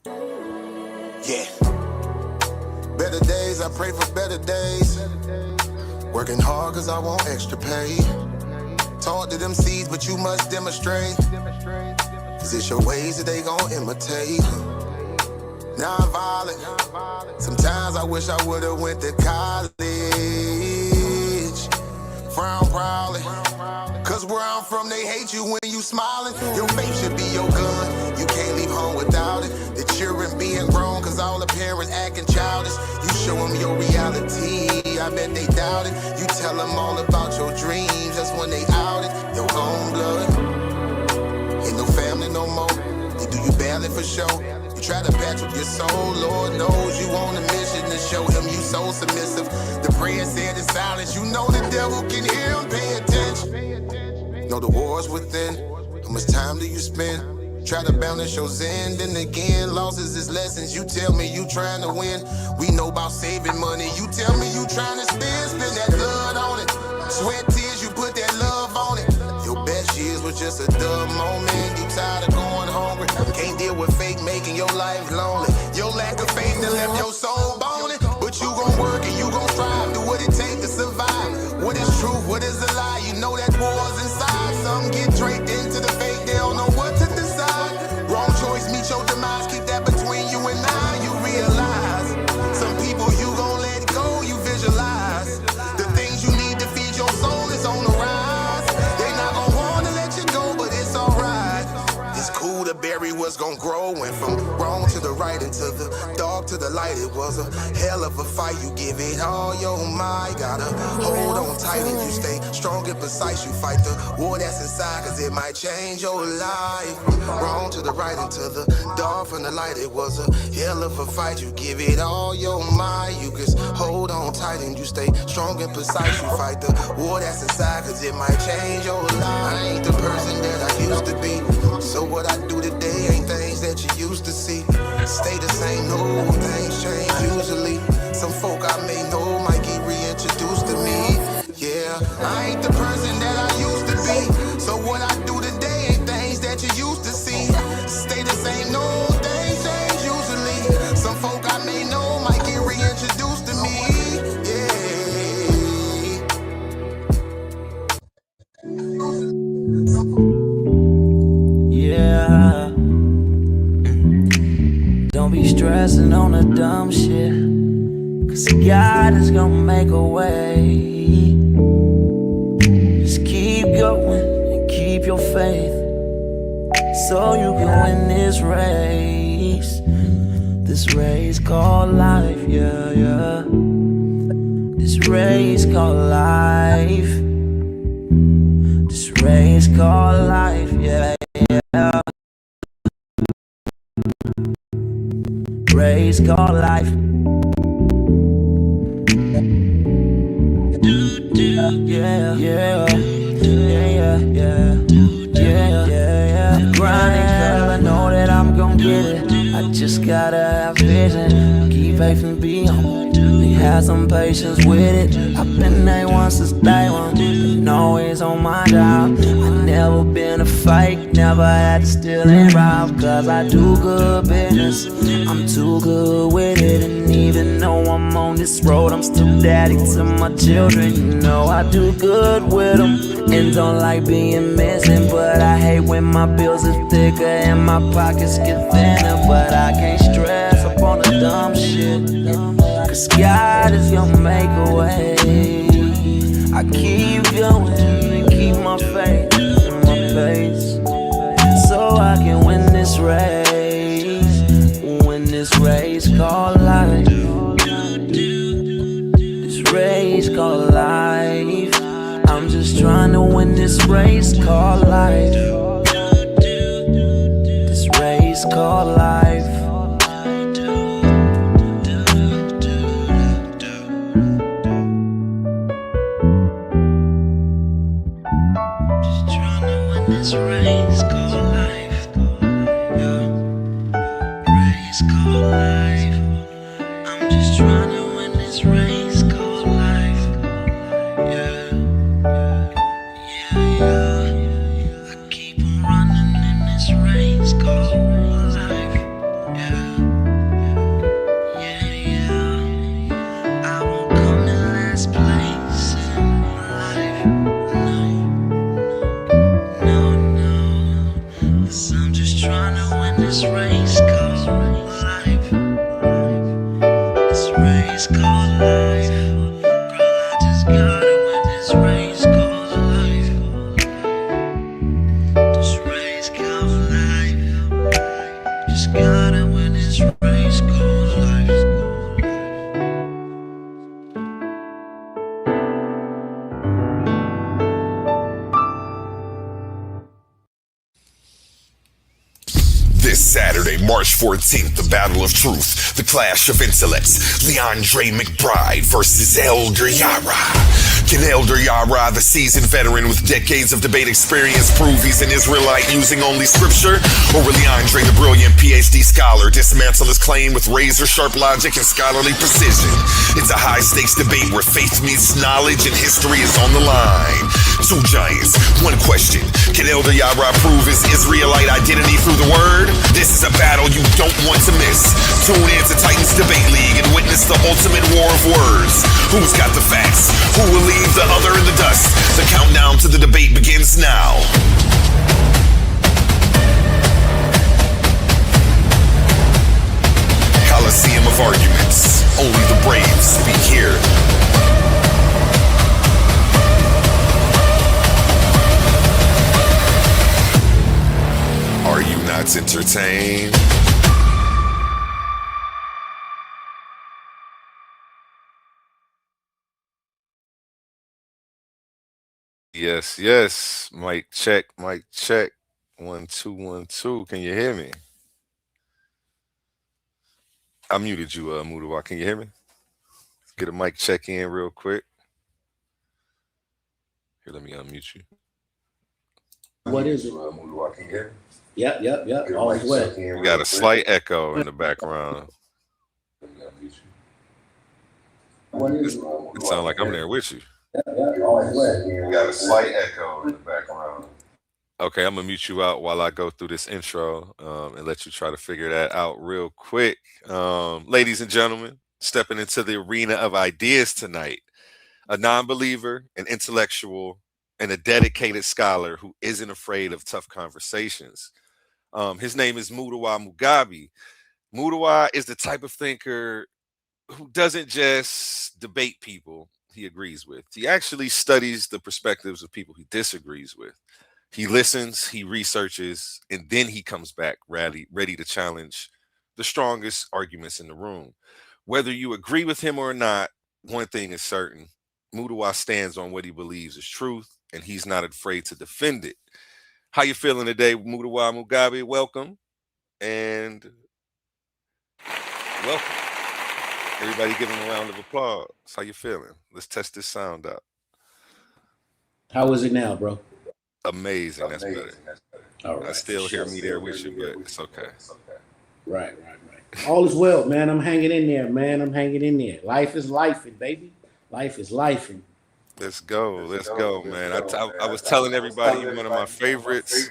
Yeah. Better days, I pray for better days. Working hard cause I want extra pay. Talk to them seeds, but you must demonstrate. Cause it's your ways that they gon' imitate. Non-violent. Sometimes I wish I would've went to college. Frown proudly. Cause where I'm from, they hate you when you smiling. Your faith should be your gun. You can't leave home without it. The children being grown, cause all the parents acting childish. You show them your reality, I bet they doubt it. You tell them all about your dreams, that's when they out it. Your own blood. Ain't no family no more. They do you badly for show. You try to patch up your soul, Lord knows you on a mission to show him you so submissive. The prayer said in silence, you know the devil can hear him, pay attention. Know the war's within, how much time do you spend? Try to balance your zen, then again, losses is lessons. You tell me you trying to win, we know about saving money. You tell me you trying to spend that blood on it. Sweat, tears, you put that love on it. Your best years was just a dumb moment. You tired of going hungry, can't deal with fake making your life lonely. Your lack of faith that left your soul boning. But you gon' work and you gon' strive, do what it takes to survive. What is truth, what is a lie? You know that war's inside. Some get draped into the fake, they don't know what to decide. Wrong choice, meet your demise, keep that between you and I. You realize, some people you gon' let go, you visualize. The things you need to feed your soul is on the rise. They not gon' wanna let you go, but it's alright. It's cool to bury what's gon' grow. Went from wrong to the right and to the dark to the light. It was a hell of a fight. You give it all your might. Gotta hold on tight and you stay strong and precise. You fight the war that's inside, cause it might change your life. Wrong to the right and to the dark from the light. It was a hell of a fight. You give it all your might. You just hold on tight and you stay strong and precise. You fight the war that's inside, cause it might change your life. I ain't the person that I used to be, so what I do today ain't things that you used to see. Stay the same, no things change usually. Some folk I may know might get reintroduced to me. Yeah, I ain't the person that I used to be, so what I do today ain't things that you used to see. Stay the same, no things change usually. Some folk I may know might get reintroduced to me. Yeah. Don't be stressing on the dumb shit, cause God is gonna make a way. Just keep going and keep your faith, so you can win this race. This race called life, yeah, yeah. This race called life. This race called life, yeah, yeah. Race called life. Yeah, yeah, yeah, yeah, yeah, yeah, yeah. Grinding 'cause I know that I'm gon' get it. I just gotta have vision, keep faith and be on. Have some patience with it. I've been A1 since day one, been always on my job. I never been a fake, never had to steal and rob, cause I do good business, I'm too good with it. And even though I'm on this road, I'm still daddy to my children. You know I do good with them, and don't like being missing. But I hate when my bills are thicker and my pockets get thinner. But I can't stress up on the dumb shit, cause God is gonna make a way. I keep going and keep my faith in my pace, so I can win this race. Win this race called life. This race called life. I'm just trying to win this race called life. This race called life. This race called life, yeah. Race called life. I'm just trying to win this race called life, yeah, yeah, yeah. I keep on running in this race called life, yeah. this race called life. This race called life. Girl, I just gotta win this race called life. This race called life. Just gotta win this race called life. This Saturday, March 14th, the Battle of Truth, the clash of intellects, Leandre McBride versus Elder Yara. Can Elder Yara, the seasoned veteran with decades of debate experience, prove he's an Israelite using only scripture? Or will Leandre, the brilliant PhD scholar, dismantle his claim with razor-sharp logic and scholarly precision? It's a high-stakes debate where faith meets knowledge and history is on the line. Two giants, one question. Can Elder Yara prove his Israelite identity through the word? This is a battle you don't want to miss. Tune in to Titans Debate League and witness the ultimate war of words. Who's got the facts? Who will leave the other in the dust? The countdown to the debate begins now. Coliseum of arguments. Only the brave speak here. Are you not entertained? Yes, yes. Mic check, mic check. 1 2 1 2. Can you hear me? I muted you, Mudiwa. Can you hear me? Get a mic check in real quick. Here, let me unmute you. What is it? Mudiwa, can you hear me? Yep. All is well. We got a slight echo in the background. Let me unmute you. It sounds like I'm there with you. We got a slight echo in the background. Okay, I'm gonna mute you out while I go through this intro and let you try to figure that out real quick. Ladies and gentlemen, stepping into the arena of ideas tonight, a non-believer, an intellectual, and a dedicated scholar who isn't afraid of tough conversations. His name is Mudiwa Mugabe. Mudiwa is the type of thinker who doesn't just debate people he agrees with. He actually studies the perspectives of people he disagrees with. He listens, he researches, and then he comes back ready to challenge the strongest arguments in the room. Whether you agree with him or not, one thing is certain. Mudiwa stands on what he believes is truth, and he's not afraid to defend it. How you feeling today, Mudiwa Mugabe? Welcome. And welcome. Everybody give him a round of applause. How you feeling? Let's test this sound out. How is it now, bro? Amazing. That's better. All right. I still hear me there with you, but it's okay. Right. All is well, man. I'm hanging in there, man. Life is lifing, baby. Life is lifing. Let's go, man. I was telling everybody one of my favorites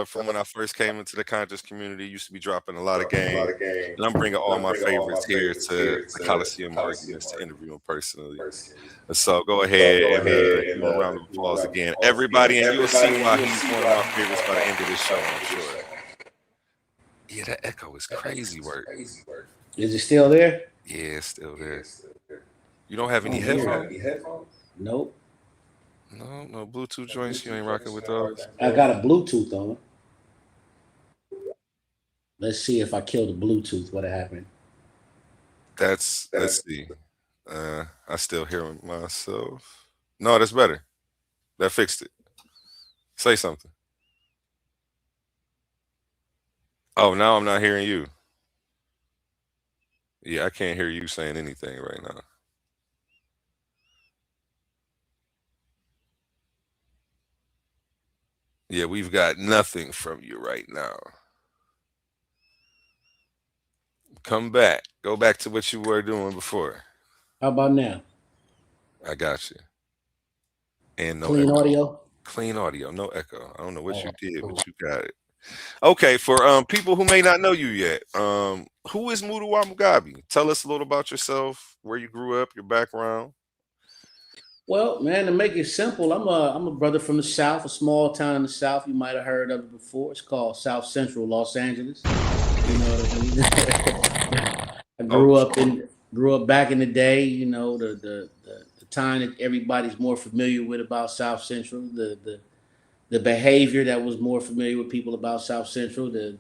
from when I first came into the conscious community used to be dropping a lot of game, and I'm bringing all my favorites here to the Coliseum arguments to interview them personally. So go ahead and give him a round of applause again, everybody, and you'll see why he's one of my favorites by the end of this show, I'm sure. Yeah, that echo is crazy work. Is it still there? Yeah, it's still there. You don't have any headphones? Nope. No Bluetooth joints. You ain't rocking with those. I got a Bluetooth on. Let's see if I kill the Bluetooth. What happened? Let's see. I still hear myself. No, that's better. That fixed it. Say something. Oh, now I'm not hearing you. Yeah, I can't hear you saying anything right now. Yeah, we've got nothing from you right now. Come back. Go back to what you were doing before. How about now? I got you. And no clean echo. Audio? Clean audio, no echo. I don't know what you did, but you got it. Okay, for people who may not know you yet, who is Mudiwa Mugabe? Tell us a little about yourself, where you grew up, your background. Well, man, to make it simple, I'm a brother from the South, a small town in the South. You might have heard of it before. It's called South Central Los Angeles. You know what I mean? I Oh, grew up back in the day. You know the time that everybody's more familiar with about South Central. The behavior that was more familiar with people about South Central. The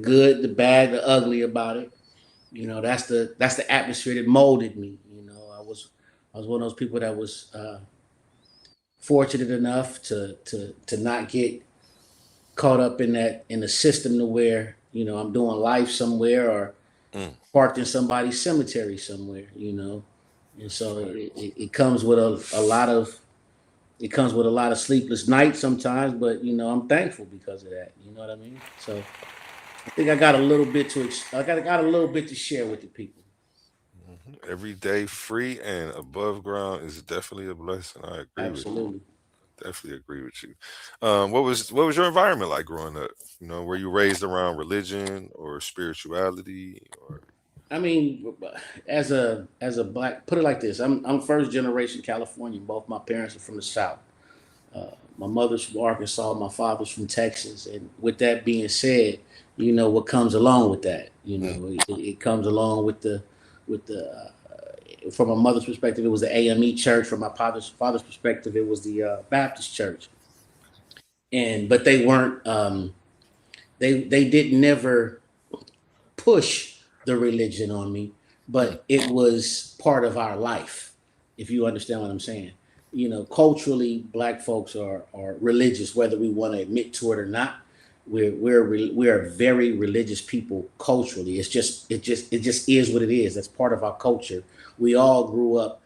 good, the bad, the ugly about it. You know, that's the atmosphere that molded me. You know, I was one of those people that was fortunate enough to not get caught up in that in the system to where I'm doing life somewhere or mm, parked in somebody's cemetery somewhere. And so it comes with a lot of it comes with a lot of sleepless nights sometimes, but I'm thankful because of that. You know what I mean? So I think I got a little bit got a little bit to share with the people. every day free and above ground is definitely a blessing. I agree with you. Absolutely. Definitely agree with you. What was your environment like growing up? Were you raised around religion or spirituality or I mean, as a black, put it like this: I'm first generation Californian. Both my parents are from the South. My mother's from Arkansas, my father's from Texas. And with that being said, what comes along with that. mm, It comes along with the from my mother's perspective, it was the AME church. From my father's perspective, it was the Baptist church. And but they weren't. They didn't never push the religion on me, mm, but it was part of our life, if you understand what I'm saying. Culturally, black folks are religious, whether we want to admit to it or not. We're very religious people culturally. It just is what it is. That's part of our culture. We all grew up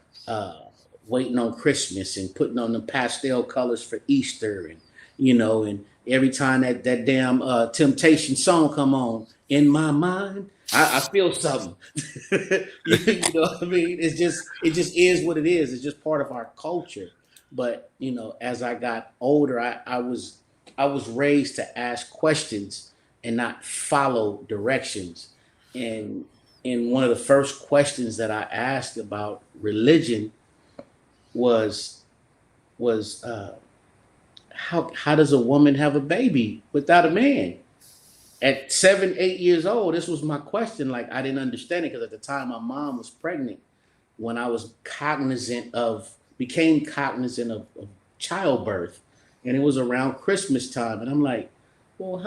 waiting on Christmas and putting on the pastel colors for Easter, and every time that damn Temptation song come on, in my mind, I feel something. You know what I mean? It just is what it is. It's just part of our culture. But as I got older, I was raised to ask questions and not follow directions. And one of the first questions that I asked about religion was was how does a woman have a baby without a man? At 7, 8 years old, this was my question. Like, I didn't understand it because at the time my mom was pregnant. When I was became cognizant of childbirth, and it was around Christmas time, and I'm like, well,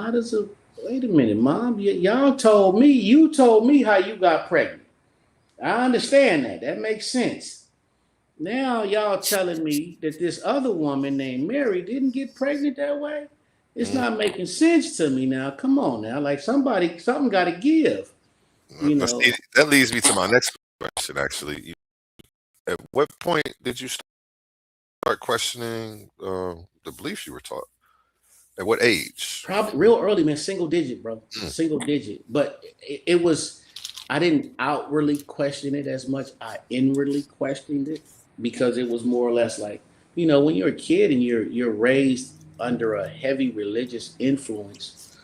wait a minute, mom, you told me how you got pregnant. I understand that. That makes sense. Now y'all telling me that this other woman named Mary didn't get pregnant that way. It's mm. not making sense to me now. Come on now. Like something got to give, you Now, see, know. that leads me to my next question. Actually, at what point did you start questioning the beliefs you were taught? At what age? Probably real early, man. Single digit, bro. Mm, Single digit. But it was, I didn't outwardly question it as much. I inwardly questioned it because it was more or less like, when you're a kid and you're raised under a heavy religious influence,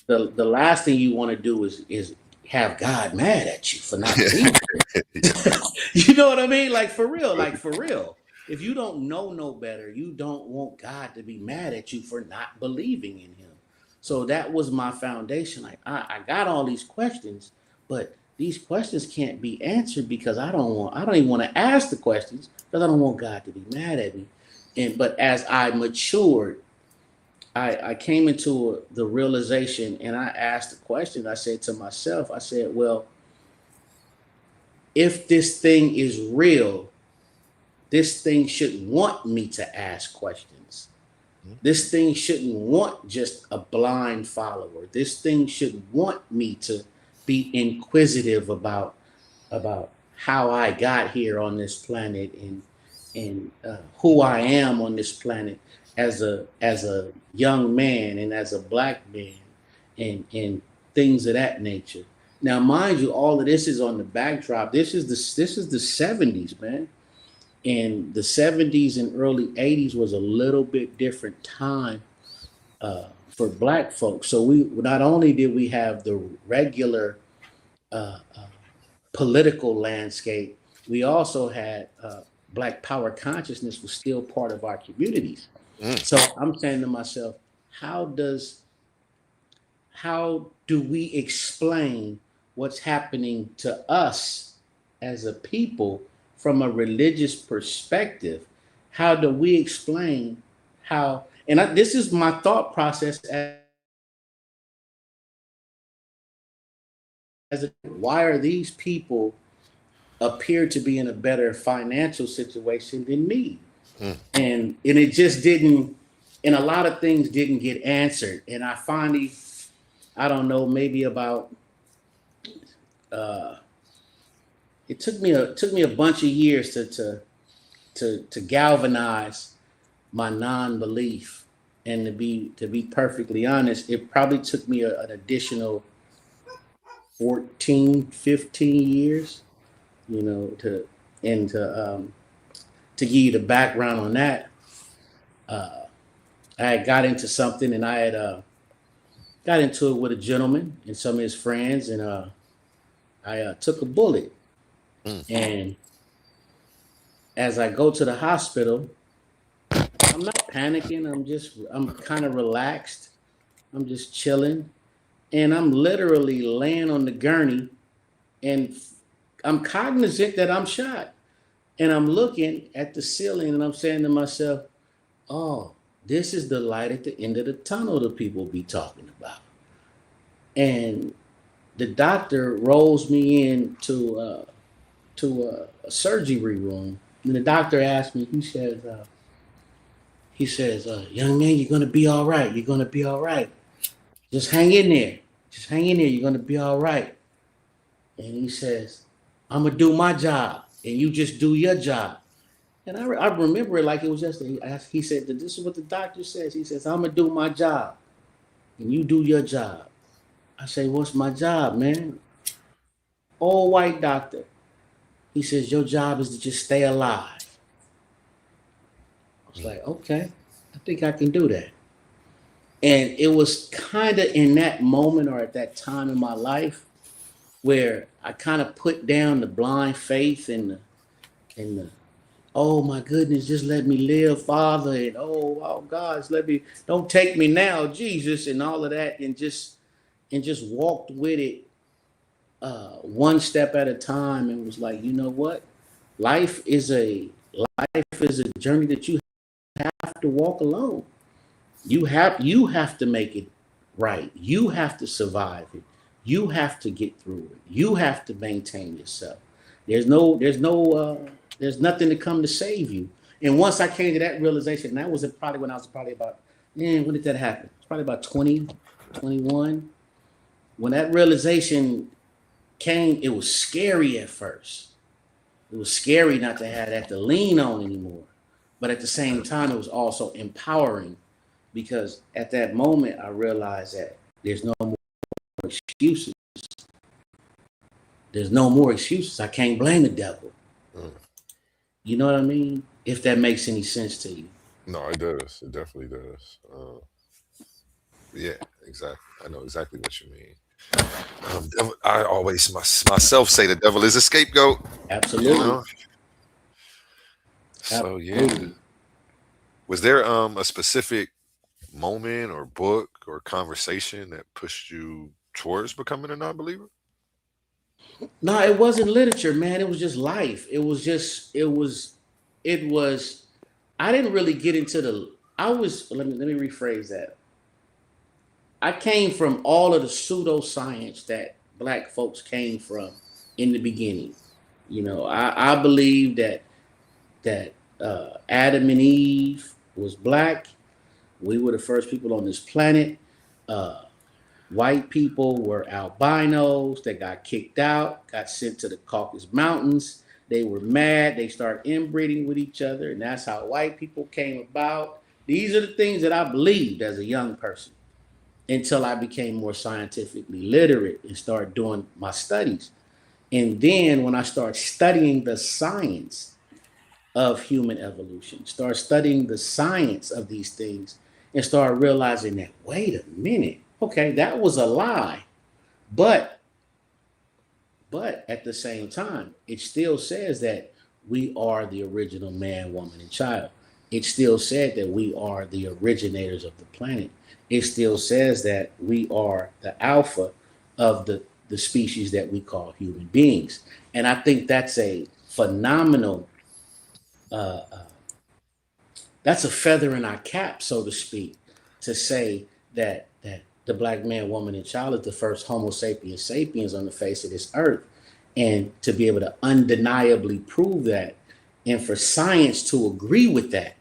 the last thing you want to do is have God mad at you for not believing. You know what I mean? Like for real, like for real. If you don't know no better, you don't want God to be mad at you for not believing in him. So that was my foundation. Like I got all these questions, but these questions can't be answered because I don't even want to ask the questions because I don't want God to be mad at me. But as I matured, I came into the realization and I asked the question. I said to myself, I said, well, if this thing is real, this thing should want me to ask questions. mm, This thing shouldn't want just a blind follower. This thing should want me to be inquisitive about how I got here on this planet and who I am on this planet as a young man and as a black man and things of that nature. Now, mind you, all of this is on the backdrop. This is the 70s, man. And the 70s and early 80s was a little bit different time for black folks. So we not only did we have the regular uh, uh, political landscape, we also had Black power consciousness was still part of our communities. Mm. So I'm saying to myself, how do we explain what's happening to us as a people from a religious perspective? How do we explain how, and this is my thought process why are these people appear to be in a better financial situation than me? Mm. And it just didn't, and a lot of things didn't get answered. And I finally, I don't know, maybe about it took me a bunch of years to galvanize my non-belief. And to be perfectly honest, it probably took me an additional 14, 15 years, you know, to give you the background on that. I had got into something, and I had got into it with a gentleman and some of his friends, and I took a bullet. Mm. And as I go to the hospital, I'm not panicking. I'm kind of relaxed. I'm just chilling. And I'm literally laying on the gurney, and I'm cognizant that I'm shot. And I'm looking at the ceiling, and I'm saying to myself, oh, this is the light at the end of the tunnel that people be talking about. And the doctor rolls me in to a surgery room. And the doctor asked me, young man, you're going to be all right. You're going to be all right. Just hang in there. Just hang in there. You're going to be all right. And he says, I'm going to do my job, and you just do your job. And I remember it like it was yesterday. He said, this is what the doctor says. He says, I'm going to do my job, and you do your job. I say, what's my job, man? All white doctor. He says, your job is to just stay alive. I was like, okay, I think I can do that. And it was kind of in that moment or at that time in my life where I kind of put down the blind faith and the oh my goodness, just let me live, Father, and oh God, don't take me now, Jesus, and all of that, and just walked with it one step at a time, and was like, you know what, life is a journey that you have to walk alone. You have to make it right. You have to survive it. You have to get through it. You have to maintain yourself. There's nothing to come to save you. And once I came to that realization, and that was probably when I was probably about, when did that happen? It's probably about 20, 21. When that realization came, it was scary at first. It was scary not to have that to lean on anymore. But at the same time, it was also empowering, because at that moment, I realized that there's no more excuses. There's no more excuses. I can't blame the devil. Mm. You know what I mean? If that makes any sense to you. No, it does. It definitely does. Yeah, exactly. I know exactly what you mean. I always myself say the devil is a scapegoat. Absolutely. You know? So yeah. Was there a specific moment or book or conversation that pushed you towards becoming a non-believer? No, it wasn't literature, man. It was just life. I didn't really get into let me rephrase that. I came from all of the pseudoscience that Black folks came from in the beginning. You know, I believe that Adam and Eve was Black. We were the first people on this planet. White people were albinos that got kicked out, got sent to the Caucasus Mountains. They were mad. They started inbreeding with each other, and that's how white people came about. These are the things that I believed as a young person until I became more scientifically literate and started doing my studies. And then when I started studying the science of human evolution, start studying the science of these things, and start realizing that, wait a minute, okay, that was a lie. But at the same time, it still says that we are the original man, woman, and child. It still said that we are the originators of the planet. It still says that we are the alpha of the species that we call human beings. And I think that's a phenomenal, uh, that's a feather in our cap, so to speak, to say that the black man, woman, and child is the first Homo sapiens sapiens on the face of this earth, and to be able to undeniably prove that, and for science to agree with that,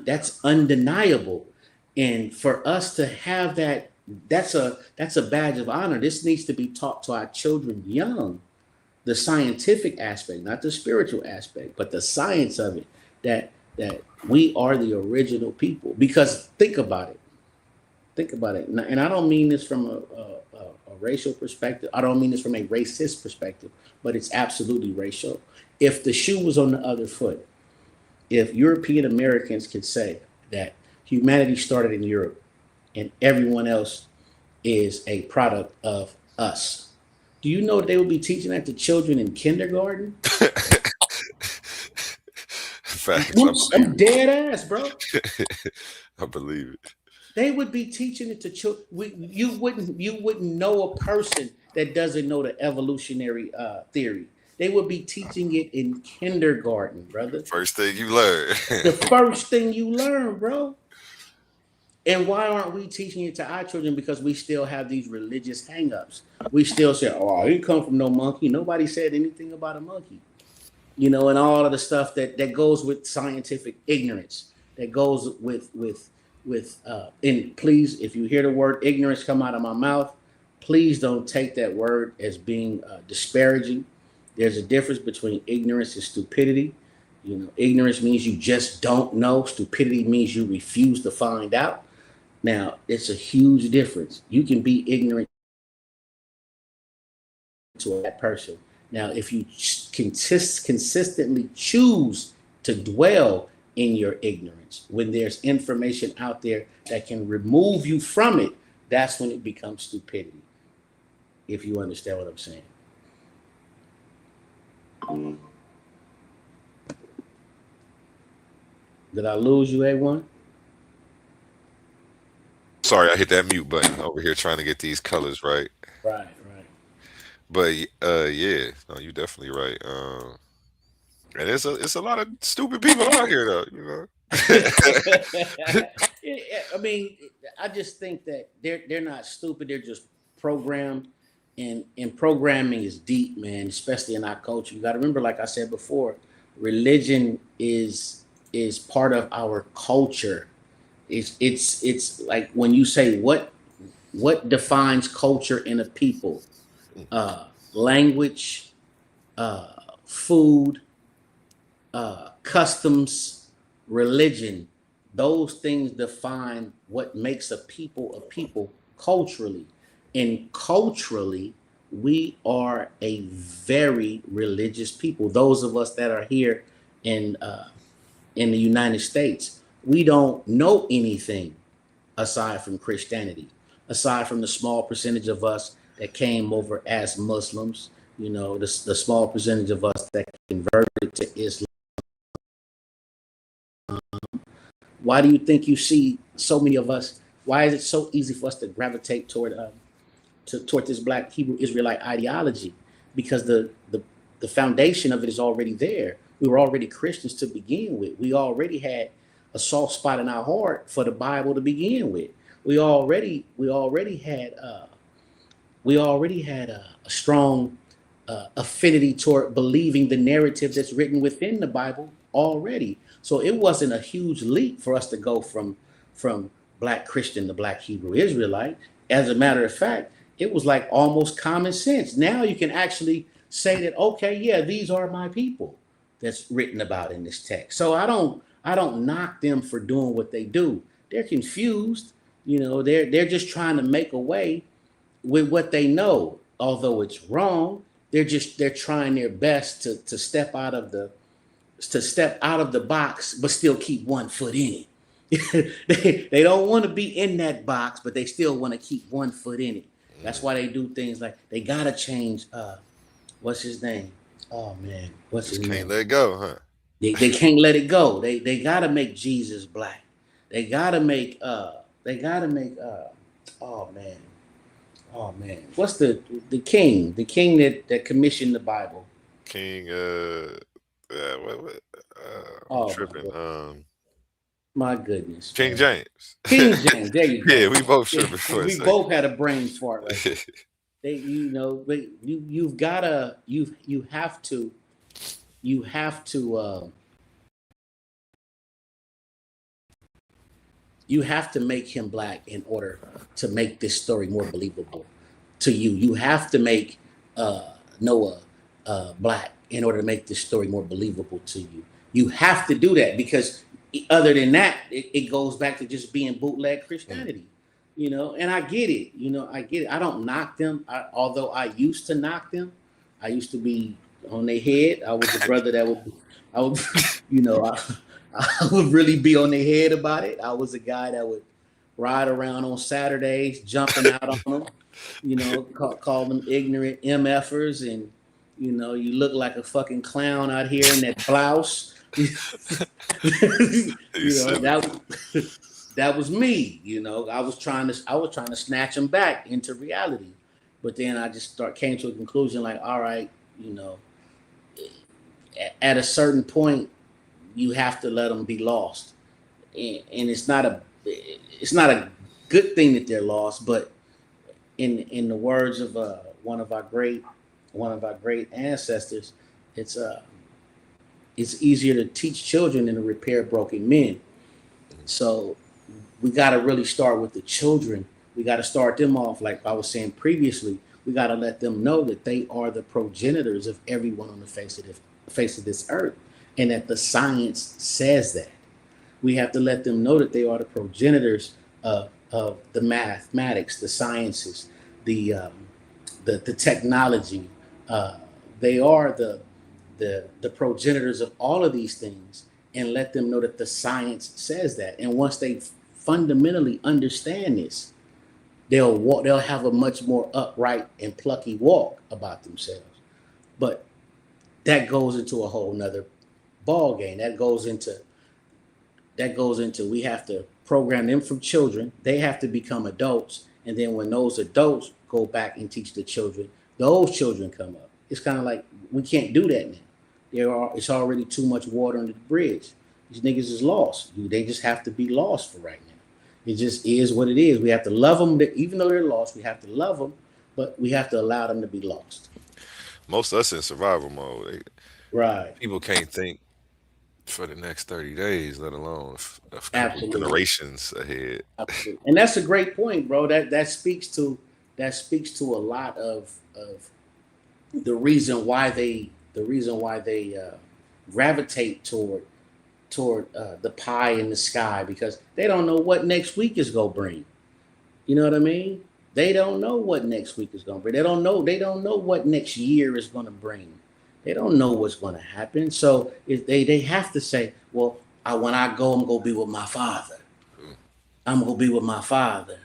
that's undeniable, and for us to have that, that's a badge of honor. This needs to be taught to our children young, the scientific aspect, not the spiritual aspect, but the science of it, that we are the original people. Because think about it, and I don't mean this from a racial perspective. I don't mean this from a racist perspective, but it's absolutely racial. If the shoe was on the other foot, if European Americans could say that humanity started in Europe and everyone else is a product of us, do you know they would be teaching that to children in kindergarten? Facts. I'm dead ass, bro. I believe it. They would be teaching it to children. You wouldn't know a person that doesn't know the evolutionary theory. They would be teaching it in kindergarten, brother. First thing you learn. The first thing you learn, bro. And why aren't we teaching it to our children? Because we still have these religious hangups. We still say, "Oh, I didn't come from no monkey." Nobody said anything about a monkey, and all of the stuff that goes with scientific ignorance, that goes with and please, if you hear the word ignorance come out of my mouth, please don't take that word as being disparaging. There's a difference between ignorance and stupidity. Ignorance means you just don't know. Stupidity means you refuse to find out. Now, it's a huge difference. You can be ignorant to that person. Now, if you consistently choose to dwell in your ignorance, when there's information out there that can remove you from it, that's when it becomes stupidity. If you understand what I'm saying. Did I lose you, A1? Sorry, I hit that mute button over here trying to get these colors right. Right. But yeah, no, you definitely right. And it's a lot of stupid people out here though. I mean, I just think that they're not stupid. They're just programmed, and programming is deep, man. Especially in our culture, you got to remember, like I said before, religion is part of our culture. It's like when you say what defines culture in a people, language, food, customs, religion. Those things define what makes a people culturally. And culturally, we are a very religious people. Those of us that are here in the United States, we don't know anything aside from Christianity, aside from the small percentage of us that came over as Muslims, the small percentage of us that converted to Islam. Why do you think you see so many of us? Why is it so easy for us to gravitate toward this Black Hebrew Israelite ideology? Because the foundation of it is already there. We were already Christians to begin with. We already had a soft spot in our heart for the Bible to begin with. We already had a strong affinity toward believing the narrative that's written within the Bible already. So it wasn't a huge leap for us to go from Black Christian to Black Hebrew Israelite. As a matter of fact, it was like almost common sense. Now you can actually say that, okay, yeah, these are my people that's written about in this text. So I don't knock them for doing what they do. They're confused. They're just trying to make a way with what they know. Although it's wrong, they're trying their best to step out of the box, but still keep one foot in it. They don't want to be in that box, but they still want to keep one foot in it. That's why they do things like they gotta change. What's his name? oh man, what's his Just can't name? let it go, huh? They can't let it go. They gotta make Jesus black. They gotta make oh man. Oh man. What's the king? The king that commissioned the Bible. King, what, I'm Oh my tripping. god. My goodness, King man. James. King James. There you Yeah, go. we both Yeah, tripping for a we second. both had a brain fart right there. You've gotta you have to you have to make him black in order to make this story more believable to you. You have to make Noah black in order to make this story more believable to you. You have to do that because other than that, it goes back to just being bootleg Christianity. And I get it. I get it. I don't knock them. Although I used to knock them, I used to be on their head. I was the brother that I would, you know, I, I would really be on their head about it. I was a guy that would ride around on Saturdays, jumping out on them, call them ignorant MFers, and you look like a fucking clown out here in that blouse. You silly. That was me. I was trying to snatch them back into reality, but then I just came to a conclusion like, all right, at a certain point, you have to let them be lost, and it's not a good thing that they're lost. But in the words of one of our great ancestors, it's easier to teach children than to repair broken men. So we got to really start with the children. We got to start them off, like I was saying previously. We got to let them know that they are the progenitors of everyone on the face of this earth, and that the science says that. We have to let them know that they are the progenitors of the mathematics, the sciences, the technology. They are the progenitors of all of these things, and let them know that the science says that. And once they fundamentally understand this, they'll have a much more upright and plucky walk about themselves. But that goes into a whole nother ball game. That goes into we have to program them from children. They have to become adults, and then when those adults go back and teach the children, those children come up. It's kind of like we can't do that now. It's already too much water under the bridge. These niggas is lost. They just have to be lost for right now. It just is what it is. We have to love them, even though they're lost. We have to love them, but we have to allow them to be lost. Most of us in survival mode. Right. People can't think for the next 30 days, let alone a couple Absolutely. generations ahead. Absolutely. And that's a great point, bro. That speaks to a lot of the reason why they gravitate toward the pie in the sky, because they don't know what next week is gonna bring. You know what I mean? They don't know what next week is gonna bring. They don't know what next year is gonna bring. They don't know what's gonna happen. So if they have to say, well, when I go, I'm gonna be with my father. I'm gonna be with my father,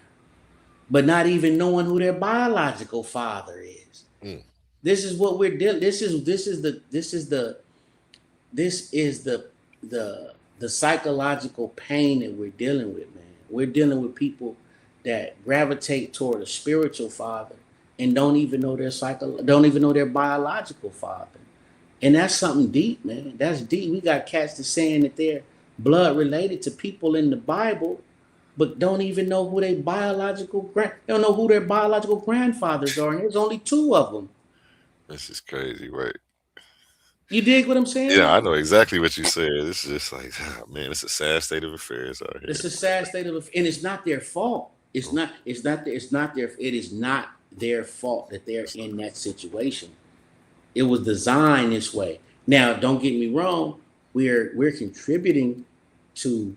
but not even knowing who their biological father is. Mm. This is what we're dealing. This is the psychological pain that we're dealing with, man. We're dealing with people that gravitate toward a spiritual father and don't even know their biological father. And that's something deep, man. That's deep. We got cats that's saying that they're blood related to people in the Bible, but don't even know who they don't know who their biological grandfathers are. And there's only two of them. This is crazy, right? You dig what I'm saying? Yeah, I know exactly what you said. This is just like, man, it's a sad state of affairs out here. It's a sad state of, and it's not their fault. It is not their fault that they're in that situation. It was designed this way. Now, don't get me wrong. We're contributing to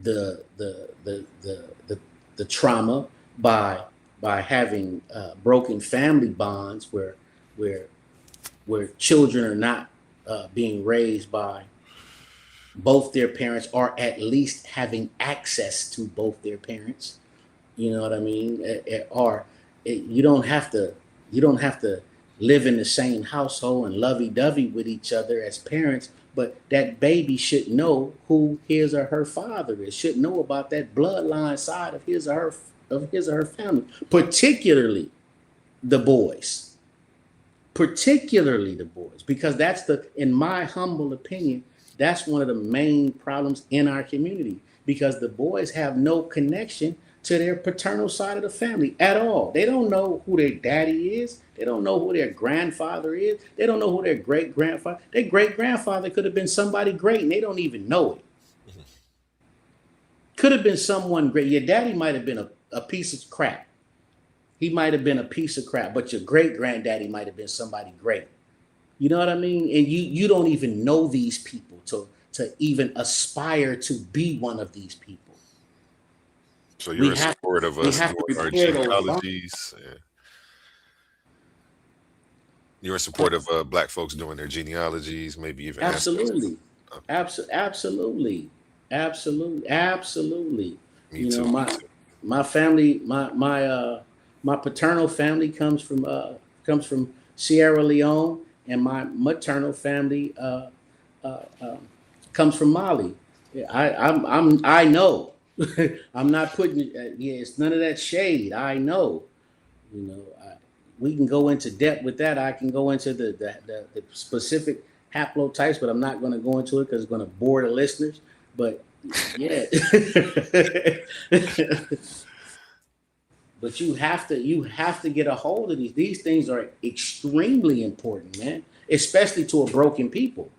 the trauma by having broken family bonds where children are not being raised by both their parents, or at least having access to both their parents. You know what I mean? You don't have to live in the same household and lovey-dovey with each other as parents, but that baby should know who his or her father is, should know about that bloodline side of his or her family, particularly the boys. Particularly the boys, because that's in my humble opinion, that's one of the main problems in our community, because the boys have no connection to their paternal side of the family at all. They don't know who their daddy is. They don't know who their grandfather is. They don't know who their great grandfather. Their great grandfather could have been somebody great and they don't even know it. Could have been someone great. Your daddy might have been a piece of crap. He might have been a piece of crap, but your great granddaddy might have been somebody great. You know what I mean? And you don't even know these people to even aspire to be one of these people. So you're in support of us doing our genealogies. You're in support of Black folks doing their genealogies, maybe even absolutely, absolutely. Me too. My family, my paternal family comes from Sierra Leone, and my maternal family comes from Mali. I know. I'm not putting it's none of that shade. I know. We can go into depth with that. I can go into the specific haplotypes, but I'm not going to go into it because it's going to bore the listeners. But yeah. But you have to get a hold of these. These things are extremely important, man, especially to a broken people.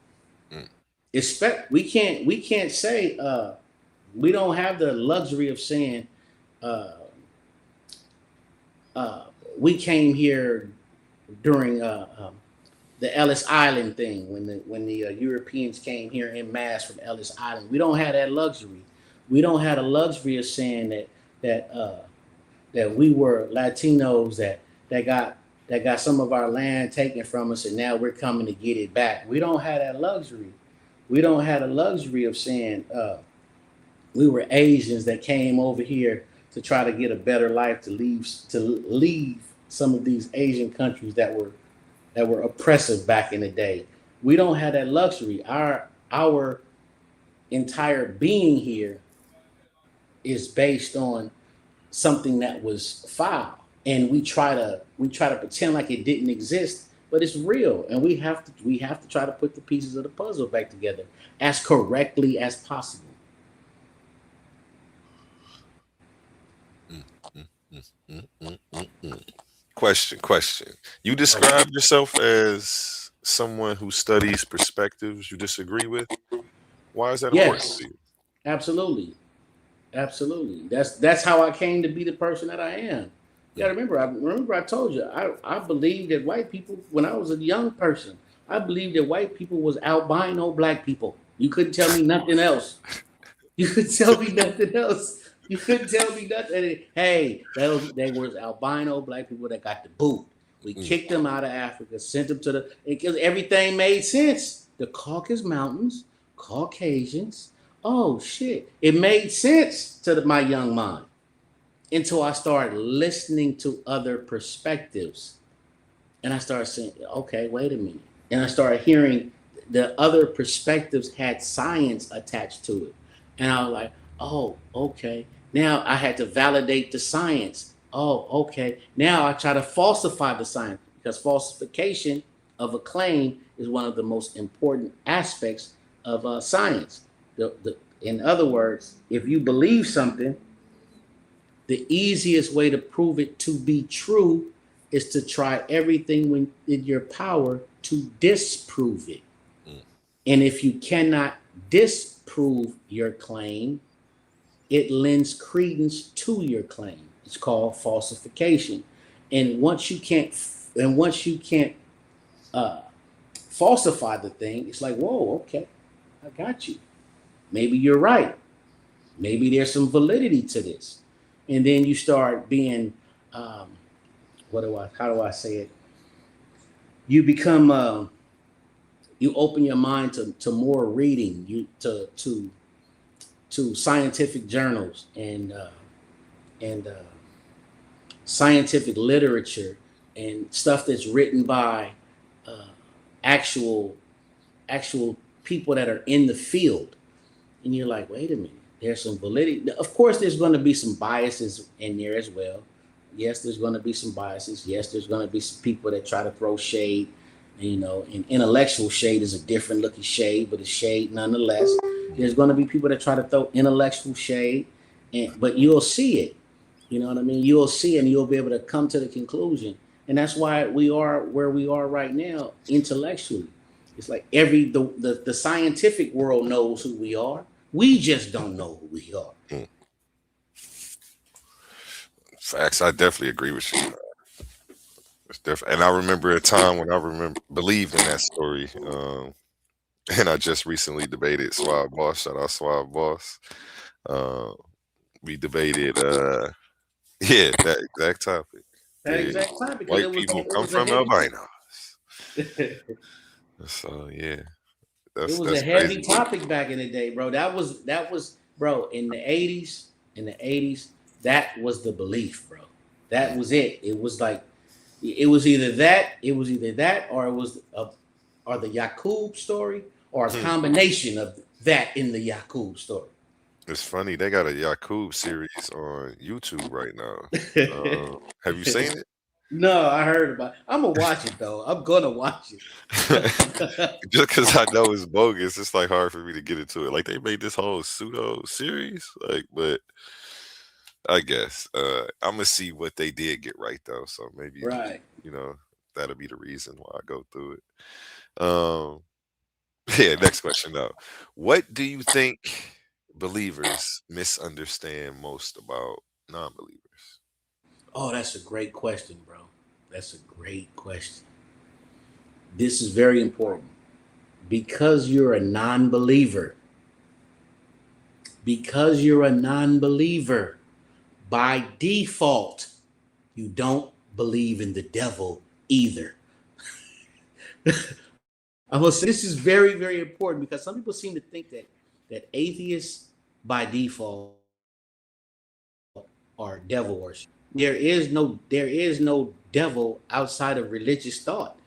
We can't say we don't have the luxury of saying we came here during the Ellis Island thing when the Europeans came here en masse from Ellis Island. We don't have that luxury. We don't have the luxury of saying that we were Latinos that got some of our land taken from us and now we're coming to get it back. We don't have that luxury. We don't have the luxury of saying we were Asians that came over here to try to get a better life, to leave some of these Asian countries that were oppressive back in the day. We don't have that luxury. Our entire being here is based on something that was foul, and we try to pretend like it didn't exist, but it's real, and we have to try to put the pieces of the puzzle back together as correctly as possible. Question. You describe yourself as someone who studies perspectives you disagree with. Why is that important to you? Absolutely. That's how I came to be the person that I am. You gotta remember I told you I believed that white people, when I was a young person, I believed that white people was albino black people. You couldn't tell me nothing else. You couldn't tell me nothing else. You couldn't tell me nothing. Hey, they were albino black people that got the boot. We kicked them out of Africa, sent them because everything made sense. The Caucasus Mountains, Caucasians. Oh shit! It made sense to my young mind until I started listening to other perspectives, and I started saying, "Okay, wait a minute." And I started hearing the other perspectives had science attached to it, and I was like, "Oh, okay." Now I had to validate the science. Oh, okay. Now I try to falsify the science, because falsification of a claim is one of the most important aspects of science. In other words, if you believe something, the easiest way to prove it to be true is to try everything in your power to disprove it. And if you cannot disprove your claim, it lends credence to your claim. It's called falsification. And once you can't falsify the thing, it's like, whoa, okay, I got you. Maybe you're right. Maybe there's some validity to this. And then you start being, how do I say it? You become, you open your mind to more reading, to scientific journals and scientific literature and stuff that's written by uh, actual actual people that are in the field, and you're like, wait a minute, there's some validity. Of course, there's going to be some biases in there as well. Yes, there's going to be some biases. Yes, there's going to be some people that try to throw shade. You know, and intellectual shade is a different looking shade, but it's shade nonetheless. There's going to be people that try to throw intellectual shade, but you'll see it. You know what I mean? You'll see it and you'll be able to come to the conclusion. And that's why we are where we are right now intellectually. It's like the scientific world knows who we are. We just don't know who we are. Facts. I definitely agree with you. It's different. And I remember a time when believed in that story. And I just recently debated Swab Boss. Shout out Swab Boss. Uh, we debated, yeah, that exact topic. That Did exact time because white people it come was a from heavy albinos? So yeah, it was a that's heavy crazy. topic back in the day, bro. That was bro in the 80s. In the 80s, that was the belief, bro. That was it. It was like it was either that, or it was or the Yakub story, or a combination of that in the Yakub story. It's funny they got a Yakub series on YouTube right now. Have you seen it? No, I heard about it. I'm gonna watch it though. I'm gonna watch it. Just because I know it's bogus, it's like hard for me to get into it. Like they made this whole pseudo series, like, but I guess I'm gonna see what they did get right though. So maybe Right. you know that'll be the reason why I go through it. Yeah. Next question though, what do you think believers misunderstand most about non-believers? Oh, that's a great question, bro. That's a great question. This is very important because you're a non-believer. Because you're a non-believer, by default, you don't believe in the devil either. I will say this is very, very important because some people seem to think that atheists by default are devil worship. There is no devil outside of religious thought.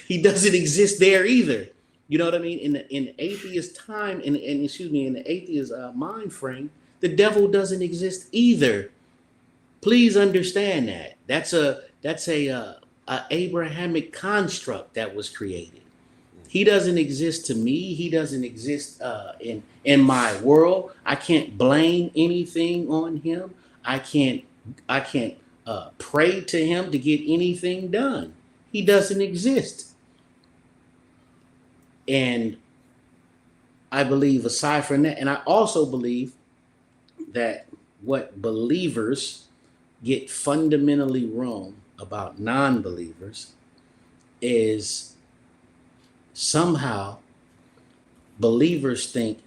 He doesn't exist there either. You know what I mean? In the atheist time, in excuse me, in the atheist mind frame, the devil doesn't exist either. Please understand that. That's a Abrahamic construct that was created. He doesn't exist to me. He doesn't exist in my world. I can't blame anything on him. I can't pray to him to get anything done. He doesn't exist. And I believe aside from that, and I also believe that what believers get fundamentally wrong about non-believers is somehow believers think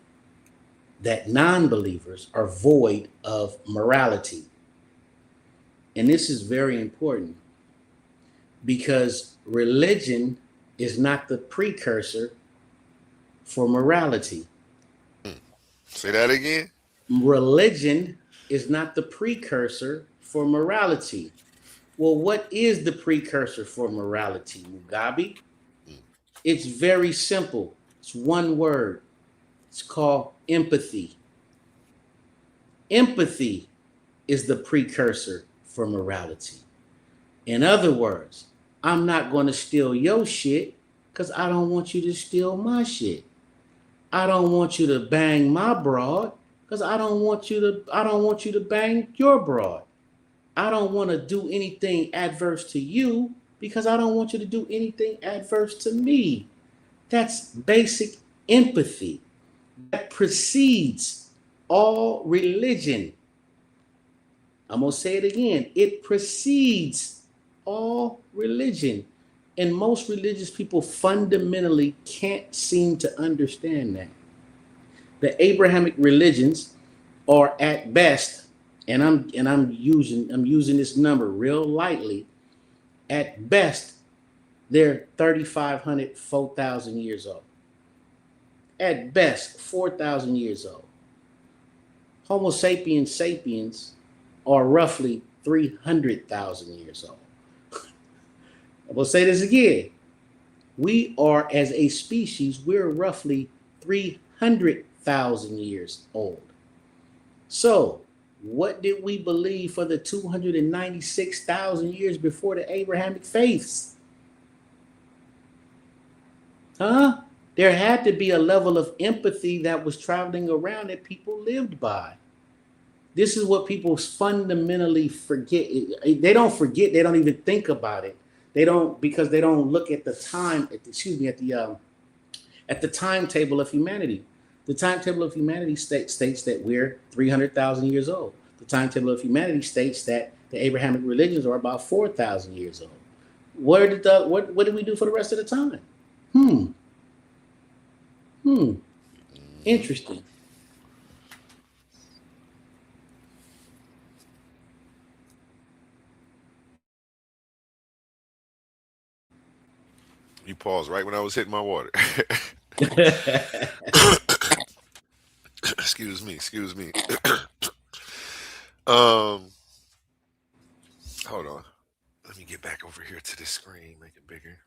that non-believers are void of morality. And this is very important because religion is not the precursor for morality. Say that again. Religion is not the precursor for morality. Well, what is the precursor for morality, Mugabe? It's very simple. It's one word. It's called empathy. Empathy is the precursor for morality. In other words, I'm not going to steal your shit because I don't want you to steal my shit. I don't want you to bang my broad because I don't want you to bang your broad. I don't want to do anything adverse to you because I don't want you to do anything adverse to me. That's basic empathy that precedes all religion. I'm going to say it again. It precedes all religion. And most religious people fundamentally can't seem to understand that. The Abrahamic religions are at best, and I'm using this number real lightly, at best, they're 3,500, 4,000 years old. At best, 4,000 years old. Homo sapiens sapiens are roughly 300,000 years old. I'm going to say this again. We are, as a species, we're roughly 300,000 years old. So, what did we believe for the 296,000 years before the Abrahamic faiths? Huh? There had to be a level of empathy that was traveling around that people lived by. This is what people fundamentally forget. They don't forget. They don't even think about it. They don't, because they don't look at the time. At the timetable of humanity. The timetable of humanity states that we're 300,000 years old. The timetable of humanity states that the Abrahamic religions are about 4,000 years old. What did we do for the rest of the time? Interesting. You paused right when I was hitting my water. Excuse me. um, Hold on. Let me get back over here to this screen, make it bigger.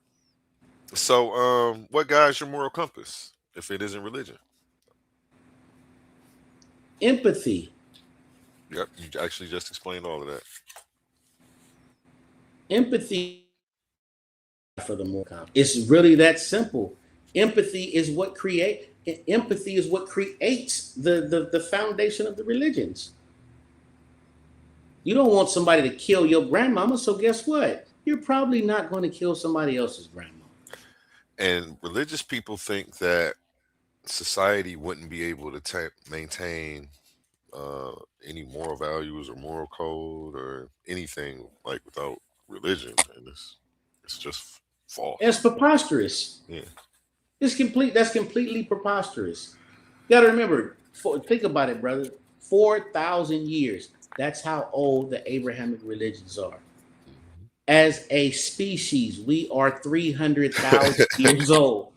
So, what guides your moral compass if it isn't religion? Empathy. Yep, you actually just explained all of that. Empathy for the moral compass. It's really that simple. Empathy is what creates the foundation of the religions. You don't want somebody to kill your grandmama, so guess what? You're probably not going to kill somebody else's grandma. And religious people think that society wouldn't be able to maintain any moral values or moral code or anything like without religion, and it's just false. It's preposterous. Yeah. That's completely preposterous. You got to remember, think about it, brother. 4,000 years. That's how old the Abrahamic religions are. As a species, we are 300,000 years old.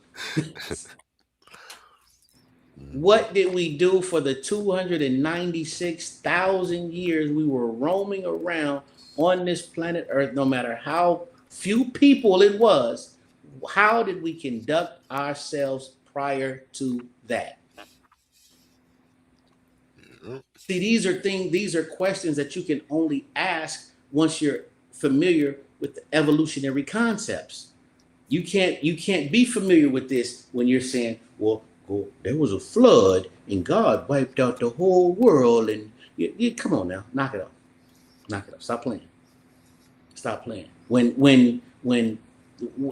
What did we do for the 296,000 years we were roaming around on this planet Earth, no matter how few people it was? How did we conduct ourselves prior to that? See, these are questions that you can only ask once you're familiar with the evolutionary concepts. You can't be familiar with this when you're saying, well, there was a flood and God wiped out the whole world, and you come on now, knock it off. Stop playing. When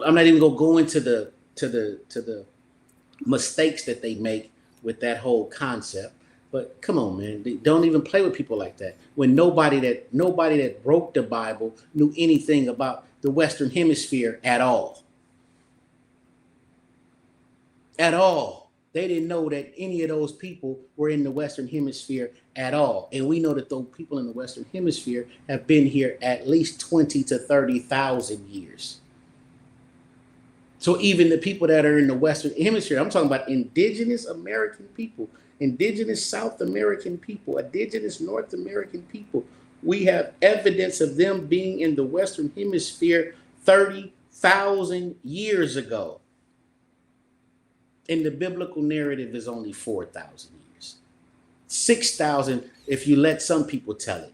I'm not even gonna go into the mistakes that they make with that whole concept. But come on, man, don't even play with people like that. When nobody that wrote the Bible knew anything about the Western Hemisphere at all. At all. They didn't know that any of those people were in the Western Hemisphere at all. And we know that those people in the Western Hemisphere have been here at least 20 to 30,000 years. So even the people that are in the Western Hemisphere, I'm talking about indigenous American people, indigenous South American people, indigenous North American people, we have evidence of them being in the Western Hemisphere 30,000 years ago. And the biblical narrative is only 4,000 years. 6,000 if you let some people tell it.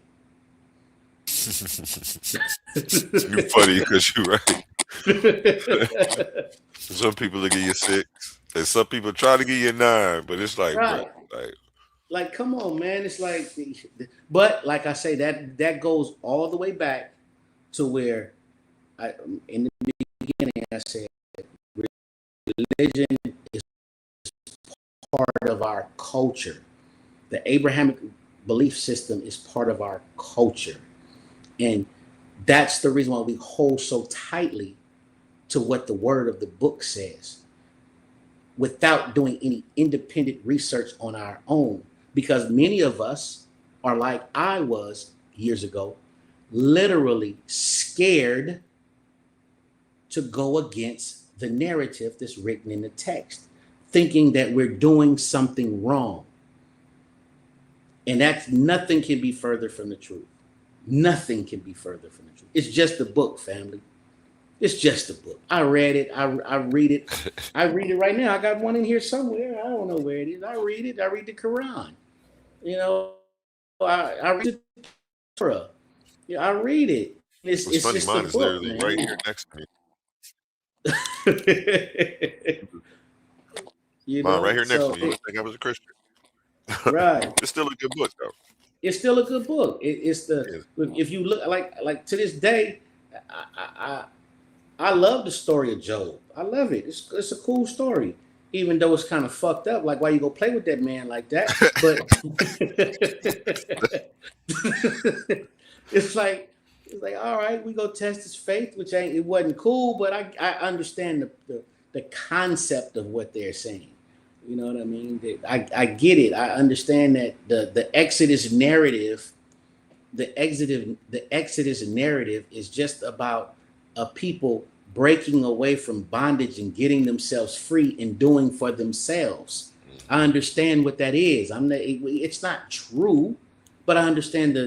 You're funny because you're right. Some people will give you 6, and some people try to give you 9, but it's like, right. Bro, like, come on, man. It's like, but like I say, that goes all the way back to where in the beginning I said, religion is part of our culture. The Abrahamic belief system is part of our culture. And that's the reason why we hold so tightly to what the word of the book says without doing any independent research on our own. Because many of us are like I was years ago, literally scared to go against the narrative that's written in the text, thinking that we're doing something wrong. And that's nothing can be further from the truth. Nothing can be further from the truth. It's just a book, family. It's just a book. I read it. I read it. I read it right now. I got one in here somewhere. I don't know where it is. I read it. I read the Quran. You know, I read the Torah. Yeah, I read it. What's It's funny, just a mine is book, literally right man. here next to me. You Mine right know, here next to so me. You would think I was a Christian. right. It's still a good book, though. It's still a good book. It's the Yeah. if you look like to this day, I I love the story of Job. I love it. It's a cool story, even though it's kind of fucked up. Like, why you go play with that man like that? But it's like all right, we go test his faith, which ain't it wasn't cool, but I understand the concept of what they're saying. You know what I mean? I get it. I understand that the Exodus narrative, the Exodus narrative is just about a people breaking away from bondage and getting themselves free and doing for themselves. I understand what that is. It's not true, but I understand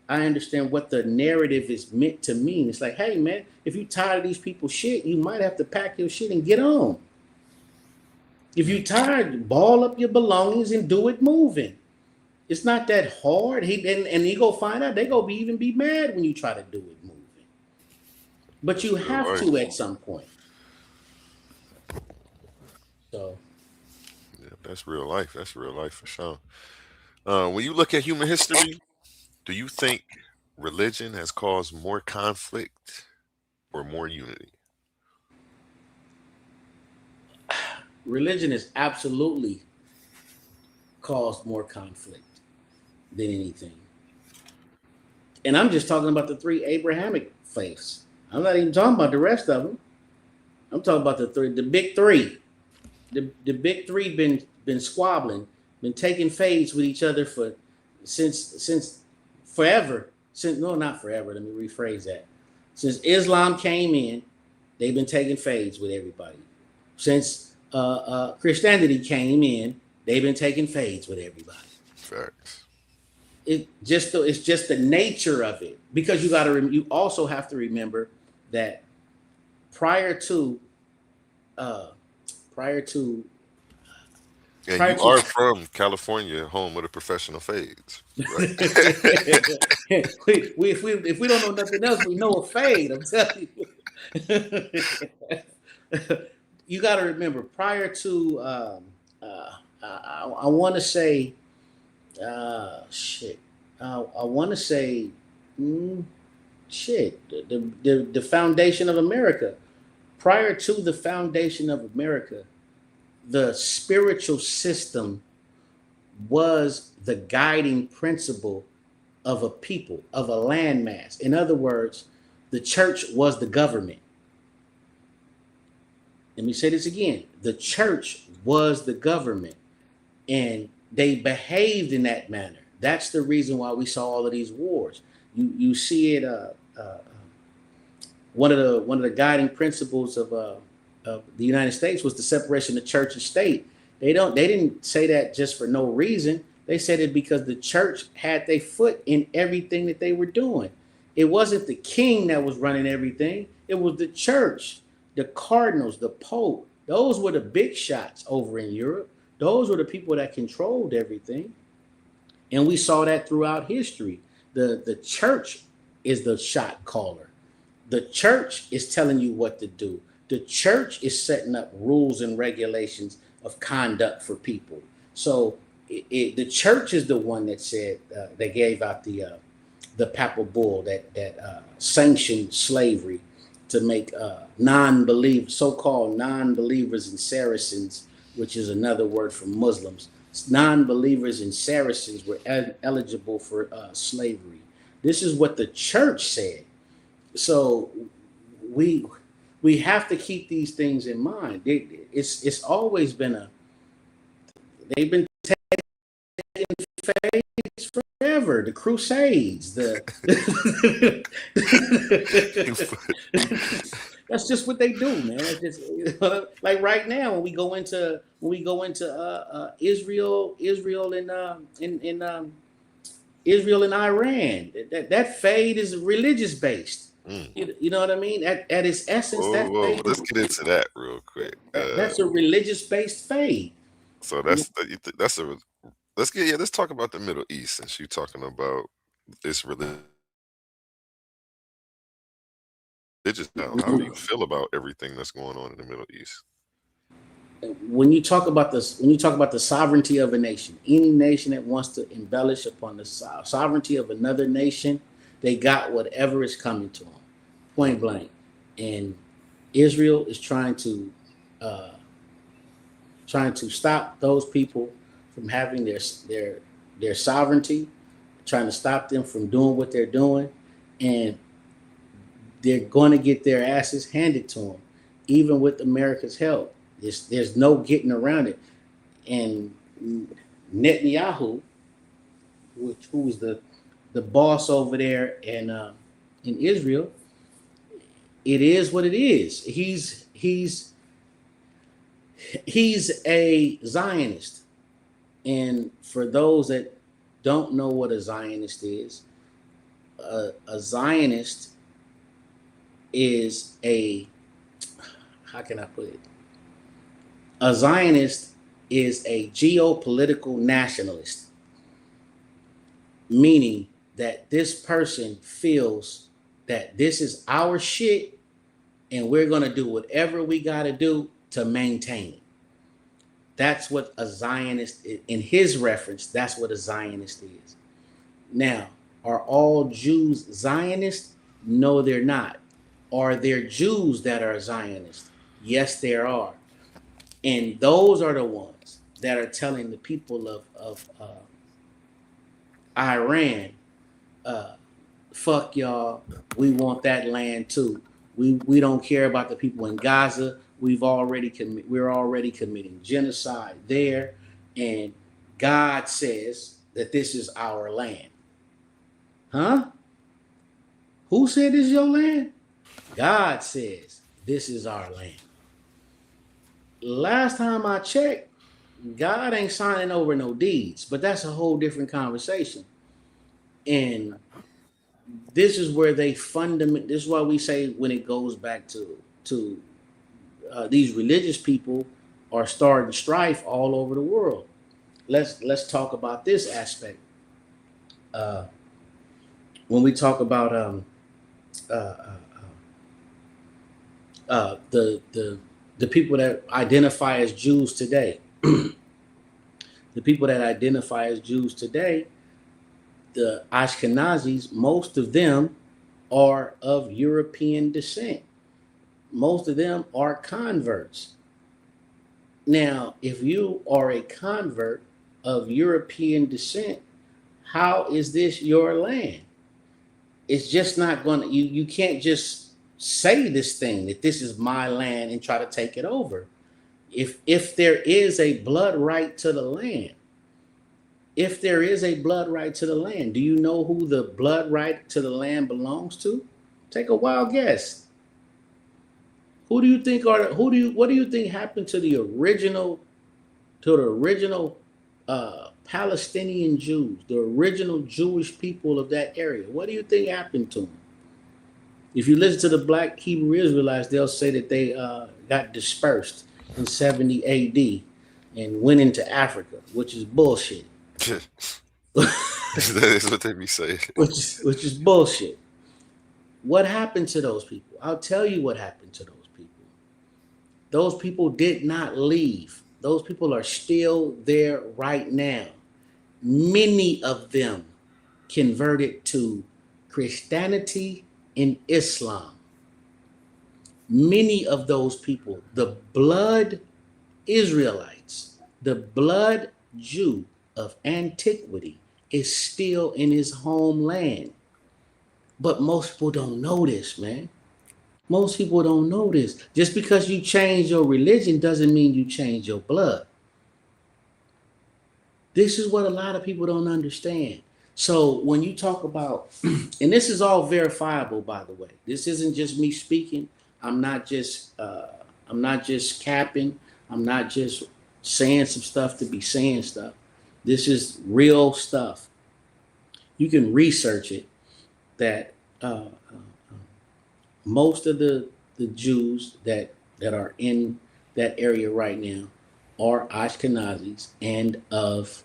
I understand what the narrative is meant to mean. It's like, hey man, if you tired of these people's shit, you might have to pack your shit and get on. If you tired, ball up your belongings and do it moving. It's not that hard. And you go find out they go even be mad when you try to do it moving. But you have to at some point. So Yeah, that's real life. That's real life for sure. When you look at human history, do you think religion has caused more conflict or more unity? religion has absolutely caused more conflict than anything. And I'm just talking about the three Abrahamic faiths. I'm not even talking about the rest of them. I'm talking about the big three. The big three been squabbling, been taking fades with each other for since forever. Since no, not forever. Let me rephrase that. Since Islam came in, they've been taking fades with everybody. Since Christianity came in, they've been taking fades with everybody. Facts. It's just the nature of it, because you also have to remember that prior to prior to And prior you to are from California, home of the professional fades, right? if we don't know nothing else, we know a fade. I'm telling you. You got to remember, prior to I want to say shit. I want to say shit. The foundation of America. Prior to the foundation of America, the spiritual system was the guiding principle of a people, of a landmass. In other words, the church was the government. Let me say this again. The church was the government, and they behaved in that manner. That's the reason why we saw all of these wars. You see it. One of the guiding principles of the United States was the separation of church and state. They didn't say that just for no reason. They said it because the church had their foot in everything that they were doing. It wasn't the king that was running everything. It was the church, the cardinals, the pope. Those were the big shots over in Europe. Those were the people that controlled everything. And we saw that throughout history. The church is the shot caller. The church is telling you what to do. The church is setting up rules and regulations of conduct for people. So the church is the one that said they gave out the papal bull that sanctioned slavery to make so-called non-believers and Saracens, which is another word for Muslims. Non-believers and Saracens were eligible for slavery. This is what the church said. So we have to keep these things in mind. It's always been they've been taking fades forever. The Crusades, that's just what they do, man. It's just, like right now when we go into Israel and Israel and Iran, that fade is religious based. You know what I mean? At its essence, Whoa, that whoa, fade, let's get into that real quick. that's a religious based fade. So that's a let's talk about the Middle East since you're talking about this religious now. How do you feel about everything that's going on in the Middle East? When you talk about this, when you talk about the sovereignty of a nation, any nation that wants to embellish upon the sovereignty of another nation, they got whatever is coming to them, point blank. And Israel is uh, trying to stop those people from having their sovereignty, trying to stop them from doing what they're doing, and they're going to get their asses handed to them, even with America's help. There's no getting around it. And Netanyahu, who is the boss over there in Israel, it is what it is. He's a Zionist, and for those that don't know what a Zionist is, a Zionist is how can I put it? A Zionist is a geopolitical nationalist, meaning that this person feels that this is our shit and we're going to do whatever we got to do to maintain it. That's what a Zionist, in his reference, that's what a Zionist is. Now, are all Jews Zionists? No, they're not. Are there Jews that are Zionists? Yes, there are. And those are the ones that are telling the people of Iran, fuck y'all, we want that land too. We don't care about the people in Gaza. We're already committing genocide there, and God says that this is our land. Huh? Who said this is your land? God says this is our land. Last time I checked, God ain't signing over no deeds, but that's a whole different conversation. And this is where this is why we say when it goes back to these religious people are starting strife all over the world. Let's talk about this aspect. When we talk about the people that identify as Jews today, the people that identify as Jews today, the Ashkenazis, most of them are of European descent. Most of them are converts. Now, if you are a convert of European descent, how is this your land? It's just not going to, you can't just say this thing that this is my land and try to take it over. If there is a blood right to the land, if there is a blood right to the land, do you know who the blood right to the land belongs to? Take a wild guess. What do you think happened to the original Palestinian Jews, the original Jewish people of that area? What do you think happened to them? If you listen to the Black Hebrew Israelites, they'll say that they got dispersed in 70 AD and went into Africa, which is bullshit. That is what they be saying. Which is bullshit. What happened to those people? I'll tell you what happened to those people. Those people did not leave. Those people are still there right now. Many of them converted to Christianity and Islam. Many of those people, the blood Israelites, the blood Jew of antiquity, is still in his homeland. But most people don't know this, man. Most people don't know this. Just because you change your religion doesn't mean you change your blood. This is what a lot of people don't understand. So when you talk about, and this is all verifiable, by the way, this isn't just me speaking. I'm not just capping. I'm not just saying some stuff to be saying stuff. This is real stuff. You can research it. That most of the Jews that are in that area right now are Ashkenazis and of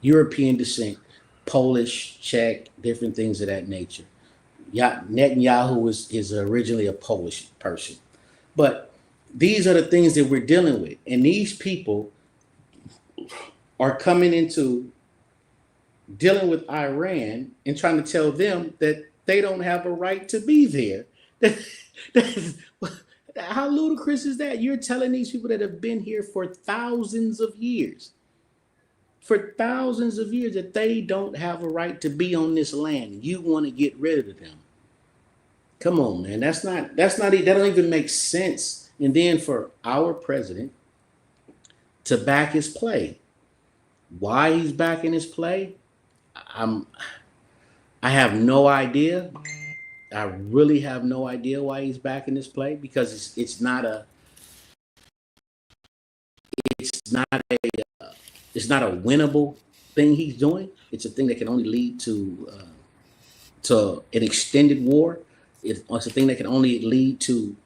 European descent, Polish, Czech, different things of that nature. Netanyahu is originally a Polish person, but these are the things that we're dealing with, and these people are coming into dealing with Iran and trying to tell them that they don't have a right to be there. How ludicrous is that? You're telling these people that have been here for thousands of years, that they don't have a right to be on this land. You want to get rid of them. Come on, man. That don't even make sense. And then for our president to back his play. Why he's backing his play, I have no idea. I really have no idea why he's backing this play, because it's not a winnable thing he's doing. It's a thing that can only lead to an extended war. It's a thing that can only lead to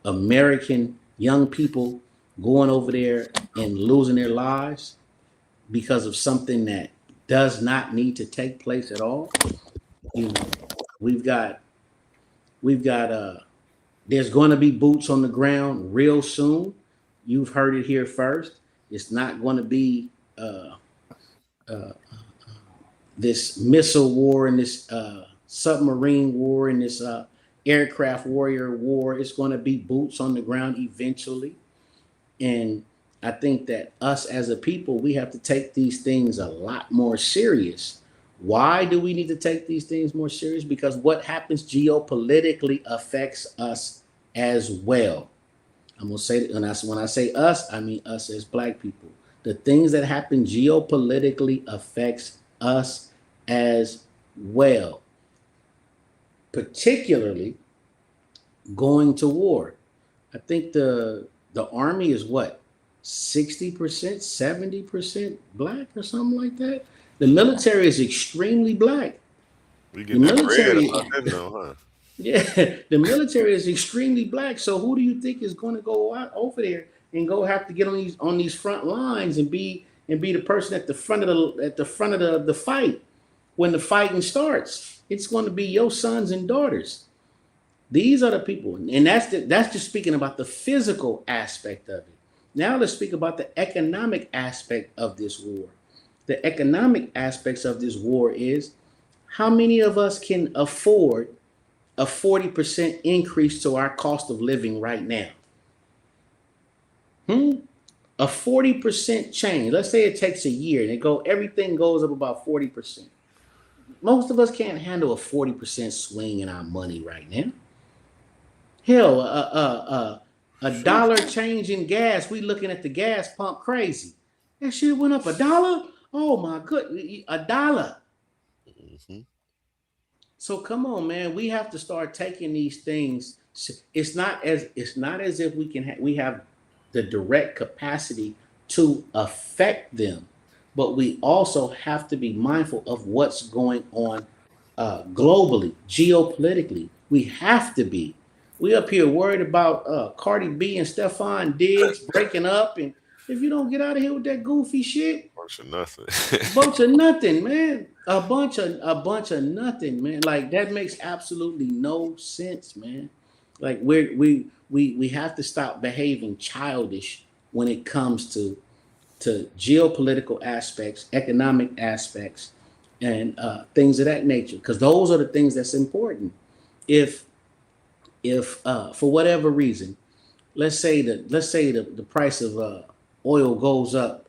American young people going over there and losing their lives because of something that does not need to take place at all. You know, we've got there's going to be boots on the ground real soon. You've heard it here first. It's not going to be this missile war and this submarine war and this aircraft warrior war. It's going to be boots on the ground eventually. And I think that us as a people, we have to take these things a lot more serious. Why do we need to take these things more serious? Because what happens geopolitically affects us as well. I'm going to say that when I say us, I mean us as Black people. The things that happen geopolitically affects us as well. Particularly going to war. I think the army is what? 60%, 70% Black or something like that. The military is extremely Black. The military, huh? Yeah, the military is extremely Black. So who do you think is going to go out over there and go have to get on these front lines and be the person at the front of the fight when the fighting starts? It's going to be your sons and daughters. These are the people, and that's just speaking about the physical aspect of it. Now let's speak about the economic aspect of this war. The economic aspects of this war is how many of us can afford a 40% increase to our cost of living right now? A 40% change. Let's say it takes a year and everything goes up about 40%. Most of us can't handle a 40% swing in our money right now. Hell, a dollar change in gas, we looking at the gas pump crazy. That shit went up $1? Oh my goodness, $1. Mm-hmm. So come on, man, we have to start taking these things. It's not as if we have the direct capacity to affect them, but we also have to be mindful of what's going on globally, geopolitically. We have to be. We up here worried about Cardi B and Stephon Diggs breaking up, and if you don't get out of here with that goofy shit, bunch of nothing, man. A bunch of nothing, man. Like that makes absolutely no sense, man. Like we have to stop behaving childish when it comes to geopolitical aspects, economic aspects, and things of that nature, because those are the things that's important. If for whatever reason, let's say the price of oil goes up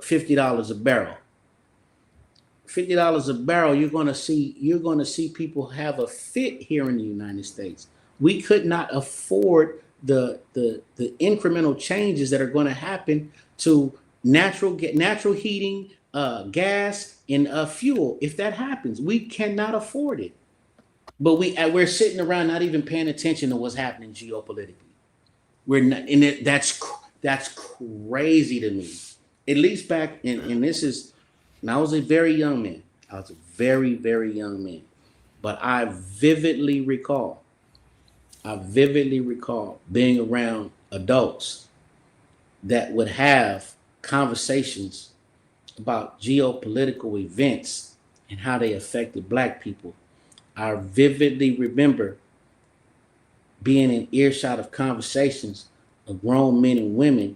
$50 a barrel. $50 a barrel, you're gonna see people have a fit here in the United States. We could not afford the incremental changes that are going to happen to natural heating, gas, and fuel. If that happens, we cannot afford it. But we're sitting around not even paying attention to what's happening geopolitically. We're not, and that's crazy to me. At least back in, and this is, when I was a very young man. I was a very, very young man. But I vividly recall being around adults that would have conversations about geopolitical events and how they affected black people. I vividly remember being in earshot of conversations of grown men and women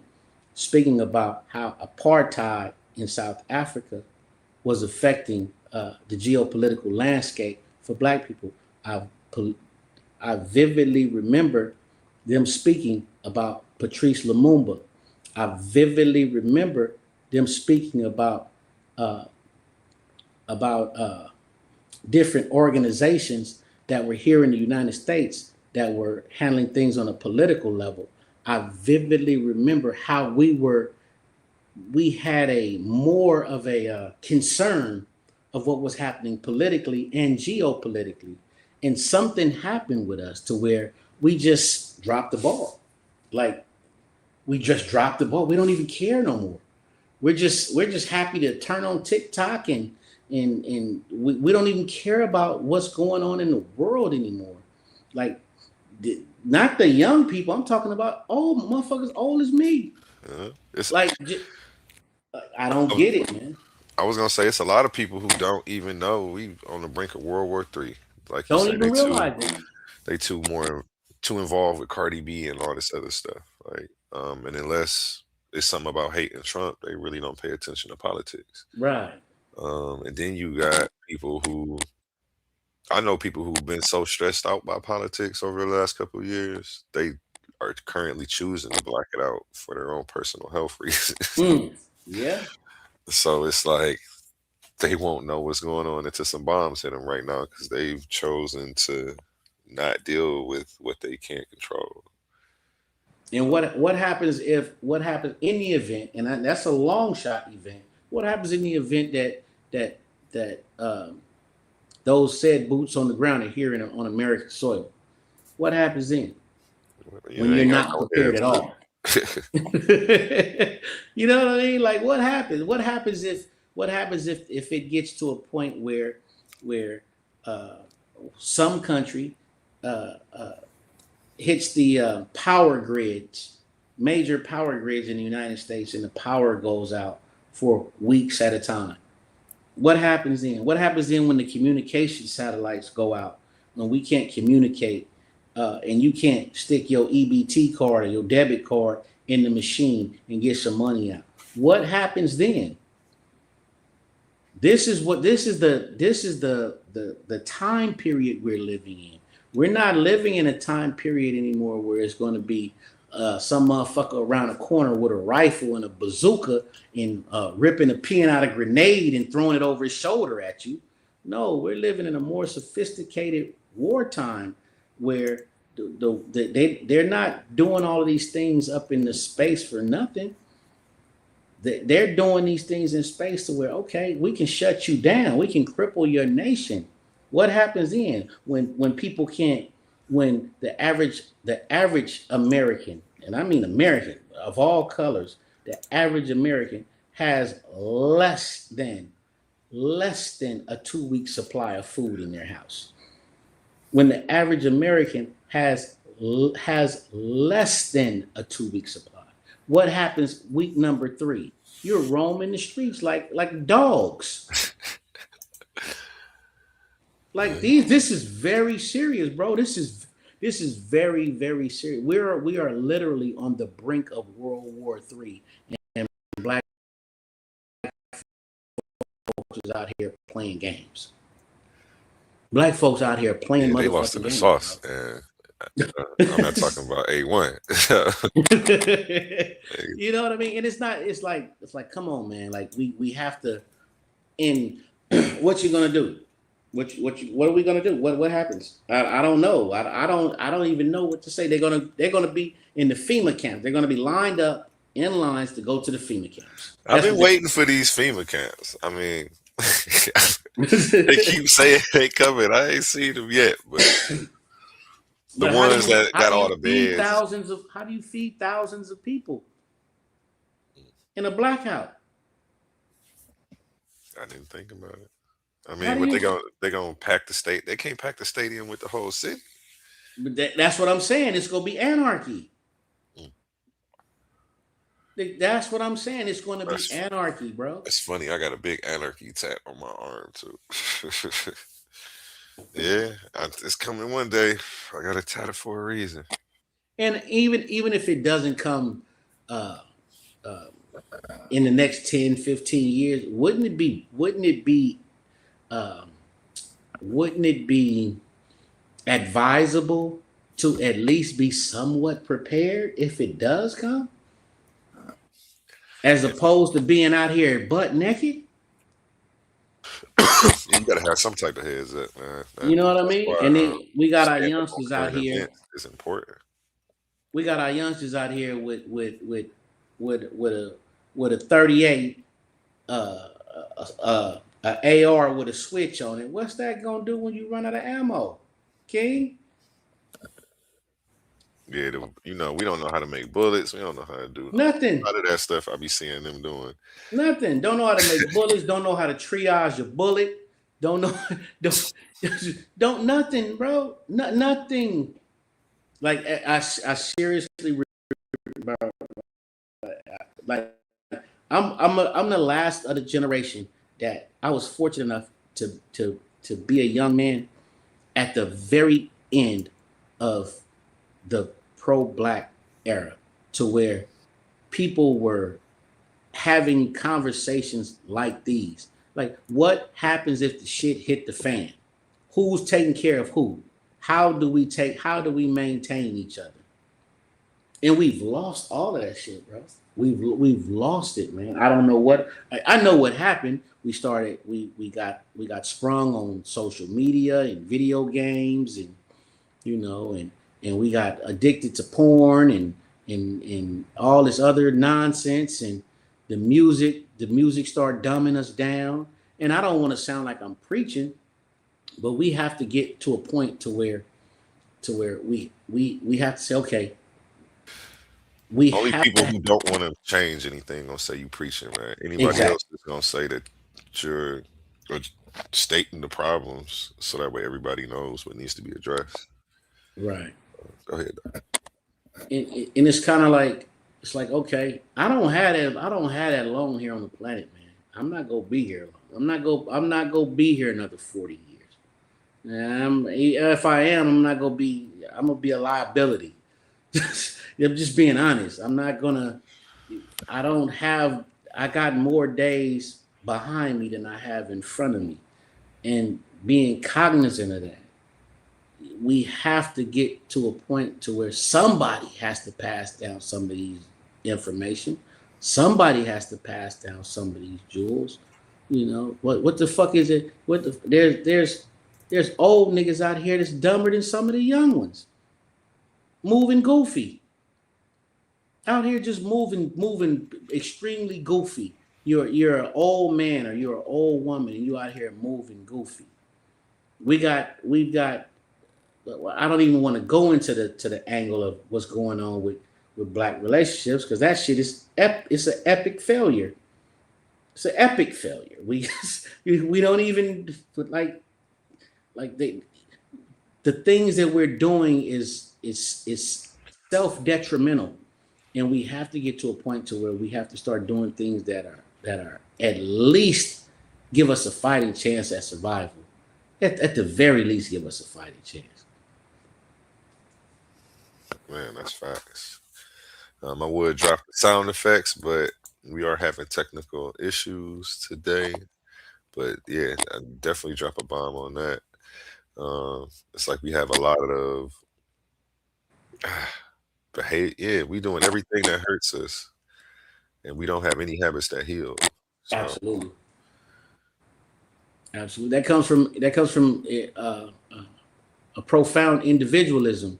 speaking about how apartheid in South Africa was affecting the geopolitical landscape for black people. I, I vividly remember them speaking about Patrice Lumumba. I vividly remember them speaking uh, about different organizations that were here in the United States that were handling things on a political level. I vividly remember how we had a more of a concern of what was happening politically and geopolitically, and something happened with us to where we just dropped the ball. Like we just dropped the ball. We don't even care no more. We're just happy to turn on TikTok and we don't even care about what's going on in the world anymore. Like not the young people. I'm talking about old motherfuckers old as me. It's Like I don't get it, man. I was gonna say it's a lot of people who don't even know we on the brink of World War III. Like you Don't say, even realize it. they too involved with Cardi B and all this other stuff. Like, and unless it's something about hating Trump, they really don't pay attention to politics. Right. And then you got people who I know people who've been so stressed out by politics over the last couple of years, they are currently choosing to black it out for their own personal health reasons. Yeah. So it's like they won't know what's going on until some bombs hit them right now because they've chosen to not deal with what they can't control. And what happens in the event, and that's a long shot event. What happens in the event that those said boots on the ground are here on American soil? What happens then You when know, you're ain't got not no prepared at answer. all? You know what I mean? Like what happens? What happens if it gets to a point where uh, some country uh, hits the power grids, major power grids in the United States, and the power goes out for weeks at a time? What happens then? What happens then when the communication satellites go out, when we can't communicate, and you can't stick your EBT card or your debit card in the machine and get some money out? What happens then? This is the time period we're living in. We're not living in a time period anymore where it's going to be some motherfucker around a corner with a rifle and a bazooka and ripping a pin out of grenade and throwing it over his shoulder at you. No, we're living in a more sophisticated wartime where they're not doing all of these things up in the space for nothing. They're doing these things in space to where, okay, we can shut you down, we can cripple your nation. What happens then when people can't, when the average American, and I mean American of all colors, the average American has less than a 2 week supply of food in their house? When the average American has less than a 2 week supply, what happens week number 3? You're roaming the streets like dogs. Like these, this is very serious, bro. This is very, very serious. We are literally on the brink of World War III, and black folks is out here playing games. Black folks out here playing Yeah, they lost in motherfucking the games, sauce, and I'm not talking about A1. You know what I mean? And it's not. It's like, come on, man. Like we have to. And what you gonna do? What are we gonna do? What happens? I don't know. I don't even know what to say. They're gonna be in the FEMA camps. They're gonna be lined up in lines to go to the FEMA camps. I've That's been what they. waiting for these FEMA camps. I mean, they keep saying they coming. I ain't seen them yet, but the But how do ones you that how got do all you the feed beds, thousands of how do you feed thousands of people in a blackout? I didn't think about it. I How mean, do what you? they gonna pack the state? They can't pack the stadium with the whole city. But that's what I'm saying. It's gonna be anarchy. Mm, That's what I'm saying. It's gonna be That's anarchy, bro. that's funny. I got a big anarchy tat on my arm too. Yeah, it's coming one day. I got a tat for a reason. And even if it doesn't come uh, uh, in the next 10, 15 years, um, wouldn't it be advisable to at least be somewhat prepared if it does come, as And opposed to being out here butt naked? you gotta have some type of heads up, man. You know what I That's mean? why And then we got our stand up on youngsters out current here. events is important. We got our youngsters out here with a 38 a AR with a switch on it. What's that gonna do when you run out of ammo, King? Yeah, we don't know how to make bullets. We don't know how to do a Nothing. lot of that stuff. I be seeing them doing. Nothing. Don't know how to make bullets. Don't know how to triage your bullet. Don't know. Don't nothing, bro. Nothing. Like I seriously, bro, like I'm the last of the generation that I was fortunate enough to be a young man at the very end of the pro-black era, to where people were having conversations like these. Like, what happens if the shit hit the fan? Who's taking care of who? How do we maintain each other? And we've lost all of that shit, bro. We've lost it, man. I don't know what I know what happened. We got sprung on social media and video games, and you know, and we got addicted to porn and all this other nonsense, and the music started dumbing us down. And I don't want to sound like I'm preaching, but we have to get to a point to where we have to say, okay, we Only have people to who don't want to change anything gonna say you preaching, man. Anybody exactly else is gonna say that you're uh, stating the problems, so that way everybody knows what needs to be addressed. right. Go ahead. And it's kind of like, it's like, okay, I don't have that long here on the planet, man. I'm not gonna be here long. I'm not gonna be here another 40 years. If I am, I'm gonna be a liability. I'm just being honest. I'm not gonna. I don't have. I got more days behind me than I have in front of me, and being cognizant of that, we have to get to a point to where somebody has to pass down some of these information. Somebody has to pass down some of these jewels. You know what the fuck is it? There's old niggas out here that's dumber than some of the young ones, moving goofy out here, just moving extremely goofy. You're an old man or you're an old woman and you out here moving goofy. We've got I don't even want to go into the angle of what's going on with black relationships, because that shit is it's an epic failure. It's an epic failure. We don't even like the things that we're doing is self detrimental, and we have to get to a point to where we have to start doing things that are at least give us a fighting chance at survival. At the very least, give us a fighting chance. Man, that's facts. I would drop the sound effects, but we are having technical issues today. But yeah, I definitely drop a bomb on that. It's like we have a lot of behavior. Yeah, we doing everything that hurts us, and we don't have any habits that heal. So Absolutely, absolutely. That comes from a profound individualism,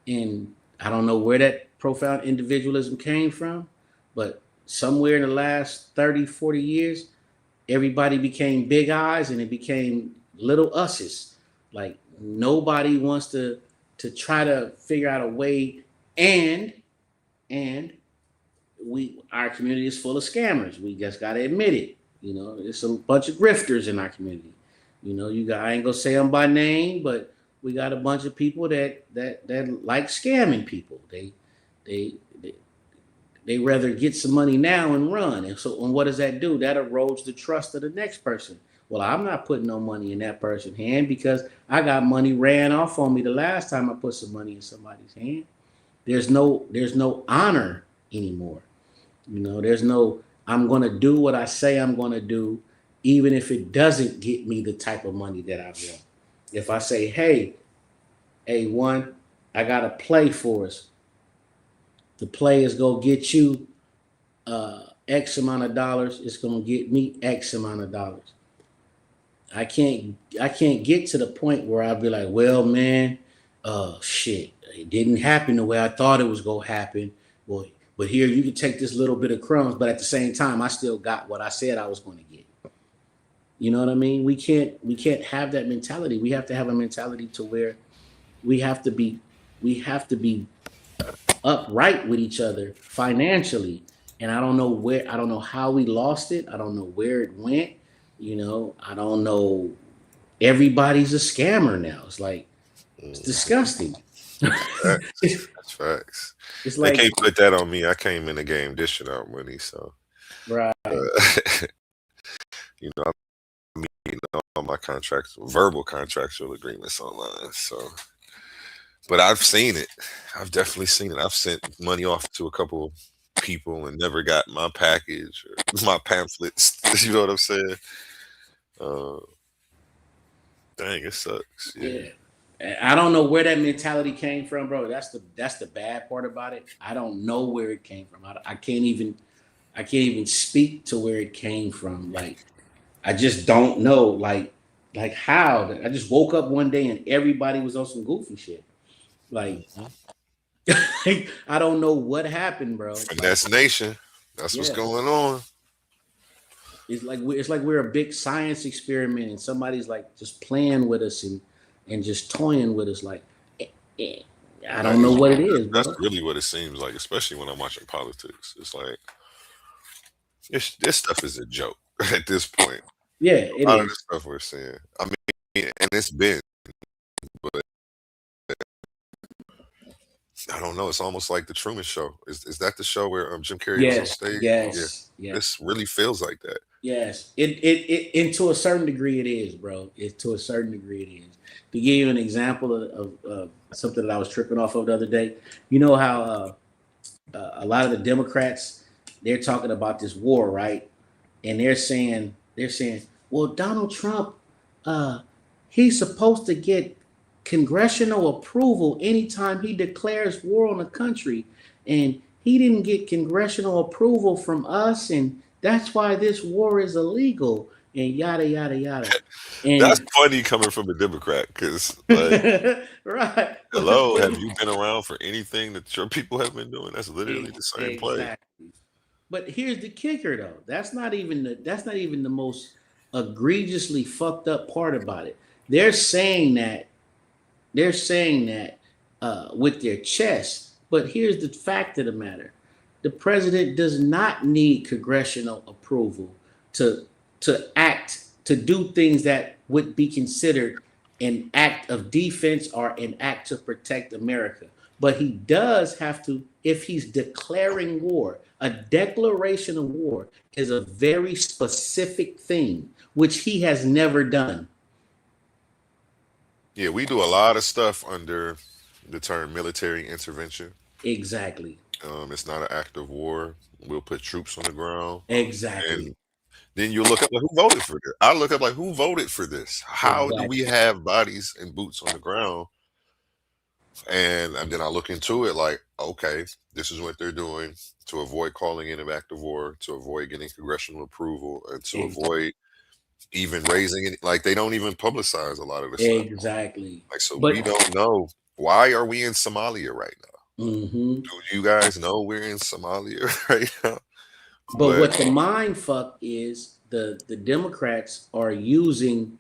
and I don't know where that profound individualism came from, but somewhere in the last 30, 40 years, everybody became big eyes and it became little us's. Like nobody wants to try to figure out a way, and and our community is full of scammers. We just gotta admit it. You know, there's a bunch of grifters in our community. You know, I ain't gonna say them by name, but we got a bunch of people that like scamming people. They they rather get some money now and run. And what does that do? That erodes the trust of the next person. Well, I'm not putting no money in that person's hand because I got money ran off on me the last time I put some money in somebody's hand. There's no honor anymore. You know, there's no I'm gonna do what I say I'm gonna do, even if it doesn't get me the type of money that I want. If I say, hey, one, I got a play for us. The play is gonna get you X amount of dollars. It's gonna get me X amount of dollars. I can't get to the point where I'll be like, well, man, shit, it didn't happen the way I thought it was gonna happen. Well, but here you can take this little bit of crumbs, but at the same time, I still got what I said I was going to get. You know what I mean? We can't have that mentality. We have to have a mentality to where we have to be upright with each other financially. And I don't know how we lost it. I don't know where it went. You know, I don't know. Everybody's a scammer now. It's like, it's disgusting. That's facts. It's They like, can't put that on me. I came in the game dishing out money, so right. you know, I'm meeting all my verbal contractual agreements online. So, but I've seen it. I've definitely seen it. I've sent money off to a couple people and never got my package or my pamphlets. You know what I'm saying? Dang, it sucks. Yeah. I don't know where that mentality came from, bro. That's the bad part about it. I don't know where it came from. I can't even speak to where it came from. Like, I just don't know. Like how. I just woke up one day and everybody was on some goofy shit. Like, I don't know what happened, bro. Finesse Nation. That's what's going on. It's like we're a big science experiment, and somebody's like just playing with us and just toying with us. Like, I don't know what it is, bro. That's really what it seems like, especially when I'm watching politics. It's like this stuff is a joke at this point. Yeah, it a lot is. of the stuff we're seeing. I mean, and it's been, but I don't know. It's almost like the Truman Show. Is that the show where Jim Carrey was on stage? Yes. This really feels like that. Yes. And to a certain degree it is, bro. To a certain degree it is. To give you an example of something that I was tripping off of the other day, you know how a lot of the Democrats, they're talking about this war, right? And they're saying, well, Donald Trump, he's supposed to get congressional approval anytime he declares war on a country, and he didn't get congressional approval from us, and that's why this war is illegal, and yada yada yada. And that's funny coming from a Democrat, because like, right. hello, have you been around for anything that your people have been doing? That's literally the same play. But here's the kicker, though. That's not even the most egregiously fucked up part about it. They're saying that with their chest. But here's the fact of the matter: the president does not need congressional approval to do things that would be considered an act of defense or an act to protect America. But he does have to, if he's declaring war. A declaration of war is a very specific thing, which he has never done. Yeah, we do a lot of stuff under the term military intervention. Exactly. It's not an act of war. We'll put troops on the ground. Exactly. And then you look up like, who voted for this? I look up like, who voted for this? How do we have bodies and boots on the ground? And then I look into it like, okay, this is what they're doing to avoid calling in an act of war, to avoid getting congressional approval, and to avoid even raising it. Like, they don't even publicize a lot of this stuff. Exactly. Like, so we don't know. Why are we in Somalia right now? Mm-hmm. Do you guys know we're in Somalia right now? But what the mind fuck is, the Democrats are using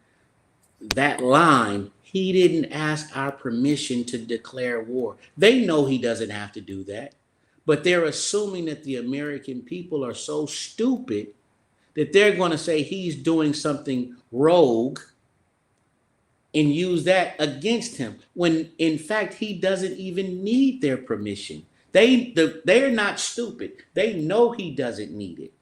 that line. He didn't ask our permission to declare war. They know he doesn't have to do that, but they're assuming that the American people are so stupid that they're going to say he's doing something rogue and use that against him when in fact he doesn't even need their permission. They're not stupid. They know he doesn't need it,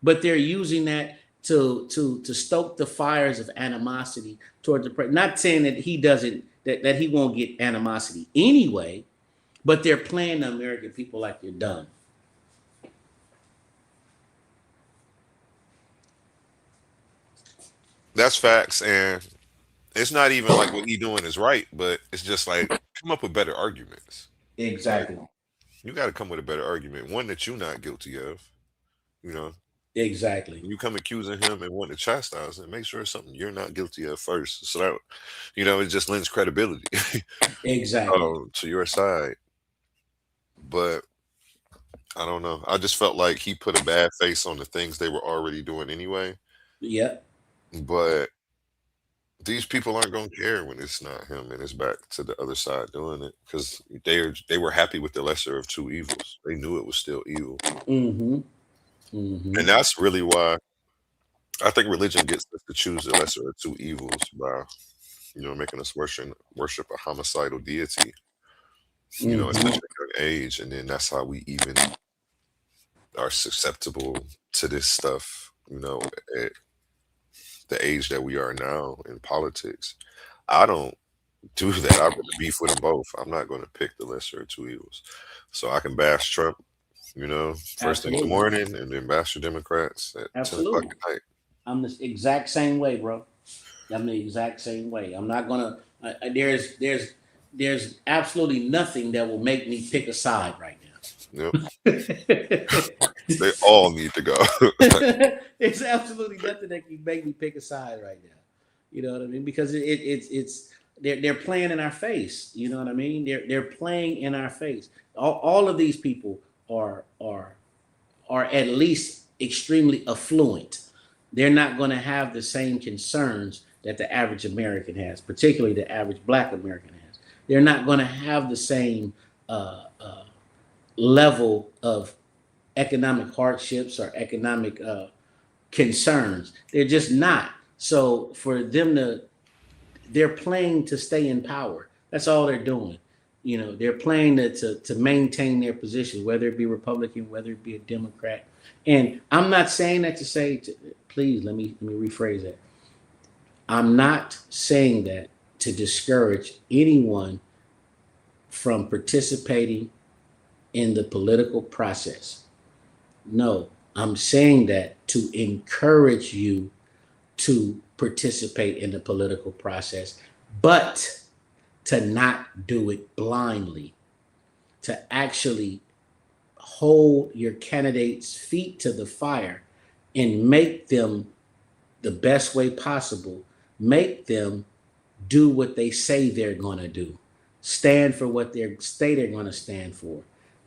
but they're using that to stoke the fires of animosity towards the president. Not saying that he doesn't that he won't get animosity anyway, but they're playing the American people like they're dumb. That's facts, and it's not even like what he doing is right, but it's just like come up with better arguments. Like Exactly. you got to come with a better argument, one that you're not guilty of. You know, Exactly. when you come accusing him and want to chastise him, make sure it's something you're not guilty of first. So that it just lends credibility Exactly. to your side. But I don't know. I just felt like he put a bad face on the things they were already doing anyway. Yep. But these people aren't gonna care when it's not him and it's back to the other side doing it because they were happy with the lesser of two evils. They knew it was still evil, Mm-hmm. Mm-hmm. and that's really why I think religion gets us to choose the lesser of two evils by making us worship a homicidal deity. At such Mm-hmm. a young age, and then that's how we even are susceptible to this stuff. At the age that we are now in politics. I don't do that. I rather beef with them both. I'm not going to pick the lesser of two evils. So I can bash Trump, first thing in the Absolutely. morning, and then bash the Democrats at 10 o'clock Absolutely. at night. I'm the exact same way, bro. I'm the exact same way. I'm not gonna. There's absolutely nothing that will make me pick a side right Yep. now. They all need to go. There's absolutely nothing that can make me pick a side right now. You know what I mean? Because it's they're playing in our face. You know what I mean? They're playing in our face. All of these people are at least extremely affluent. They're not going to have the same concerns that the average American has, particularly the average Black American has. They're not going to have the same level of economic hardships or economic concerns. They're just not. So for them they're playing to stay in power. That's all they're doing. They're playing to maintain their position, whether it be Republican, whether it be a Democrat. And I'm not saying that to say, please let me rephrase that. I'm not saying that to discourage anyone from participating in the political process. No, I'm saying that to encourage you to participate in the political process, but to not do it blindly, to actually hold your candidates' feet to the fire and make them the best way possible, make them do what they say they're going to do, stand for what they say they're going to stand for.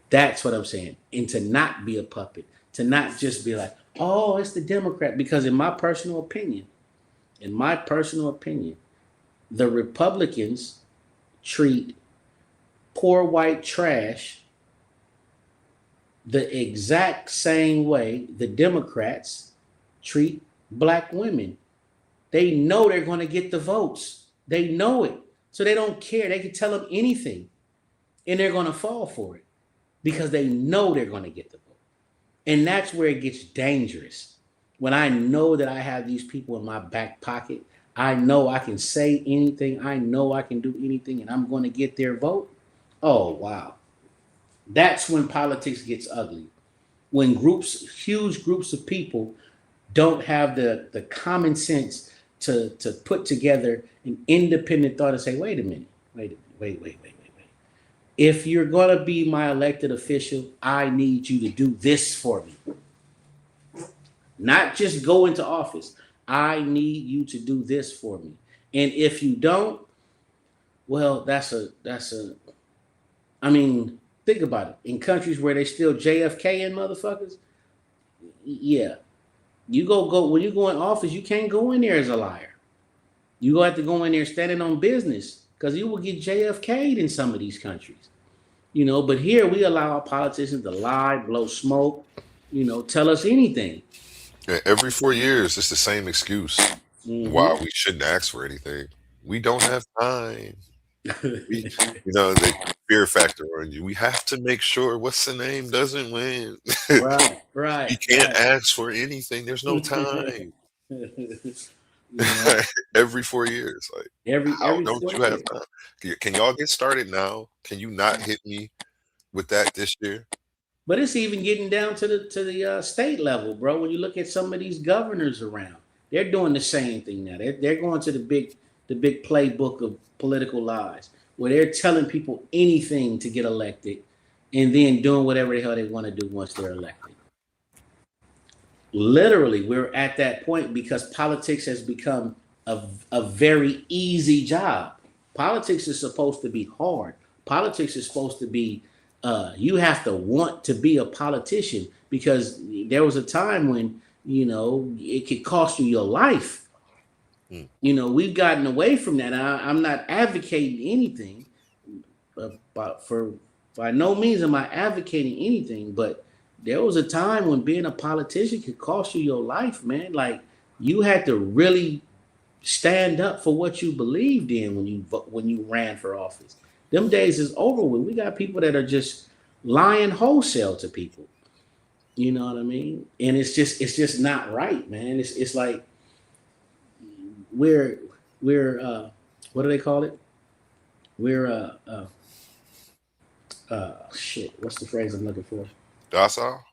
That's what I'm saying. And to not be a puppet, to not just be like, oh, it's the Democrat. Because in my personal opinion, the Republicans treat poor white trash the exact same way the Democrats treat Black women. They know they're going to get the votes. They know it. So they don't care. They can tell them anything and they're going to fall for it because they know they're going to get the vote. And that's where it gets dangerous. When I know that I have these people in my back pocket, I know I can say anything. I know I can do anything and I'm going to get their vote. Oh, wow. That's when politics gets ugly. When huge groups of people don't have the common sense to put together an independent thought and say, wait a minute, wait. If you're going to be my elected official, I need you to do this for me. Not just go into office. I need you to do this for me. And if you don't, well, I mean, think about it. In countries where they still JFK in motherfuckers, yeah. When you go in office, you can't go in there as a liar. You have to go in there standing on business because you will get JFK'd in some of these countries. But here we allow our politicians to lie, blow smoke, tell us anything. Yeah, every 4 years, it's the same excuse Mm-hmm. why we shouldn't ask for anything. We don't have time. We, the fear factor on you. We have to make sure what's the name doesn't win. Right, He right, can't right. ask for anything. There's no time. You know, Every 4 years, like, how every don't 4 you have years. time? Can y'all get started now? Can you not hit me with that this year? But it's even getting down to the state level, bro. When you look at some of these governors around, they're doing the same thing now. They're going to the big playbook of political lies, where they're telling people anything to get elected, and then doing whatever the hell they want to do once they're elected. Literally, we're at that point because politics has become a very easy job. Politics is supposed to be hard. Politics is supposed to be, you have to want to be a politician, because there was a time when, it could cost you your life. Mm. We've gotten away from that. I'm not advocating anything, but by no means am I advocating anything, but there was a time when being a politician could cost you your life, man. Like, you had to really stand up for what you believed in when you ran for office. Them days is over with. We got people that are just lying wholesale to people. You know what I mean? And it's just not right, man. It's like we're what do they call it? We're shit. What's the phrase I'm looking for? Docile?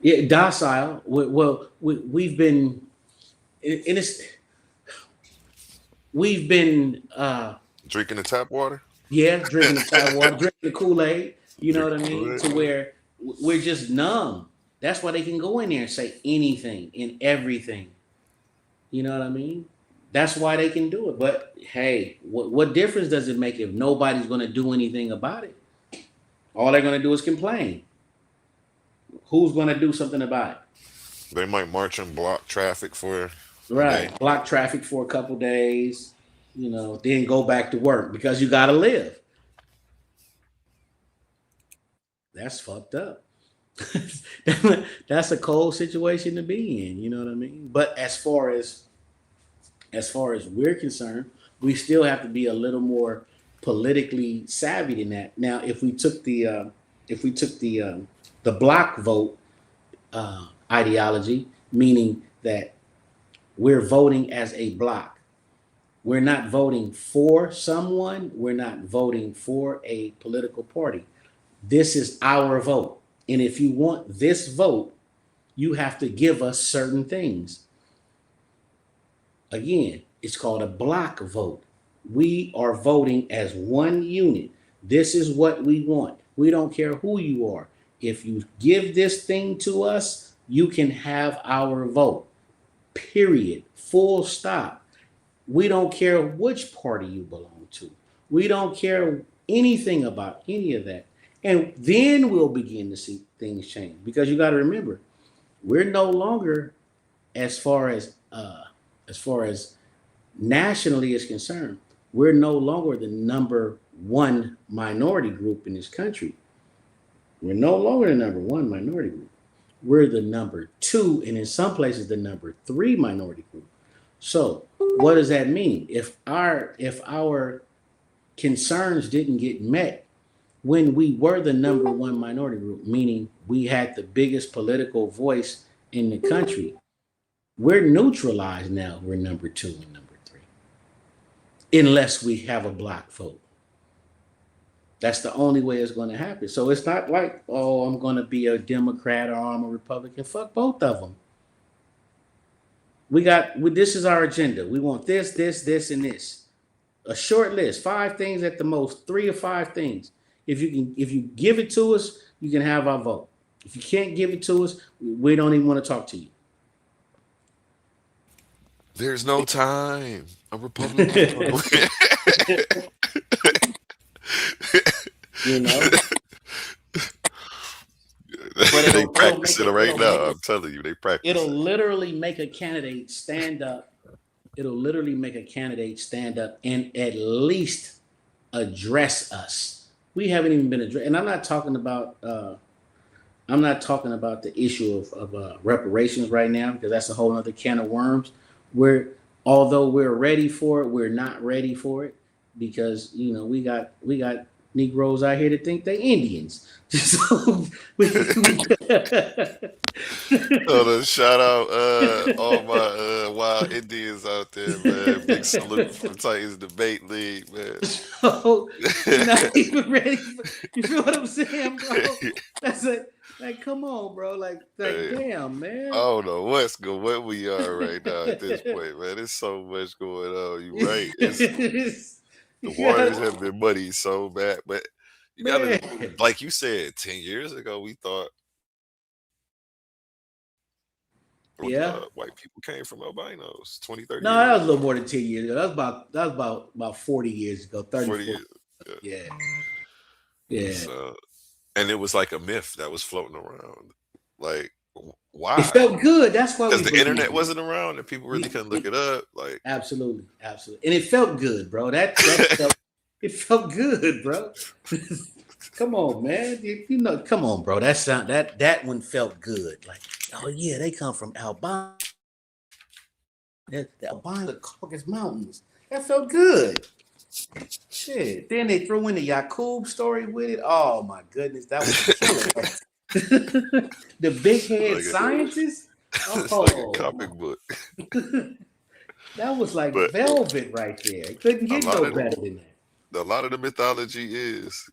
Yeah, docile. Well, we've been, and we've been, Drinking the tap water? yeah, drinking the tap water, drinking the Kool-Aid. You know what I Drinking mean? To Kool-Aid? where we're just numb. That's why they can go in there and say anything and everything. You know what I mean? That's why they can do it. But hey, what difference does it make if nobody's going to do anything about it? All they're going to do is complain. Who's going to do something about it? They might march and block traffic for a day. Right. Block traffic for a couple days, then go back to work because you got to live. That's fucked up. That's a cold situation to be in, you know what I mean? But as far as we're concerned, we still have to be a little more politically savvy than that. Now, if we took the block vote ideology, meaning that we're voting as a block. We're not voting for someone. We're not voting for a political party. This is our vote. And if you want this vote, you have to give us certain things. Again, it's called a block vote. We are voting as one unit. This is what we want. We don't care who you are. If you give this thing to us, you can have our vote. Period. Full stop. We don't care which party you belong to. We don't care anything about any of that. And then we'll begin to see things change. Because you got to remember, we're no longer, as far as nationally is concerned, we're no longer the number one minority group in this country. We're no longer the number one minority group. We're the number two, and in some places the number three minority group. So what does that mean? If our concerns didn't get met when we were the number one minority group, meaning we had the biggest political voice in the country, we're neutralized now. We're number two and number three, unless we have a block vote. That's the only way it's going to happen. So it's not like, oh, I'm going to be a Democrat or I'm a Republican. Fuck both of them. This is our agenda. We want this, this, and this. A short list, 5 things at the most, 3 or 5 things. If you give it to us, you can have our vote. If you can't give it to us, we don't even want to talk to you. There's no time. A Republican. You know? They practice it right now. I'm telling you, they practice. It'll literally make a candidate stand up. It'll literally make a candidate stand up and at least address us. We haven't even been addressed, and I'm not talking about the issue of reparations right now, because that's a whole other can of worms. although we're ready for it, we're not ready for it because we got Negroes out here that think they Indians. So Shout out all my wild Indians out there, man. Big salute from Titans Debate League, man. so we're not even ready. You feel what I'm saying, bro? That's it. Like, come on, bro. Like, Hey, damn, I man. don't know where we are right now at this point, man. There's so much going on. You right? It's the waters have been muddied so bad, but you gotta, Man. like you said, 10 years ago, we thought Yeah. white people came from albinos. 20, 30 No, years that was ago, a little more than 10 years ago. That was about 40 years ago, 30, 40 40. years. Yeah. Yeah. Yeah. So, and it was like a myth that was floating around. Like, It why? felt good. That's why Because we the internet believed it. wasn't around and people really couldn't look it up. Like, Absolutely, absolutely. And it felt good, bro. That felt it felt good, bro. Come on, man. Come on, bro. That one felt good. Like, oh yeah, they come from Albania. The Albania, the Caucasus Mountains. That felt good. Shit. Then they threw in the Yakub story with it. Oh my goodness, that was a killer. The big head like scientist. it's like a Oh, comic book. that was like But velvet right there. It couldn't a get lot no of better than a lot of the mythology is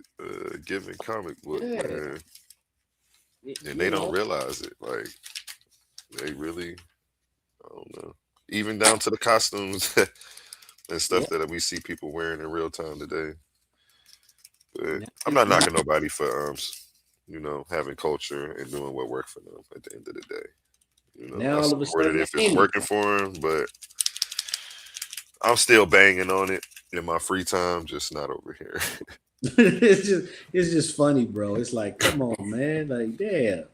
given comic book, that. man, Yeah. and You they don't know. realize it. Like, they really, I don't know. Even down to the costumes and Yeah. stuff that we see people wearing in real time today. But Now, I'm not now, knocking nobody for having culture and doing what worked for them at the end of the day. now I all of a support it sudden, if it's anything. working for them, but I'm still banging on it in my free time, just not over here. It's just funny, bro. It's like, come on, man. Like, damn.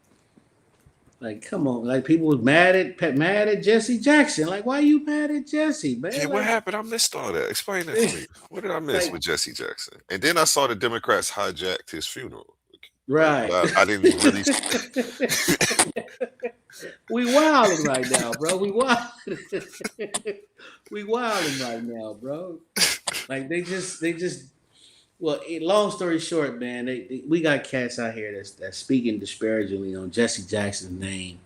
Like, come on. Like, people was mad at Jesse Jackson. Like, why you mad at Jesse, Yeah, man? what happened? I missed all that. Explain that to me. What did I miss Like, with Jesse Jackson? And then I saw the Democrats hijacked his funeral. Like, right. but I didn't really. We wilding right now, bro. We wild. We wilding right now, bro. Like they just. Well, long story short, man, we got cats out here that's speaking disparagingly on Jesse Jackson's name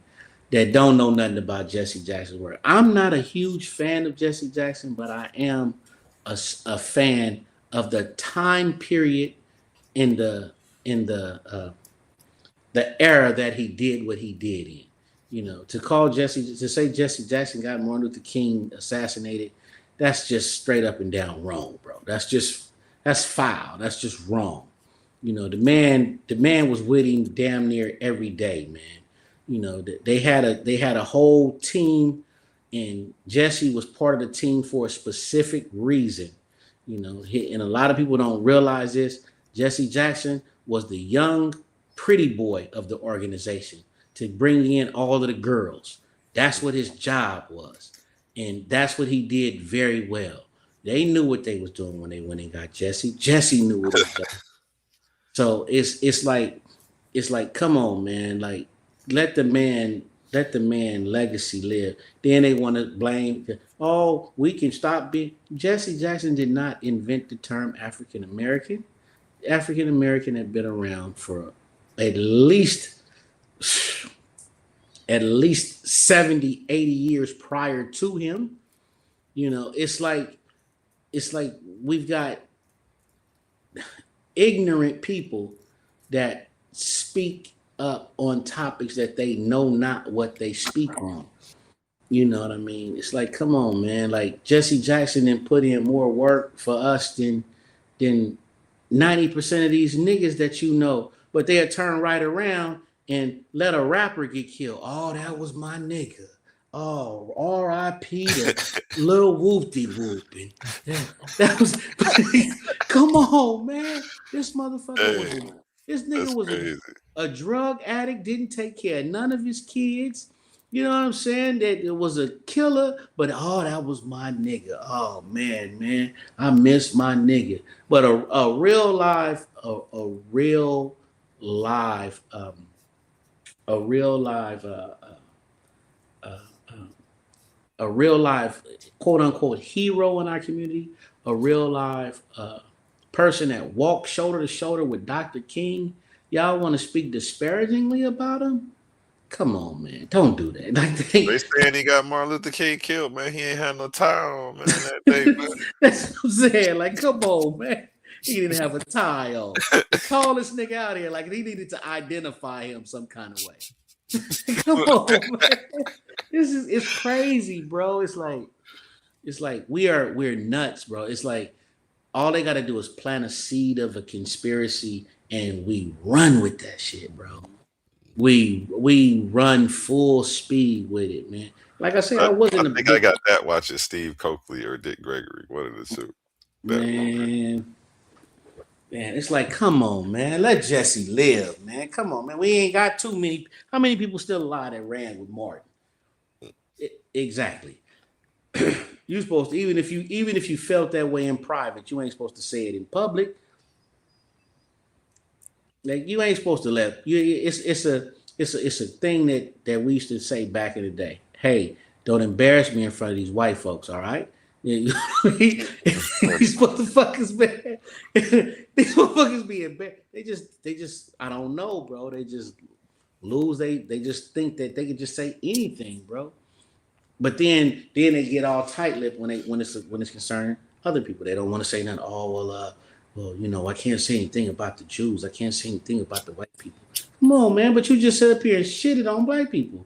that don't know nothing about Jesse Jackson's work. I'm not a huge fan of Jesse Jackson, but I am a fan of the time period in the era that he did what he did in. To say Jesse Jackson got Martin Luther King assassinated, that's just straight up and down wrong, bro. That's foul. That's just wrong. The man was with him damn near every day, man. They had a whole team, and Jesse was part of the team for a specific reason. And a lot of people don't realize this. Jesse Jackson was the young pretty boy of the organization to bring in all of the girls. That's what his job was, and that's what he did very well. They knew what they was doing when they went and got Jesse. Jesse knew what he was doing. So it's like, come on, man. Like, let the man legacy live. Then they want to blame. Oh, we can stop being. Jesse Jackson did not invent the term African American. African American had been around for at least at least 70, 80 years prior to him. It's like we've got ignorant people that speak up on topics that they know not what they speak on. You know what I mean? It's like, come on, man. Like, Jesse Jackson didn't put in more work for us than 90% of these niggas that you know, but they'll turn right around and let a rapper get killed. Oh, that was my nigga. Oh, R.I.P. to Lil Whoopty Whooping. That was come on, man. This motherfucker was Hey, this nigga that's was crazy. a drug addict, didn't take care of none of his kids. You know what I'm saying? That it was a killer, but oh, that was my nigga. Oh man, I miss my nigga. But a real live, a real live, a real live, uh, uh, a real life quote unquote hero in our community, a real life person that walked shoulder to shoulder with Dr. King, y'all want to speak disparagingly about him? Come on, man. Don't do that. Like They saying he got Martin Luther King killed, man. He ain't had no tie on, man, that day, man. That's what I'm saying. Like, come on, man. He didn't have a tie on. The tallest nigga out here, like, he needed to identify him some kind of way. Come on, man. It's crazy, bro. It's like we're nuts, bro. It's like all they got to do is plant a seed of a conspiracy, and we run with that shit, bro. We run full speed with it, man. Like I said, I wasn't. I think I got that watching Steve Coakley or Dick Gregory, one of the two. Man, it's like, come on, man. Let Jesse live, man. Come on, man. We ain't got too many. How many people still alive that ran with Martin? Exactly. You supposed to, even if you felt that way in private, you ain't supposed to say it in public. Like, you ain't supposed to let you. It's a thing that we used to say back in the day. Hey, don't embarrass me in front of these white folks. All right. These motherfuckers, man. These motherfuckers be embarrassed. They just. I don't know, bro. They just lose. They just think that they can just say anything, bro. But then they get all tight-lipped when it's concerning other people. They don't want to say nothing. Oh, well, I can't say anything about the Jews. I can't say anything about the white people. Come on, man. But you just sit up here and shitted on black people.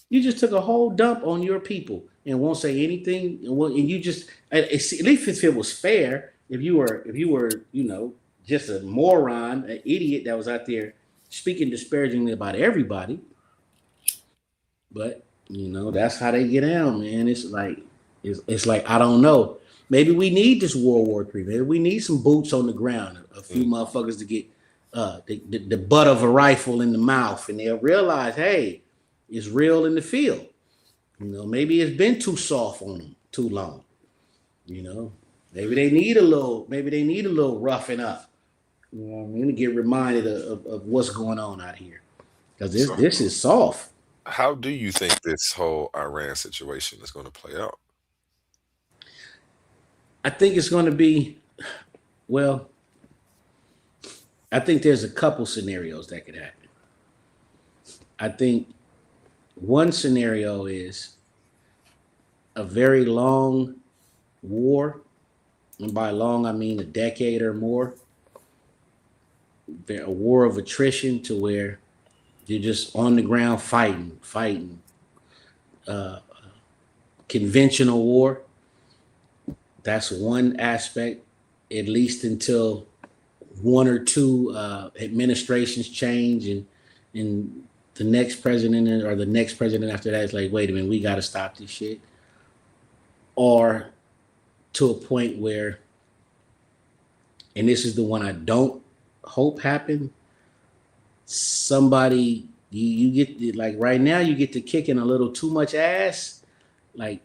You just took a whole dump on your people and won't say anything. And you just, at least if it was fair, if you were, just a moron, an idiot that was out there speaking disparagingly about everybody. But that's how they get down, man. It's like I don't know. Maybe we need this World War III. Maybe we need some boots on the ground, a few motherfuckers to get the butt of a rifle in the mouth, and they'll realize, hey, it's real in the field. Maybe it's been too soft on them too long. Maybe they need a little roughing up. I'm gonna get reminded of what's going on out here, because this is soft. How do you think this whole Iran situation is going to play out? I think it's going to be, well, I think there's a couple scenarios that could happen. I think one scenario is a very long war, and by long I mean a decade or more, a war of attrition to where you're just on the ground fighting. Conventional war. That's one aspect, at least until one or two administrations change and the next president or the next president after that is like, wait a minute, we got to stop this shit. Or to a point where, and this is the one I don't hope happen, somebody, you get, like right now, you get to kicking a little too much ass. Like,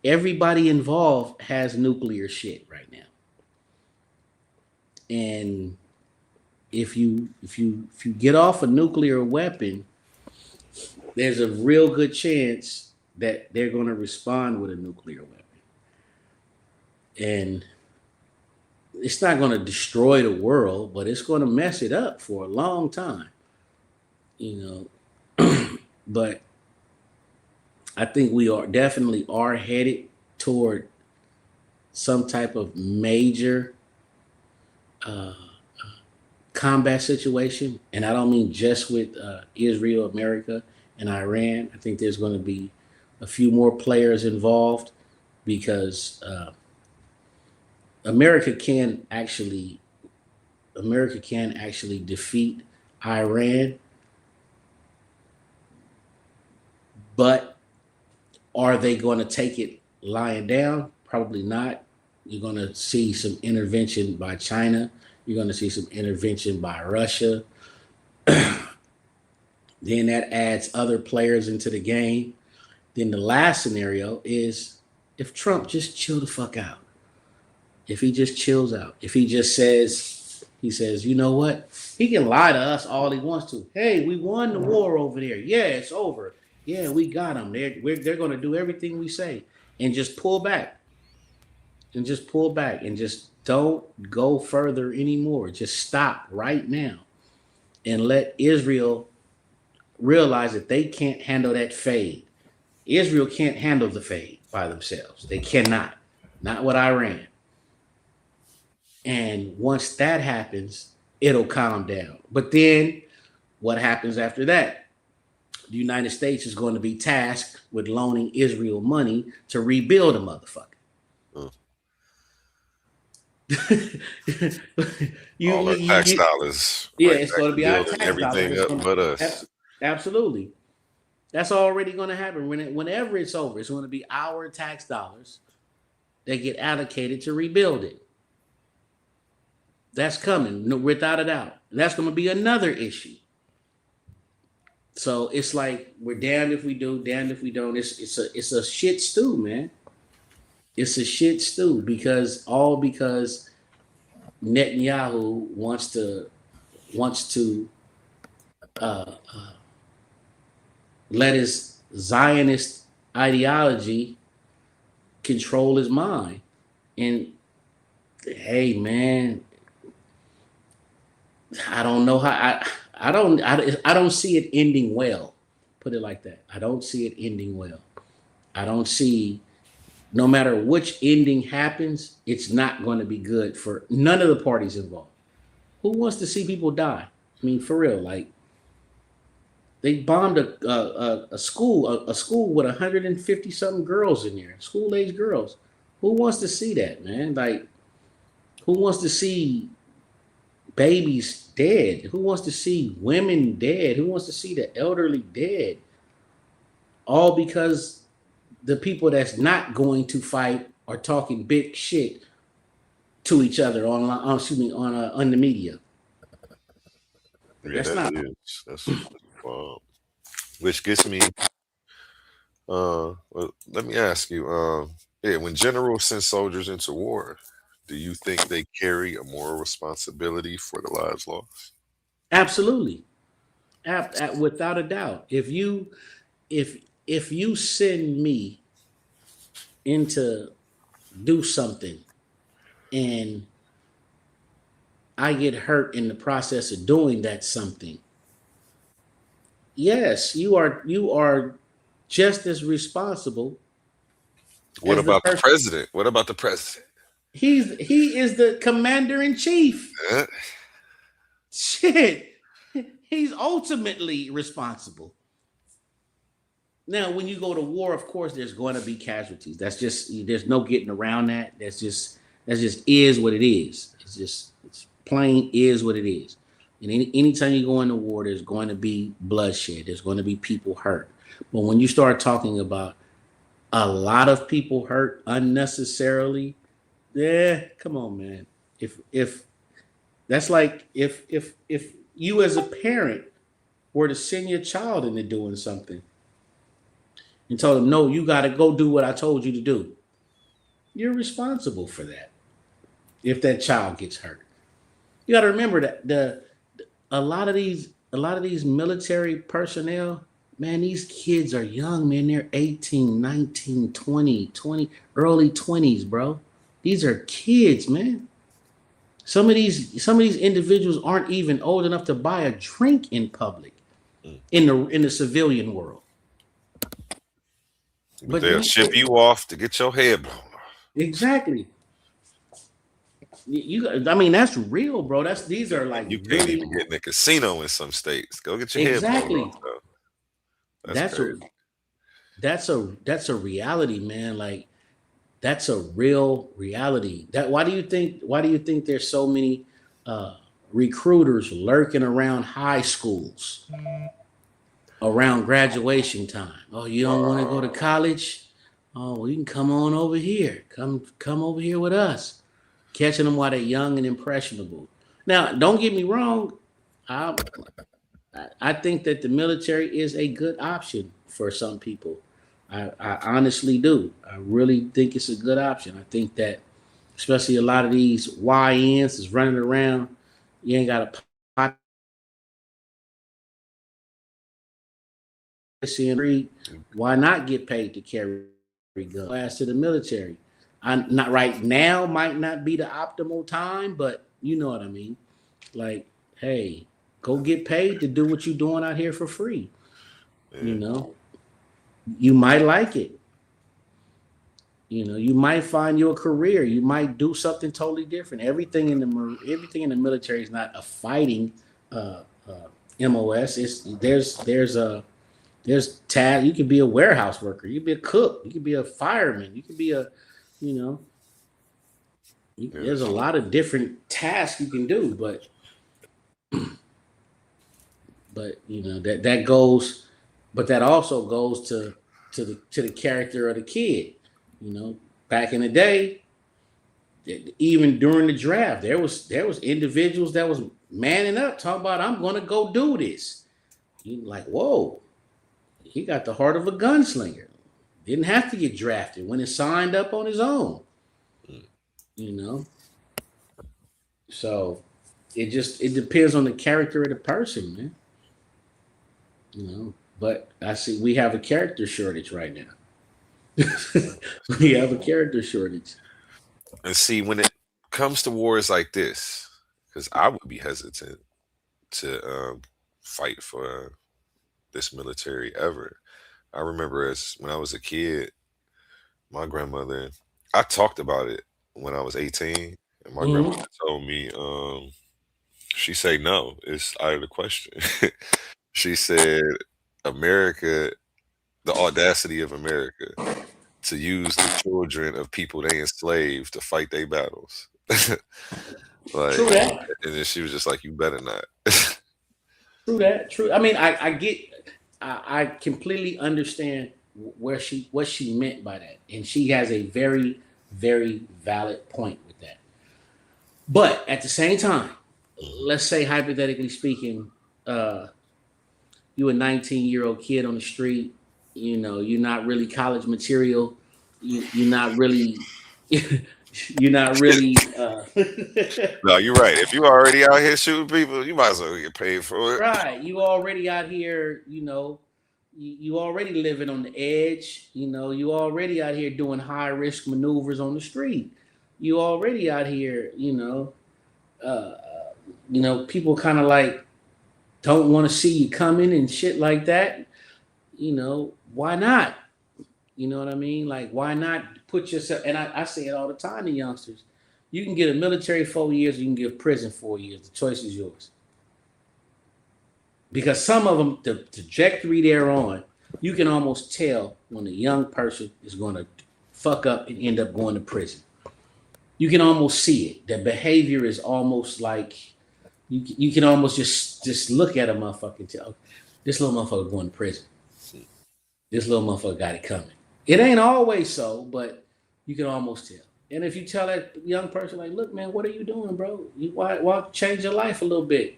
everybody involved has nuclear shit right now. And if you get off a nuclear weapon, there's a real good chance that they're going to respond with a nuclear weapon. And it's not going to destroy the world, but it's going to mess it up for a long time. But I think we definitely are headed toward some type of major combat situation. And I don't mean just with Israel, America, and Iran. I think there's going to be a few more players involved, because America can actually defeat Iran. But are they going to take it lying down? Probably not. You're going to see some intervention by China. You're going to see some intervention by Russia. Then that adds other players into the game. Then the last scenario is if Trump just chill the fuck out. If he just chills out. If he just says, you know what? He can lie to us all he wants to. Hey, we won the war over there. Yeah, it's over. Yeah, we got them. They're going to do everything we say, and just pull back, and just pull back, and just don't go further anymore. Just stop right now, and let Israel realize that they can't handle that fade. Israel can't handle the fade by themselves. They cannot. Not with Iran. And once that happens, it'll calm down. But then what happens after that? The United States is going to be tasked with loaning Israel money to rebuild a motherfucker. All our tax dollars. Yeah, Right it's back going to to be our building tax everything dollars. up but us. Absolutely. That's already going to happen. Whenever it's over, it's going to be our tax dollars that get allocated to rebuild it. That's coming, without a doubt. And that's going to be another issue. So it's like we're damned if we do, damned if we don't. It's a shit stew, man. It's a shit stew because Netanyahu wants to let his Zionist ideology control his mind. And hey, man, I don't know how I don't see it ending well. Put it like that. I don't see it ending well. I don't see, no matter which ending happens, it's not going to be good for none of the parties involved. Who wants to see people die? I mean, for real, like they bombed a school with 150 something girls in there, school age girls. Who wants to see that, man? Like, who wants to see babies dead? Who wants to see women dead? Who wants to see the elderly dead? All because the people that's not going to fight are talking big shit to each other on the media. Yeah, That's not. That's which gets me. Well, let me ask you. When generals send soldiers into war, do you think they carry a moral responsibility for the lives lost? Absolutely, without a doubt. If you send me into do something and I get hurt in the process of doing that something, yes, you are just as responsible What as the about the person. president? What about the president? He is the commander in chief. Eh? Shit. He's ultimately responsible. Now, when you go to war, of course, there's going to be casualties. There's no getting around that. That's just is what it is. It's plain is what it is. And anytime you go into war, there's going to be bloodshed. There's going to be people hurt. But when you start talking about a lot of people hurt unnecessarily, yeah, come on, man. If that's like if you as a parent were to send your child into doing something and told them, no, you got to go do what I told you to do, you're responsible for that. If that child gets hurt, you got to remember that a lot of these military personnel, man, these kids are young, man. They're 18, 19, 20, early 20s, bro. These are kids, man. Some of these individuals aren't even old enough to buy a drink in public in the civilian world. But they'll ship you off to get your head blown off. Exactly. I mean, that's real, bro. These are like you can't really, even get in a casino in some states. Go get your head blown off. Though. That's a reality, man. Like, that's a real reality. Why do you think there's so many recruiters lurking around high schools around graduation time? Oh, you don't want to go to college? Oh, well, you can come on over here. Come over here with us. Catching them while they're young and impressionable. Now, don't get me wrong. I think that the military is a good option for some people. I honestly do. I really think it's a good option. I think that especially a lot of these YNs is running around. You ain't got to why not get paid to carry guns? Ask to the military. I'm not right now, might not be the optimal time, but you know what I mean. Like, hey, go get paid to do what you're doing out here for free. You know, you might like it. You know, you might find your career. You might do something totally different. Everything in the military is not a fighting MOS. There's task. You could be a warehouse worker. You could be a cook. You could be a fireman. You could be you know, there's a lot of different tasks you can do. But you know that goes, but that also goes to the character of the kid. You know, back in the day, even during the draft, there was individuals that was manning up, talking about I'm going to go do this. You like, whoa, he got the heart of a gunslinger. Didn't have to get drafted when he signed up on his own. You know, so it depends on the character of the person, man. You know, but I see we have a character shortage right now. We have a character shortage. And see, when it comes to wars like this, because I would be hesitant to fight for this military ever. I remember as when I was a kid, my grandmother, I talked about it when I was 18, and my grandmother told me, she said, no, it's out of the question. She said, America, the audacity of America to use the children of people they enslaved to fight their battles. Like, True that. and then she was just like, you better not. True that. True. I mean, I completely understand what she meant by that, and she has a very, very valid point with that. But at the same time, let's say hypothetically speaking, you a 19-year-old kid on the street. You know, you're not really college material. You're not really. You're not really. No, you're right. If you already out here shooting people, you might as well get paid for it. Right. You already out here, you know, you already living on the edge. You know, you already out here doing high risk maneuvers on the street. You already out here, people kind of like don't want to see you coming and shit like that. You know, why not? You know what I mean? Like, why not put yourself? And I say it all the time to youngsters. You can get a military 4 years, you can get prison 4 years. The choice is yours. Because some of them, the trajectory they're on, you can almost tell when a young person is going to fuck up and end up going to prison. You can almost see it. The behavior is almost like you can almost just look at a motherfucker and tell, this little motherfucker going to prison. This little motherfucker got it coming. It ain't always so, but you can almost tell. And if you tell that young person, like, look, man, what are you doing, bro? Why change your life a little bit?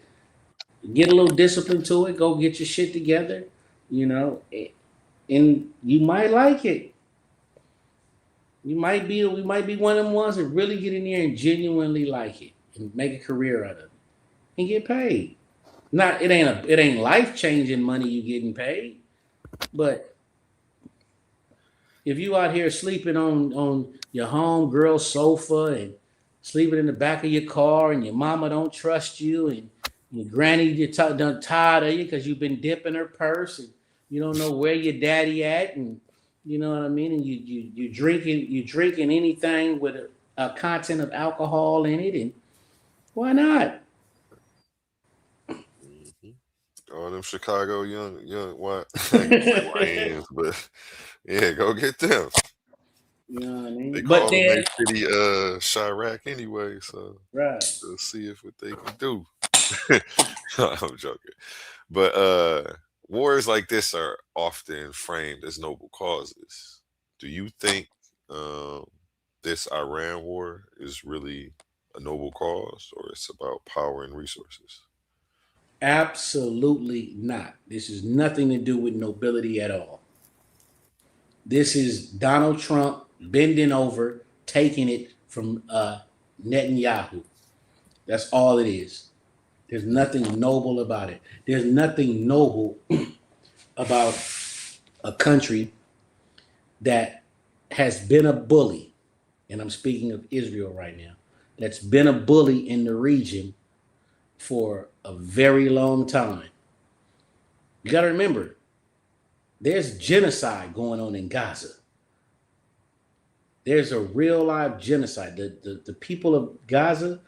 Get a little discipline to it. Go get your shit together, and you might like it. We might be one of them ones that really get in there and genuinely like it and make a career out of it and get paid. It ain't life-changing money you getting paid, but if you out here sleeping on your home girl's sofa and sleeping in the back of your car and your mama don't trust you and your granny done tired of you because you've been dipping her purse and you don't know where your daddy at, and you know what I mean, and you drinking anything with a content of alcohol in it, and why not? All them Chicago young what? But yeah, go get them. You know what I mean? They But call then, them city Chirac anyway, so right. we'll see what they can do. I'm joking. But wars like this are often framed as noble causes. Do you think this Iran war is really a noble cause, or it's about power and resources? Absolutely not. This has nothing to do with nobility at all. This is Donald Trump bending over, taking it from Netanyahu. That's all it is. There's nothing noble about it. There's nothing noble about a country that has been a bully, and I'm speaking of Israel right now, that's been a bully in the region for a very long time. You got to remember, there's genocide going on in Gaza. There's a real live genocide. The people of Gaza,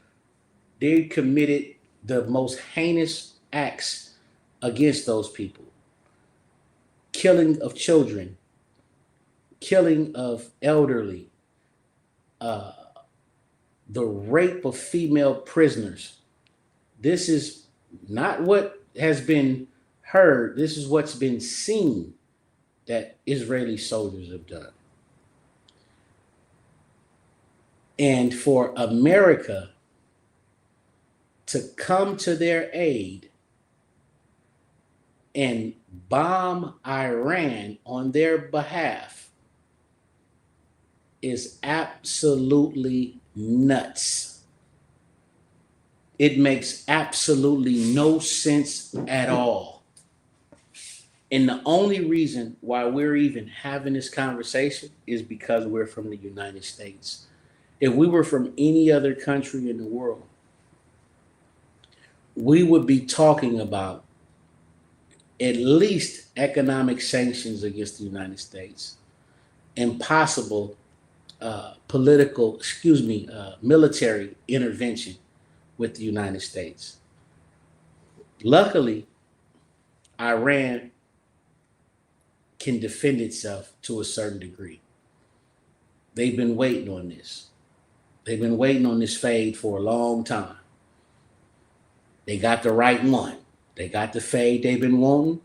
they committed the most heinous acts against those people. Killing of children, killing of elderly, the rape of female prisoners. This is not what has been heard. This is what's been seen that Israeli soldiers have done. And for America to come to their aid and bomb Iran on their behalf is absolutely nuts. It makes absolutely no sense at all. And the only reason why we're even having this conversation is because we're from the United States. If we were from any other country in the world, we would be talking about at least economic sanctions against the United States and possible military intervention with the United States. Luckily, Iran can defend itself to a certain degree. They've been waiting on this. They've been waiting on this fade for a long time. They got the right one. They got the fade they've been wanting,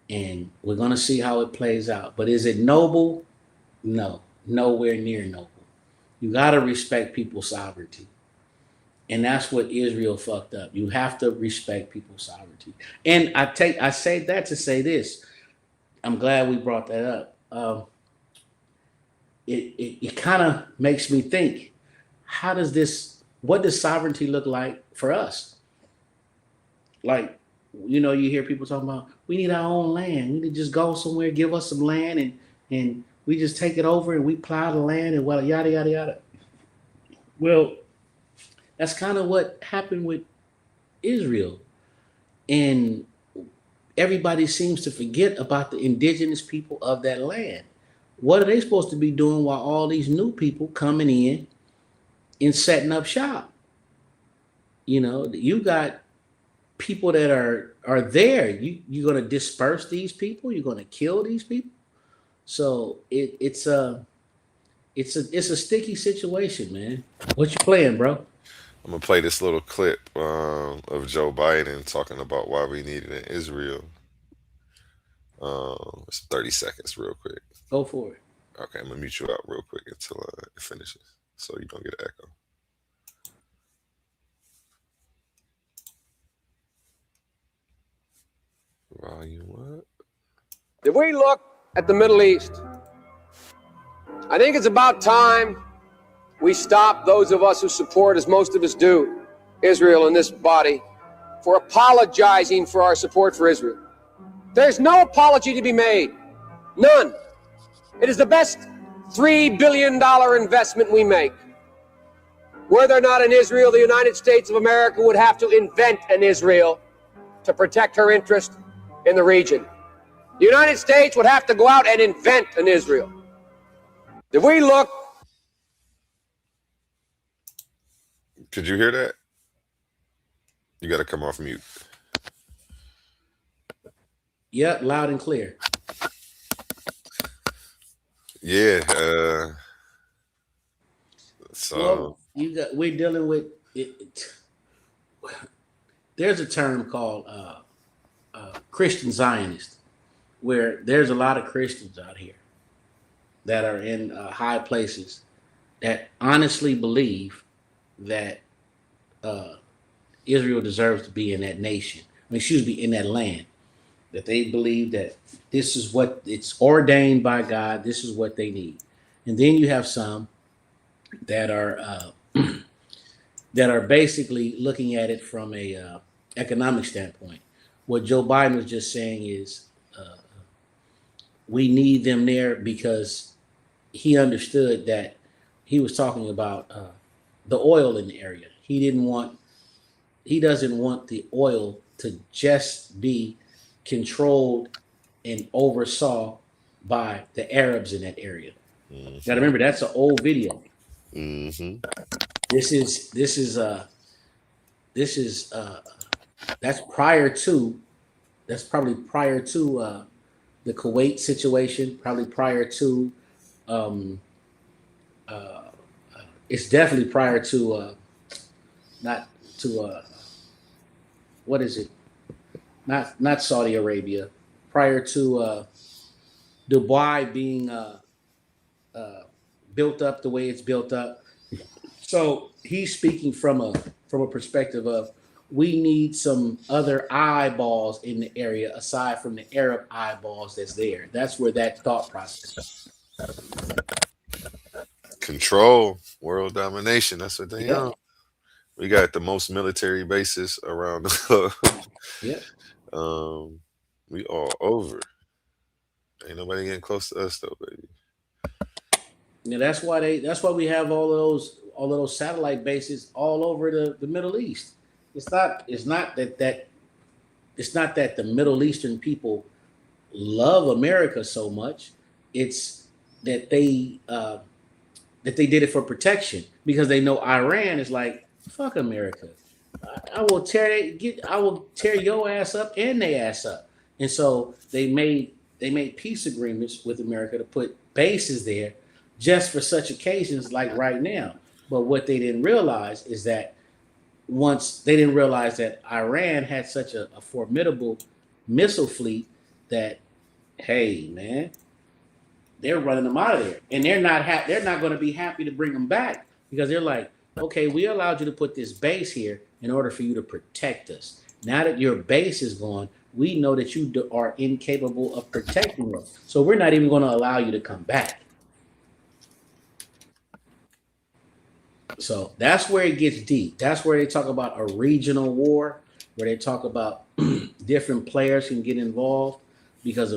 and we're going to see how it plays out. But is it noble? No, nowhere near noble. You got to respect people's sovereignty. And that's what Israel fucked up. You have to respect people's sovereignty. And I say that to say this. I'm glad we brought that up. It kind of makes me think, what does sovereignty look like for us? Like, you hear people talking about, we need our own land. We need to just go somewhere, give us some land, and we just take it over and we plow the land and yada, yada, yada. Well, that's kind of what happened with Israel. And everybody seems to forget about the indigenous people of that land. What are they supposed to be doing while all these new people coming in and setting up shop? You got people that are there. You're going to disperse these people. You're going to kill these people. So it's a sticky situation, man. What you playing, bro? I'm gonna play this little clip of Joe Biden talking about why we needed an Israel. It's 30 seconds, real quick. Go for it. Okay, I'm gonna mute you out real quick until it finishes, so you don't get an echo. Volume up. If we look at the Middle East, I think it's about time we stop, those of us who support, as most of us do, Israel in this body, for apologizing for our support for Israel. There's no apology to be made. None. It is the best $3 billion investment we make. Were there not an Israel, the United States of America would have to invent an Israel to protect her interest in the region. The United States would have to go out and invent an Israel. If we look... Could you hear that? You got to come off mute. Yep, loud and clear. Yeah. So we're dealing with it. There's a term called Christian Zionist, where there's a lot of Christians out here that are in high places that honestly believe that Israel deserves to be in that nation. In that land. That they believe that this is what it's ordained by God. This is what they need. And then you have some that are that are basically looking at it from a economic standpoint. What Joe Biden was just saying is we need them there because he understood that he was talking about the oil in the area. He doesn't want the oil to just be controlled and oversaw by the Arabs in that area. Mm-hmm. Got to remember that's an old video. Mm-hmm. This is that's prior to that's probably prior to the Kuwait situation, probably prior to um, uh, it's definitely prior to not to what is it? Not Saudi Arabia. Prior to Dubai being uh, built up the way it's built up. So he's speaking from a perspective of we need some other eyeballs in the area aside from the Arab eyeballs that's there. That's where that thought process. Control, world domination. That's what they Yeah, on. We got the most military bases around the globe. yeah. We all over. Ain't nobody getting close to us though, baby. Yeah, that's why we have all of those satellite bases all over the Middle East. It's not that the Middle Eastern people love America so much. It's that they did it for protection because they know Iran is like fuck America. I will tear your ass up and their ass up. And so they made peace agreements with America to put bases there just for such occasions like right now. But what they didn't realize is that once they didn't realize that Iran had such a formidable missile fleet that hey man, they're running them out of there, and they're not going to be happy to bring them back because they're like, okay, we allowed you to put this base here in order for you to protect us. Now that your base is gone, we know that you are incapable of protecting us, so we're not even going to allow you to come back. So that's where it gets deep. That's where they talk about a regional war, where they talk about different players can get involved because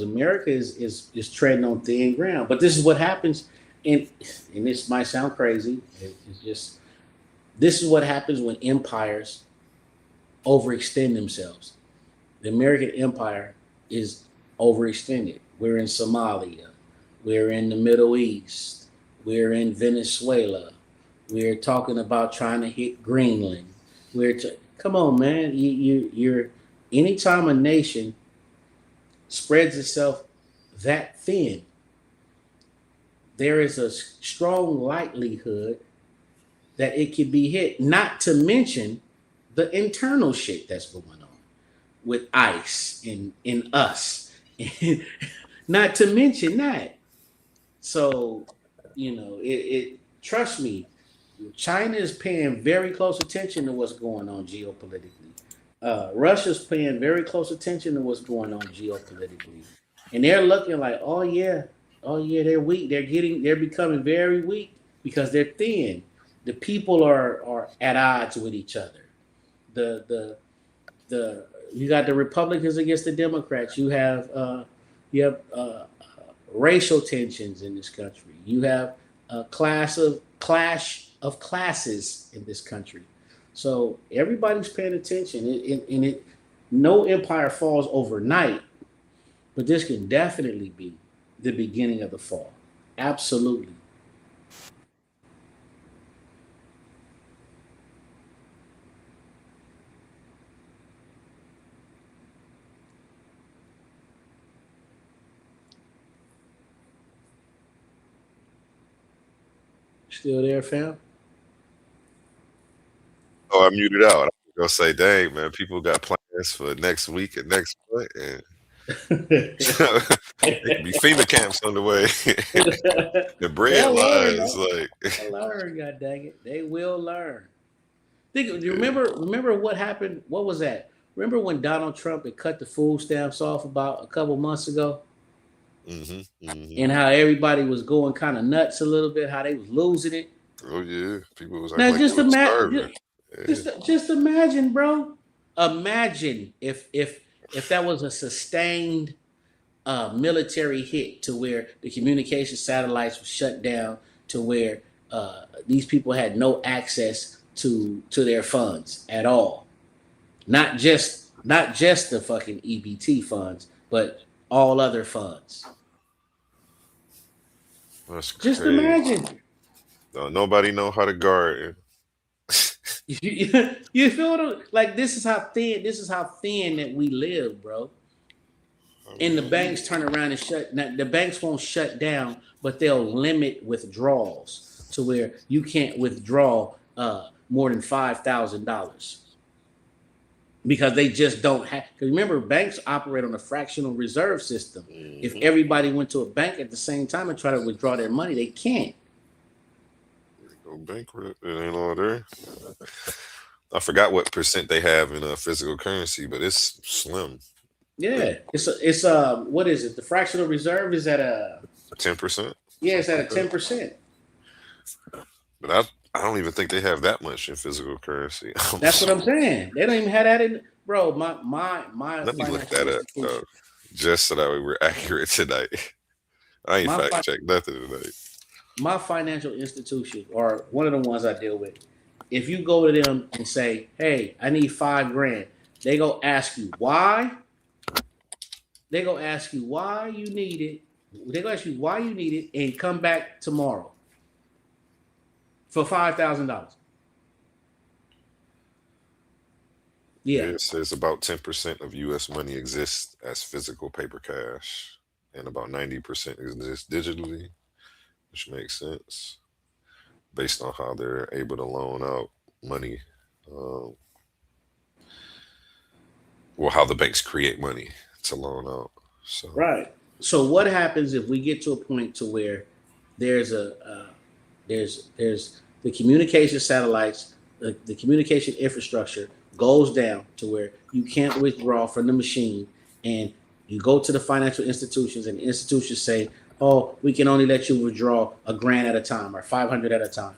America is treading on thin ground. But this is what happens, and this might sound crazy. It's just this is what happens when empires overextend themselves. The American empire is overextended. We're in Somalia, we're in the Middle East, we're in Venezuela. We're talking about trying to hit Greenland. Come on, man. You're anytime a nation spreads itself that thin, there is a strong likelihood that it could be hit. Not to mention the internal shit that's going on with ICE and in us. Not to mention that. So, it trust me, China is paying very close attention to what's going on geopolitically. Russia's paying very close attention to what's going on geopolitically, and they're looking like, oh yeah, they're weak. They're becoming very weak because they're thin. The people are at odds with each other. The you got the Republicans against the Democrats. You have racial tensions in this country. You have a clash of classes in this country. So everybody's paying attention. No empire falls overnight, but this can definitely be the beginning of the fall. Absolutely. Still there, fam? Oh, I muted out. I was gonna say, dang man, people got plans for next week and next month, and it could be FEMA camps on the way. The bread They'll learn, lines, though. like They'll learn, god dang it. They will learn. Do you remember what happened? What was that? Remember when Donald Trump had cut the food stamps off about a couple months ago? And how everybody was going kind of nuts a little bit, how they was losing it. Oh yeah, people was Now like just imagine, Yeah. just imagine, bro. Imagine if that was a sustained military hit to where the communication satellites were shut down, to where these people had no access to their funds at all. Not just the fucking EBT funds, but all other funds. That's Just crazy. imagine. Don't nobody know how to guard. You feel what like this is how thin that we live, bro. And the banks turn around and the banks won't shut down, but they'll limit withdrawals to where you can't withdraw more than $5,000 because they just don't have. Because remember, banks operate on a fractional reserve system. If everybody went to a bank at the same time and try to withdraw their money, they can't. Go bankrupt. It ain't all there. I forgot what percent they have in physical currency, but it's slim. Yeah, it's what is it? The fractional reserve is at a 10%. Yeah, it's at a 10%. But I don't even think they have that much in physical currency. That's what I'm saying. They don't even have that in, bro. My Let me look that up, just so that we were accurate tonight. I ain't fact check nothing tonight. My financial institution, or one of the ones I deal with, if you go to them and say, "Hey, I need $5,000," they go ask you why. They go ask you why you need it. They go ask you why you need it, and come back tomorrow for $5,000. Yeah, It says about 10% of U.S. money exists as physical paper cash, and about 90% exists digitally, which makes sense based on how they're able to loan out money. Well, how the banks create money to loan out. So right. So what happens if we get to a point to where there's the communication satellites, the communication infrastructure goes down to where you can't withdraw from the machine, and you go to the financial institutions, and the institutions say, "Oh, we can only let you withdraw $1,000 at a time or 500 at a time."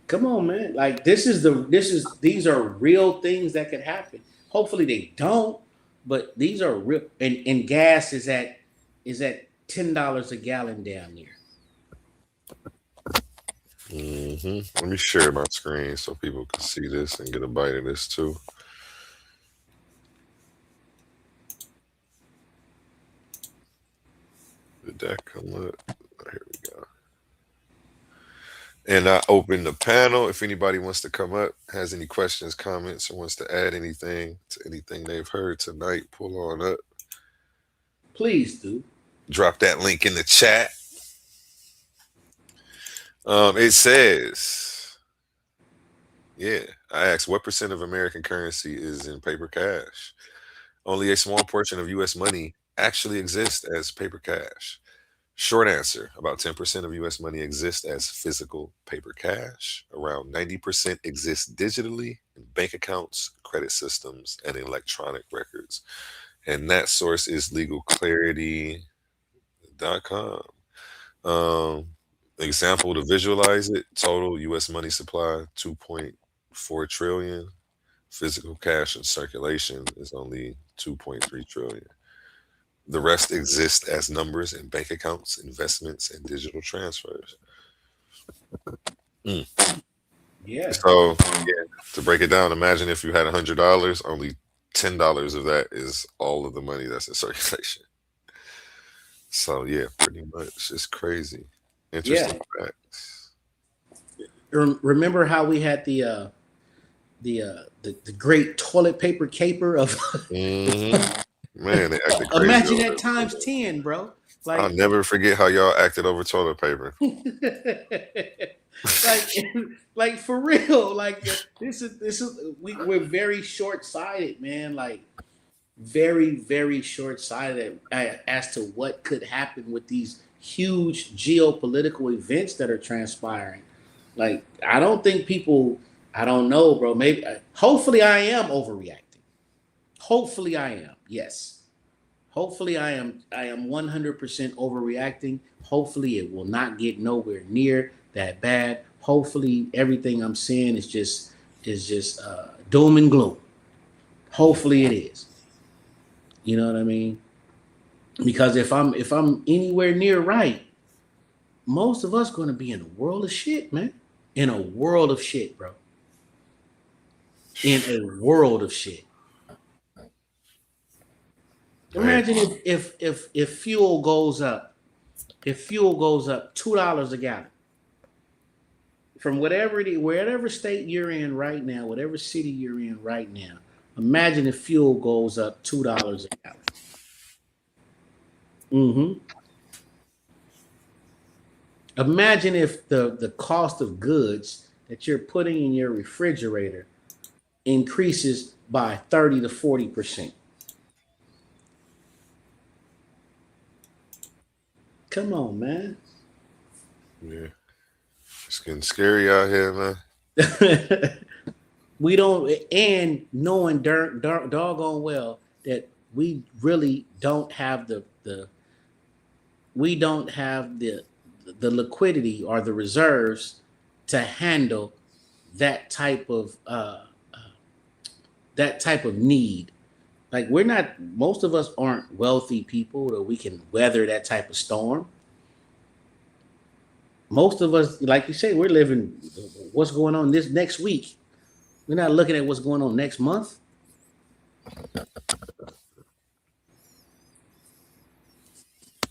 Come on, man! Like these are real things that could happen. Hopefully they don't, but these are real. And gas is at $10 a gallon down there. let me share my screen so people can see this and get a bite of this too. Did that come up? Here we go. And I open the panel. If anybody wants to come up, has any questions, comments, or wants to add anything to anything they've heard tonight, pull on up. Please do. Drop that link in the chat. It says, yeah, I asked what percent of American currency is in paper cash. Only a small portion of U.S. money actually exists as paper cash. Short answer, about 10% of U.S. money exists as physical paper cash. Around 90% exists digitally in bank accounts, credit systems, and electronic records. And that source is legalclarity.com. Example to visualize it, total U.S. money supply, 2.4 trillion. Physical cash in circulation is only 2.3 trillion. The rest exist as numbers in bank accounts, investments, and digital transfers. Yeah. So, yeah, to break it down, imagine if you had $100, only $10 of that is all of the money that's in circulation. So, yeah, pretty much. It's crazy. Interesting facts. Remember how we had the great toilet paper caper of Man, they acted crazy. Imagine that times 10, bro. Like, I'll never forget how y'all acted over toilet paper. like for real. Like this is we're very short-sighted, man. Like very, very short-sighted as to what could happen with these huge geopolitical events that are transpiring. Like, I don't think people, I don't know, bro. Maybe, hopefully I am overreacting. Hopefully I am. Yes. Hopefully I am 100% overreacting. Hopefully it will not get nowhere near that bad. Hopefully everything I'm saying is just doom and gloom. Hopefully it is. You know what I mean? Because if I'm anywhere near right, most of us going to be in a world of shit, man. In a world of shit, bro. In a world of shit. Man. Imagine if fuel goes up, $2 a gallon from whatever it is, wherever state you're in right now, whatever city you're in right now. Imagine if fuel goes up $2 a gallon. Mm-hmm. Imagine if the cost of goods that you're putting in your refrigerator increases by 30 to 40%. Come on, man. Yeah. It's getting scary out here, man. We don't, and knowing doggone well that we really don't have the liquidity or the reserves to handle that type of need. Like we're not, most of us aren't wealthy people that we can weather that type of storm. Most of us, like you say, we're living what's going on this next week. We're not looking at what's going on next month.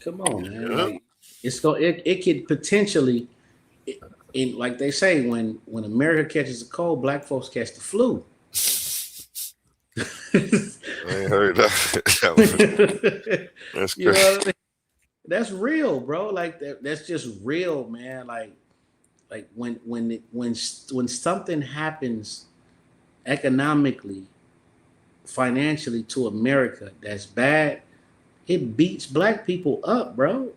Come on, man. Yeah. Like it could potentially, in like they say, when America catches a cold, black folks catch the flu. I ain't heard that. That's You know crazy. what I mean? That's real, bro. Like that's just real, man. Like when something happens economically, financially to America that's bad, it beats black people up, bro.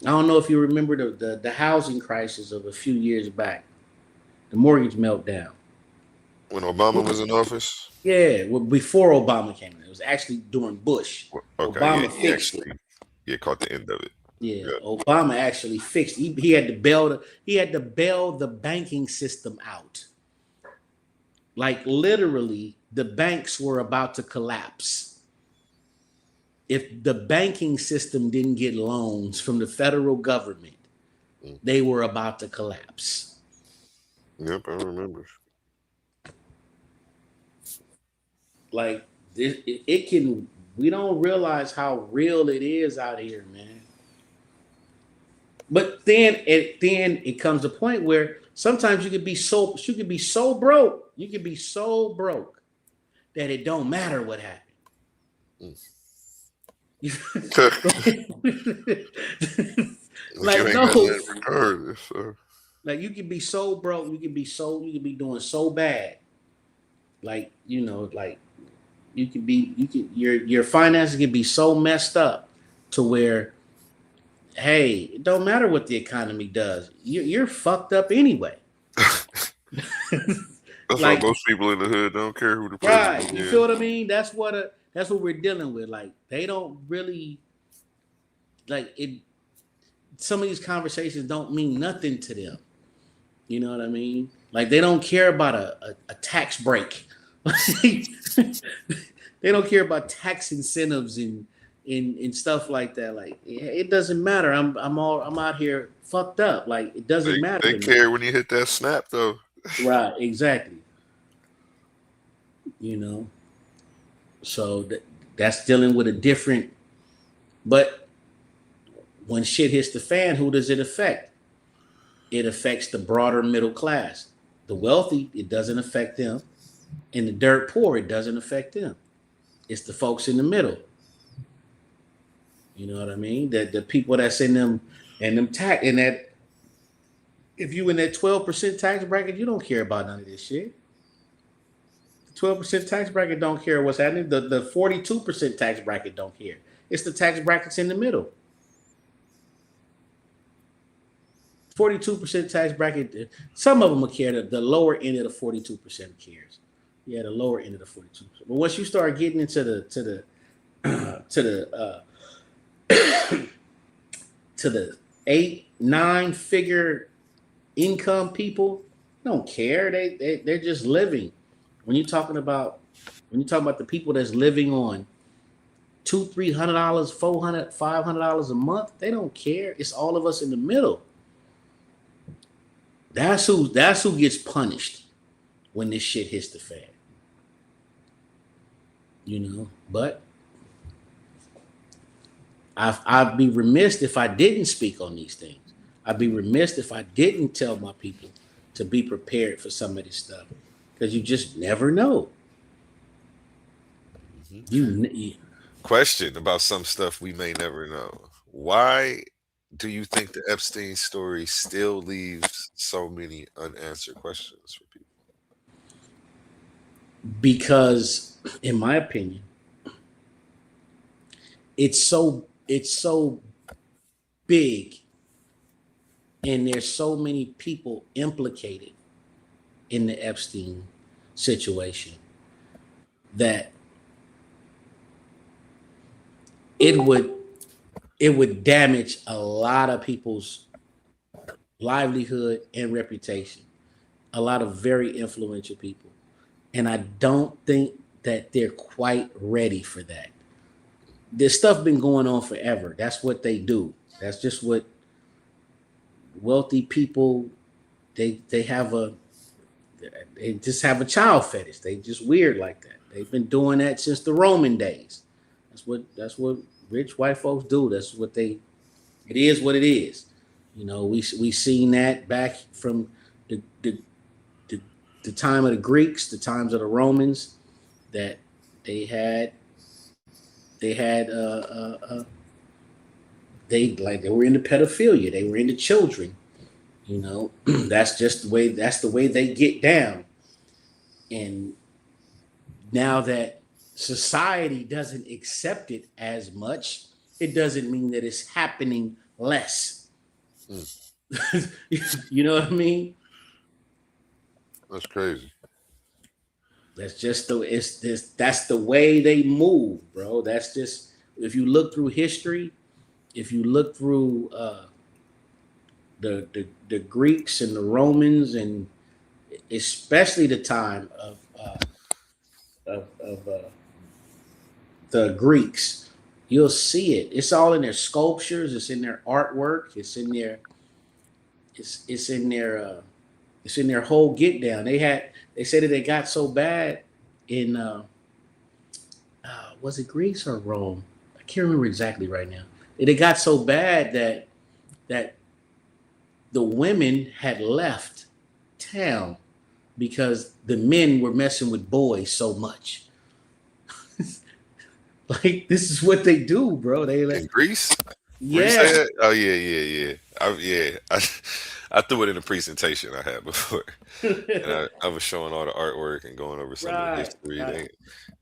I don't know if you remember the housing crisis of a few years back, the mortgage meltdown. When Obama was in office? Yeah, well, before Obama came in, it was actually during Bush. Okay, Obama yeah, he fixed it. actually caught the end of it. Yeah, Yeah. Obama actually fixed. He had to bail the banking system out. Like literally, the banks were about to collapse. If the banking system didn't get loans from the federal government, they were about to collapse. Yep, I remember. Like it can. We don't realize how real it is out here, man. But then it comes a point where sometimes you could be so broke. You could be so broke that it don't matter what happened. Like you ain't no, got that regardless. So. like you could be so broke, you could be doing so bad. Like, you know, like your finances can be so messed up to where, hey, it don't matter what the economy does. You're fucked up anyway. That's Like, why most people in the hood don't care who the right? president You is. feel what I mean? That's what we're dealing with. Like, they don't really like it. Some of these conversations don't mean nothing to them. You know what I mean? Like they don't care about a tax break. They don't care about tax incentives and stuff like that. Like it doesn't matter. I'm out here fucked up. Like it doesn't matter. They care when you hit that snap though. Right, exactly. You know. So that's dealing with a different, but when shit hits the fan, who does it affect? It affects the broader middle class. The wealthy, it doesn't affect them. And the dirt poor, it doesn't affect them. It's the folks in the middle. You know what I mean? The people that's in them tax in that, if you in that 12% tax bracket, you don't care about none of this shit. The 12% tax bracket don't care what's happening. The 42% tax bracket don't care. It's the tax brackets in the middle. 42% tax bracket. Some of them will care. The lower end of the 42% cares. Yeah, the lower end of the 42%. But once you start getting into the to the 8-9 figure income people, don't care. They're just living. When you're talking about When you talk about the people that's living on $200, $300, $400, $500 a month, they don't care. It's all of us in the middle. That's who gets punished when this shit hits the fan. You know, but I'd be remiss if I didn't speak on these things. I'd be remiss if I didn't tell my people to be prepared for some of this stuff, because you just never know. Question about some stuff we may never know. Why do you think the Epstein story still leaves so many unanswered questions for people? Because, in my opinion, it's so big, and there's so many people implicated in the Epstein situation that it would damage a lot of people's livelihood and reputation. A lot of very influential people. And I don't think that they're quite ready for that. This stuff been going on forever. That's what they do. That's just what wealthy people, they just have a child fetish. They just weird like that. They've been doing that since the Roman days. That's what rich white folks do. That's what it is what it is. You know, we seen that back from the time of the Greeks, the times of the Romans, that they were into pedophilia. They were into children. You know, that's the way they get down. And now that society doesn't accept it as much, it doesn't mean that it's happening less. You know what I mean? That's crazy. That's just that's the way they move, bro. That's just, if you look through history, if you look through the Greeks and the Romans, and especially the time of the Greeks, you'll see it. It's all in their sculptures. It's in their artwork. It's in their whole get down. They said that they got so bad in was it Greece or Rome? I can't remember exactly right now. They got so bad that the women had left town because the men were messing with boys so much. Like, this is what they do, bro. They In Greece? yeah. Oh yeah. I threw it in a presentation I had before. And I was showing all the artwork and going over some of the history. Right.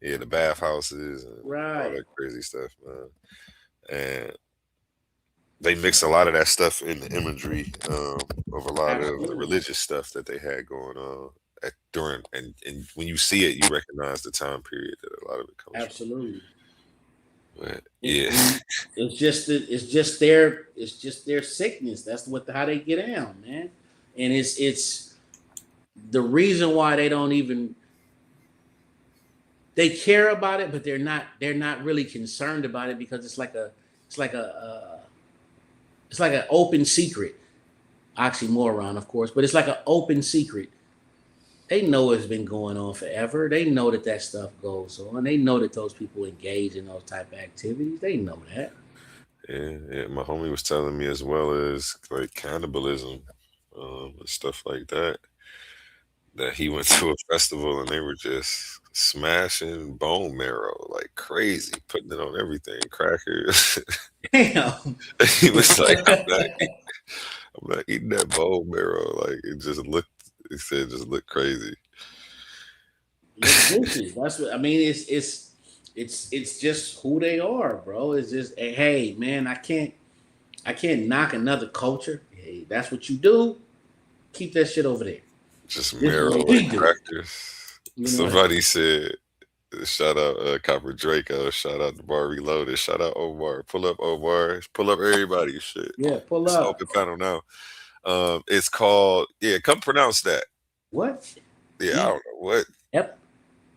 The bathhouses and all Right. that crazy stuff, man. And they mix a lot of that stuff in the imagery of a lot of the religious stuff that they had going on during, and when you see it, you recognize the time period that a lot of it comes from. Absolutely. But yeah, it's just their sickness. That's how they get down, man. And it's the reason why they care about it, but they're not really concerned about it, because it's like an open secret. Oxymoron, of course, but it's like an open secret. They know it's been going on forever. They know that stuff goes on. They know that those people engage in those type of activities. They know that. yeah. My homie was telling me, as well as like cannibalism and stuff like that he went to a festival and they were just smashing bone marrow like crazy, putting it on everything, crackers. Damn. He was like, I'm not eating that bone marrow. Like, it just looked. He said, it just looked crazy. That's what I mean. It's just who they are, bro. It's just, hey, man, I can't knock another culture. Hey, that's what you do. Keep that shit over there. Just marrow and crackers. You know, somebody said, shout out Copper Draco, shout out to Bar Reloaded, shout out Omar. Pull up Omar. Pull up everybody. Shit. Yeah, pull it's up. Open panel now. It's called, come pronounce that. What? Yeah, I don't know what.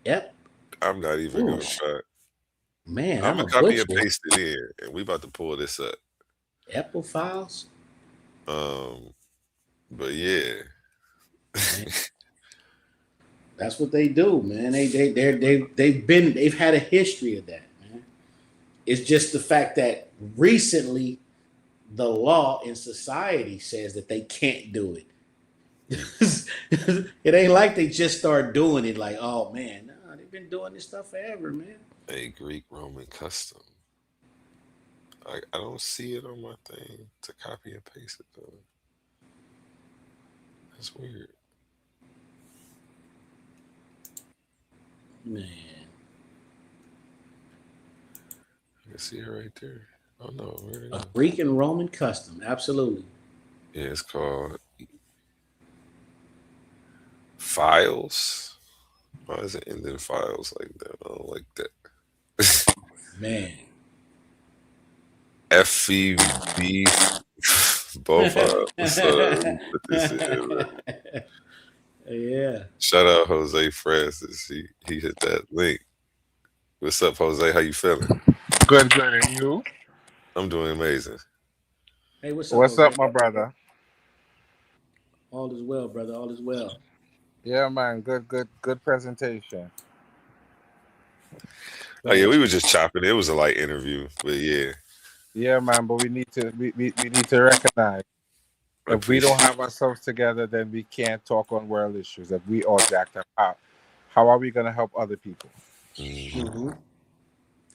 Yep. I'm not even gonna try. Man, I'm I'm gonna a copy and butcher. paste it in, and we about to pull this up. Apple files. But yeah, Man, that's what they do, man. They've had a history of that, man. It's just the fact that recently the law in society says that they can't do it. It ain't like they just start doing it like, oh man, nah, they've been doing this stuff forever, man. a Greek Roman custom. I don't see it on my thing to copy and paste it though. That's weird. Man. I can see it right there. Oh no, where it A go? Greek and Roman custom, absolutely. Yeah, it's called Files. Why is it ending files like that? I don't like that. Man. FEB both so we put this in, man. Yeah. Shout out Jose Francis. He hit that link. What's up, Jose? How you feeling? Good, good. And you? I'm doing amazing. Hey, what's up, What's Jose? up, my brother? All is well, brother. All is well. Yeah, man. Good, good, good presentation. Oh yeah, we were just chopping. It was a light interview, but yeah, Yeah, man. But we need to we need to recognize I if we don't appreciate. have ourselves together, then we can't talk on world issues. If we all jacked up, how are we gonna help other people? Mm-hmm.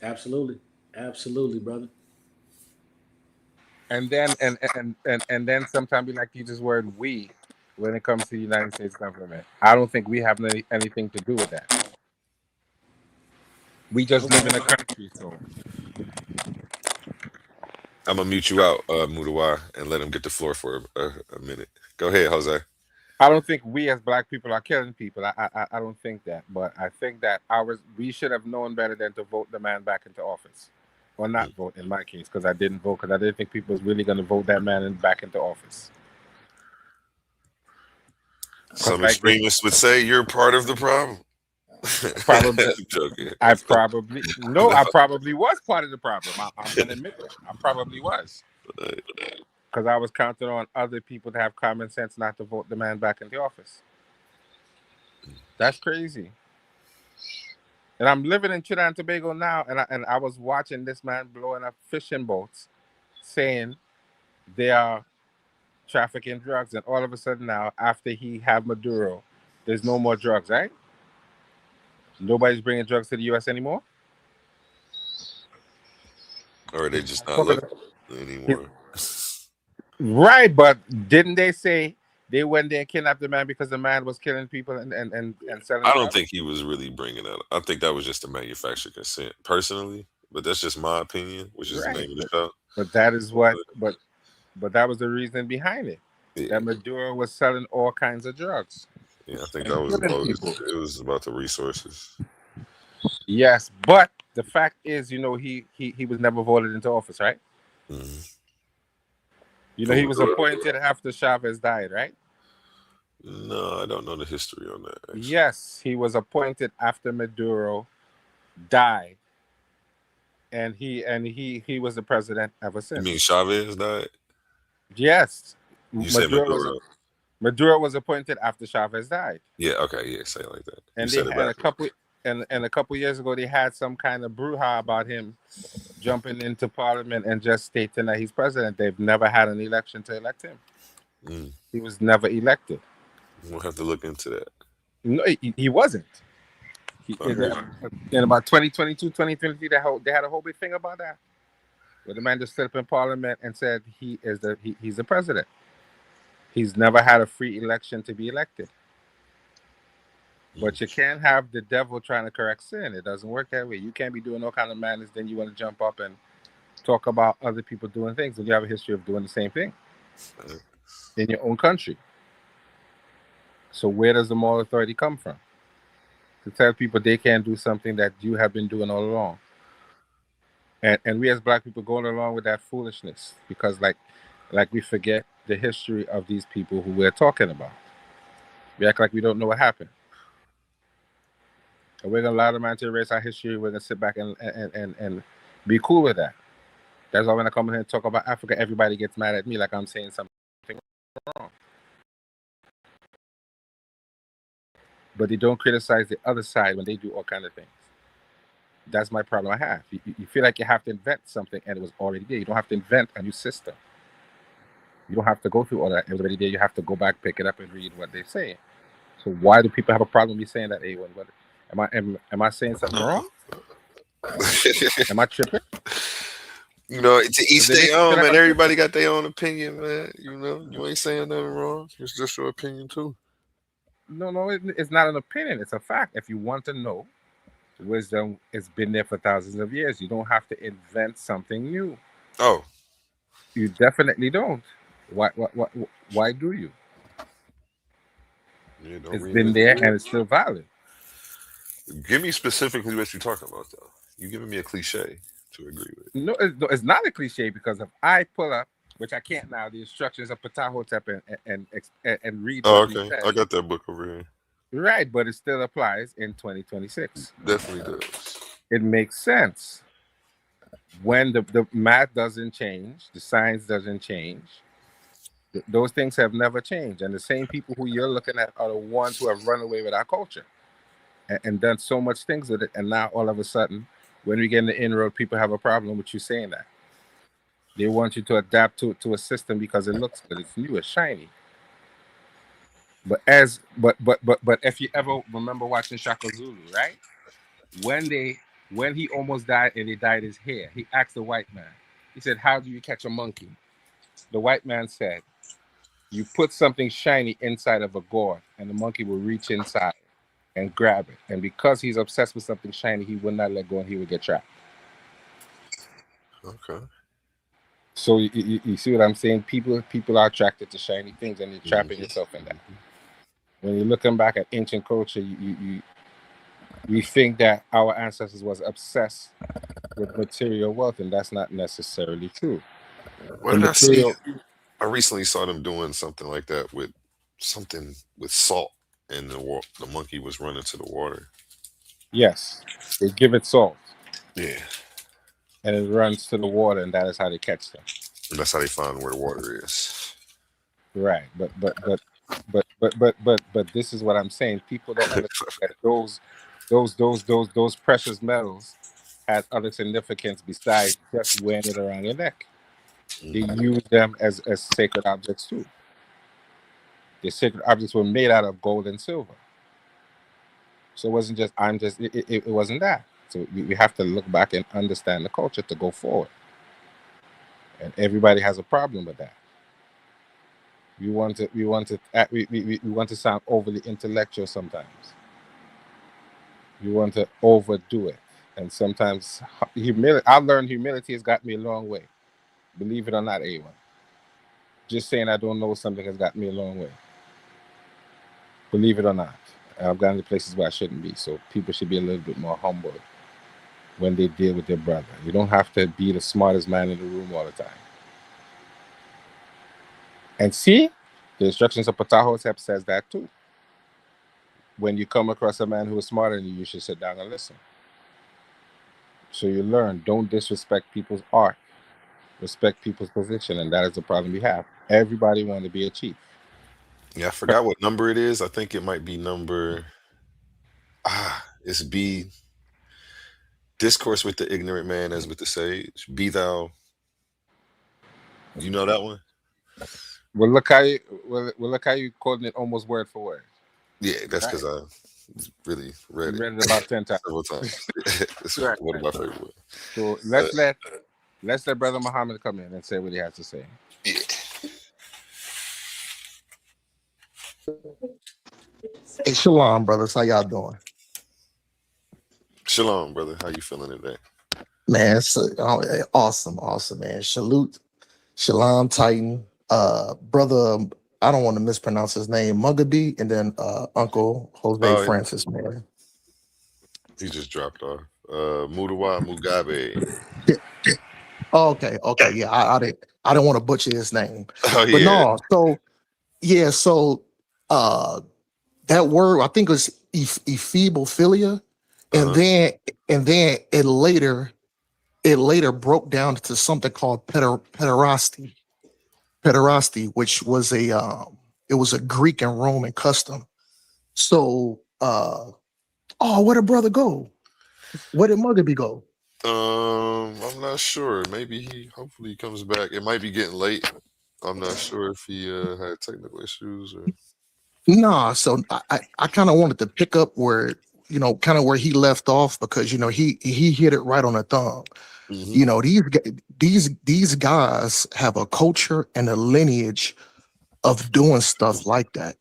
Absolutely. Absolutely, brother. And then and then sometimes we like to use this word "we" when it comes to the United States government. I don't think we have anything to do with that. We just live in a country, so I'm gonna mute you out, Mudiwa, and let him get the floor for a minute. Go ahead, Jose. I don't think we as black people are killing people. I don't think that, but I think that we should have known better than to vote the man back into office, or not vote in my case because I didn't vote because I didn't think people was really going to vote that man back into office. Some Like extremists would say you're part of the problem. probably, I'm joking. I probably no, I probably was part of the problem. I'm going to admit that I probably was because I was counting on other people to have common sense not to vote the man back into office. That's crazy. And I'm living in Trinidad and Tobago now, and I was watching this man blowing up fishing boats, saying they are trafficking drugs, and all of a sudden now, after he have Maduro, there's no more drugs, right? Nobody's bringing drugs to the U.S. anymore. Or they just not looking anymore. Right, but didn't they say they went there and kidnapped the man because the man was killing people and selling I drugs? don't think he was really bringing that. I think that was just a manufacturer consent, personally. But that's just my opinion, which is the name of the show. But that is what, but that was the reason behind it. Yeah. That Maduro was selling all kinds of drugs. Yeah, I think that was bogus. It was about the resources. Yes, but the fact is, he was never voted into office, right? Mm-hmm. He was appointed after Chavez died, right? No, I don't know the history on that. Actually. Yes, he was appointed after Maduro died, and he was the president ever since. You mean Chavez died? Yes, You said Maduro. Maduro was appointed after Chavez died. Yeah. Okay. Yeah. Say it like that. And they had a couple years ago, they had some kind of brouhaha about him jumping into parliament and just stating that he's president. They've never had an election to elect him. He was never elected. We'll have to look into that. No, he wasn't. In about 2022, 2023, they had a whole big thing about that, where the man just stood up in parliament and said he's the president. He's never had a free election to be elected. But you can't have the devil trying to correct sin. It doesn't work that way. You can't be doing all kind of madness, then you want to jump up and talk about other people doing things when you have a history of doing the same thing in your own country. So where does the moral authority come from? To tell people they can't do something that you have been doing all along. And we as black people going along with that foolishness because like we forget the history of these people who we're talking about. We act like we don't know what happened. And we're gonna allow the man to erase our history. We're gonna sit back and be cool with that. That's why when I come in here and talk about Africa, everybody gets mad at me like I'm saying something wrong. But they don't criticize the other side when they do all kind of things. That's my problem I have. You feel like you have to invent something and it was already there. You don't have to invent a new system. You don't have to go through all that. It was already there. You have to go back, pick it up, and read what they're saying. So why do people have a problem with saying that? A1? What am I saying something wrong? Am I tripping? You know, to each They their own, feel like man. I'm Everybody tripping. got their own opinion, man. You know, you ain't saying nothing wrong. It's just your opinion too. No, it's not an opinion. It's a fact. If you want to know, wisdom has been there for thousands of years. You don't have to invent something new. Oh, You definitely don't. Why do you? yeah, don't It's been reinvent there the and wheel. it's still valid. Give me specifically what you're talking about, though. You giving me a cliche to agree with. No, it's not a cliche because if I pull up, which I can't now, the instructions of Ptahhotep and read Oh, what he okay. I said, got that book over here. right? But it still applies in 2026. Definitely does. It makes sense when the math doesn't change, the science doesn't change. Those things have never changed, and the same people who you're looking at are the ones who have run away with our culture and done so much things with it. And now all of a sudden, when we get in the inroad, people have a problem with you saying that. They want you to adapt to a system because it looks good, it's new, it's shiny. But if you ever remember watching Shaka Zulu, right? When he almost died and he dyed his hair, he asked the white man. He said, "How do you catch a monkey?" The white man said, "You put something shiny inside of a gourd, and the monkey will reach inside and grab it. And because he's obsessed with something shiny, he will not let go, and he will get trapped." Okay. So you see what I'm saying? People are attracted to shiny things, and you're trapping yourself in that. When you're looking back at ancient culture, we think that our ancestors was obsessed with material wealth, and that's not necessarily true. What The did I see? material, I recently saw them doing something like that with something with salt, and the monkey was running to the water. yes, they give it salt, Yeah, and it runs to the water, and that is how they catch them. and that's how they find where the water is. Right, but this is what I'm saying. People don't understand that those precious metals has other significance besides just wearing it around your neck. They use them as sacred objects too. The sacred objects were made out of gold and silver. So it wasn't just it wasn't that. So we have to look back and understand the culture to go forward. And everybody has a problem with that. We want to sound overly intellectual sometimes. We want to overdo it. And sometimes humility, I learned humility has got me a long way. Believe it or not, A1. Just saying I don't know something has got me a long way. Believe it or not. I've gotten to places where I shouldn't be. So people should be a little bit more humble when they deal with their brother. You don't have to be the smartest man in the room all the time. And see, the instructions of Ptahhotep says that too. When you come across a man who is smarter than you, you should sit down and listen. So you learn, don't disrespect people's art. Respect people's position, and that is the problem we have. Everybody wants to be a chief. Yeah, I forgot what number it is. I think it might be number. It's B. Discourse with the ignorant man as with the sage. Be thou. You know that one? Well, look how you quoting it almost word for word. Yeah, that's Right. because I really read You it read it about 10 times. several times. It's Right. one of my favorite ones. So let's let Brother Muhammad come in and say what he has to say. Yeah. Hey, shalom, brothers. How y'all doing? Shalom, brother. How you feeling today? Man, awesome, man. Shalom, Titan. Brother, I don't want to mispronounce his name, Mugabe, and then Uncle Jose Oh, Francis, man. he just dropped off. Mudiwa Mugabe. Oh, okay, yeah. I didn't want to butcher his name. Oh But yeah. no, so that word, I think it was ephebophilia. and then it later broke down to something called pederasty, which was it was a Greek and Roman custom. So, where'd brother go? Where did Mugabe go? I'm not sure. Hopefully he comes back. It might be getting late. I'm not sure if he had technical issues or. Nah, so I kind of wanted to pick up where, kind of where he left off, because he hit it right on the thumb. Mhm. These guys have a culture and a lineage of doing stuff like that.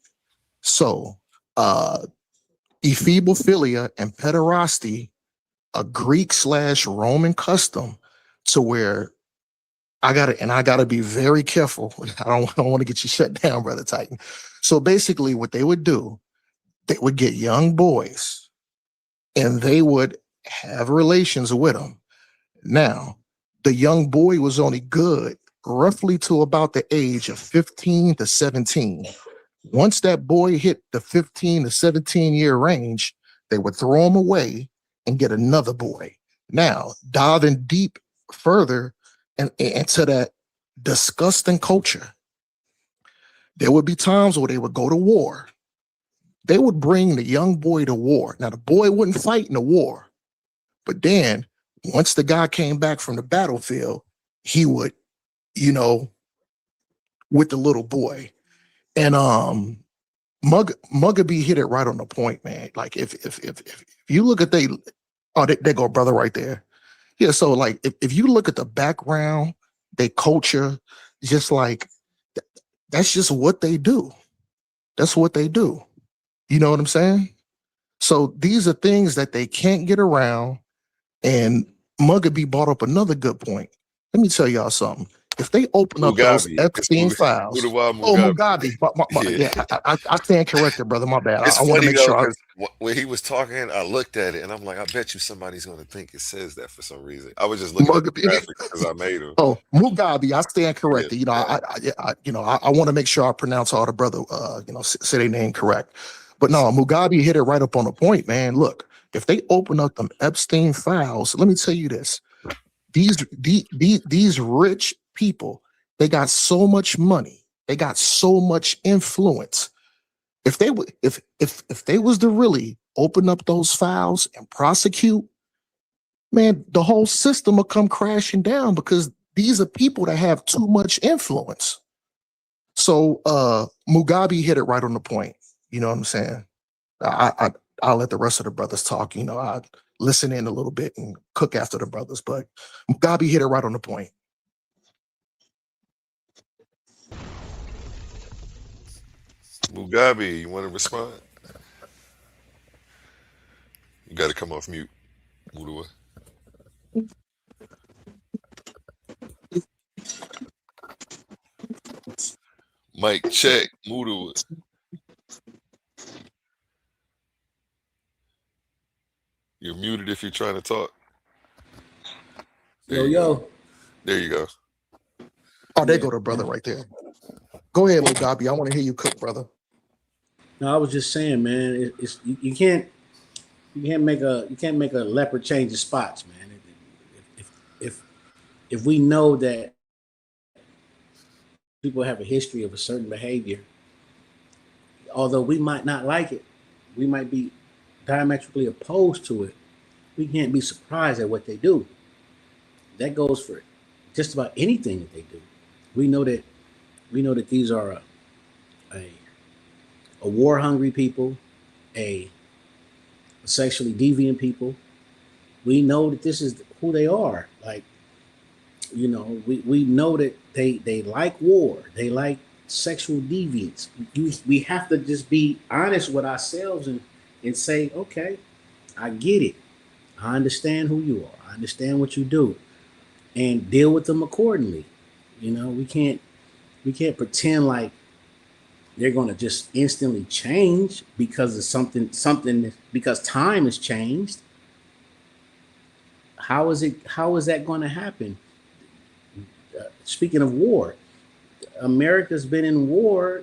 So, uh, ephebophilia and pederasty, a Greek/Roman custom, to where I gotta be very careful. I don't want to get you shut down, brother Titan. So basically, what they would do, they would get young boys and they would have relations with them. Now, the young boy was only good roughly to about the age of 15 to 17. Once that boy hit the 15 to 17-year range, they would throw him away and get another boy. Now, diving deep further into that disgusting culture, there would be times where they would go to war. They would bring the young boy to war. Now, the boy wouldn't fight in the war, but then once the guy came back from the battlefield, he would, you know, with the little boy. And Mugabe hit it right on the point, man. Like if you look at they go brother right there. Yeah, so like if you look at the background, they culture, just like that's just what they do. That's what they do. You know what I'm saying? So these are things that they can't get around. And Mugabe brought up another good point. Let me tell y'all something. If they open up those Mugabe. It's Epstein files, Mudiwa oh Mugabe. Mugabe, Yeah. yeah, I stand corrected, brother. My bad. It's I want to funny make though, sure. because when he was talking, I looked at it and I'm like, I bet you somebody's going to think it says that for some reason. I was just looking at the Mugabe. graphics because I made them. Oh, Mugabe, I stand Yeah, corrected. I want to make sure I pronounce all the brother, say their name correct. But no, Mugabe hit it right up on the point, man. Look, if they open up them Epstein files, let me tell you this: these rich people, they got so much money, they got so much influence. If they would, if they was to really open up those files and prosecute, man, the whole system will come crashing down, because these are people that have too much influence. So Mugabe hit it right on the point. You know what I'm saying? I'll let the rest of the brothers talk. I listen in a little bit and cook after the brothers, but Mugabe hit it right on the point. Mugabe, you want to respond? You got to come off mute, Mudiwa. Mike, check, Mudiwa. You're muted if you're trying to talk. There Yo, you go. yo. There you go. Oh, there go the brother right there. Go ahead, Mugabe. I want to hear you cook, brother. No, I was just saying, man. You can't make a leopard change the spots, man. If we know that people have a history of a certain behavior, although we might not like it, we might be diametrically opposed to it. We can't be surprised at what they do. That goes for just about anything that they do. We know that these are a, a war hungry people, a sexually deviant people. We know that this is who they are. Like, we know that they like war. They like sexual deviance. We have to just be honest with ourselves and say, okay, I get it. I understand who you are. I understand what you do, and deal with them accordingly. We can't pretend like they're going to just instantly change because of something because time has changed. How is that going to happen? Speaking of war, America's been in war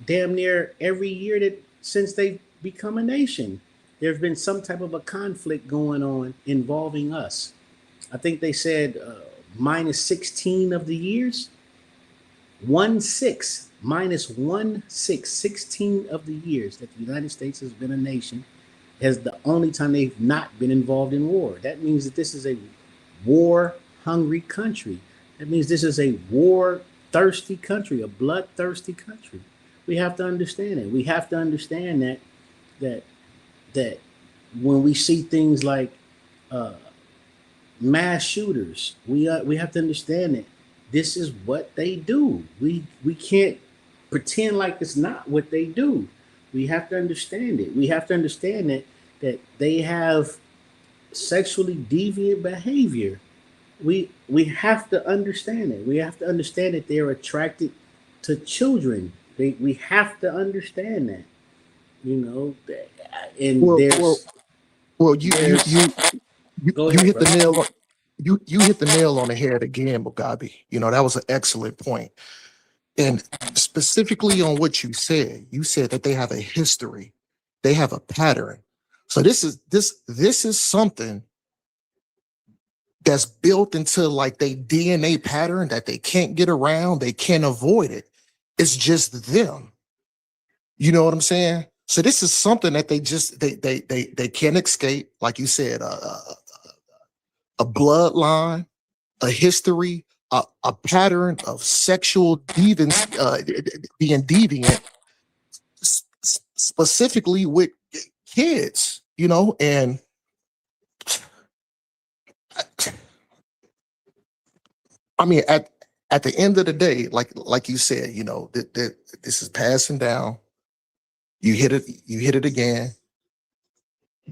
damn near every year that since they become a nation. there's been some type of a conflict going on involving us. I think they said minus 16 of the years, 1/6, minus 1/6, 16 of the years that the United States has been a nation as the only time they've not been involved in war. That means that this is a war hungry country. That means this is a war thirsty country, a bloodthirsty country. We have to understand it. We have to understand that that when we see things like mass shooters, we have to understand that this is what they do. We can't pretend like it's not what they do. We have to understand it. We have to understand that they have sexually deviant behavior. We have to understand it. We have to understand that they're attracted to children. We have to understand that. You know, and Well, there's you go ahead, hit the brother. nail on you hit the nail on the head again, Mugabe. You know, that was an excellent point. And specifically on what you said that they have a history, they have a pattern. So this is something that's built into like they DNA pattern that they can't get around, they can't avoid it. It's just them. You know what I'm saying? So this is something that they can't escape. Like you said, a bloodline, a history, a pattern of sexual being deviant, specifically with kids. You know, and I mean, at the end of the day, like you said, you know, this is passing down. You hit it again.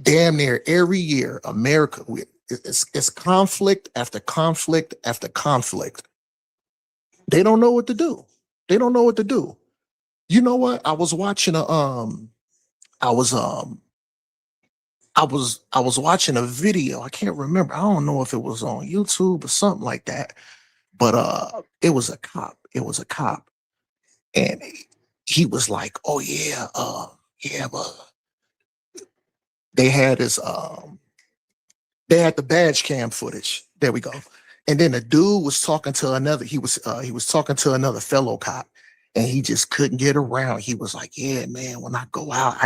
Damn near every year, America, it's conflict after conflict after conflict. They don't know what to do. They don't know what to do. You know what? I was watching I was I was watching a video. I can't remember. I don't know if it was on YouTube or something like that. But it was a cop. It was a cop. And he was like, "Oh yeah, yeah, but they had this they had the badge cam footage. There we go. And then the dude was talking to another, he was talking to another fellow cop, and he just couldn't get around. He was like, "Yeah, man, when I go out,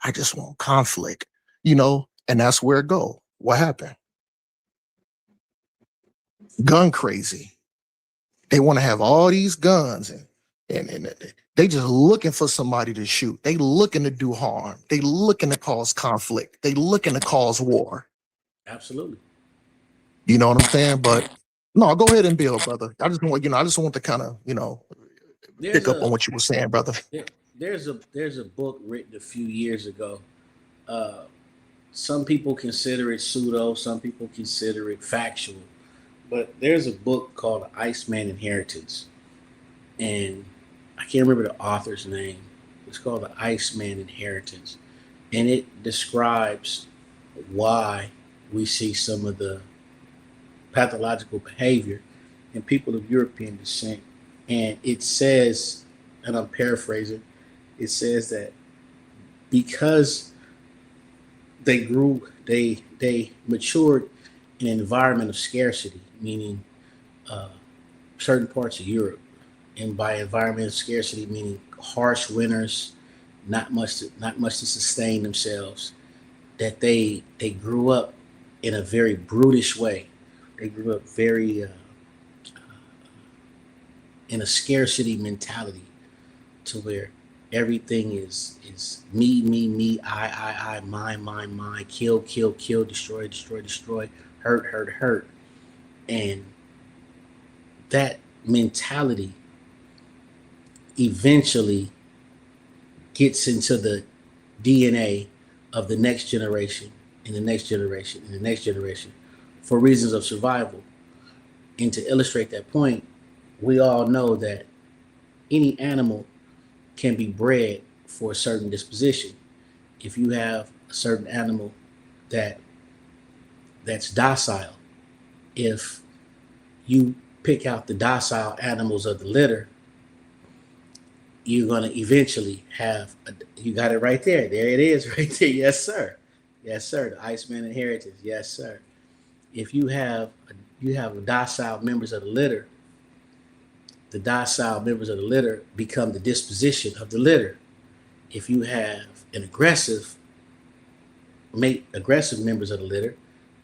I just want conflict, you know." And that's where it go. What happened? Gun crazy. They want to have all these guns, and they just looking for somebody to shoot. They looking to do harm. They looking to cause conflict. They looking to cause war. Absolutely. You know what I'm saying? But no, go ahead and build, brother. I just want, I just want to kind of, There's pick up on a what you were saying, brother. there's a book written a few years ago. Uh, some people consider it pseudo, some people consider it factual, but there's a book called The Iceman Inheritance, and I can't remember the author's name. It's called The Iceman Inheritance, and it describes why we see some of the pathological behavior in people of European descent. And it says, and I'm paraphrasing, it says that because they matured in an environment of scarcity, meaning uh, certain parts of Europe, and by environment of scarcity, meaning harsh winters, not much to sustain themselves, that they grew up in a very brutish way. They grew up very in a scarcity mentality to where everything is me, I, mine, kill, destroy, hurt. And that mentality eventually gets into the DNA of the next generation and the next generation and the next generation for reasons of survival. And to illustrate that point, we all know that any animal can be bred for a certain disposition. If you have a certain animal that that's docile, if you pick out the docile animals of the litter, you're going to eventually have you got it right there. There it is right there. Yes, sir. Yes, sir. The Iceman inheritance. Yes, sir. If you have docile members of the litter, the docile members of the litter become the disposition of the litter. If you have an aggressive members of the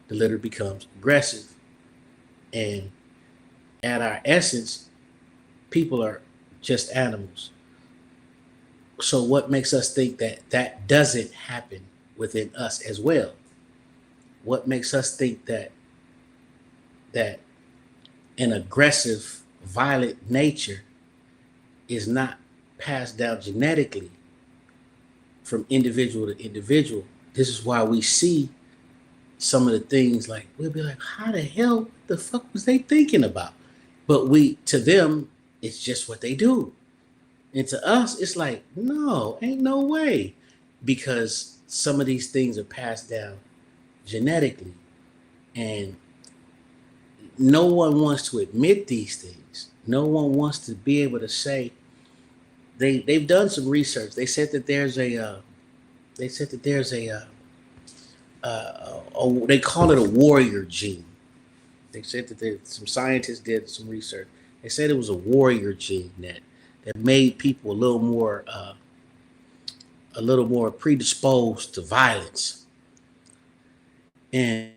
litter becomes aggressive. And at our essence, people are just animals. So what makes us think that that doesn't happen within us as well? What makes us think that an aggressive, violent nature is not passed down genetically from individual to individual? This is why we see some of the things like we'll be like, how the hell the fuck was they thinking about? But to them, it's just what they do. And to us, it's like, no, ain't no way. Because some of these things are passed down genetically. And no one wants to admit these things. No one wants to be able to say they've done some research. They said that there's a they call it a warrior gene. They said that some scientists did some research. They said it was a warrior gene that made people a little more predisposed to violence. And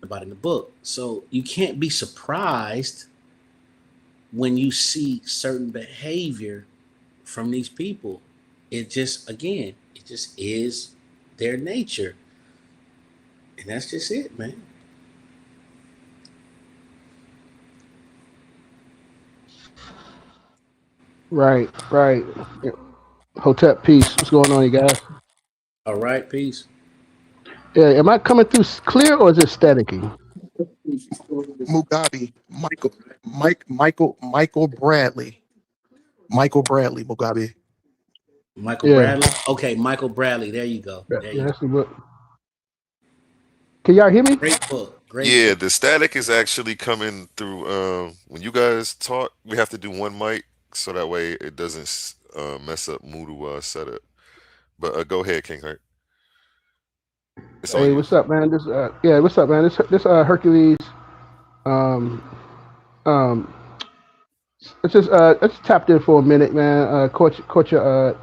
about in the book. So you can't be surprised when you see certain behavior from these people. It just is their nature. And that's just it, man. Right. Yeah. Hotep, peace. What's going on, you guys? All right, peace. Yeah, am I coming through clear or is it staticky? Mugabe, Michael Bradley, Mugabe. Michael Yeah. Bradley. Okay, Michael Bradley. There you go. There you That's the book. Can y'all hear me? go. Great book. Yeah, Book. the static is actually coming through. When you guys talk, we have to do one mic so that way it doesn't mess up Mudiwa setup. But go ahead, King Hurt. It's on Hey, you. what's up, man? What's up, man? This Hercules. Um, um, let's tapped in for a minute, man. Caught your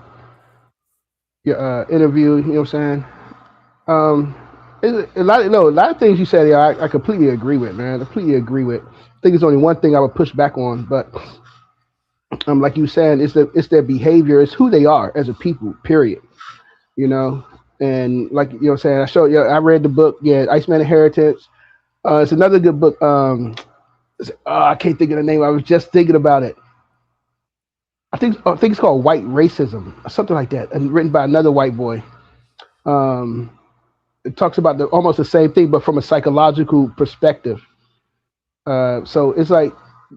interview. You know what I'm saying? A lot of things you said here, I completely agree with, man. I completely agree with. I think it's only one thing I would push back on, but like you were saying, it's their behavior, it's who they are as a people. Period. You know, and like you know, what I'm saying, I read the book, Iceman Inheritance. It's another good book. I can't think of the name. I was just thinking about it. I think it's called White Racism, or something like that, and written by another white boy. It talks about almost the same thing, but from a psychological perspective. So it's like,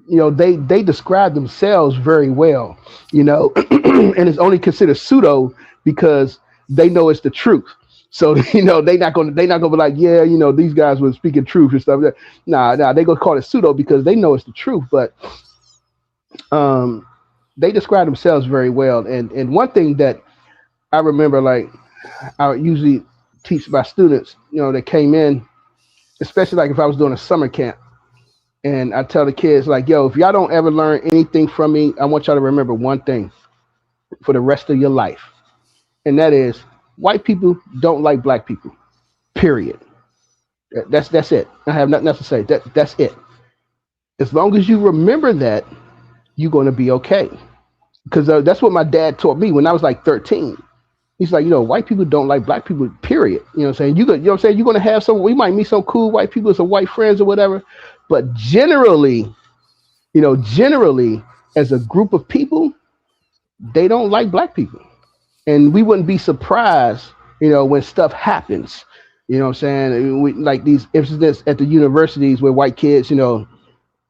you know, they describe themselves very well, you know, and it's only considered pseudo because they know it's the truth. So you know they're not gonna be like, yeah, you know, these guys were speaking truth and stuff. Nah, they gonna call it pseudo because they know it's the truth. But they describe themselves very well. And one thing that I remember, like, I usually teach my students, you know, that came in, especially like if I was doing a summer camp, and I tell the kids like, yo, if y'all don't ever learn anything from me, I want y'all to remember one thing for the rest of your life, and that is white people don't like black people. Period. That's it. I have nothing else to say. That's it. As long as you remember that, you're going to be okay. Because that's what my dad taught me when I was like 13. He's like, you know, white people don't like black people, period. You know what I'm saying? You know what I'm saying? You're going to have we might meet some cool white people, some white friends or whatever. But generally, as a group of people, they don't like black people. And we wouldn't be surprised, you know, when stuff happens. You know what I'm saying? We, like these incidents at the universities where white kids, you know,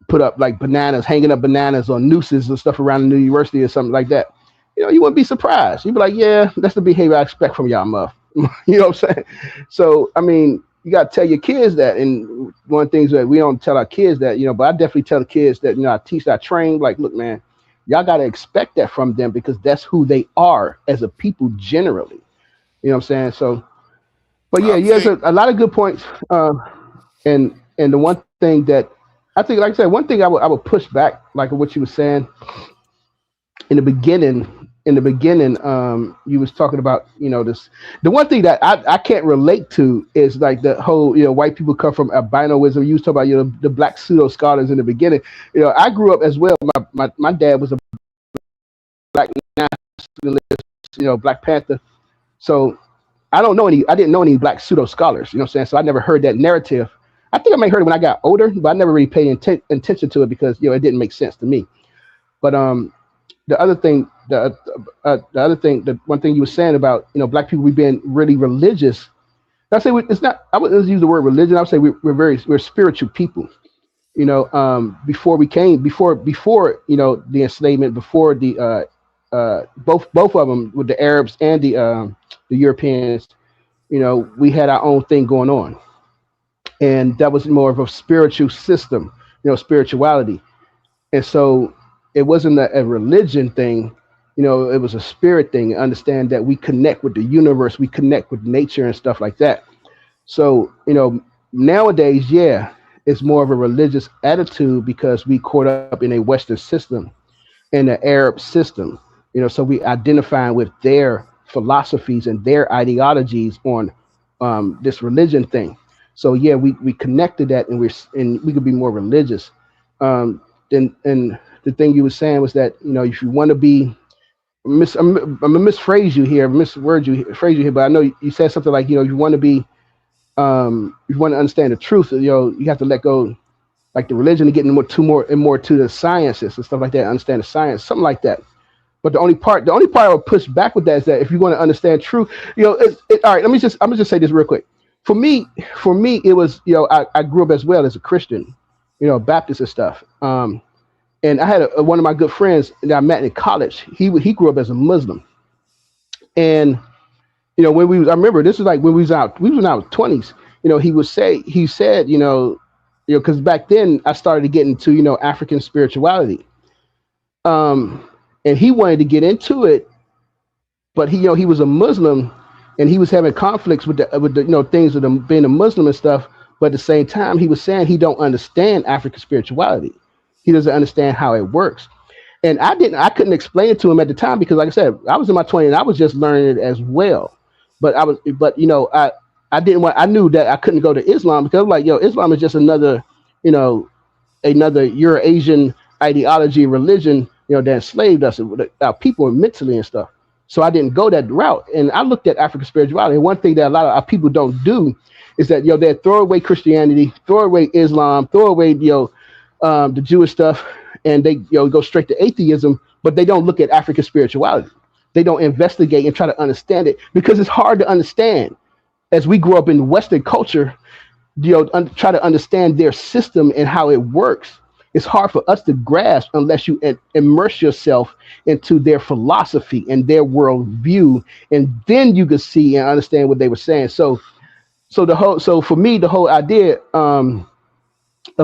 put up like hanging up bananas on nooses and stuff around the university or something like that. You know, you wouldn't be surprised. You'd be like, yeah, that's the behavior I expect from y'all, muff. You know what I'm saying? So, I mean, you got to tell your kids that. And one of the things that we don't tell our kids that, you know, but I definitely tell the kids that, you know, I train, like, look, man, Y'all got to expect that from them because that's who they are as a people generally. You know what I'm saying? So, but yeah, I you has think a lot of good points. And the one thing that I think, like I said, one thing I would push back, like what you were saying in the beginning. In the beginning, you was talking about, this. The one thing that I can't relate to is like the whole, white people come from albinoism. You was talking about, the black pseudo scholars in the beginning. I grew up as well. My dad was a black nationalist, Black Panther. So I didn't know any black pseudo scholars, you know what I'm saying? So I never heard that narrative. I think I may heard it when I got older, but I never really paid attention to it because, it didn't make sense to me. But the other thing, the one thing you were saying about, black people, we being really religious. I say it's not, I wouldn't use the word religion. I would say we're spiritual people. Before we came, before the enslavement, before the both of them with the Arabs and the Europeans, we had our own thing going on, and that was more of a spiritual system, spirituality. And so it wasn't a religion thing, it was a spirit thing. Understand that we connect with the universe, we connect with nature and stuff like that. So, nowadays, yeah, it's more of a religious attitude because we caught up in a Western system, in the Arab system, so we identify with their philosophies and their ideologies on this religion thing. So yeah, we connected that, and we could be more religious. And the thing you were saying was that, if you want to be I'm gonna misphrase you here, phrase you here, but I know you said something like, if you want to be if you want to understand the truth, you have to let go, like the religion, and get more to the sciences and stuff like that. Understand the science, something like that. But the only part I would push back with that is that if you want to understand truth, all right. I'm gonna just say this real quick. For me, it was, I grew up as well as a Christian, Baptist and stuff. And I had one of my good friends that I met in college. He grew up as a Muslim, and I remember this was like when we was in our 20s. He said, because back then I started to get into, African spirituality. And he wanted to get into it, but he was a Muslim, and he was having conflicts with the things of being a Muslim and stuff. But at the same time, he was saying he don't understand African spirituality. He doesn't understand how it works. And I couldn't explain it to him at the time because, like I said, I was in my 20s and I was just learning it as well. But I didn't want. I knew that I couldn't go to Islam because, like, Islam is just another Eurasian ideology, religion, that enslaved us, our people mentally and stuff. So I didn't go that route. And I looked at African spirituality. And one thing that a lot of our people don't do is that, they throw away Christianity, throw away Islam, throw away, the Jewish stuff, and they, go straight to atheism, but they don't look at African spirituality. They don't investigate and try to understand it because it's hard to understand. As we grew up in Western culture, try to understand their system and how it works. It's hard for us to grasp unless you immerse yourself into their philosophy and their worldview, and then you can see and understand what they were saying. So for me, the whole idea of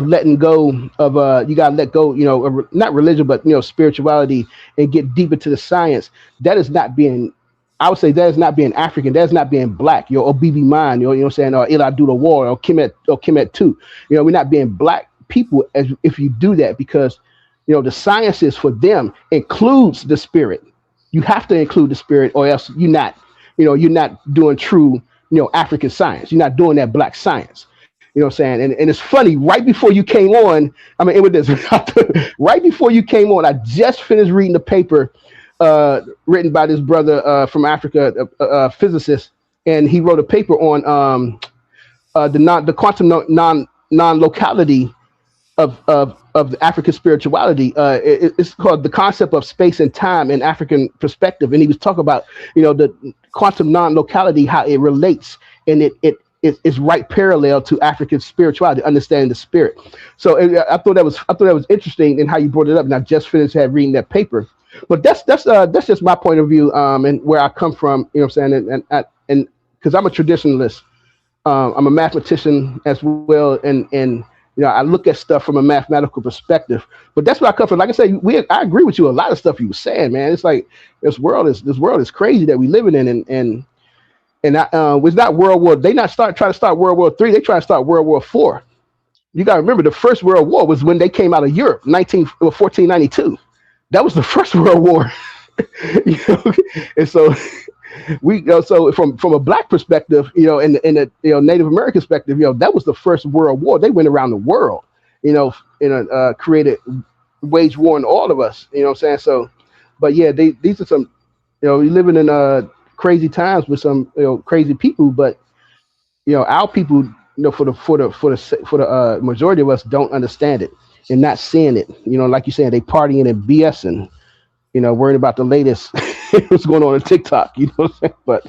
letting go of you gotta let go, of, not religion, but spirituality, and get deep into the science. That is not being, I would say, that is not being African. That is not being black. Your Obibi Man, you know what I'm saying, or Ila do the war, or Kemet too. We're not being black people as if you do that, because the sciences for them includes the spirit. You have to include the spirit, or else you're not doing true African science. You're not doing that black science. You know what I'm saying? And it's funny, right before you came on, with this, right before you came on, I just finished reading the paper written by this brother from Africa, a physicist, and he wrote a paper on the quantum non-locality of the African spirituality. It's called The Concept of Space and Time in African Perspective, and he was talking about the quantum non-locality, how it relates, and it's right parallel to African spirituality, understanding the spirit. So I thought that was interesting in how you brought it up, and I just finished reading that paper. But that's just my point of view, and where I come from. You know what I'm saying? And because I'm a traditionalist, I'm a mathematician as well, and I look at stuff from a mathematical perspective. But that's where I come from. Like I said, I agree with you. A lot of stuff you were saying, man. It's like this world is crazy that we living in, and was not World War. They not trying to start World War III. They try to start World War IV. You got to remember, the first World War was when they came out of Europe, 1492. That was the first World War. And so so from a black perspective, and the Native American perspective, that was the first World War. They went around the world, created wage war on all of us. You know what I'm saying? So, but yeah, these are some, we living in crazy times with some crazy people, but our people, for the majority of us don't understand it and not seeing it. Like you said, they partying and BSing, worrying about the latest what's going on TikTok. You know what I'm saying? But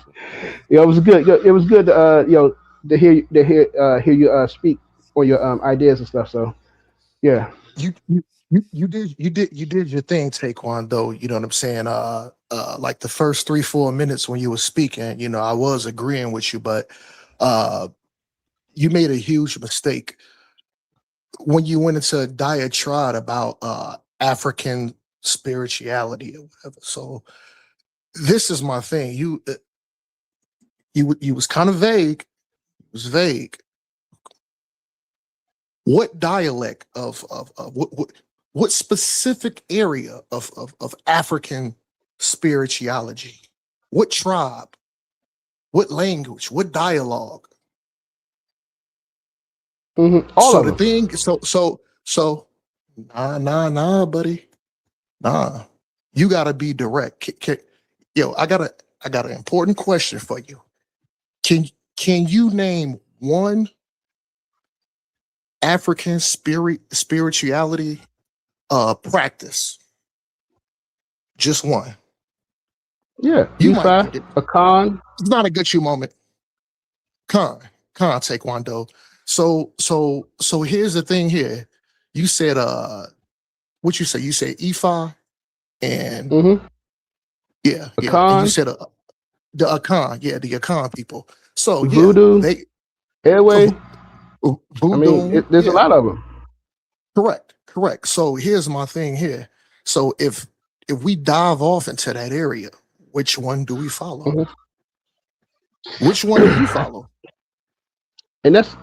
it was good. It was good to hear you speak on your ideas and stuff. So yeah. You did your thing, Taekwon, though. You know what I'm saying? Like the first 3-4 minutes when you were speaking, I was agreeing with you, but you made a huge mistake when you went into a diatribe about African spirituality or whatever. So this is my thing. You was kind of vague. It was vague. What dialect of what specific area of African spirituality? What tribe? What language? What dialogue? All so of the them. thing, so nah, buddy, nah. You gotta be direct. Yo, I got an important question for you. Can you name one African spirituality practice? Just one. Yeah, You Ifa, might get it. Akan. It's not a good you moment. Con Taekwondo. So here's the thing here. You said what you say? You said Ifa and yeah. And you Akan, said the Akan, the Akan people. So yeah, Voodoo, they Airway. I mean, voodoo, there's a yeah. lot of them. Correct. So here's my thing here. So if we dive off into that area, which one do we follow? Which one do you follow? And that's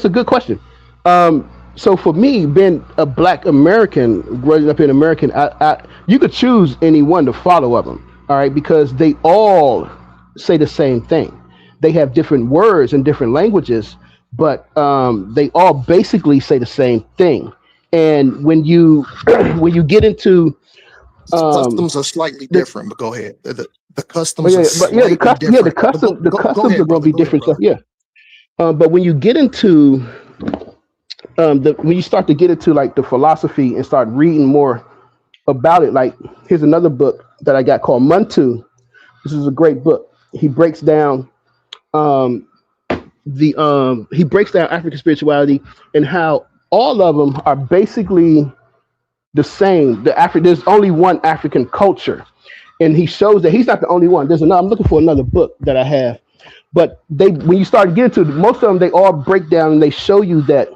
a good question. So for me, being a Black American, growing up in American, you could choose any one to follow of them. All right, because they all say the same thing. They have different words and different languages, but they all basically say the same thing. And when you when you get into Customs are slightly the different, but go ahead. The customs are the slightly different. But the go customs are ahead, going to brother. be Go ahead, different. So brother. yeah, but when you get into when you start to get into like the philosophy and start reading more about it, like here's another book that I got called Muntu. This is a great book. He breaks down he breaks down African spirituality and how all of them are basically the same. There's only one African culture, and he shows that he's not the only one. There's another. I'm looking for another book that I have, but when you start getting to most of them, they all break down and they show you that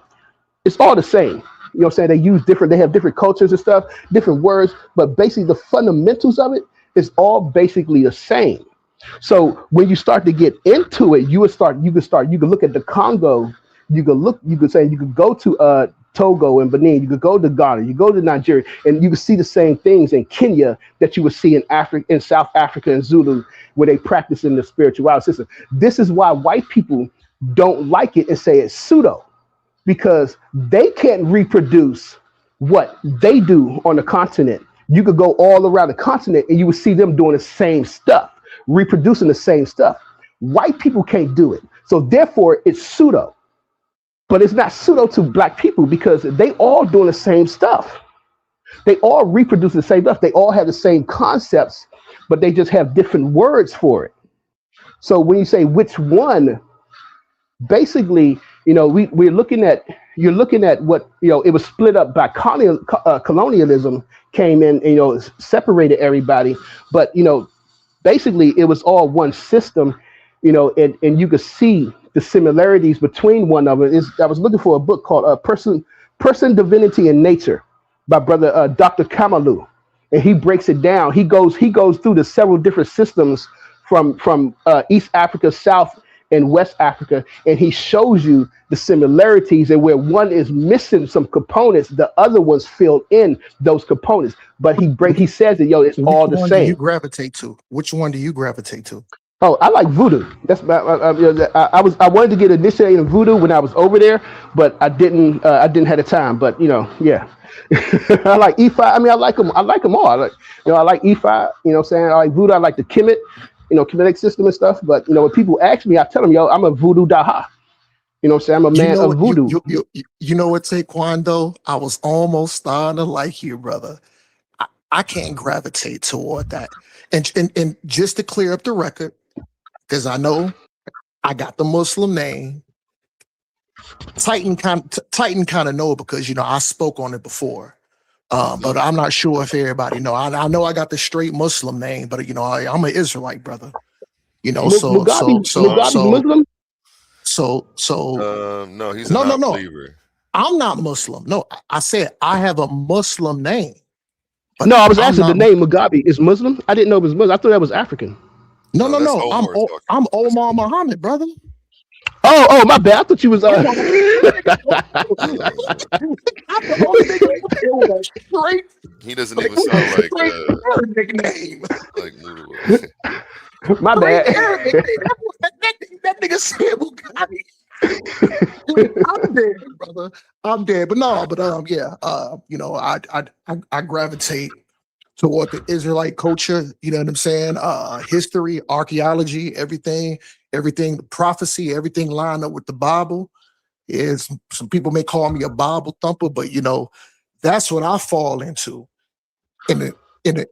it's all the same. You know what I'm saying? They have different cultures and stuff, different words, but basically the fundamentals of it is all basically the same. So when you start to get into it, you can look at the Congo, you could go to Togo and Benin, you could go to Ghana, you go to Nigeria, and you can see the same things in Kenya that you would see in Africa, in South Africa and Zulu, where they practice in the spirituality system. This is why white people don't like it and say it's pseudo, because they can't reproduce what they do on the continent. You could go all around the continent and you would see them doing the same stuff, reproducing the same stuff. White people can't do it. So therefore it's pseudo. But it's not pseudo to Black people because they all doing the same stuff. They all reproduce the same stuff. They all have the same concepts, but they just have different words for it. So when you say which one, basically, you're looking at what, it was split up by colonialism came in, separated everybody. But, basically it was all one system, and you could see the similarities between one of them. I was looking for a book called Person, Divinity, and Nature by brother Dr. Kamalu, and he breaks it down. He goes through the several different systems from East Africa, South and West Africa, and he shows you the similarities, and where one is missing some components, the other ones fill in those components. But he says that it's Which all the one do you same. gravitate to? Which one do you gravitate to? Oh, I like voodoo. That's I wanted to get initiated in voodoo when I was over there, but I didn't. I didn't have the time. But yeah. I like E5. I mean, I like them. I like them all. I like E5. You know what I'm saying? I like voodoo. I like the Kemet, Kemetic system and stuff. But when people ask me, I tell them, I'm a voodoo daha. You know what I'm saying? I'm a You man know of what? voodoo. You know what, Taekwondo? I was almost starting to like you, brother. I can't gravitate toward that. And just to clear up the record, because I know I got the Muslim name. Titan kind of know it because I spoke on it before. But I'm not sure if everybody know. I know I got the straight Muslim name, but I'm an Israelite brother. Mugabe's Muslim. No, he's a no. non-believer. I'm not Muslim. No, I said I have a Muslim name. No, I was asking the name Mugabe is Muslim. I didn't know it was Muslim. I thought that was African. No. Omar I'm Omar Muhammad, brother. Oh, my bad. I thought you was. I'm the only nigga straight. He doesn't even sound like Arabic name. Like Mudiwa. My bad. That nigga said Mugabe. I'm dead, brother. I'm dead. But yeah. I gravitate toward the Israelite culture. You know what I'm saying? History, archaeology, everything, the prophecy, everything lined up with the Bible. Is some people may call me a Bible thumper, but that's what I fall into. And the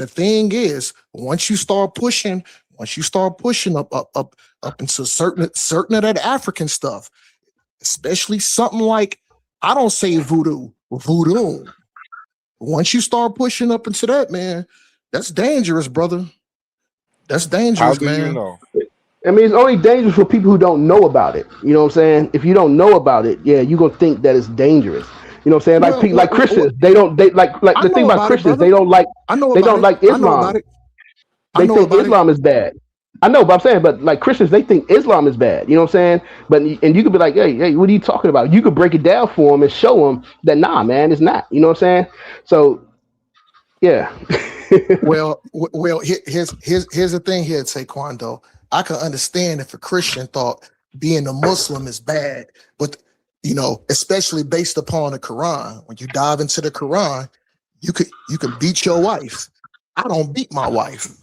thing is, once you start pushing up into certain of that African stuff, especially something like, I don't say voodoo. Once you start pushing up into that, man, that's dangerous, brother. That's dangerous, How do man. you know? I mean, it's only dangerous for people who don't know about it. You know what I'm saying? If you don't know about it, yeah, you're gonna think that it's dangerous. You know what I'm saying? Like Christians, they like the thing about Christians, they don't like Islam. They think Islam is bad. I know, but I'm saying, but like Christians, they think Islam is bad. You know what I'm saying? And you could be like, hey, what are you talking about? You could break it down for them and show them that, nah, man, it's not. You know what I'm saying? So, yeah. well, here's the thing here, Taekwondo. I can understand if a Christian thought being a Muslim is bad, but especially based upon the Quran. When you dive into the Quran, you can beat your wife. I don't beat my wife.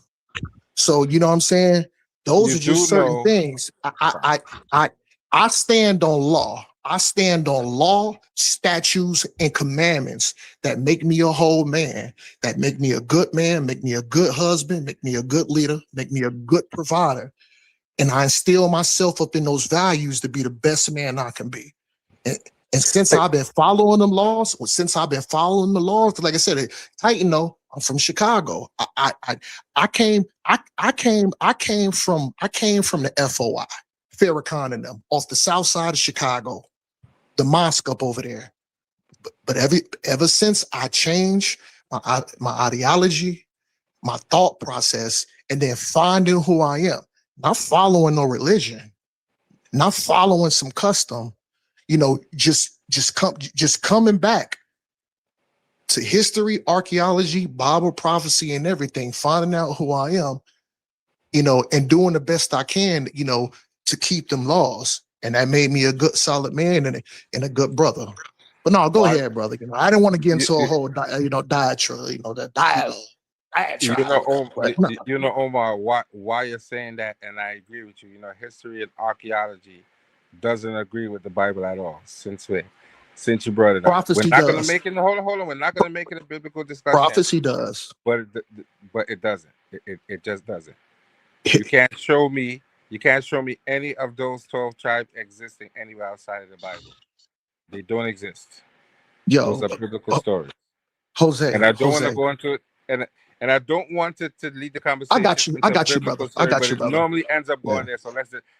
So you know what I'm saying? Those are just certain things. I stand on law. I stand on law, statutes, and commandments that make me a whole man, that make me a good man, make me a good husband, make me a good leader, make me a good provider. And I instill myself up in those values to be the best man I can be. And since I've been following them laws, like I said, Titan, I'm from Chicago. I came from the FOI, Farrakhan and them, off the south side of Chicago, the mosque up over there. But ever since I changed my ideology, my thought process, and then finding who I am, not following no religion, not following some custom, just coming back to history, archaeology, Bible prophecy, and everything, finding out who I am, and doing the best I can, to keep them laws. And that made me a good, solid man and a good brother. But no, go ahead, brother. I didn't want to get into a whole, diatribe, that dialogue. Omar, why you're saying that, and I agree with you. History and archaeology doesn't agree with the Bible at all. Since you brought it up, Prophecy we're not going does. to make it. Hold on. We're not going to make it a biblical discussion. Prophecy does, but it doesn't. It just doesn't. You can't show me any of those 12 tribes existing anywhere outside of the Bible. They don't exist. Those are biblical stories. Jose, and I don't want to go into it. And I don't want it to lead the I conversation got you. I into got you, biblical brother. I story, got but you, it brother. normally ends up Yeah. going there. So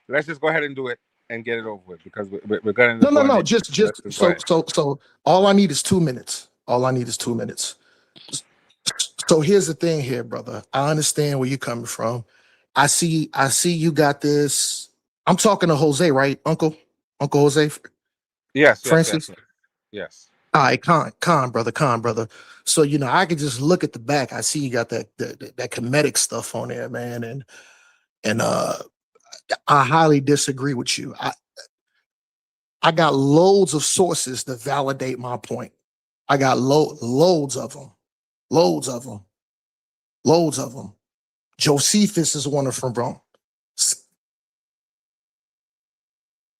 let's just go ahead and do it and get it over with, because we're going to end No, up no, going no. there. Just Let's go ahead. so all I need is 2 minutes. All I need is 2 minutes. So here's the thing here, brother. I understand where you're coming from. I see you got this. I'm talking to Jose, right? Uncle Jose Yes, yes, yes, Francis. yes. Yes. All right, con brother. So I could just look at the back. I see you got that comedic stuff on there, man, and I highly disagree with you. I got loads of sources to validate my point. I got loads of them, loads of them, loads of them. Josephus is one from Rome,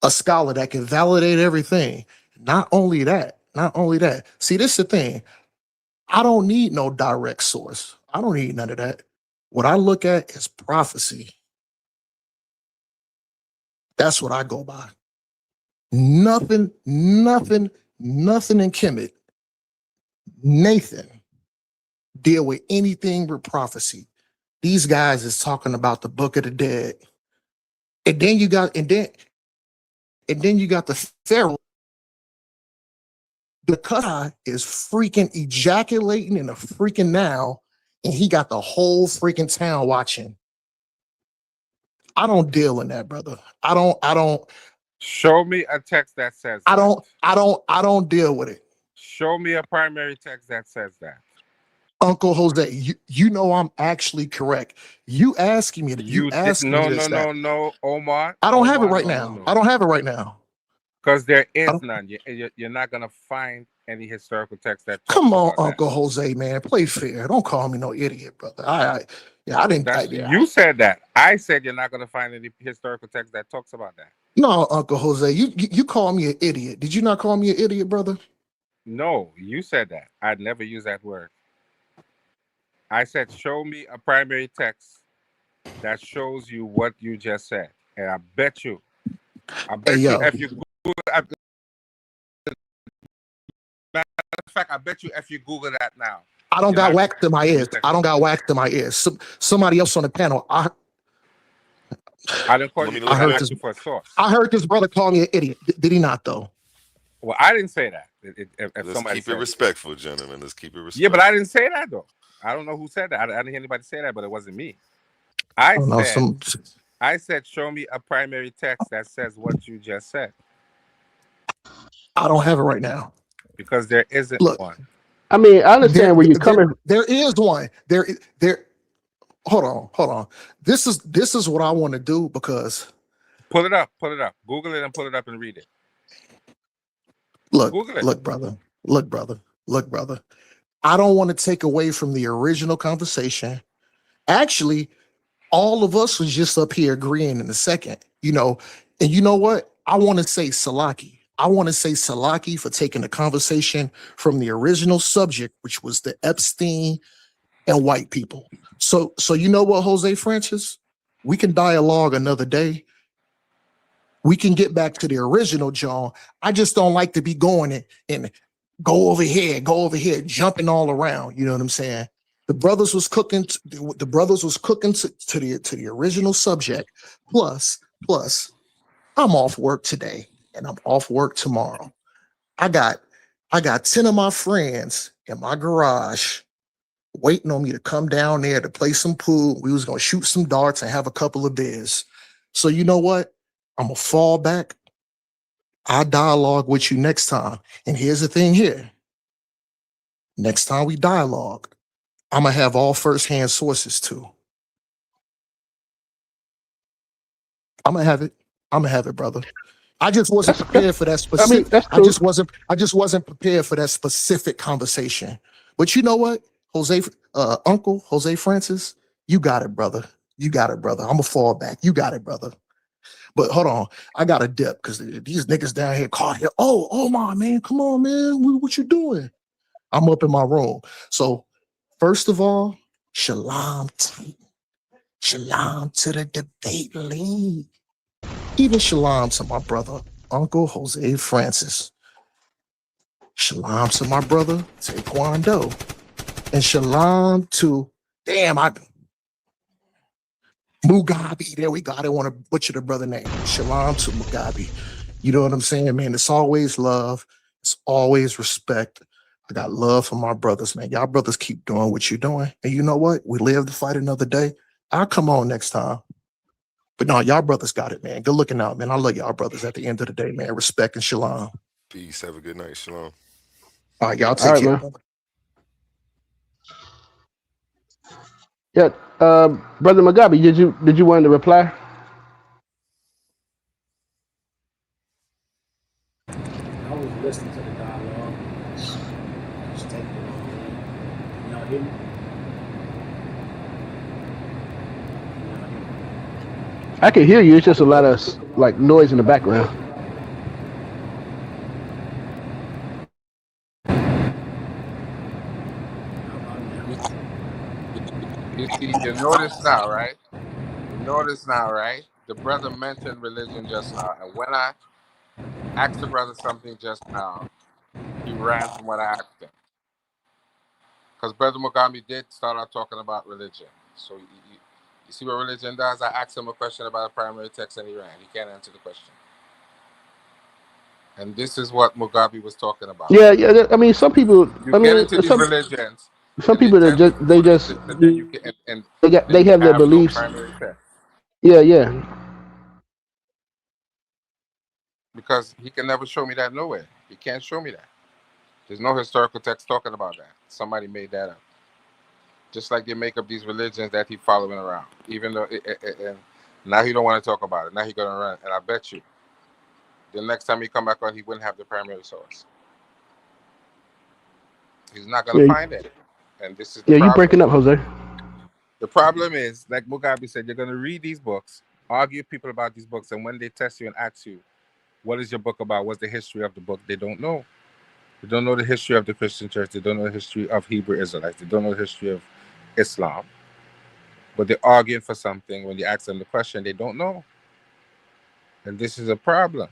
a scholar that can validate everything. Not only that. See, this is the thing. I don't need no direct source. I don't need none of that. What I look at is prophecy. That's what I go by. Nothing in Kemet, Nathan deal with anything with prophecy. These guys is talking about the Book of the Dead. And then you got the Pharaoh. The guy is freaking ejaculating in the freaking now, and he got the whole freaking town watching. I don't deal in that, brother. I don't Show me a text that says I that. don't deal with it. Show me a primary text that says that. Uncle Jose, you know I'm actually correct. You asking me No, Omar. I don't have it Omar, right now. I don't have it right now. Because there is none. You're not gonna find any historical text that talks Come on, about Uncle that. Jose, man. Play fair. Don't call me no idiot, brother. I didn't. You said that. I said you're not gonna find any historical text that talks about that. No, Uncle Jose, you call me an idiot. Did you not call me an idiot, brother? No, you said that. I'd never use that word. I said, show me a primary text that shows you what you just said. And I bet you if you Google, matter of fact, I bet you if you Google that now. I don't got wax in my ears. I don't got wax in my ears. Somebody else on the panel. I didn't call you. I heard you for a source. I heard this brother call me an idiot. Did he not, though? Well, I didn't say that. Let's keep it respectful, gentlemen. Let's keep it respectful. Yeah, but I didn't say that, though. I don't know who said that. I didn't hear anybody say that, but it wasn't me. I said, show me a primary text that says what you just said. I don't have it right now. Because there isn't one. I mean, I understand where you're coming. There is one. There. Hold on. This is what I want to do, because pull it up. Google it and pull it up and read it. Look, brother. I don't want to take away from the original conversation. Actually, all of us was just up here agreeing in a second, and you know what? I want to say Salaki. I want to say Salaki for taking the conversation from the original subject, which was the Epstein and white people. So you know what, Jose Francis? We can dialogue another day. We can get back to the original, John. I just don't like to be going and go over here, jumping all around. You know what I'm saying? The brothers was cooking to the original subject. Plus, I'm off work today and I'm off work tomorrow. I got 10 of my friends in my garage waiting on me to come down there to play some pool. We was gonna shoot some darts and have a couple of beers. So you know what? I'm gonna fall back. I'll dialogue with you next time. And here's the thing here. Next time we dialogue, I'm gonna have all firsthand sources too. I'm gonna have it, brother. I just wasn't prepared for that specific. I just wasn't prepared for that specific conversation. But you know what, Uncle Jose Francis, you got it, brother. I'm gonna fall back. You got it, brother. But hold on, I got to dip because these niggas down here caught here. Oh my man, come on, man, what you doing? I'm up in my room. So first of all, shalom to the debate league. Even shalom to my brother, Uncle Jose Francis. Shalom to my brother, Taekwondo. And shalom to Damn, Mugabe, there we go. I didn't want to butcher the brother name. Shalom to Mugabe. You know what I'm saying, man? It's always love. It's always respect. I got love for my brothers, man. Y'all brothers keep doing what you're doing. And you know what? We live to fight another day. I'll come on next time. But no, y'all brothers got it, man. Good looking out, man. I love y'all brothers at the end of the day, man. Respect and shalom. Peace. Have a good night. Shalom. All right, y'all All take right, care, man. brother. Yeah, brother Mugabe, did you want to reply? I was listening to the dialogue. Just taking it all in. Can y'all hear me? Can y'all hear me? I can hear you. It's just a lot of like noise in the background. How about You, now? you see, you notice now, right? You notice now, right? The brother mentioned religion just now, and when I asked the brother something just now, he ran from what I asked him. Because Brother Mugambi did start out talking about religion. So you see what religion does? I asked him a question about a primary text and he ran. He can't answer the question. And this is what Mugabe was talking about. Yeah, yeah. I mean, some people. You I get mean, into these religions some and they people that tell you just to they go to just this, and then you can, and they then you have their have no beliefs. primary text Yeah, yeah. because he can never show me that nowhere. He can't show me that. There's no historical text talking about that. Somebody made that up. Just like they make up these religions that he's following around. Even though, and now he don't want to talk about it. Now he's gonna run, and I bet you, the next time he come back on, he wouldn't have the primary source. He's not gonna Yeah, find it, and this is the yeah. You problem. breaking up, Jose? The problem is, like Mugabe said, you're gonna read these books, argue people about these books, and when they test you and ask you, "What is your book about? What's the history of the book?" They don't know. They don't know the history of the Christian church. They don't know the history of Hebrew Israelites. They don't know the history of Islam. But they're arguing for something. When you ask them the question, they don't know. And this is a problem.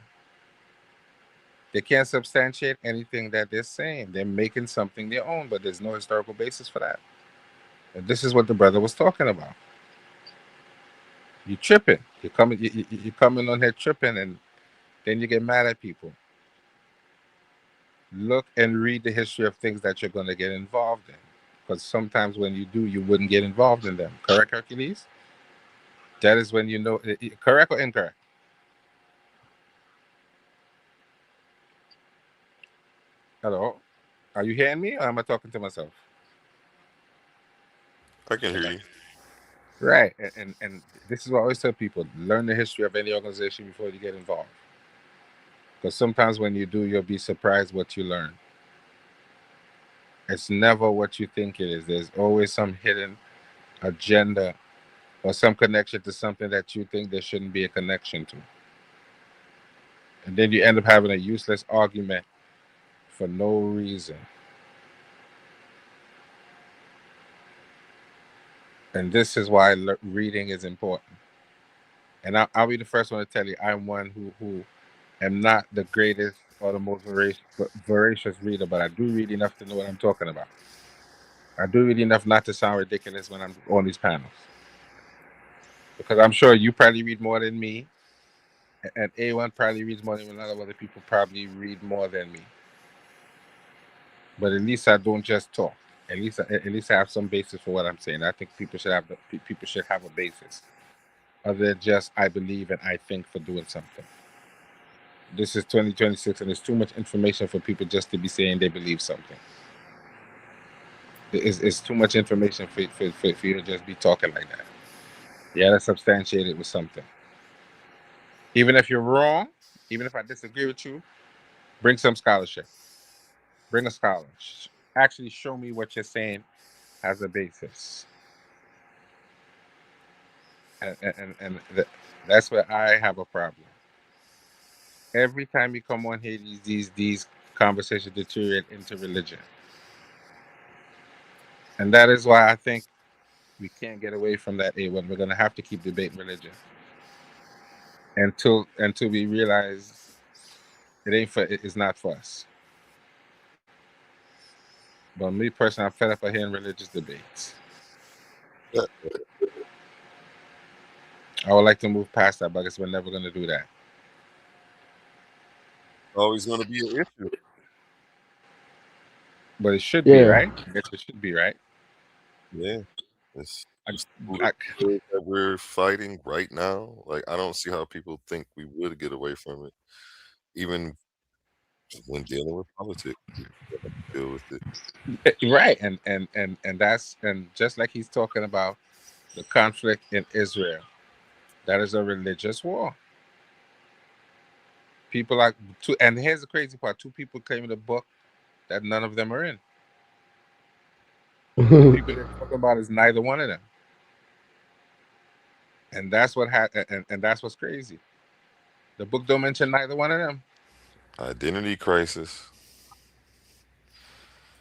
They can't substantiate anything that they're saying. They're making something their own, but there's no historical basis for that. And this is what the brother was talking about. You tripping. You're coming on here tripping, and then you get mad at people. Look and read the history of things that you're going to get involved in. Because sometimes when you do, you wouldn't get involved in them. Correct, Hercules? That is when you know, correct or incorrect? Hello? Are you hearing me or am I talking to myself? I can hear you. Right. And this is what I always tell people, learn the history of any organization before you get involved. Because sometimes when you do, you'll be surprised what you learn. It's never what you think it is. There's always some hidden agenda or some connection to something that you think there shouldn't be a connection to. And then you end up having a useless argument for no reason. And this is why reading is important. And I'll be the first one to tell you, I'm one who am not the greatest or the most voracious reader, but I do read enough to know what I'm talking about. I do read enough not to sound ridiculous when I'm on these panels. Because I'm sure you probably read more than me, and A1 probably reads more than a lot of other people probably read more than me. But at least I don't just talk. At least I have some basis for what I'm saying. I think people should have a basis, other than just I believe and I think for doing something. This is 2026, and there's too much information for people just to be saying they believe something. It's too much information for you to just be talking like that. You gotta substantiate it with something. Even if you're wrong, even if I disagree with you, bring some scholarship. Bring a scholar. Actually show me what you're saying has a basis. And that's where I have a problem. Every time you come on here, these conversations deteriorate into religion. And that is why I think we can't get away from that A1. We're gonna have to keep debating religion until we realize it's not for us. But me personally, I'm fed up of hearing religious debates. I would like to move past that, but I guess we're never going to do that. Always going to be an issue. But it should be, Yeah. right? I guess it should be, right? Yeah. It's I, just who the I, people is that we're fighting right now. Like, I don't see how people think we would get away from it, even when dealing with politics. We have to deal with it. right, and just like he's talking about the conflict in Israel, that is a religious war. People are two, and here's the crazy part: two people claim in the book that none of them are in. The people they're talking about is neither one of them, and that's what and that's what's crazy. The book don't mention neither one of them. Identity crisis.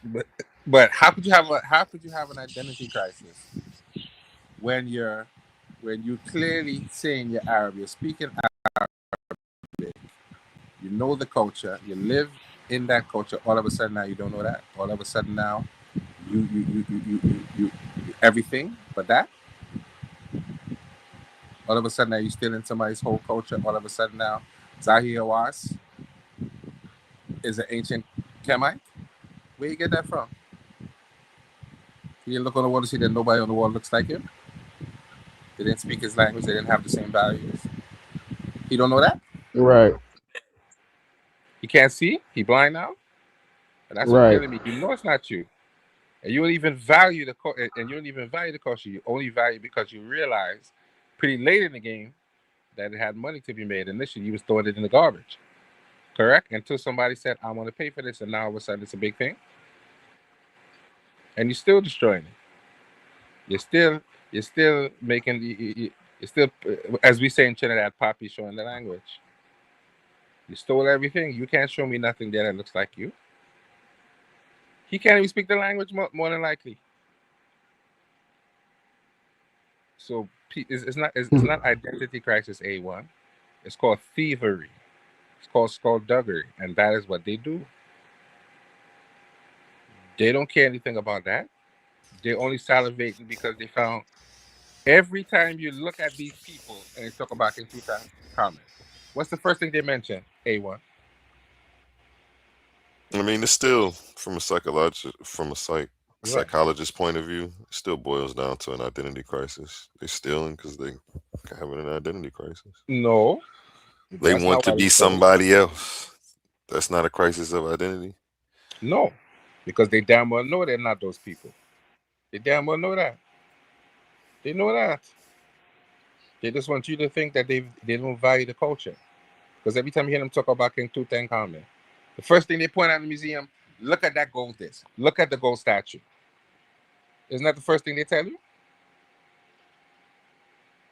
But but how could you have an identity crisis when you clearly saying you're Arab, you're speaking Arabic, you know the culture, you live in that culture. All of a sudden now you don't know that. All of a sudden now you everything but that. All of a sudden now you still in somebody's whole culture. All of a sudden now Zahir Hawass is an ancient Kemite. Where you get that from? You didn't look on the wall to see that nobody on the wall looks like him. They didn't speak his language. They didn't have the same values. He don't know that. Right. He can't see. He blind now. And that's what Right. killing me. You know it's not you, and you don't even value and you don't even value the culture. You only value because you realize pretty late in the game that it had money to be made. Initially, you was throwing it in the garbage. Correct. Until somebody said, "I want to pay for this," and now all of a sudden it's a big thing, and you're still destroying it. You're still making you're still, as we say in Trinidad, poppy showing the language. You stole everything. You can't show me nothing there that looks like you. He can't even speak the language more than likely. So it's not identity crisis A1. It's called thievery. It's called skullduggery, and that is what they do. They don't care anything about that. They only salivating because they found every time you look at these people and they talk about in comment. What's the first thing they mention? A1. I mean, it's still from a Right. psychologist point of view, it still boils down to an identity crisis. They're stealing because they having an identity crisis. No, They that's want not to why they be stole. somebody else. That's not a crisis of identity. No, because they damn well know they're not those people. They damn well know that. They know that. They just want you to think that they don't value the culture. Because every time you hear them talk about King Tutankhamun, the first thing they point out in the museum, look at that gold disc. Look at the gold statue. Isn't that the first thing they tell you?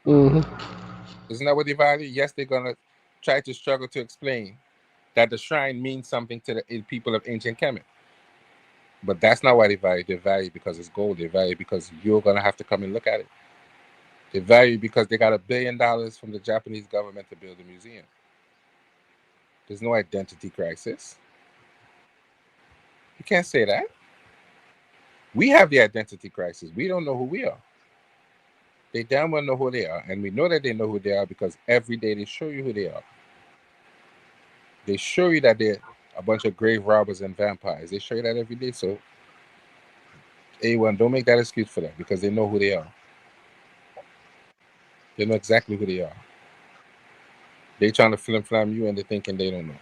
Hmm. Isn't that what they value? Yes, they're gonna try to struggle to explain that the shrine means something to the people of ancient Kemet. But that's not why they value. They value because it's gold. They value because you're gonna have to come and look at it. They value because they got $1 billion from the Japanese government to build a museum. There's no identity crisis. You can't say that. We have the identity crisis. We don't know who we are. They damn well know who they are, and we know that they know who they are because every day they show you who they are. They show you that they're a bunch of grave robbers and vampires. They show you that every day. So, A1, don't make that excuse for that because they know who they are. They know exactly who they are. They trying to flim flam you, and they're thinking they don't know.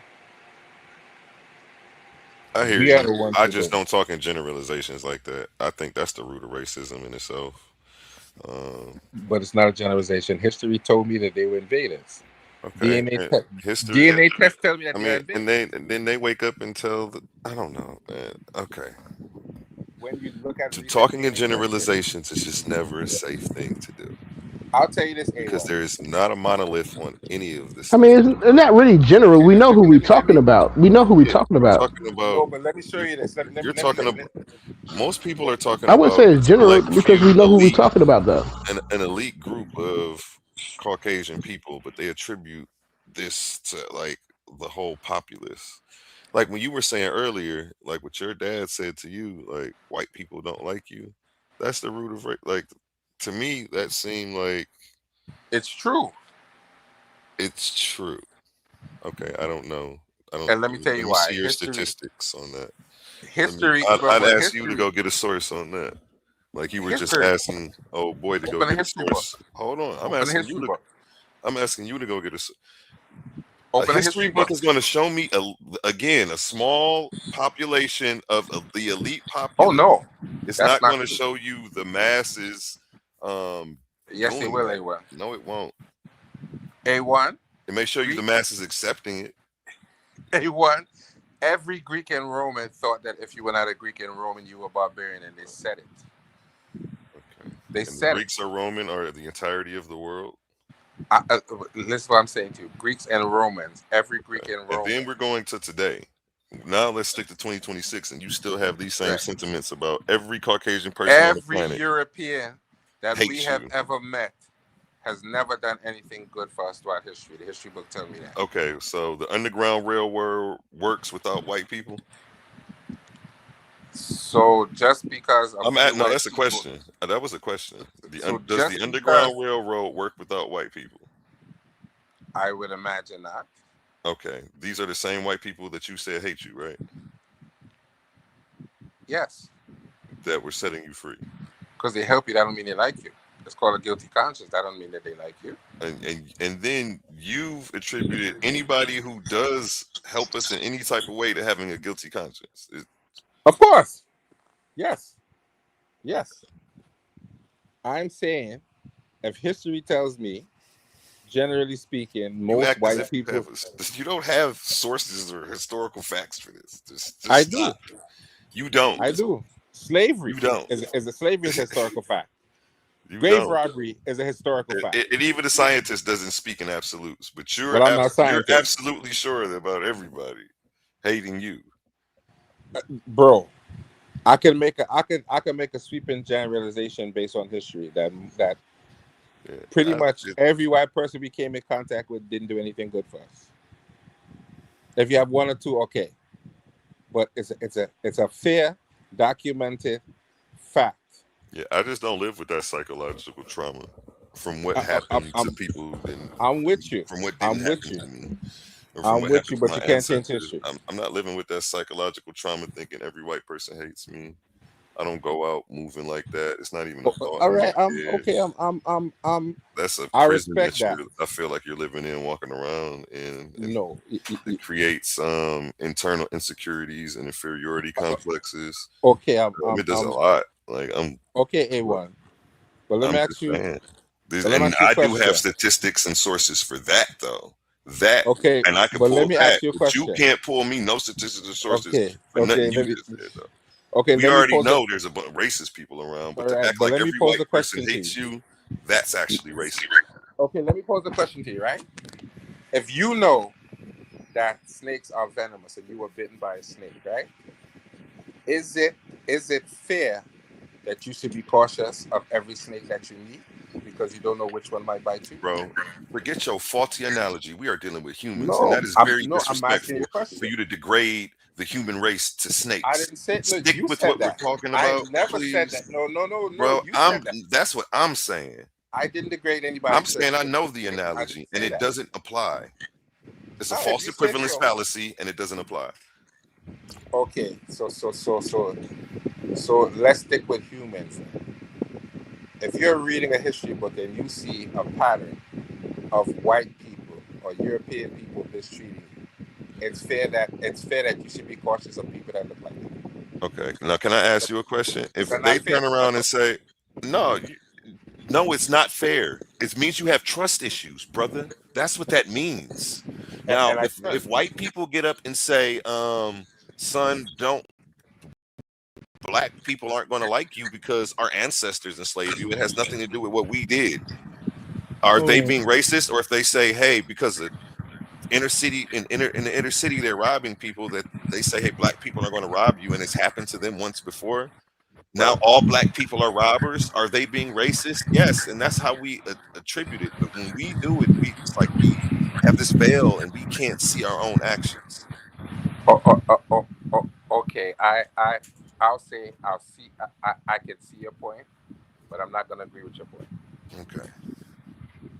I hear We are you. the ones I who just don't. don't talk in generalizations like that. I think that's the root of racism in itself. Um, But it's not a generalization. History told me that they were invaders. okay, DNA and te- history. DNA tests tell me that I they are mean, invaders. and then they wake up and tell the. I don't know, man. Okay, When you look at to recent talking in DNA testing, generalizations is just never a safe thing to do I'll tell you this, because A1. there is not a monolith on any of this I stuff. mean, it's not really general. We know who we talking about. We know who we Yeah, talking you're about. talking about. No, but let me show You're, you this. you're talking about. Most people are talking I wouldn't about say a it's general select because we few know who we elite, talking about, though. an elite group of Caucasian people, but they attribute this to like the whole populace. Like when you were saying earlier, like what your dad said to you, like white people don't like you. That's the root of like to me, that seemed like It's true. it's true. Okay, I don't know. I don't. And let me tell Let you me see why. your statistics on that. Let me. History, I'd but ask you to history, go get a source on that. Like you were just history. asking, oh boy, to go Open a get a history book. source. Hold on, Open a history book. I'm asking you to go get a Open a history history book book. is going to show me again a small population of the elite Oh populace. no, It's that's not not going to true. show you the masses Yes, it doing will. that. A1. No, it won't. A1. It may show you the Greek. masses accepting it. A1. Every Greek and Roman thought that if you were not a Greek and Roman, you were barbarian, and they said it. Okay. They And the said it. Greeks or Roman are the entirety of the world. Listen to what I'm saying to you. Greeks and Romans. Every Greek and And Roman. then we're going to today. Now let's stick to 2026, and you still have these same Right. sentiments about every Caucasian person on the Every planet European that we hates have you. ever met has never done anything good for us throughout history. The history book tells me that. Okay, so the Underground Railroad works without white people. So just because a I'm few at no. white That's a people, question. That was a question. so Does the just because Underground Railroad work without white people? I would imagine not. Okay, these are the same white people that you said hate you, right? Yes, That were setting you free. because they help you. That don't mean they like you. It's called a guilty conscience. That don't mean that they like you. And then you've attributed anybody who does help us in any type of way to having a guilty conscience. Of course. Yes. Yes. I'm saying if history tells me, generally speaking, You most act as white if you people. have you don't have sources or historical facts for this. Just I stop. do. You don't. I do. You Slavery don't. is a slavery is a historical fact. You Grave don't. robbery is a historical fact. And even the scientist doesn't speak in absolutes, but But I'm not a you're scientist, absolutely sure about everybody hating you. bro. I can make a sweeping generalization based on history that Yeah, pretty much every white person we came in contact with didn't do anything good for us. If you have one or two, okay, but it's a fair, documented fact. yeah, I just don't live with that psychological trauma from what I, I, happened to people and I'm with you. from what didn't I'm with happen you. to me or from I'm what with you, happened to but my you can't change ancestors. history. I'm not living with that psychological trauma thinking every white person hates me. I don't go out moving like that. It's not even a thought All in my right, I'm head. okay. That's a I prison respect that that. I feel like you're living in, walking around, and No, it creates internal insecurities and inferiority complexes. okay. It does a lot. Like Okay. A1. But let me I'm ask just you. saying. But let me And ask you a I do have question. statistics and sources for that though. That Okay, and I can but let pull me that, ask you a but you question. can't pull me no statistics or sources Okay, for nothing you let me. just said though. Okay, We let me already pose a. know there's a bunch of racist people around, but All to right, act but like let me every pose a white person question to hates you. you, that's actually racist. Okay, let me pose a question to you. Right? If you know that snakes are venomous and you were bitten by a snake, right? Is it fair that you should be cautious of every snake that you meet because you don't know which one might bite you? Bro, forget your faulty analogy. We are dealing with humans, and No, that is very I'm asking you disrespectful a for question. you to degrade the human race to I snakes. didn't say no. Stick You with said what we're that. talking I about, never said please. that. No. Bro, You said that. that's what I'm saying. I didn't degrade anybody I'm to. saying I know the I didn't analogy and say it that. doesn't apply. It's a If false you say equivalence so, fallacy and it doesn't apply. okay. So let's stick with humans. If you're reading a history book and you see a pattern of white people or European people mistreating you, it's fair that you should be cautious of people that look like that. Okay. Now, can I ask you a question? Is If that they not fair? turn around and say, no, no, it's not fair. It means you have trust issues, brother. That's what that means. Now, And I if should. white people get up and say, son, don't black people aren't going to like you because our ancestors enslaved you, it has nothing to do with what we did. Are they being racist? Or if they say, hey, because of inner city in the inner city they're robbing people, that they say, hey, black people are going to rob you, and it's happened to them once before. Now Well, all black people are robbers. Are they being racist? Yes, and that's how we attribute it. But when we do it, it's like we have this veil and we can't see our own actions. okay. I'll say I'll see. I can see your point. but I'm not going to agree with your point. Okay.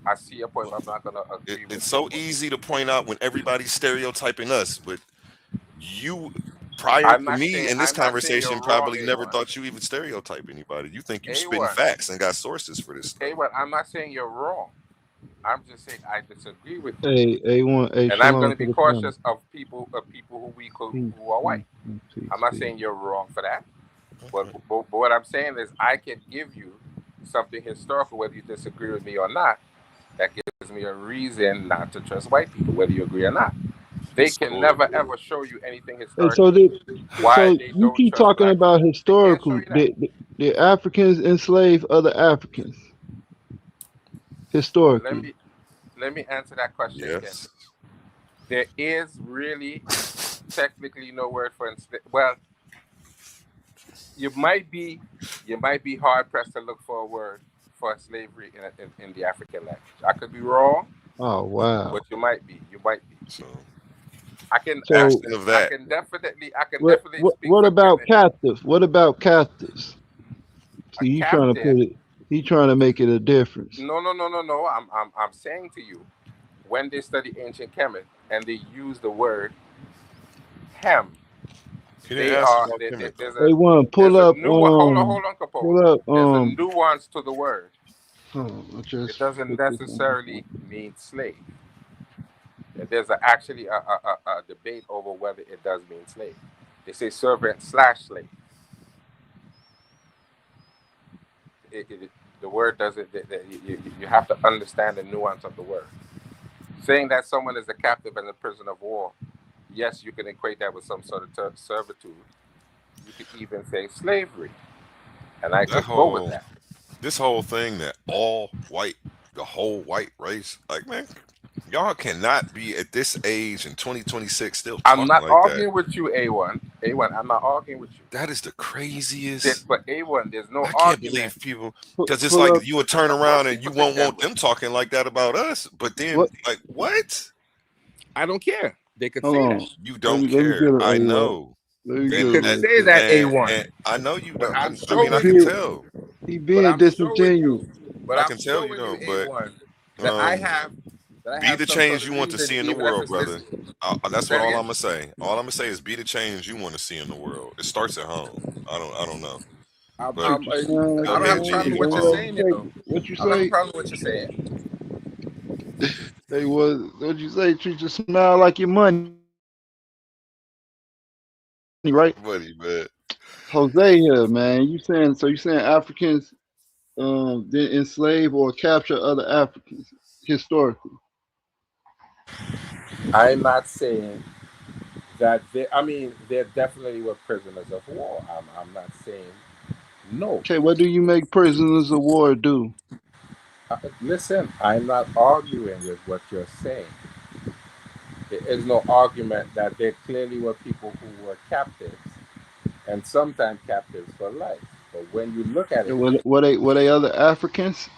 I see your point, but I'm not going to agree with It's your so point. easy to point out when everybody's stereotyping us, but you, prior I'm to not me saying in this you're conversation, wrong, probably never A1. thought you even stereotype anybody. You think you spitting A1. facts and got sources for this stuff. A1, I'm not saying you're wrong. I'm just saying I disagree with you. Hey, A1, hey, And I'm going shalom to to be the panel. cautious of people Peace, who are white. I'm not peace. saying you're wrong for that. But, Okay. but what I'm saying is I can give you something historical, whether you disagree with me or not, that gives me a reason not to trust white people, whether you agree or not. They can never Historical. ever show you anything Hey, historically why so they you don't keep trust talking black about people. They can't show historical. you that. The Africans enslave other Africans Let historically. me let me answer that question again. Yes. There is really technically no word for well, you might be hard pressed to look for a word for slavery in the African language. I could be wrong, Oh wow. but you might be. You might be. So I can So asking of that. I can definitely speak what for about Kenneth. captives? What about captives? A See, he trying to put captive. it. He trying to make it a difference. No. I'm saying to you, when they study ancient Kemet and they use the word hem, He didn't ask about They want to pull there's a up. new hold on, Capone. Pull up. There's a nuance to the word. I It just doesn't put this on. necessarily mean slave. There's actually a debate over whether it does mean slave. They say servant / slave. The word doesn't. You have to understand the nuance of the word. Saying that someone is a captive and a prisoner of war, yes, you can equate that with some sort of servitude. You could even say slavery, and I that could go with whole that. this whole thing that all white, the whole white race, like man, y'all cannot be at this age in 2026 still I'm talking not like that. arguing with you, A1. A1, I'm not arguing with you. That is the craziest. But A1, there's no I can't argument believe people, because it's Pull like up. you would turn of most around and you people think won't that want way. them talking like that about us. But then, What? like, what? I don't care. They could Hold say that. on. You Let don't me get care. it. I know. Let me They get And could it and right say quick. that, and, A1. and I know you But don't. I'm I mean, I showing can you. tell. He But being I'm showing disingenuous. you. But I I'm can tell you showing you, don't. But A1, that I um, have be the some sort change of you want to reason, see in the even if world, it's brother. listed. That's Say what it all I'm again. gonna say. All I'm gonna say is be the change you want to see in the world. It starts at home. I don't know, but Preacher smile go like I a don't have ahead, a G. problem monkey. with You what Don't you're let him saying, take though. it. What you I don't have a say? problem with what you're saying. Hey, what you say? Treat you smile like your money, right? buddy, man. Jose here, man. You saying Africans didn't enslave or capture other Africans historically? I'm not saying that I mean, there definitely were prisoners of war. I'm not saying no. Okay, what do you make prisoners of war do? Listen, I'm not arguing with what you're saying. There is no argument that there clearly were people who were captives and sometimes captives for life. But when you look at it, Were they other Africans?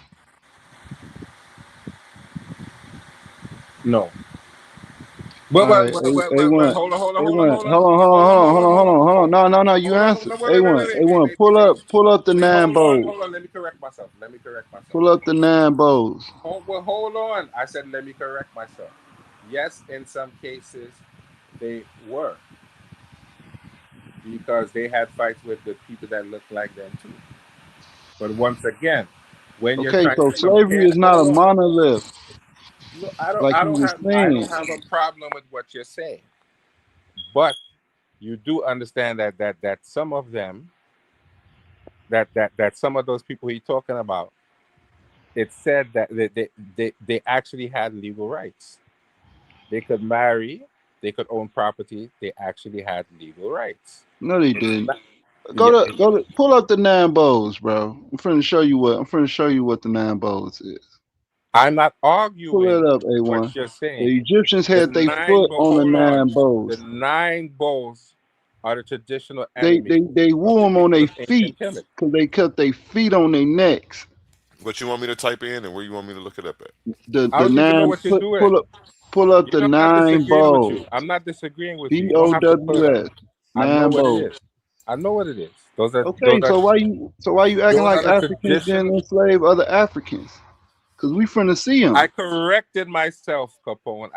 no. All right, A1, A1. Hold on. No. You answer. A1. Pull up the nine bowls. Hold on. Let me correct myself. Pull up the nine bowls. Hold on. I said, let me correct myself. Yes, in some cases, they were because they had fights with the people that looked like them too. But once again, when you're Okay, trying so to slavery compare, is not a hold on. monolith, No, like you were I saying. don't have a problem with what you're saying, but you do understand that some of them, that some of those people he's talking about, it said that they actually had legal rights. They could marry, they could own property. They actually had legal rights. No, they didn't. Yeah, Pull up the nine bowls, bro. I'm finna show you what the nine bowls is. I'm not Pull arguing it up, what A1. you're saying. The Egyptians The had their nine foot bowl. on the Hold on. nine The bowls. 9 bowls are the traditional They enemy they they of wore the them on people their of ancient feet Kemet. because they cut their feet on their necks. What you want me to type in and where you want me to look it up at? I The don't even know nine what you're doing. pull up You the know, I'm not nine disagreeing with bowls. you. I'm not disagreeing with you. You don't have to put it up. BOWS I know nine what it bowls. is. I know what it is. Those are Okay, those are so why you acting those like are the Africans didn't traditions. enslave other Africans? Because we finna see them. I corrected myself, Capone.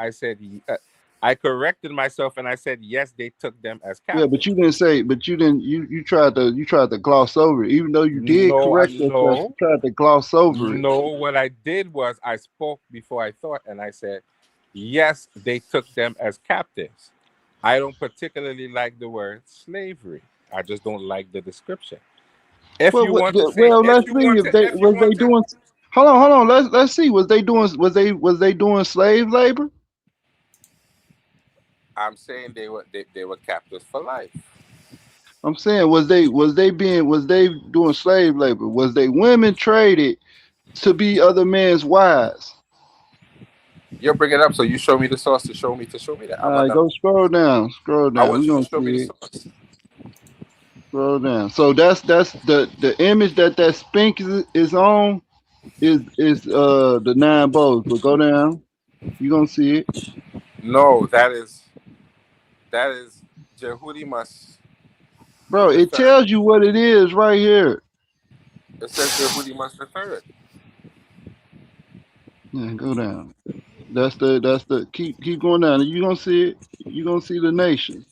I corrected myself and I said yes, they took them as Yeah, but captives. you didn't say. But you didn't. You tried to gloss over it, even though you did No, correct yourself. You no, tried to gloss over it. no. What I did was I spoke before I thought, and I said yes, they took them as captives. I don't particularly like the word slavery. I just don't like the description. If you want to say, Well, if let's you see want if to, they if you was they want to, doing. Hold on. Let's see. Was they doing slave labor? I'm saying they were captives for life. I'm saying was they doing slave labor? Was they women traded to be other men's wives? You'll bring it up, so you show me the source to show me that. I'm All not right, done. go scroll down. Scroll I down. want We're you to gonna show me the see it. source. Scroll down. So that's the image that spink is on is the nine bows. But go down. You're gonna see it. No, that is Jehudi must Bro, the it third. tells you what it is right here. It says Jehudi must the third. Yeah, go down. That's the keep going down. You're gonna see it. You're gonna see the nation.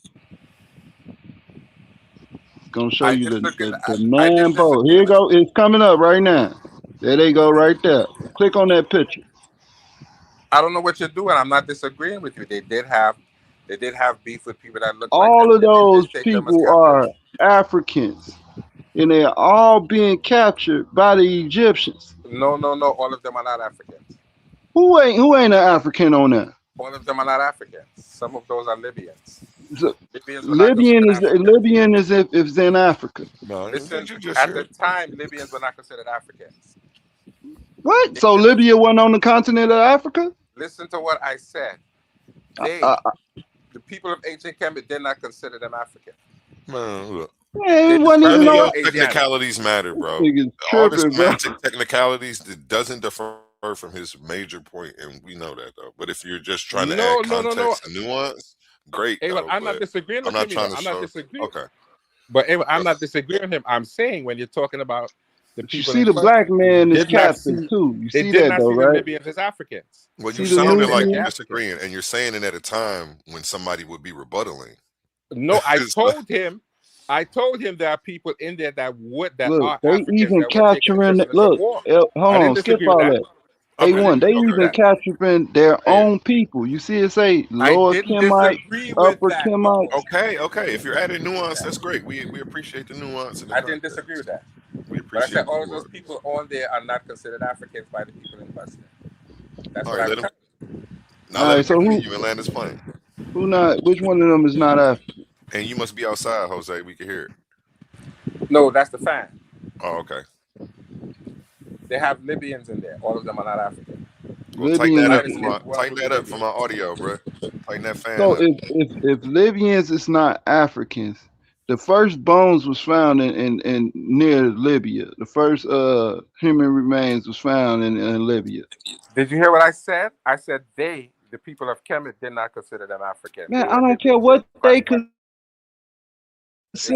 It's gonna show I you disagree. the I nine didn't bows. disagree Here you with. go. It's coming up right now. There they go right there. Click on that picture. I don't know what you're doing. I'm not disagreeing with you. They did have beef with people that look like them, All of and they those did take them as people are captives. Africans, and they're all being captured by the Egyptians. No, no, no. All of them are not Africans. Who ain't an African on that? All of them are not Africans. Some of those are Libyans. So, Libyans were not considered Africans. Libyan is if it's in Africa. No, that's Listen, what you just at the said. time, Libyans were not considered Africans. What? They So didn't. Libya wasn't on the continent of Africa? Listen to what I said. Uh, uh, The people of ancient Kemet, did not consider them African. Man, look. Man, They it wasn't described even None of them on. as your Asiatic. technicalities matter, bro. Niggas All the tripping, bro. semantic technicalities that doesn't defer from his major point, and we know that though. But if you're just trying to No, add no, no, no. context and nuance, great Ava, though. I'm not But disagreeing I'm with not him, you know. trying to I'm not show. disagreeing. Okay, But Ava, I'm go not disagreeing with him. I'm saying when you're talking about the But you people see in the black question, man is did not captive see too. You they see did that not though, see the right? Libyans as Africans. well, you See the They didn't sounded see them like as you're Nubian? Africans. disagreeing, and you're saying it at a time when somebody would be rebuttaling. No, I It's like, told him there are people in there that Look, are they Africans even that were taken as capturing. prisoners of Look, war. hold I didn't on, skip disagree with all that. that. I okay, A1, didn't they disagree with even that. capturing their Hey, own people. You see it say I Lower didn't Kemite, disagree with Upper that, Kemite. Capone. okay. If you're adding nuance, that's great. We appreciate the nuance and the I didn't disagree with context. that. We But I said appreciate the all of those nuance. people on there are not considered Africans by the people in question. That's All what right, I'm let him. telling Now All let right, him so continue and land his plane. who not? Which one of them is not African? And you must be outside, Jose. We can hear it. you. No, that's the fan. Oh, okay. They have Libyans in there. All of them are not African. Well, tighten that Libyans. up United for States my of World would be Libyans. audio, bro. Tighten that fan So up. if Libyans is not Africans, the first bones was found in near Libya. The first human remains was found in Libya. Did you hear what I said? I said the people of Kemet, did not consider them African. Man, They I were don't care Libyans. They what were they crushed by. consider.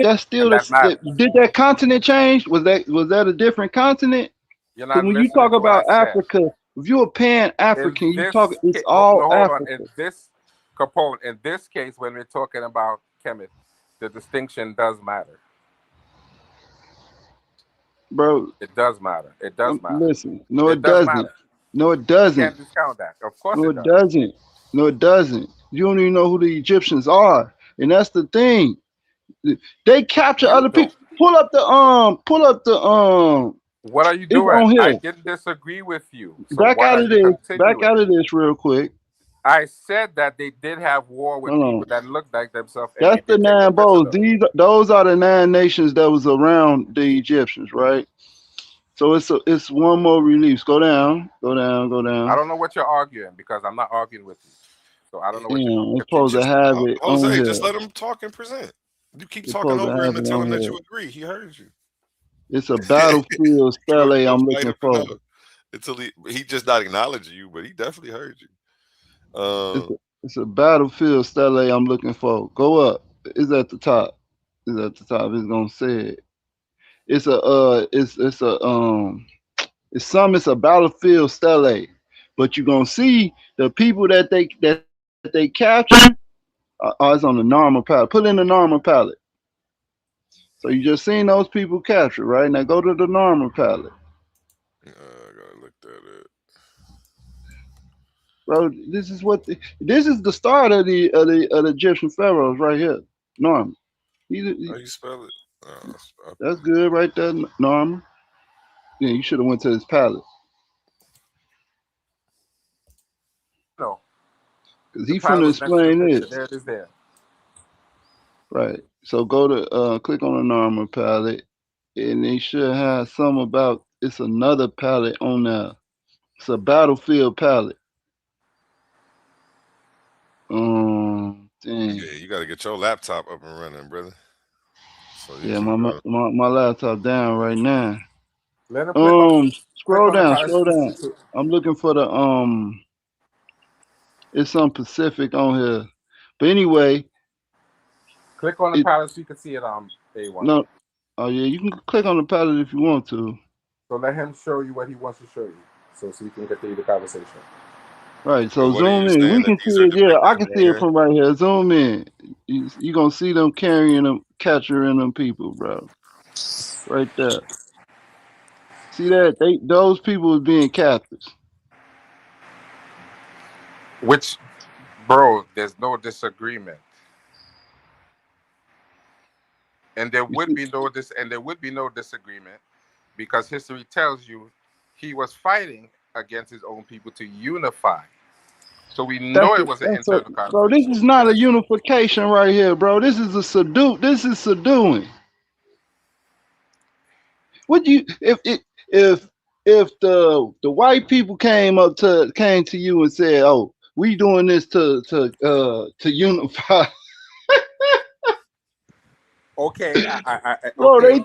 That's still And that matters. did that continent change? Was that a different continent? You're Because not when you listening talk to what I about said. Africa, if you're a pan In African, you talk. this It's case, all no, hold on. Africa, In this component, in this case, when we're talking about Kemet, the distinction does matter. bro. It does matter. It does matter. Listen, no, It it does doesn't. matter. No, it You doesn't. can't discount that. Of course No, it it does. doesn't. No, it doesn't. You don't even know who the Egyptians are, and that's the thing. They capture You other don't. people. Pull up the Pull up the What are you It's doing? on I here. didn't disagree with you. So Back why out are of you this. Back continuing? out of this real quick. I said that they did have war with Hold on. people that looked like themselves, and they That's the did take them nine bowls. prisoners. Those are the nine nations that was around the Egyptians, right? So it's one more release. Go down. Go down. Go I down. don't know what you're arguing because I'm not arguing with you. So I don't know what you're Damn, it's supposed continuing. to Just have it on Jose, here. just let him talk and present. You keep It's talking supposed to over him have and it tell on him that here. you agree. He heard you. It's a battlefield You want stele to I'm fight looking him for. enough until he just not acknowledging you, but he definitely heard you. It's a battlefield stele I'm looking for. Go up. It's at the top. It's at the top. It's gonna say it. it's a it's a battlefield stele, but you're gonna see the people that they capture. Oh, it's on the normal palette. Put in the normal palette. So you just seen those people captured, right? Now go to the normal palette. I gotta look that up. Bro, this is the start of the Egyptian pharaohs right here. Normal. How you spell it? That's good right there, Normal. Yeah, you should have went to this palette. No, Cause the he pile finna was next to the explain picture. this. There it is. There. Right. So go to click on the normal palette, and they should have some about. It's another palette on there. It's a battlefield palette. Dang. Yeah, you gotta get your laptop up and running, brother. So you Yeah, can my laptop down right now. Let him click Scroll on the down, pile. scroll down. I'm looking for the It's some Pacific on here, but anyway, Click on the palette so you can see it on A1. no. Oh yeah, you can click on the palette if you want to. So let him show you what he wants to show you, so you can continue the conversation. Right, so But what are zoom you in. saying We that can see these are it. Yeah, I depicted can in see it there? from right here. Zoom in. You gonna see them carrying them, capturing them people, bro. Right there. See that? Those people is being captured. Which, bro, there's no disagreement, and there You would see, be no disagreement because history tells you he was fighting against his own people to unify. So we know it was an internal bro. conflict. This is not a unification right here, bro. This is a subdue. This is subduing. Would you if the white people came to you and said, "Oh, we doing this to unify." Okay, Bro, okay. they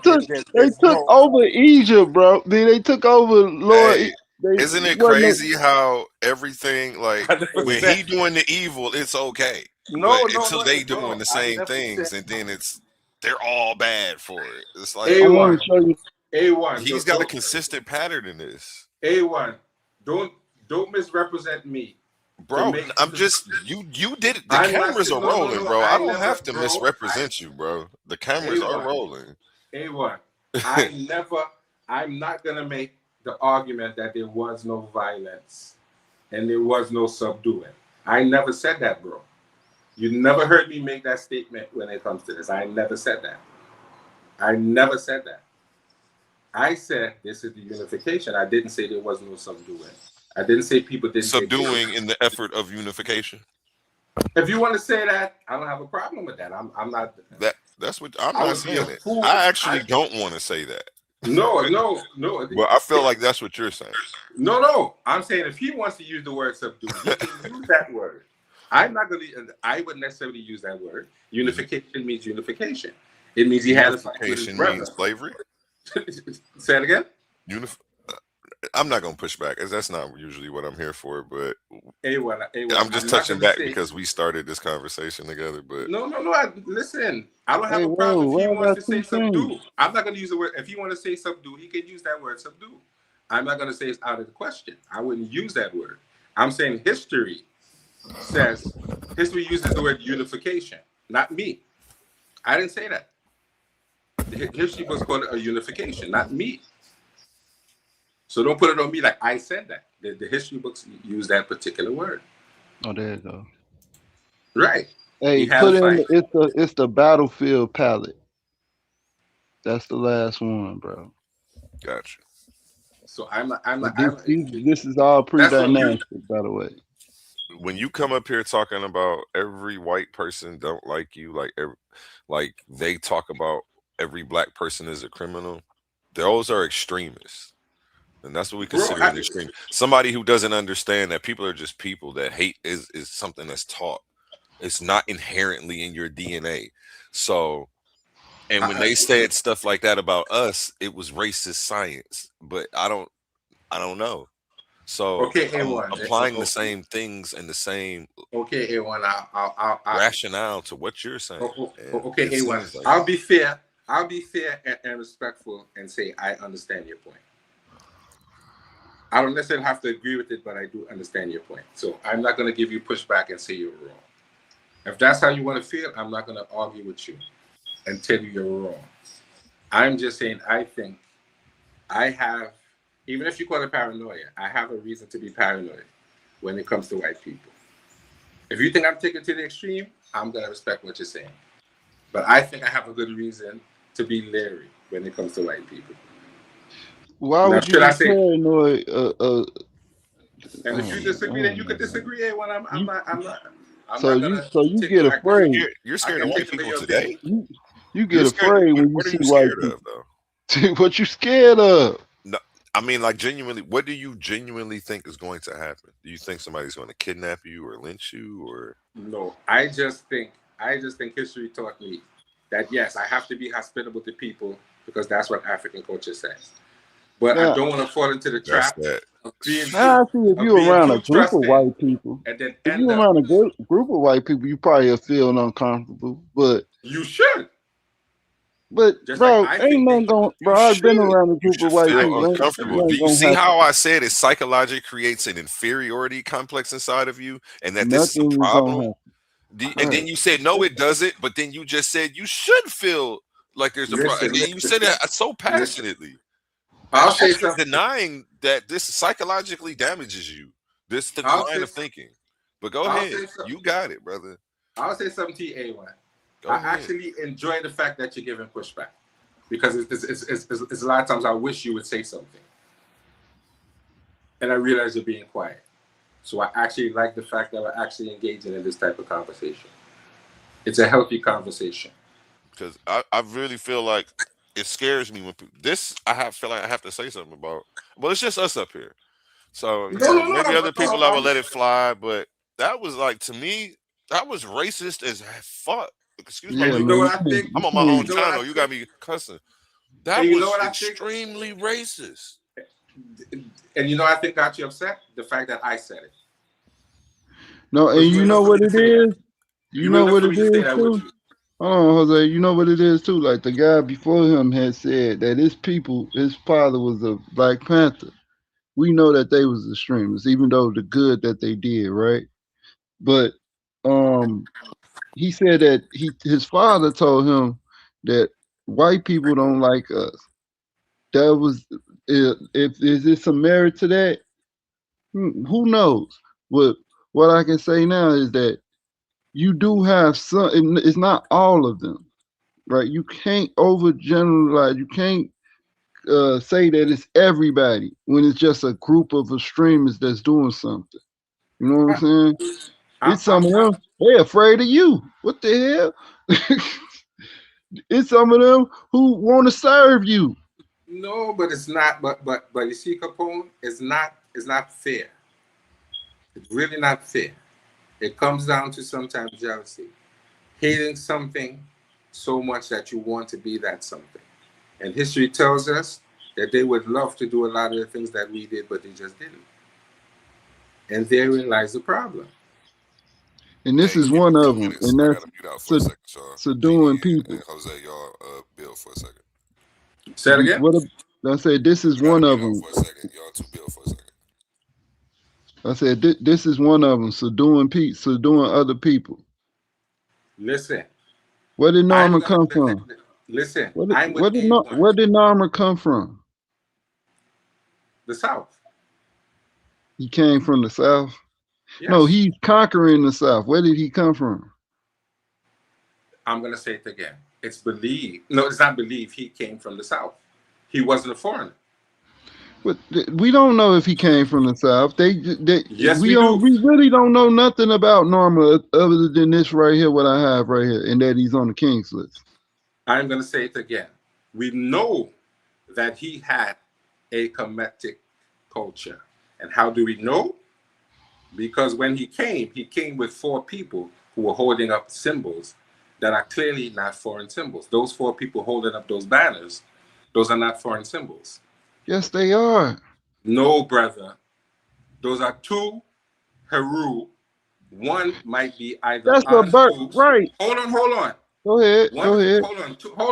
There's took no. over Egypt, bro. They took over Lord. Hey, They isn't it wasn't no, crazy how everything like when 100%. he doing the evil, it's okay, but No, no, until no, they doing bro. the I same never said things, and then they're all bad for it. It's like I want A1. to show you. A1. he's got a consistent pattern in this, A1. Don't misrepresent me to bro. make I'm just you did it. The I'm not cameras saying are no, no, rolling, no. bro. I I don't never, have to bro. misrepresent you, bro. The cameras are A1. rolling. A1. I never. I'm not gonna make the argument that there was no violence and there was no subduing. I never said that, bro. You never heard me make that statement when it comes to this. I never said that. I never said that. I said this is the unification. I didn't say there was no subduing. I didn't say people didn't take it. Subduing in the effort of unification. If you want to say that, I don't have a problem with that. I'm not. That's what I'm I not would be a saying it. fool. I actually don't want to say that. No. But I feel like that's what you're saying. No. I'm saying if he wants to use the word subdue, he can use that word. I'm not going to. I wouldn't necessarily use that word. Unification means unification. It means he had a fight with his Unification brother. means slavery. Say it again. I'm not gonna push back, as that's not usually what I'm here for. But A1, I'm just touching back because we started this conversation together. But No. Listen, I don't have Hey, a whoa, problem if he why I wants got to say two things? subdue. I'm not going to use the word. If he want to say subdue, he can use that word subdue. I'm not going to say it's out of the question. I wouldn't use that word. I'm saying history uses the word unification, not me. I didn't say that. The history books call it a unification, not me. So don't put it on me like I said that. The history books use that particular word. Oh, there you go. Right. Hey, put in it's the battlefield palette. That's the last one, bro. gotcha. So This is all that's what pre-dynastic, by the way. When you come up here talking about every white person don't like you, like they talk about every black person as a criminal, those are extremists. And that's what we consider an extreme. Somebody who doesn't understand that people are just people, that hate is something that's taught. It's not inherently in your DNA. So, and when they said stuff like that about us, it was racist science. But I don't know. So I'm applying the same things and the same A1. rationale to what you're saying. Okay, A1. I'll be fair. I'll be fair and respectful and say I understand your point. I don't necessarily have to agree with it, but I do understand your point. So I'm not going to give you pushback and say you're wrong. If that's how you want to feel, I'm not going to argue with you and tell you you're wrong. I'm just saying I think I have, even if you call it paranoia, I have a reason to be paranoid when it comes to white people. If you think I'm taking it to the extreme, I'm going to respect what you're saying. But I think I have a good reason to be leery when it comes to white people. Why Now, would you should I be say? paranoid? And if you disagree, then you can disagree. When I'm not gonna so you take get away. afraid. You're I scared of can white take away people your today? opinion. You You're get scared. afraid when you What are see you white scared of, though? people. What you scared of? No, I mean, like, genuinely, what do you genuinely think is going to happen? Do you think somebody's going to kidnap you or lynch you, or? No, I just think history taught me that yes, I have to be hospitable to people because that's what African culture says. But I Now, don't want to fall into the That's trap that. of being now I see if of you're being around a too group of trusting white people. and then If end you're up. around a group of white people, you probably feel uncomfortable. But You should. Just like bro, I ain't think nothing that going. You Bro, I've been should. around a You group should of white feel people. Ain't uncomfortable. Do nothing you gonna see happen. how I said it psychologically creates an inferiority complex inside of you, and that this is a Nothing is gonna problem? happen. And Right. then you said no, it doesn't. But then you just said you should feel like there's a problem, listen, and then you said it so listen. passionately. I'll say Actually something. denying that this psychologically damages you. This the I'll line say. of thinking. But go I'll ahead. say something. You got it, brother. I'll say something to you, A1. Go I ahead. actually enjoy the fact that you're giving pushback because it's a lot of times I wish you would say something, and I realize you're being quiet. So I actually like the fact that we're actually engaging in this type of conversation. It's a healthy conversation. Because I really feel like it scares me when this feel like I have to say something about. Well, it's just us up here. So, No, maybe other people I would no. let it fly, but that was like, to me, that was racist as fuck. Excuse my And Yeah, you know man. language. what I think? I'm on my And own you know what I channel. You got think? me cussing. And That you know was what I think? extremely racist. And you know I think got you upset? The fact that I said it. No, and But you you were know enough for me what to it say that. is. You You were know enough what for it me to say is that with too. you. Hold on, Jose. You know what it is too. Like the guy before him had said that his father was a Black Panther. We know that they was extremists, even though the good that they did, right? But he said that his father told him that white people don't like us. That was if is there some merit to that? Who knows? But what I can say now is that you do have some. It's not all of them, right? You can't overgeneralize. You can't say that it's everybody when it's just a group of extremists that's doing something. You know what I'm saying? It's some of them. They're afraid of you. What the hell? It's some of them who want to serve you. No, but it's not. But you see, Capone, it's not fair. It's really not fair. It comes down to sometimes jealousy, hating something so much that you want to be that something. And history tells us that they would love to do a lot of the things that we did, but they just didn't. And therein lies the problem. And this Hey, is give me one of 2 them. minutes. And I that's gotta mute out for a second, so Jeannie subduing and people. Jose, y'all build for a second. Say it again. I said this is I gotta one mute of out them. for a second. Y'all two build for a second. I said this is one of them. Subduing other people. Listen, Where did I'm Norman gonna come from? listen. I'm with Where A1. did Norman come from? The South. He came from the South. No, Yes. he's conquering the South. Where did he come from? I'm gonna say it again. It's believed. No, it's not believed. He came from the South. He wasn't a foreigner. But we don't know if he came from the South. Yes, We we don't. do. We really don't know nothing about Norma other than this right here. What I have right here, and that he's on the King's list. I'm gonna say it again. We know that he had a Kemetic culture. And how do we know? Because when he came with 4 people who were holding up symbols that are clearly not foreign symbols. Those 4 people holding up those banners, those are not foreign symbols. Yes, they are. No, brother. Those are 2 Heru. One might be either That's a bird, Anfu. right? Hold on. Go ahead. One, Go ahead. hold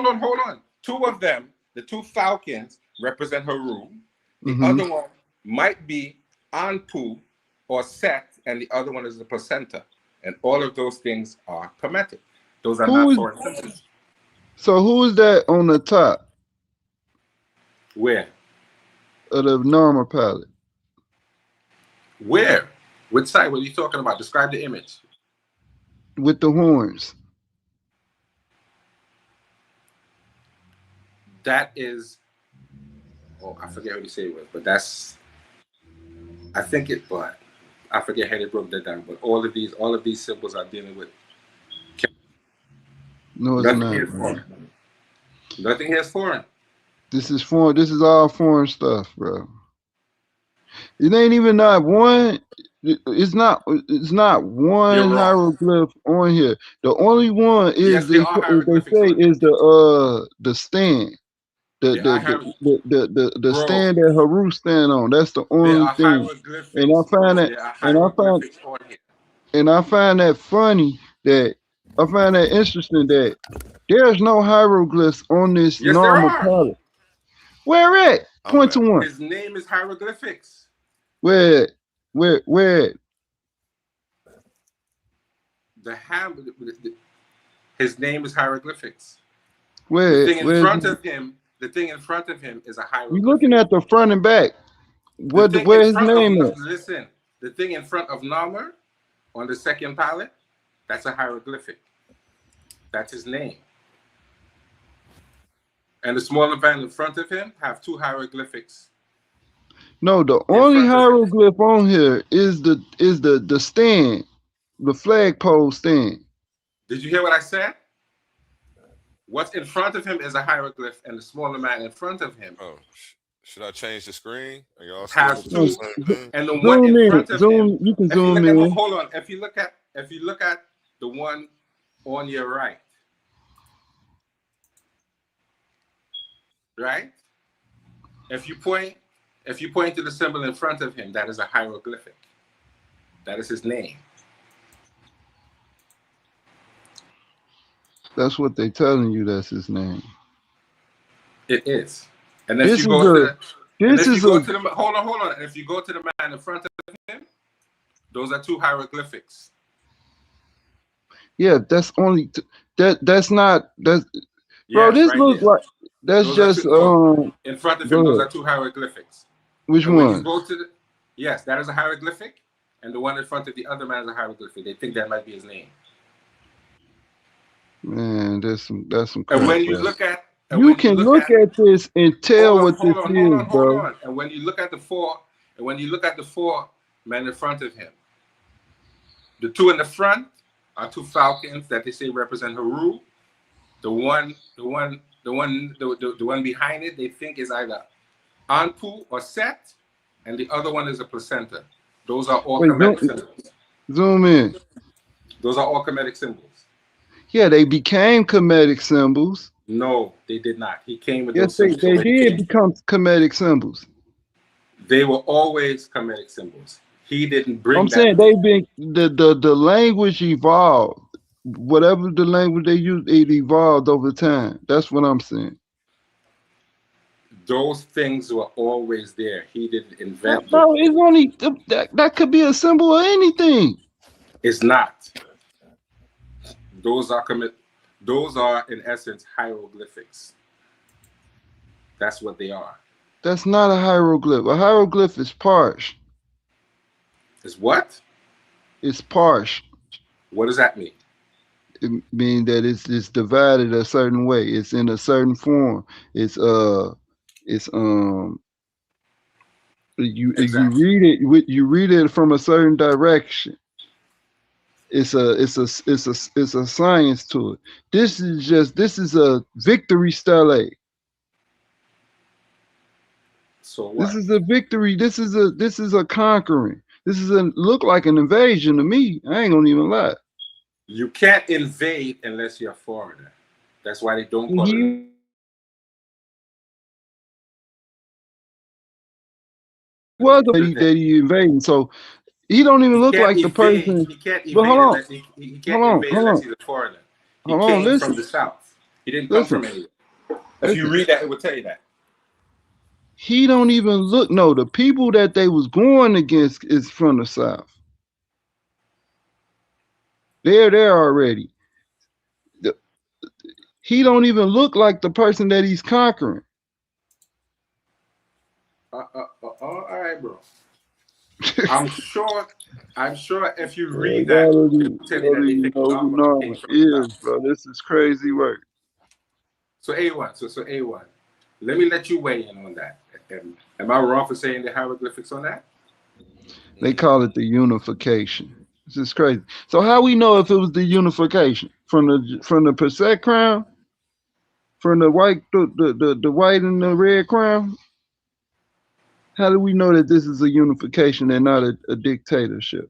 on. Hold on. two of them, the two falcons, represent Haru. The other one might be Anpu or Set, and the other one is the placenta. And all of those things are Kemetic. Those are not foreign symbols. So who is that on the top? Where? Of the normal palette. Where? Which side? What are you talking about? Describe the image. With the horns. That is, oh, I forget what you say it was, but that's, I think it, but I forget how they broke that down. But all of these symbols are dealing with. No, it's Nothing not. here is foreign. Nothing here is foreign. This is foreign. This is all foreign stuff, bro. It ain't even not one. It's not one hieroglyph on here. The only one is Yes, they are hieroglyphics they say on here. is the stand. The stand that Haru stand on. That's the only thing. And I find that I find that funny that I find that interesting that there's no hieroglyphs on this normal palette. Where at? Point to one. His name is hieroglyphics. Where? His name is hieroglyphics. Where? The thing in front of him. The thing in front of him is a hieroglyphic. You looking at the front and back? Where his name is? Listen, the thing in front of Namur on the second palette, that's a hieroglyphic. That's his name. And the smaller band in front of him have two hieroglyphics. No, the only hieroglyph on here is the stand, the flagpole stand. Did you hear what I said? What's in front of him is a hieroglyph, and the smaller man in front of him. Oh, should I change the screen? Are y'all has still two, and the one in front of him. You can zoom in. Hold on. If you look at the one on your right, right? If you point to the symbol in front of him, that is a hieroglyphic. That is his name. That's what they're telling you. That's his name. It is. And if you go to the hold on. And if you go to the man in front of him, those are two hieroglyphics. Yeah, that's only that's not that's. Bro, this right looks like that's those just in front of him. Those are two hieroglyphics. Which one? When you go to yes, that is a hieroglyphic, and the one in front of the other man is a hieroglyphic. They think that might be his name. Man, that's some crap. And when you look at you can look at this and tell what this is, bro. And when you look at the four men in front of him, the two in the front are two falcons that they say represent Haru. The one behind it they think is either Anpu or Set, and the other one is a placenta. Those are all Kemetic symbols. Zoom in. Those are all Kemetic symbols. Yeah, they became Kemetic symbols. No, they did not. He came with those symbols. Yes, they did become Kemetic symbols. They were always Kemetic symbols. He didn't bring I'm saying they've been the language evolved. Whatever the language they use, it evolved over time. That's what I'm saying. Those things were always there. He didn't invent them. It's only that could be a symbol of anything. It's not. Those are in essence hieroglyphics. That's what they are. That's not a hieroglyph. A hieroglyph is parsh. It's what? It's parsh. What does that mean? It means that it's divided a certain way. It's in a certain form. It's you read it from a certain direction. It's a science to it. This is a victory stele. So what? This is a victory. This is a conquering. This is look like an invasion to me. I ain't gonna even lie. You can't invade unless you're a foreigner. That's why they don't call it. Well, that he invading. So he don't even look like the person. He can't invade unless he's a foreigner. He came from the south. He didn't come from anywhere. If you read that, it would tell you that. He don't even look. No, the people that they was going against is from the South. They're there already. He don't even look like the person that he's conquering. All right, bro. I'm sure if you I read that, don't it'll tell you that they think know who Norma Norma came from the is, South. bro. This is crazy work. So A1, so A1. Let me let you weigh in on that. Am I wrong for saying the hieroglyphics on that? They call it the unification. This is crazy. So how we know if it was the unification from the Perset crown, from the white the white and the red crown? How do we know that this is a unification and not a dictatorship?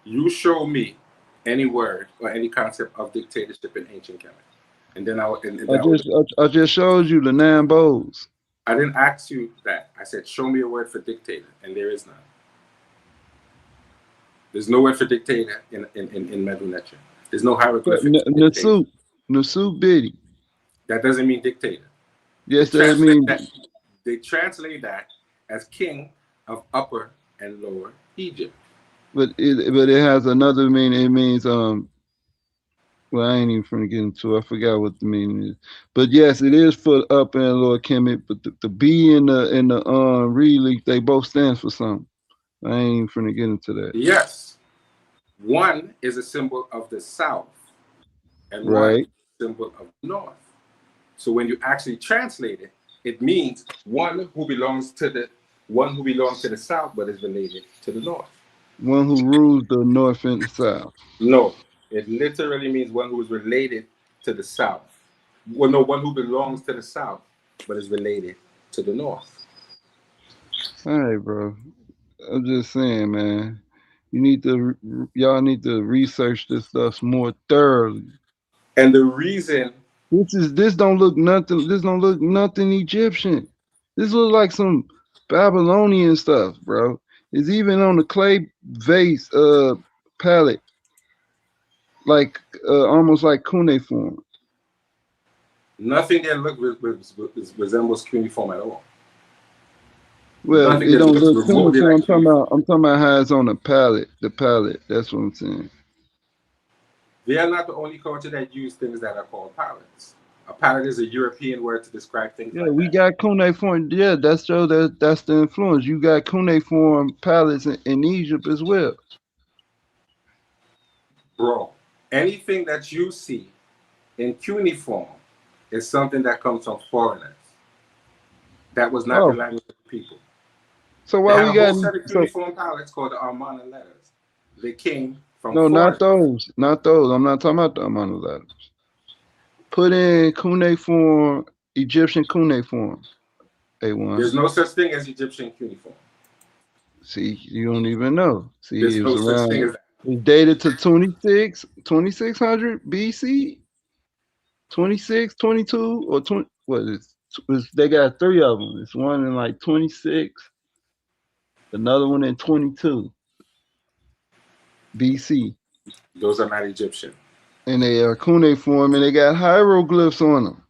You show me any word or any concept of dictatorship in ancient Kemet, and then I just showed you the 9 bowls. I didn't ask you that. I said, show me a word for dictator, and there is none. There's no word for dictator in Medu Neter. There's no hieroglyphics. Nasu Biddy. That doesn't mean dictator. Yes, that means they translate that as king of Upper and Lower Egypt. But it has another meaning. It means well, I ain't even finna get into it. I forgot what the meaning is. But yes, it is for Upper and Lower Kemet. But the B and the really they both stand for something. I ain't even finna get into that. Yes. One is a symbol of the South, and right. One is a symbol of the North. So when you actually translate it, it means one who belongs to the South, but is related to the North. One who rules the North and the South. No, it literally means one who is related to the South. Well, no, one who belongs to the South, but is related to the North. All right, bro. I'm just saying, man. Y'all need to research this stuff more thoroughly. And the reason this don't look nothing Egyptian. This looks like some Babylonian stuff, bro. It's even on the clay vase palette, like almost like cuneiform. Nothing there resembles cuneiform at all. Well, Nothing it don't look remotely cuneiform. like I'm talking about how it's on the palette. The palette. That's what I'm saying. They are not the only culture that use things that are called palettes. A palette is a European word to describe things like that. Yeah, we got cuneiform. Yeah, that's the influence. You got cuneiform palettes in Egypt as well. Bro, anything that you see in cuneiform is something that comes from foreigners. That was not the language of the people. So why we got a whole set of cuneiform palettes called the Armana letters? They came from not those. Not those. I'm not talking about the Armana letters. Put in cuneiform, Egyptian cuneiform. A1. There's no such thing as Egyptian cuneiform. See, you don't even know. See, There's it was no such thing as that. It's dated to 2600 BC, 26, 22, or 20. What is? They got 3 of them. It's one in like 26, another one in 22 BC. Those are not Egyptian. And they are cuneiform, and they got hieroglyphs on them.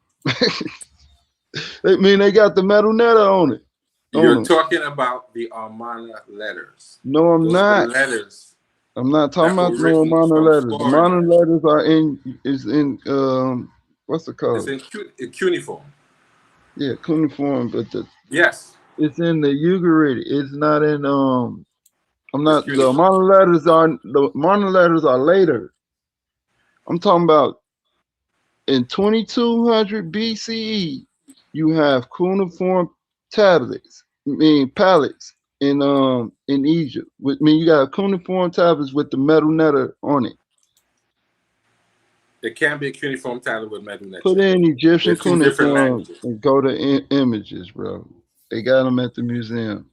I mean, they got the metal netter on it. You're talking about the Armana letters. No, I'm not. Letters. I'm not talking about the Armana letters. The Armana letters are in what's it called? It's in cuneiform. Yeah, cuneiform, but yes, it's in the Ugarit. It's not in I'm not. The Armana letters are later. I'm talking about in 2200 BCE. You have cuneiform tablets. Palettes in Egypt. You got cuneiform tablets with the metal netter on it. It can be a cuneiform tablet with metal netter. Put in Egyptian cuneiform and go to images, bro. They got them at the museum.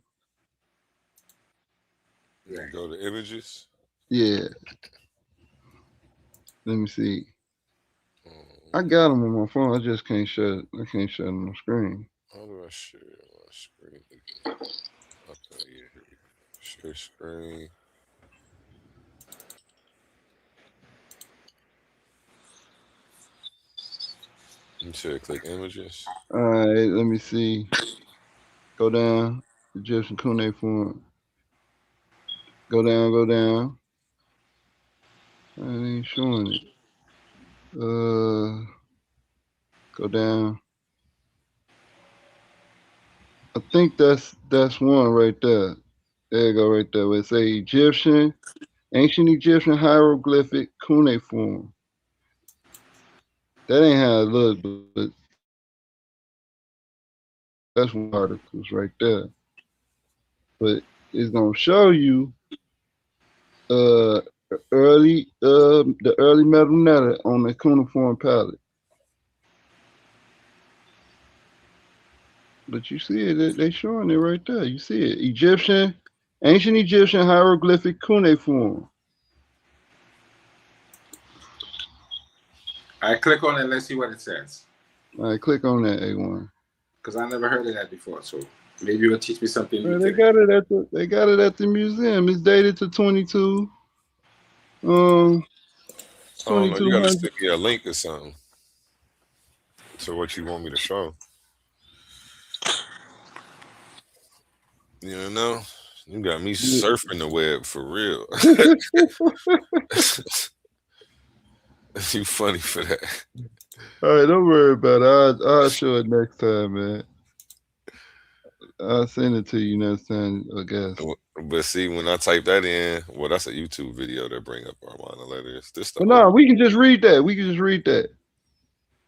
Yeah, go to images. Yeah. Let me see. I got them on my phone. I just can't share it. I can't share them on the screen. How do I share my screen? Okay, yeah. Share screen. You should click images. All right, let me see. Go down. Egyptian cuneiform. Go down, go down. I ain't showing it. Go down. I think that's one right there. There you go, right there. Where it say Egyptian, ancient Egyptian hieroglyphic cuneiform. That ain't how it look, but that's one articles right there. But it's gonna show you uh the early metal netta on the cuneiform palette. But you see it, they showing it right there. You see it. Egyptian, ancient Egyptian hieroglyphic cuneiform. I click on it. Let's see what it says. All right, click on that A1. Because I never heard of that before. So maybe you'll teach me something new They today. got it at the museum. It's dated to 22. I don't know. You got to 2200. send me a link or something to what you want me to show. You know, you got me surfing the web for real. You funny for that. All right, don't worry about it. I'll show it next time, man. I'll send it to you next time, I guess. But see, when I type that in, well, that's a YouTube video that bring up Armana letters. This But the no, we can just read that.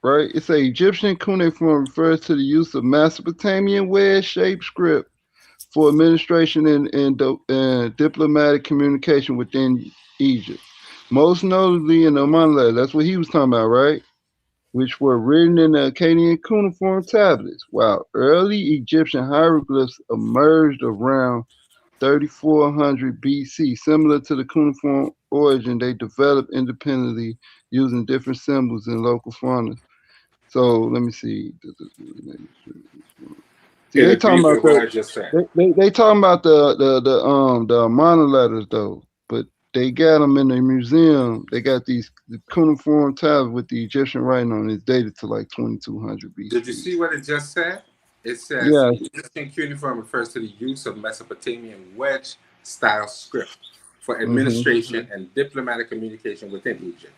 Right? It's a Egyptian cuneiform refers to the use of Mesopotamian wedge-shaped script for administration and diplomatic communication within Egypt. Most notably in the Oman letter. That's what he was talking about, right? Which were written in the Akkadian cuneiform tablets, while early Egyptian hieroglyphs emerged around 3400 BC. Similar to the cuneiform origin, they developed independently using different symbols in local fauna. So let me see. See, It they talking agrees about with what I just said. they talking about the Amana letters though, but they got them in the museum. They got the cuneiform tablets with the Egyptian writing on it. It's dated to like 2200 BC. Did you see what it just said? It says Yeah. the Egyptian cuneiform refers to the use of Mesopotamian wedge style script for administration and diplomatic communication within Egypt.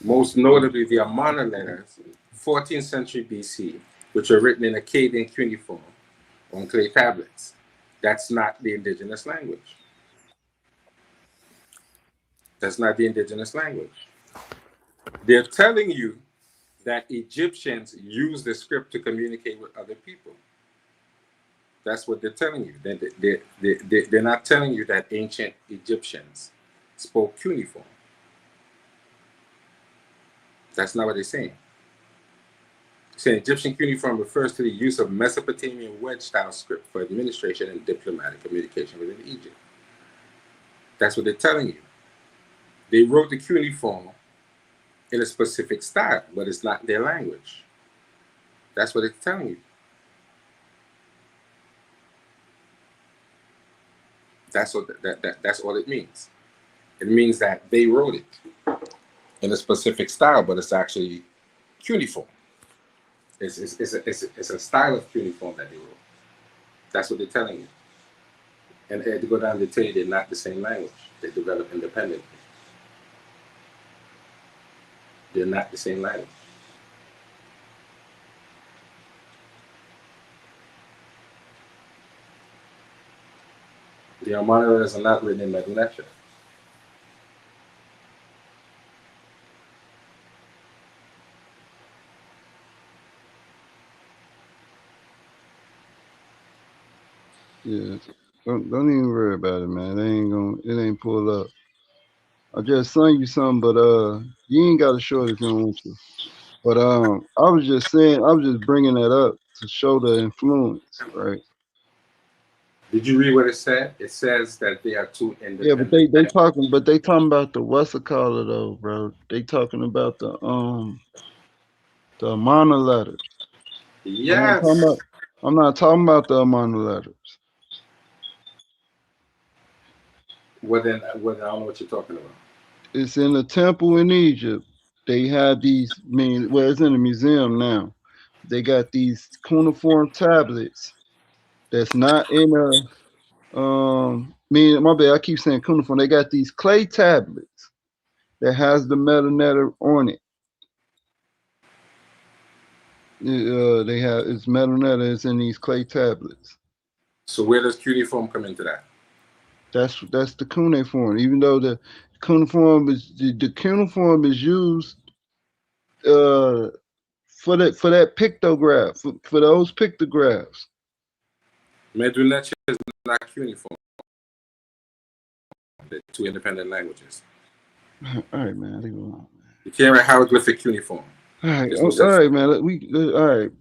Most notably, the Amarna letters, 14th century BC, which are written in Akkadian cuneiform on clay tablets. That's not the indigenous language. That's not the indigenous language. They're telling you that Egyptians use the script to communicate with other people. That's what they're telling you. They're not telling you that ancient Egyptians spoke cuneiform. That's not what they're saying. Saying Egyptian cuneiform refers to the use of Mesopotamian wedge-style script for administration and diplomatic communication within Egypt. That's what they're telling you. They wrote the cuneiform in a specific style, but it's not their language. That's what it's telling you. That's what that's all it means. It means that they wrote it in a specific style, but it's actually cuneiform. It's a style of cuneiform that they wrote. That's what they're telling you. And to go down, they tell you they're not the same language. They develop independently. They're not the same language. The Armana letters are not written in Middle Lecture. Yeah, don't even worry about it, man. It ain't pull up. I just sung you something, but you ain't got to show it if you don't want to. But I was just bringing that up to show the influence, right? Did you read what it said? It says that they are two independent. Yeah, but they talking about the what's it called though, bro? They talking about the Amana letters. Yes. I'm not talking about the Amana letters. Well then I don't know what you're talking about. It's in the temple in Egypt. they have these. I mean, well, it's in a museum now. They got these cuneiform tablets that's not in a. My bad. I keep saying cuneiform. They got these clay tablets that has the metadata on it. They have its metadata is in these clay tablets. So where does cuneiform come into that? That's the cuneiform. Even though the cuneiform is the cuneiform is used for that pictograph for those pictographs. Medunetia is not cuneiform. The two independent languages. All right, man. Leave it alone. You can't write hieroglyphic cuneiform. All right, No all right, man. All right,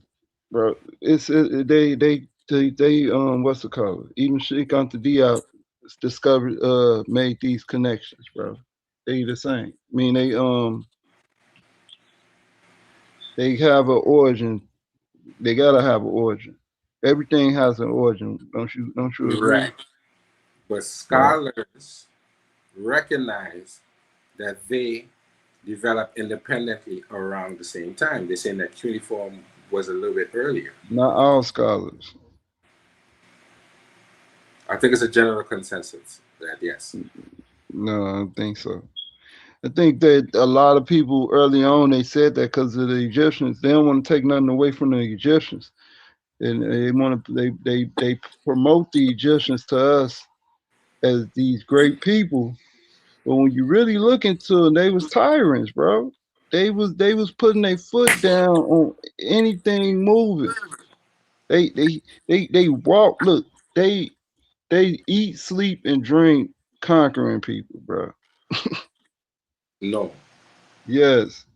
bro. They what's it called? Even Sheikh Anta Diop discovered made these connections, bro. They the same. I mean they have an origin. They gotta have an origin. Everything has an origin. Don't you agree? Right. But scholars recognize that they developed independently around the same time. They're saying that cuneiform was a little bit earlier. Not all scholars. I think it's a general consensus that yes. No, I don't think so. I think that a lot of people early on they said that because of the Egyptians. They don't want to take nothing away from the Egyptians, and they want to they promote the Egyptians to us as these great people. But when you really look into it, they was tyrants, bro. They was putting their foot down on anything moving. They walk. Look, they eat, sleep, and drink conquering people, bro. No. Yes.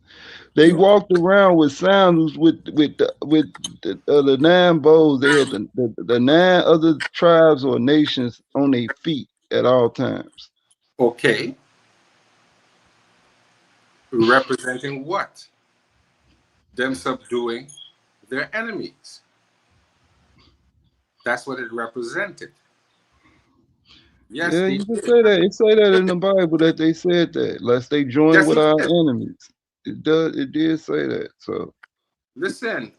They walked around with sandals with the 9 bowls. They had the 9 other tribes or nations on their feet at all times. Okay. Representing what? Them subduing their enemies. That's what it represented. Yes, Yeah, you can say that. It say that in the Bible that they said that, lest they join with our enemies. It did say that. So listen,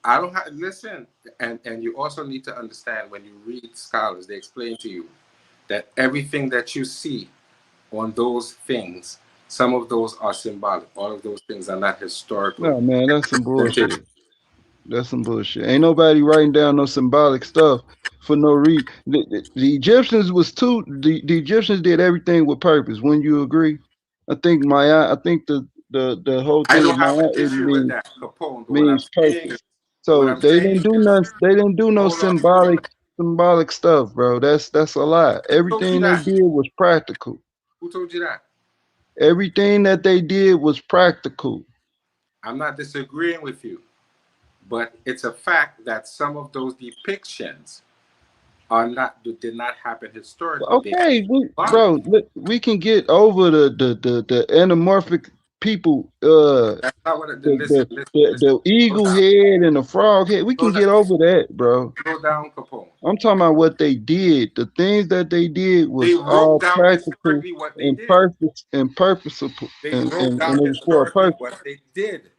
listen, and you also need to understand when you read scholars, they explain to you that everything that you see on those things, some of those are symbolic. All of those things are not historical. no, man, that's some bullshit. That's some bullshit. Ain't nobody writing down no symbolic stuff for no reason. The Egyptians was too. The Egyptians did everything with purpose. Wouldn't you agree? I think the whole thing I don't of have Maya an issue with that, Capone, but means purpose. So they didn't do nothing. They didn't do no symbolic stuff, bro. That's a lie. Everything they did was practical. Who told you that? Everything that they did was practical. I'm not disagreeing with you, but it's a fact that some of those depictions did not happen historically. Okay, we can get over the anamorphic people. That's not what it, listen, the eagle head and the frog head. We can get over that, bro. Slow down, Capone. I'm talking about what they did. The things that they did was all practical and purpose and purposeful, and it was for a purpose. What they did.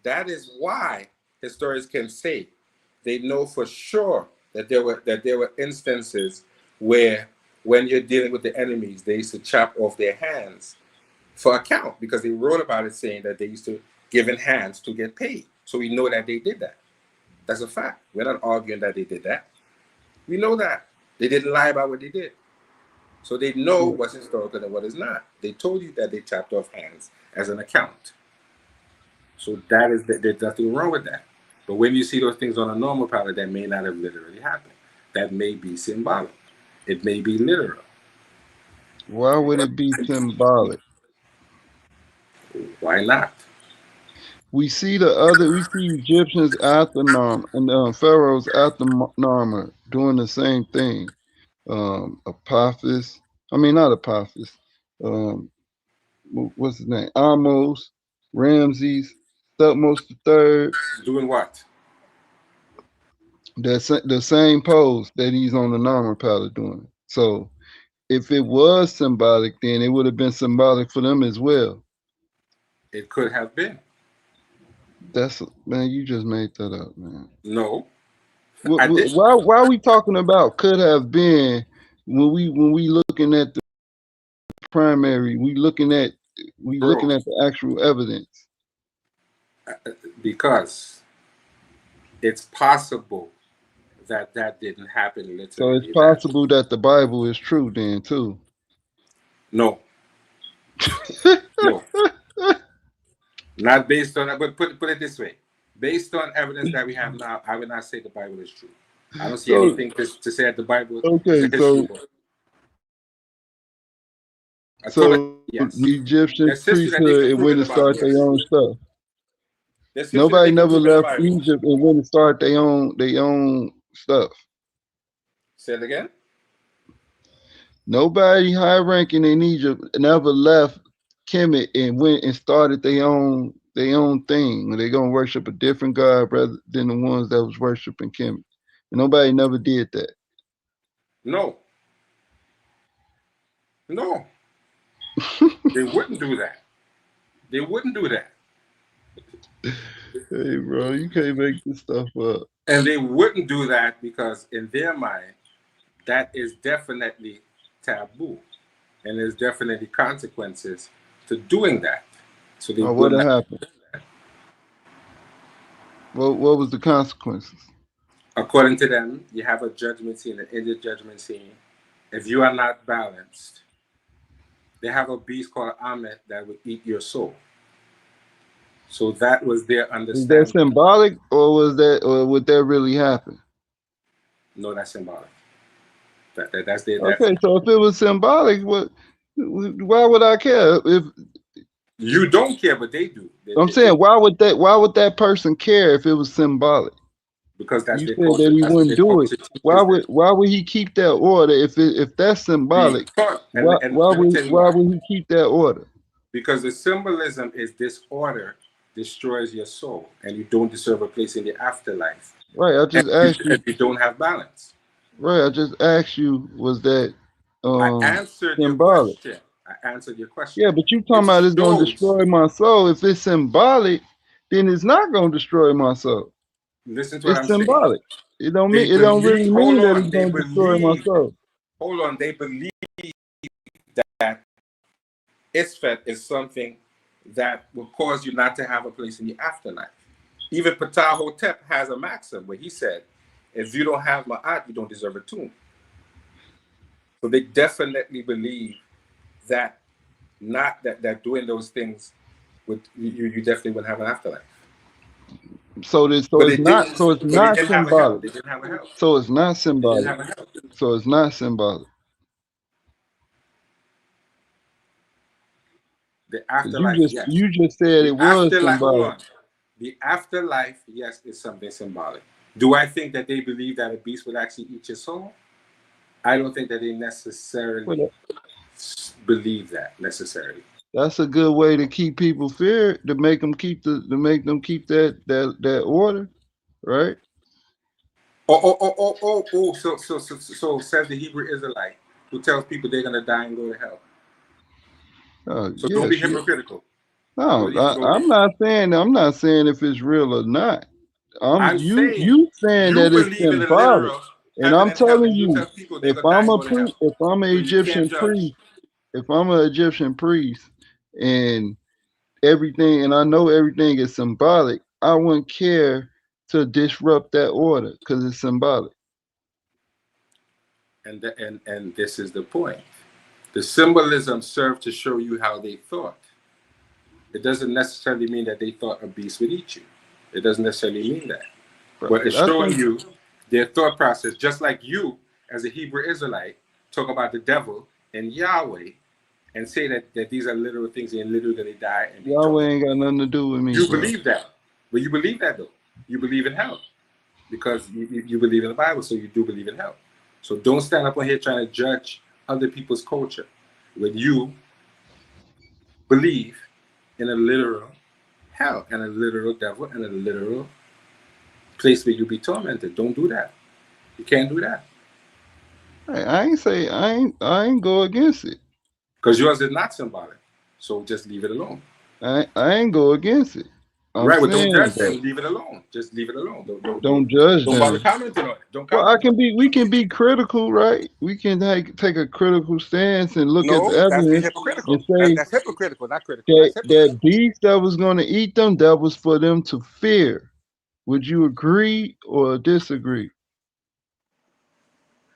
That is why historians can say they know for sure that there were instances where when you're dealing with the enemies, they used to chop off their hands for account, because they wrote about it saying that they used to give in hands to get paid. So we know that they did that. That's a fact. We're not arguing that they did that. We know that. They didn't lie about what they did. So they know what's historical and what is not. They told you that they chopped off hands as an account. So there's nothing wrong with that. But when you see those things on a normal palette, that may not have literally happened. That may be symbolic. It may be literal. Why would it be symbolic? Why not? We see Egyptians after Narmer and pharaohs after Narmer doing the same thing. Apophis, not Apophis. What's his name? Amos, Ramses, Thutmose III. Doing what? That's the same pose that he's on the Narmer palette doing. So if it was symbolic, then it would have been symbolic for them as well. It could have been. That's man. You just made that up, man. No, Wh- I did. Why are we talking about could have been when we looking at the primary? We Bro, looking at the actual evidence. because it's possible that that didn't happen So it's literally. That possible that the Bible is true then too. no, no, not based on that. But put it this way: based on evidence that we have now, I would not say the Bible is true. I don't see So anything to say that the Bible is a okay, history book. I told so you yes. the Egyptian There's history that they priesthood can it prove in went the and Bible. start their Yes. own stuff. There's history that Nobody they can never prove in the left Bible. Egypt and went and start their own stuff. Say it again. Nobody high ranking in Egypt never left Kemet and went and started their own thing. They're gonna worship a different God rather than the ones that was worshiping Kemet. Nobody never did that. No, no, they wouldn't do that. They wouldn't do that. Hey bro, you can't make this stuff up. And they wouldn't do that because in their mind, that is definitely taboo. And there's definitely consequences to doing that. So they What would not. happened? What was the consequences? According to them, you have a judgment scene, and in the judgment scene, if you are not balanced, they have a beast called Amet that would eat your soul. So that was their Is that understanding. symbolic or would that really happen? No, that's symbolic. That's their Okay, so if it was symbolic, why would I care? If you don't care, but they do. I'm saying, why would that person care if it was symbolic? Because that's You their said that culture. he That's what wouldn't their do it. culture teaches them. Why would he keep that order if that's symbolic? Because, and let me tell you Why would he keep that order? Because the symbolism is disorder destroys your soul, and you don't deserve a place in the afterlife. Right. I just asked you. If you don't have balance. Right. I just asked you. Was that I answered your symbolic? question. I answered your question. Yeah, but you talking It about it's gonna shows. destroy my soul. If it's symbolic, then it's not gonna destroy my soul. Listen to what I'm It's saying. symbolic. It don't They mean it don't really believe. mean Hold that on. it's They gonna destroy my believe. soul. Hold on. They believe that Isfet is something that will cause you not to have a place in the afterlife. Even Ptah Hotep has a maxim where he said, if you don't have Ma'at, you don't deserve a tomb. So they definitely believe that not that doing those things would you definitely wouldn't have an afterlife. So But it's not didn't have a hell. symbolic. They didn't have a hell. So it's not They didn't symbolic. have a hell. So it's not symbolic. The afterlife, yes. You just said it The was afterlife, hold symbolic. on. The afterlife, yes, is something symbolic. Do I think that they believe that a beast would actually eat your soul? I don't think that they necessarily believe that necessarily. That's a good way to keep people fear to make them keep that order, right? So says the Hebrew Israelite who tells people they're gonna die and go to hell. So don't be Yes. hypocritical. No, I'm not saying if it's real or not. I'm saying You saying you that it's believe in a symbolic, literal and heaven I'm and hell, telling and you you, tell people they're gonna die and go to hell. if I'm an So you can't Egyptian judge. priest, if I'm an Egyptian priest, and everything, and I know everything is symbolic, I wouldn't care to disrupt that order because it's symbolic. And this is the point. The symbolism served to show you how they thought. It doesn't necessarily mean that they thought a beast would eat you. It doesn't necessarily mean that. But it's showing you their thought process, just like you, as a Hebrew Israelite, talk about the devil and Yahweh and say that these are literal things and literally going to die. And Yahweh ain't got nothing to do with me. You bro. believe that. But you believe that, though. You believe in hell because you believe in the Bible, so you do believe in hell. So don't stand up on here trying to judge other people's culture when you believe in a literal hell and a literal devil and a literal place where you'll be tormented. Don't do that. You can't do that. I ain't go against it. Because yours is not symbolic. So just leave it alone. I ain't go against it. I'm Right, well, don't judge saying, them. Leave it alone. Just leave it alone. don't judge Don't bother them. commenting on it. Don't Well, comment on it. we can be critical, right? We can take a critical stance and look at the No, that's be evidence and hypocritical. say That's hypocritical, not critical. that That's hypocritical. beast that was going to eat them, that was for them to fear. Would you agree or disagree?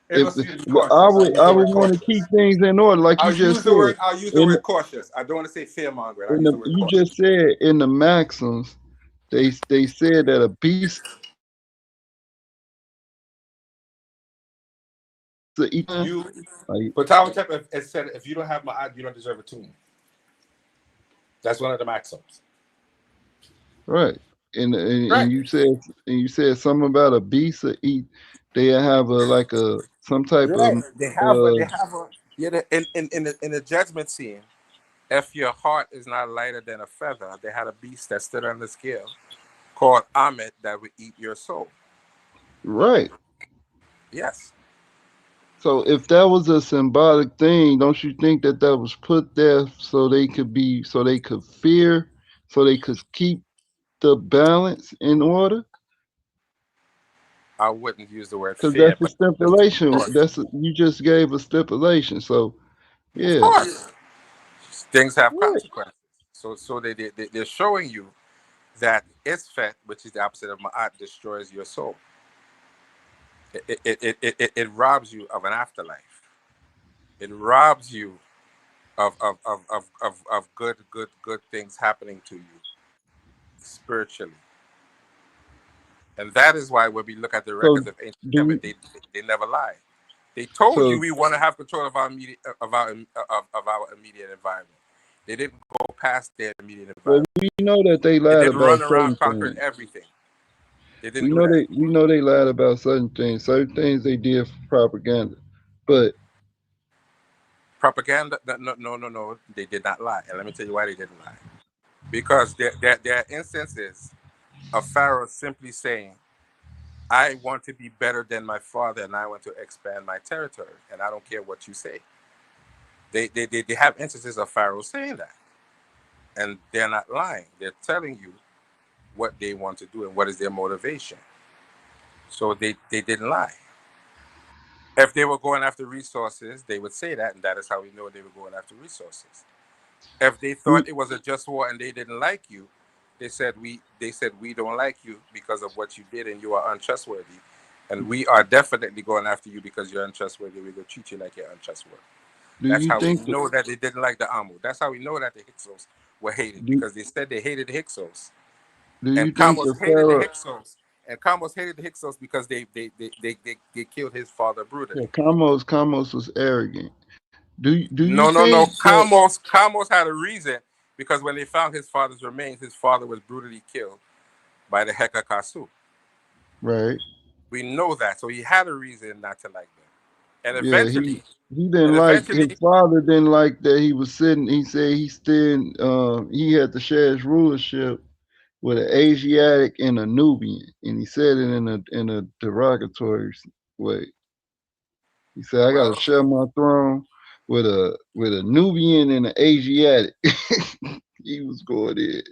Hey, If let's use be cautious. I'll use I the would word want to cautious. keep things in order, like you just said. I'll use the In word cautious. I don't want to say fear mongering. I'll in use the the word you cautious. just said in the maxims, they said that a beast to eat them. You, Like, but Tower Tech has said, if you don't have my eye, you don't deserve a tomb. That's one of the maxims. right. And Right. you said something about a beast to eat. They have some type of Right. In the judgment scene, if your heart is not lighter than a feather, they had a beast that stood on the scale called Ahmed that would eat your soul. right. Yes. So if that was a symbolic thing, don't you think that was put there so they could fear, so they could keep the balance in order? I wouldn't use the word Because fear, that's a but stipulation. You just gave a stipulation. So of yeah, course, things have right. consequences. So they're showing you that Isfet, which is the opposite of Ma'at, destroys your soul. It robs you of an afterlife. It robs you of good things happening to you spiritually. And that is why when we look at the So records of ancient do Kemet, we, they never lie. They told you so we want to have control of our immediate environment. They didn't go past their immediate well environment. we know that they They lied didn't about run around certain conquering things. everything. They didn't do that. We know they lied about certain things. Certain things they did for propaganda. But Propaganda? No. They did not lie. And let me tell you why they didn't lie. Because there are instances of Pharaoh simply saying, I want to be better than my father and I want to expand my territory. And I don't care what you say. They have instances of Pharaoh saying that. And they're not lying. They're telling you what they want to do and what is their motivation. So they didn't lie. If they were going after resources, they would say that, and that is how we know they were going after resources. If they thought it was a just war and they didn't like you, they said we don't like you because of what you did and you are untrustworthy. And we are definitely going after you because you're untrustworthy. We're going to treat you like you're untrustworthy. do That's you how we think know that they didn't like the Amu. That's how we know that the Hyksos were hated do, because they said they hated the Hyksos. do you And think Kamos the hated the Pharaoh Hyksos. And Kamos hated the Hyksos because they killed his father yeah, brutally. Kamos was arrogant. Do you No. think that Kamos had a reason because when they found his father's remains, his father was brutally killed by the Heka Kasu. right? We know that, so he had a reason not to like them. And Yeah, eventually, he didn't and like his eventually, father didn't like that he was sitting. He said he had to share his rulership with an Asiatic and a Nubian, and he said it in a derogatory way. He said, "I got to well, share my throne with a Nubian and an Asiatic." He was going in.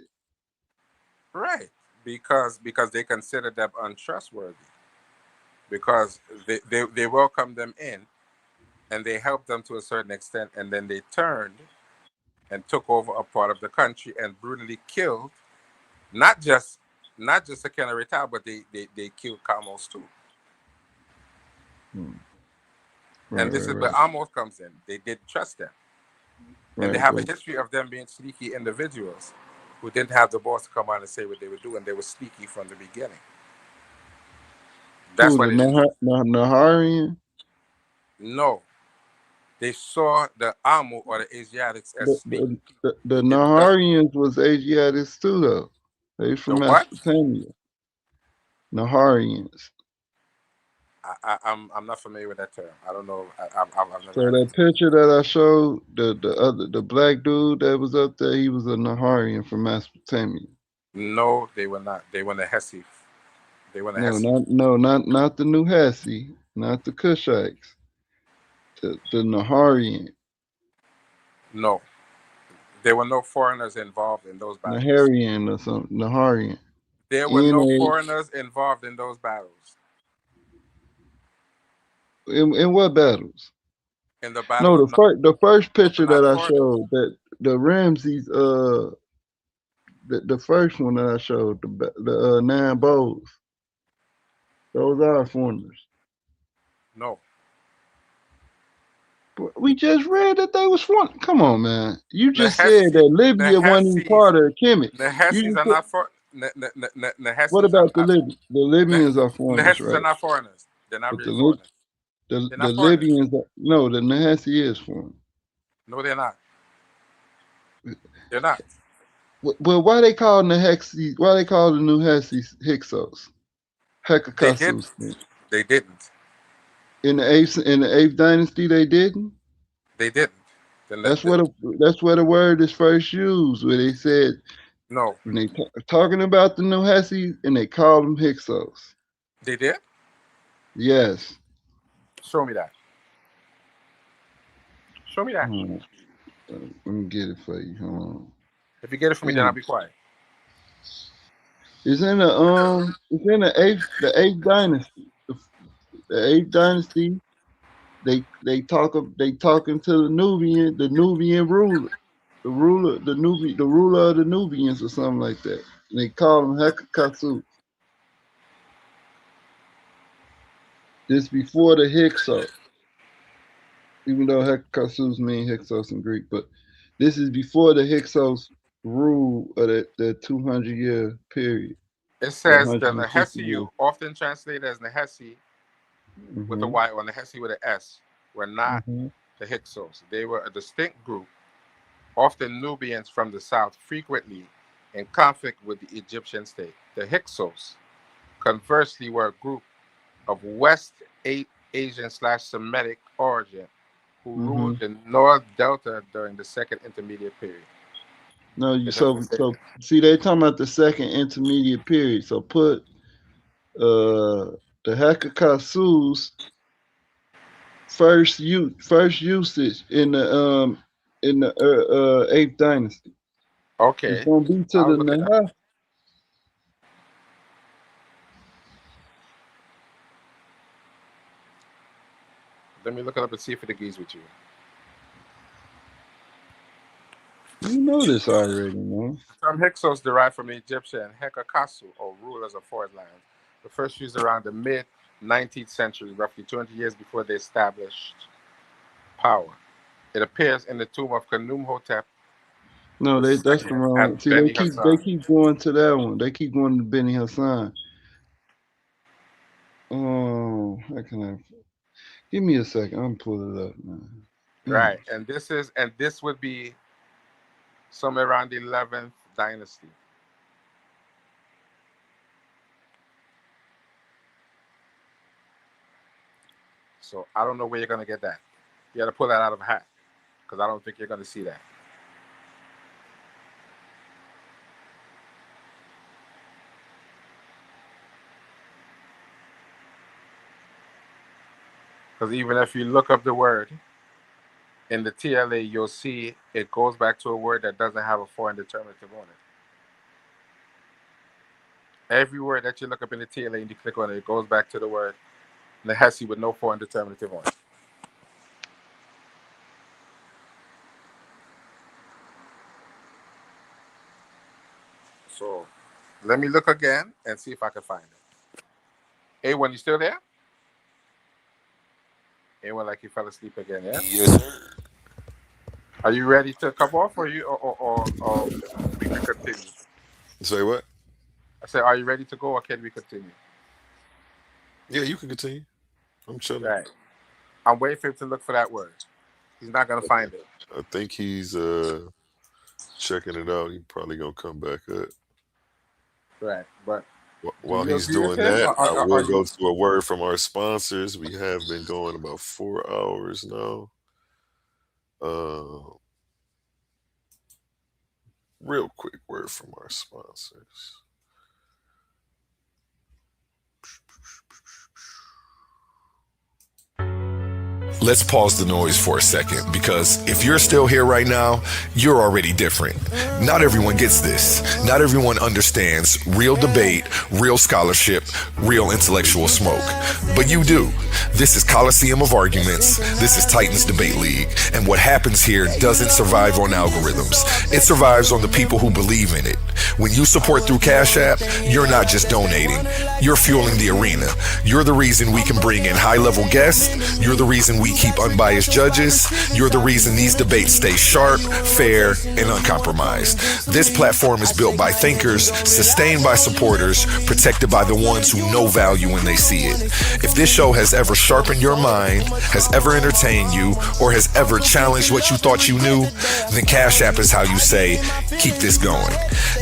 right, because they considered them untrustworthy, because they welcomed them in and they helped them to a certain extent, and then they turned and took over a part of the country and brutally killed not just Sakena Reta, but they killed Kamos too. Hmm. And Right, this right, is where right, Amos comes in. They didn't trust them. And they right. have a But history of them being sneaky individuals who didn't have the boss to come out and say what they were doing. They were sneaky from the beginning. That's who why the they didn't. Naharian? No, they saw the Amu or the Asiatics as The sneaky people. the They didn't trust Naharians was Asiatics too, though. They the from what? Mesopotamia. Naharians. I'm not familiar with that term. I don't know. I've never So heard that it. picture that I showed, the black dude that was up there, he was a Naharian from Mesopotamia. No, they were not. They were the Hesif. They were the Hesif. Not the New Hasi, not the Cushites, the Naharian. No, There were no foreigners involved in those battles. Naharian or something. Naharian. There were no foreigners involved in those battles. In what battles? In the battle No, of the first those picture are not that I foreigners. showed, that the Ramses, the first one that I showed, the 9 bows, those are foreigners. No. But we just read that they was foreign. Come on, man. You just said Nehesi, that Libya wasn't even part of Kemet. Nehesis are not for. What Nehesis are about the Libyans? The Libyans are foreigners, Nehesis right? are not foreigners. They're not But really foreigners. the They're the not foreigners. Libyans, no, the Nahasi is foreign. No, they're not. They're not. Well, why they call Nahasi? Why they call the Nahasi Hyksos? They Hekakasus. didn't. They didn't. In the eighth dynasty, they didn't. They didn't. That's where the word is first used, where they said No. when they talking about the Nahasi and they call them Hyksos. They did. Yes. Show me that. Show me that. Let me get it for you. Hold on. If you get it for me, then I'll be quiet. It's in the eighth dynasty. The eighth dynasty. They talking to the Nubian ruler, the ruler of the Nubians or something like that. And they call him Hekakasu. This before the Hyksos, even though Hekakasus mean Hyksos in Greek, but this is before the Hyksos rule of the 200-year period. It says the Nehesi, often translated as Nehesi with a Y or Nehesi with an S, were not the Hyksos. They were a distinct group, often Nubians from the south, frequently in conflict with the Egyptian state. The Hyksos, conversely, were a group of West Asian/Semitic origin who ruled the North Delta during the Second Intermediate Period. No, so see, they talking about the Second Intermediate Period. So put the Hekakasus first usage in the eighth dynasty. Okay. It's gonna be to the Nahas. Let me look it up and see if it agrees with you. You know this already, man. The term Hyksos derived from the Egyptian Hekakasu, or rulers of forest lands. The first used around the mid-19th century, roughly 200 years before they established power. It appears in the tomb of Khnumhotep. No, that's the wrong. See, they keep going to that one. They keep going to Beni Hassan. Oh, how can I? Give me a second. I'm pulling it up, man. Right, and this would be somewhere around the 11th dynasty. So I don't know where you're gonna get that. You got to pull that out of a hat, because I don't think you're gonna see that. Because even if you look up the word in the TLA, you'll see it goes back to a word that doesn't have a foreign determinative on it. Every word that you look up in the TLA and you click on it, it goes back to the word Nehesi with no foreign determinative on it. So let me look again and see if I can find it. A1, you still there? A1, like you fell asleep again, yeah? Yes, sir. Are you ready to come off, or we can continue? Say what? I said, are you ready to go, or can we continue? Yeah, you can continue. I'm chilling. Right. I'm waiting for him to look for that word. He's not gonna find it. I think he's checking it out. He's probably gonna come back up. Right, but while he's doing that, I will go to a word from our sponsors. We have been going about 4 hours now. Real quick word from our sponsors. Let's pause the noise for a second, because if you're still here right now, you're already different. Not everyone gets this. Not everyone understands real debate, real scholarship, real intellectual smoke. But you do. This is Coliseum of Arguments. This is Titans Debate League. And what happens here doesn't survive on algorithms. It survives on the people who believe in it. When you support through Cash App, you're not just donating. You're fueling the arena. You're the reason we can bring in high-level guests. You're the reason we keep unbiased judges. You're the reason these debates stay sharp, fair, and uncompromised. This platform is built by thinkers, sustained by supporters, protected by the ones who know value when they see it. If this show has ever sharpened your mind, has ever entertained you, or has ever challenged what you thought you knew, then Cash App is how you say, keep this going.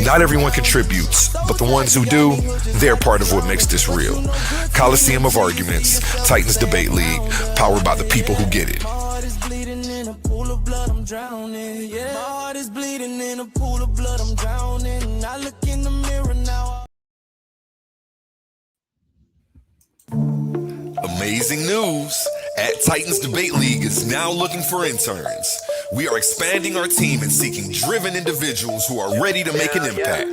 Not everyone contributes, but the ones who do, they're part of what makes this real. Coliseum of Arguments, Titans Debate League, powered by the people who get it. My heart is bleeding in a pool of blood, I'm drowning. Yeah, my heart is bleeding in a pool of blood, I'm drowning. I look in the mirror now. Amazing news! At Titans Debate League is now looking for interns. We are expanding our team and seeking driven individuals who are ready to make an impact.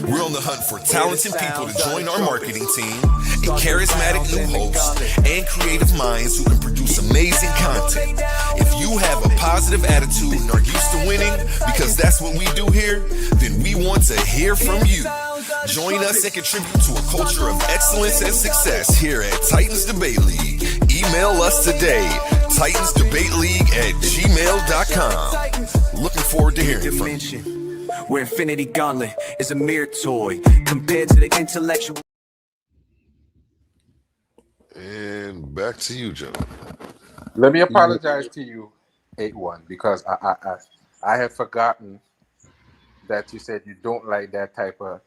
We're on the hunt for talented people to join our marketing team, and charismatic new hosts, and creative minds who can produce amazing content. If you have a positive attitude and are used to winning, because that's what we do here, then we want to hear from you. Join us and contribute to a culture of excellence and success here at Titans Debate League. Email us today, titansdebateleague@gmail.com. Looking forward to hearing from you. Where Infinity Gauntlet is a mere toy compared to the intellectual. And back to you, Joe. Let me apologize to you, 8-1, because I have forgotten that you said you don't like that type of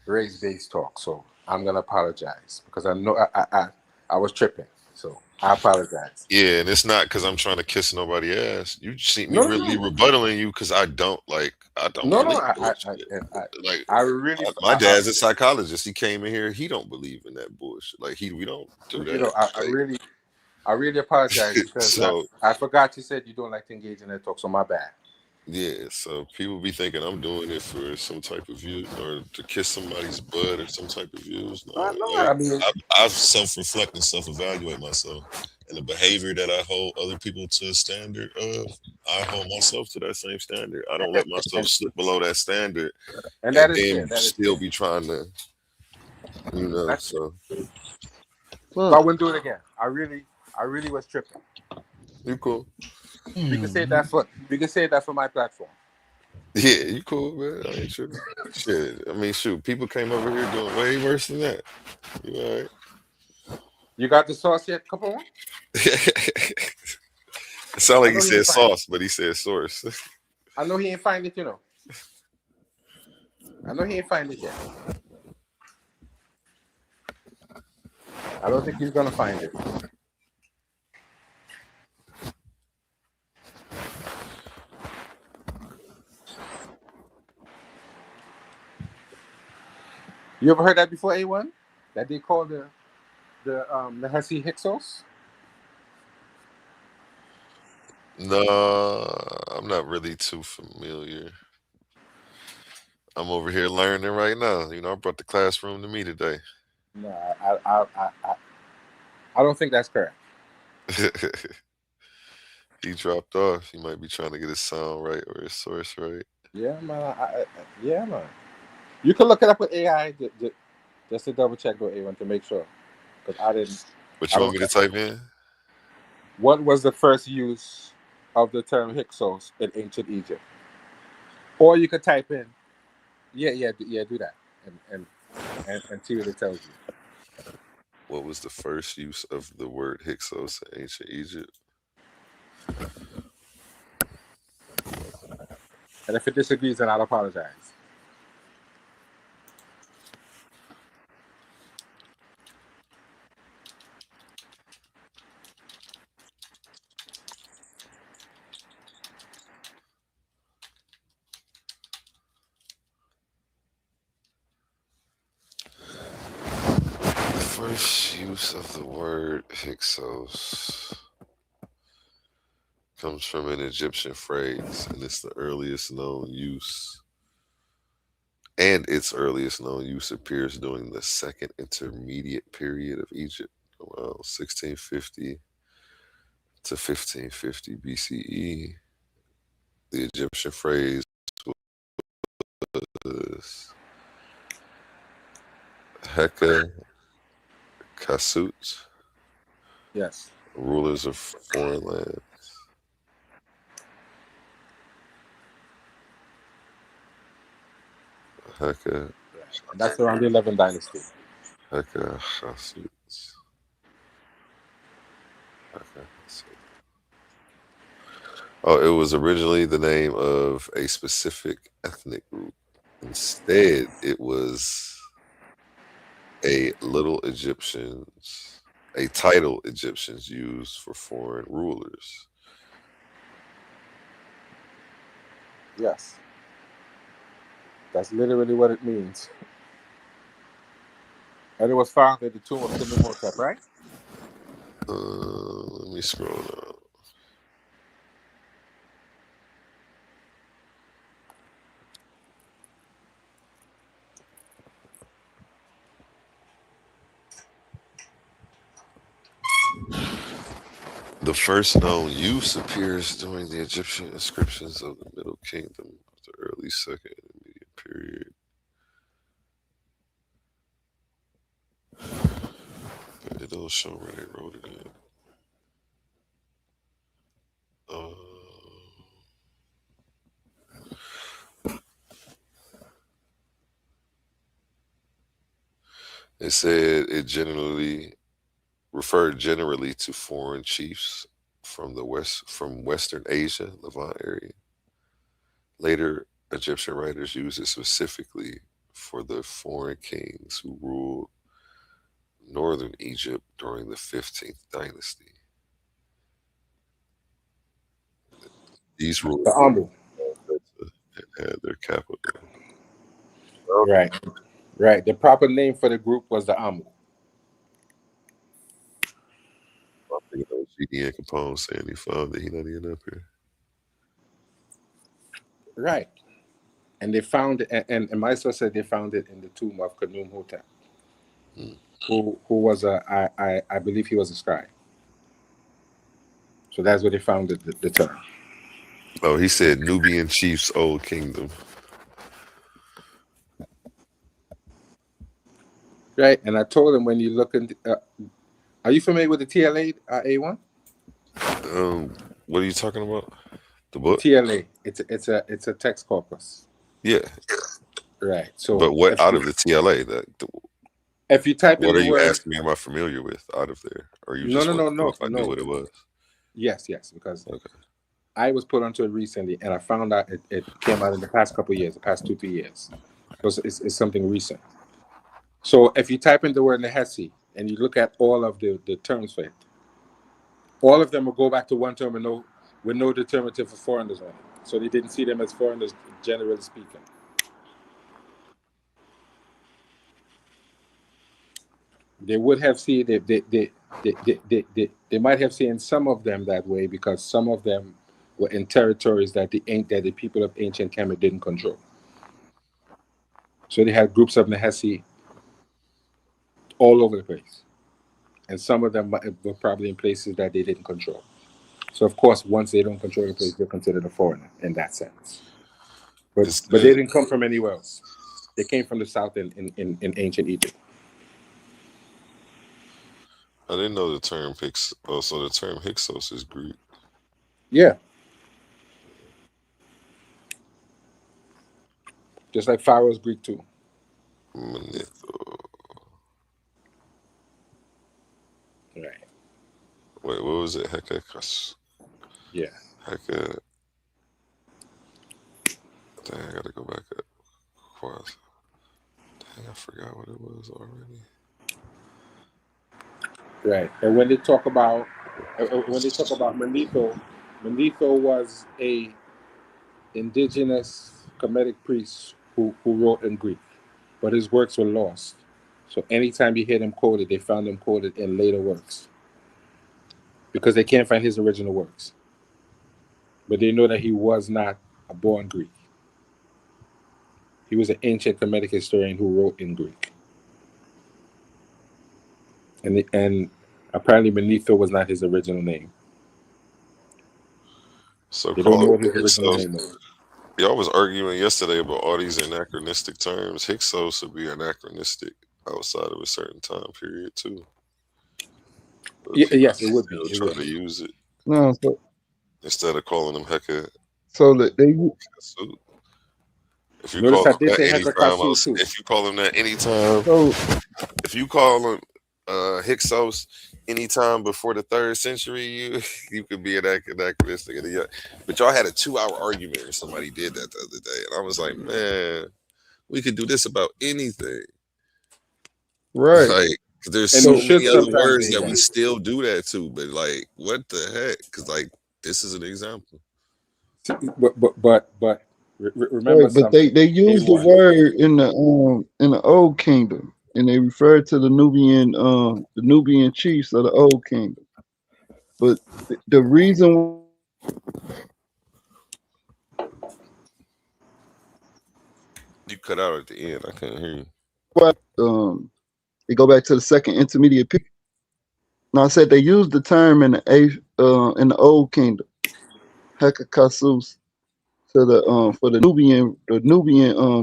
race-based talk. So I'm gonna apologize because I know I was tripping. So I apologize. Yeah, and it's not because I'm trying to kiss nobody's ass. You see me really rebuttaling you because I don't like. I don't. No, believe no, bullshit. Like I really. my dad's a psychologist. He came in here. He don't believe in that bullshit. Like we don't do that. You know, I really apologize because So I forgot you said you don't like to engage in that talk. So my bad. yeah, so people be thinking I'm doing it for some type of view or to kiss somebody's butt or some type of views. No, I mean, I self-reflect and self-evaluate myself, and the behavior that I hold other people to a standard of, I hold myself to that same standard. I don't let myself slip below that standard, and that then is still be trying to, you know. So I wouldn't do it again. I really was tripping. You cool? We can say that for my platform. Yeah, you cool, man. I ain't sure. Shit, I mean, shoot, people came over here doing way worse than that. You all right? You got the sauce yet? Come on. It sounded like he said sauce, but he said source. I know he ain't find it, you know. I know he ain't find it yet. I don't think he's gonna find it. You ever heard that before, A1? That they call the Hesse Hyksos? No, I'm not really too familiar. I'm over here learning right now. You know, I brought the classroom to me today. No, I don't think that's correct. He dropped off. He might be trying to get his sound right or his source right. Yeah, man. Yeah, man. You can look it up with AI just to double check though, A1, to make sure. Because I didn't. What you want me to type in? What was the first use of the term Hyksos in ancient Egypt? Or you could type in, do that, and see what it tells you. What was the first use of the word Hyksos in ancient Egypt? And if it disagrees, then I'll apologize. First use of the word Hyksos. Comes from an Egyptian phrase, and it's the earliest known use. And its earliest known use appears during the Second Intermediate Period of Egypt, around 1650 to 1550 BCE. The Egyptian phrase was Heka Kasut, Yes. rulers of foreign lands. Heka, That's around the 11th dynasty. Heka Kasut. Heka Kasut. Oh, it was originally the name of a specific ethnic group. Instead, it was a title Egyptians used for foreign rulers. Yes. That's literally what it means. And it was found at the tomb of Tumenhotep, right? Let me scroll down. The first known use appears during the Egyptian inscriptions of the Middle Kingdom of the early Second Intermediate period. But it don't show where they wrote it in. It said it referred generally to foreign chiefs from Western Asia, Levant area. Later, Egyptian writers used it specifically for the foreign kings who ruled northern Egypt during the 15th dynasty. These rulers The Amu. had their capital. Right. Right. The proper name for the group was the Amu. I'm thinking of GDN Capone saying he found it. He not even up here. Right. And they found it, and my source said they found it in the tomb of Khnum-Hotep, who was I believe he was a scribe. So that's where they found the term. Oh, he said Nubian chief's old kingdom. Right. And I told him, when you look into, are you familiar with the TLA A1? What are you talking about? The book? TLA. It's a text corpus. Yeah. Right. So, but what out of the TLA? If you type in what the are you word, asking me? Am I familiar with out of there, or you No, just no, want no, to know no, if I knew no. what it was? Yes, because I was put onto it recently, and I found out it came out in the past couple of years, the past 2-3 years. So it's something recent. So if you type in the word Nehesi and you look at all of the terms for it, all of them will go back to one term with no determinative for foreigners on it. So they didn't see them as foreigners, generally speaking. They would have seen they might have seen some of them that way, because some of them were in territories that the people of ancient Kemet didn't control. So they had groups of Nehesi all over the place, and some of them were probably in places that they didn't control. So of course, once they don't control the place, they're considered a foreigner in that sense. But they didn't come from anywhere else. They came from the south in ancient Egypt. I didn't know the term Hyksos. Oh, so the term Hyksos is Greek. Yeah. Just like Pharaoh's Greek too. Manetho. Right. Wait, what was it? Hekakas. Yeah. Heka. Dang, I gotta go back up. Dang, I forgot what it was already. Right. And when they talk about Manetho, Manetho was a indigenous Kemetic priest who wrote in Greek, but his works were lost. So anytime you hear them quoted, they found them quoted in later works, because they can't find his original works. but they know that he was not a born Greek. He was an ancient Kemetic historian who wrote in Greek. And apparently Manetho was not his original name. So They don't call know it what his original Hyksos. name was. Y'all was arguing yesterday about all these anachronistic terms. Hyksos would be anachronistic outside of a certain time period too. But people Yes, it would be. still It try would to be. use it No, so instead of calling them Heka. so that they If you Notice call that them they that say anytime, Hekakasu too. if you call them that anytime, so if you call them Hyksos anytime before the 3rd century, you could be an anachronistic. But y'all had a 2-hour argument when somebody did that the other day, and I was like, man, we could do this about anything. right. Like, 'cause there's And we so So should many other sometimes words do that we that. still do that to, but like, what the heck? Because like, this is an example. But remember right, but something. they use the A1. word in the old kingdom, and they refer to the Nubian chiefs of the old kingdom. But the reason You cut out at the end. I couldn't hear you. why they go back to the second intermediate period. Now I said they used the term in the old kingdom, Hekakasus, to the for the Nubian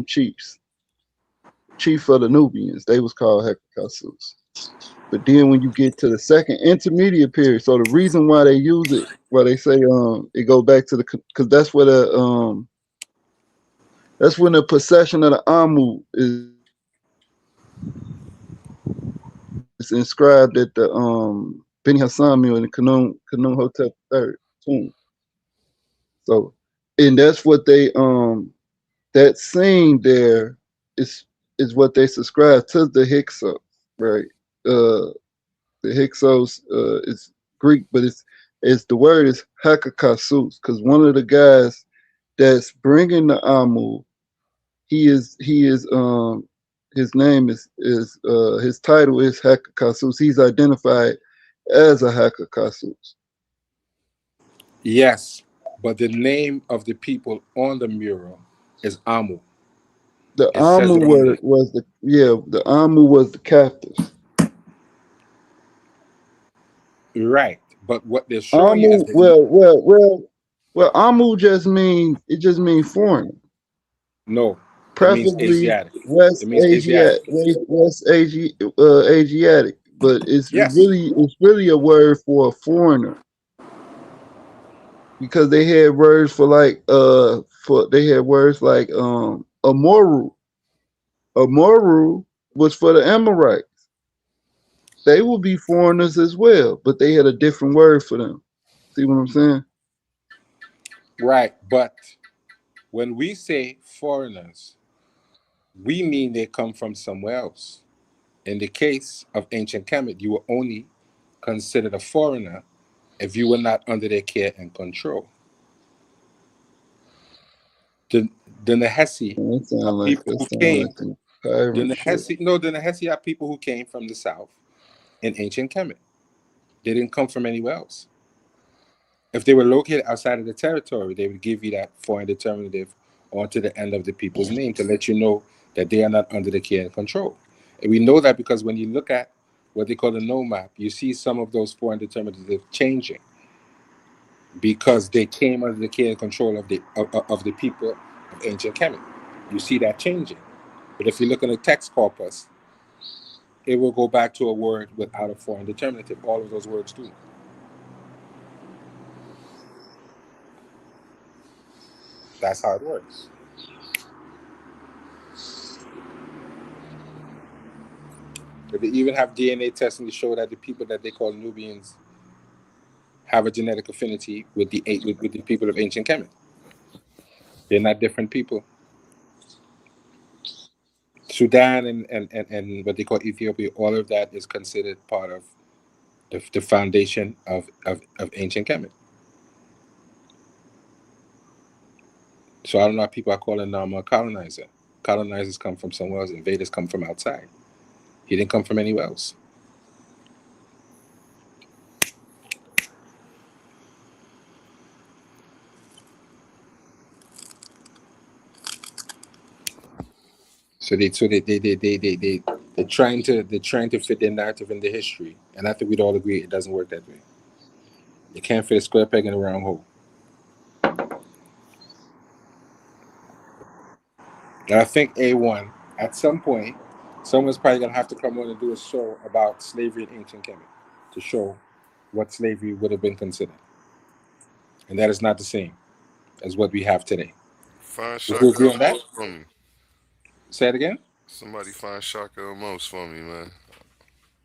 chiefs, chief of the Nubians. They was called Hekakasus. But then when you get to the second intermediate period, so the reason why they use it, why they say it go back to the, because that's when the procession of the Amu is inscribed at the Beni Hassanu in the Kanum Hotep III tomb. So, and that's what they that scene there is what they subscribe to the Hyksos, right? The Hyksos is Greek, but it's the word is Hakakasus, because one of the guys that's bringing the Amu, he is his name is his title is Hakakasus. He's identified as a Hakakasus. Yes, but the name of the people on the mural is Amu. The It says Amu it on there. the Amu was the captives. Right. But what they're showing you is Amu, that Amu just means foreigner, no, it means preferably Asiatic. It means Asiatic. Asiatic, but Yes. it's really a word for a foreigner, because they had words for Amoru. Amoru was for the Amorites. They would be foreigners as well, but they had a different word for them. See what I'm saying? Right. But when we say foreigners, we mean they come from somewhere else. In the case of ancient Kemet, you were only considered a foreigner if you were not under their care and control. The, the Nehesi That are sound like people who came. some The tyrant shit. Nehesi, no, the Nehesi are people who came from the south in ancient Kemet. They didn't come from anywhere else. If they were located outside of the territory, they would give you that foreign determinative onto the end of the people's name to let you know that they are not under the care and control. And we know that because when you look at what they call the no map, you see some of those foreign determinatives changing because they came under the care and control of the people of ancient Kemet. You see that changing. But if you look in the text corpus, it will go back to a word without a foreign determinative. All of those words do. That's how it works. But they even have DNA testing to show that the people that they call Nubians have a genetic affinity with the people of ancient Kemet. They're not different people. Sudan and what they call Ethiopia, all of that is considered part of the foundation of ancient Kemet. So I don't know how people are calling Nama a colonizer. Colonizers come from somewhere else, invaders come from outside. He didn't come from anywhere else. So they're trying to fit their narrative in the history, and I think we'd all agree it doesn't work that way. You can't fit a square peg in a round hole. And I think A1 at some point, someone's probably gonna have to come on and do a show about slavery in ancient Kemet to show what slavery would have been considered, and that is not the same as what we have today. Find Would you Shaka agree on that? Amos for me. Say it again. Somebody find Shaka Amos for me, man.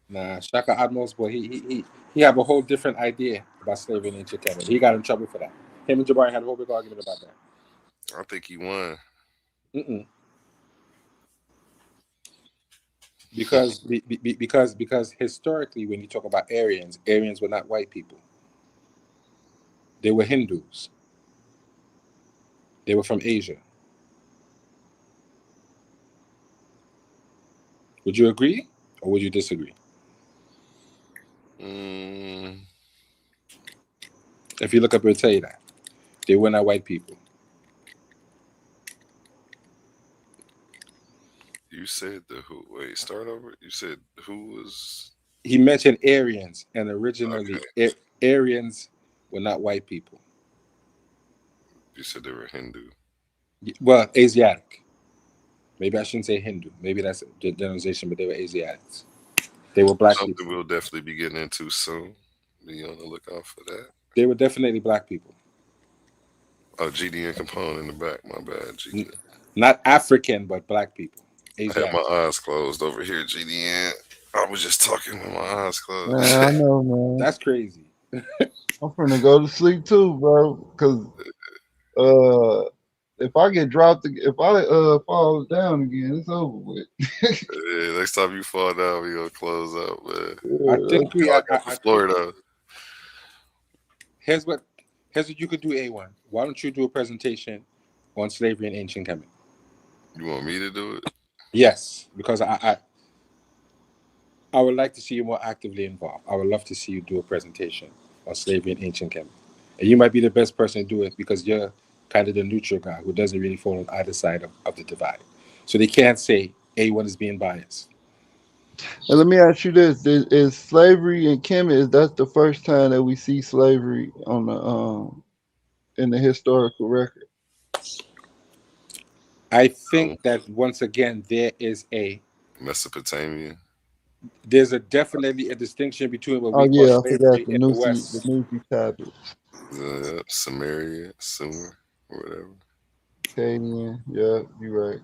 Nah, Shaka Admos, boy, he have a whole different idea about slavery in ancient Kemet. He got in trouble for that. Him and Jabari had a whole big argument about that. I think he won. Mm-mm. Because historically, when you talk about Aryans were not white people. They were Hindus. They were from Asia. Would you agree or would you disagree? Mm, If you look up, it'll tell you that they were not white people. you said the who? Wait, start over. You said who was? He mentioned Aryans, and originally Okay. Aryans were not white people. You said they were Hindu. Well, Asiatic. Maybe I shouldn't say Hindu. Maybe that's a generalization, but they were Asiatics. They were black Something people. we'll definitely be getting into soon. Be on the lookout for that. They were definitely black people. Oh, GDN component in the back. My bad, GDN. Not African, but black people. I had my Asiatic. eyes closed over here, GDN. I was just talking with my eyes closed. Man, I know, man. That's crazy. I'm finna go to sleep too, bro. Cause if I get dropped, if I fall down again, it's over with. Yeah, next time you fall down, we gonna close up, man. I Yeah, think we. I got the I floor think though. here's what you could do. A1. Why don't you do a presentation on slavery in ancient Kemet? You want me to do it? Yes, because I would like to see you more actively involved. I would love to see you do a presentation on slavery in ancient Kemet. And you might be the best person to do it because you're kind of the neutral guy who doesn't really fall on either side of the divide. So they can't say A1 is being biased. And let me ask you this: is slavery in Kemet? Is that the first time that we see slavery on the in the historical record? I Um, think that once again Mesopotamia. there's a definitely a distinction between what Oh we call yeah, I forgot slavery in the The West. Nuzi tablets. Samaria, Sumer, or whatever. Canadian. Yeah, you're right.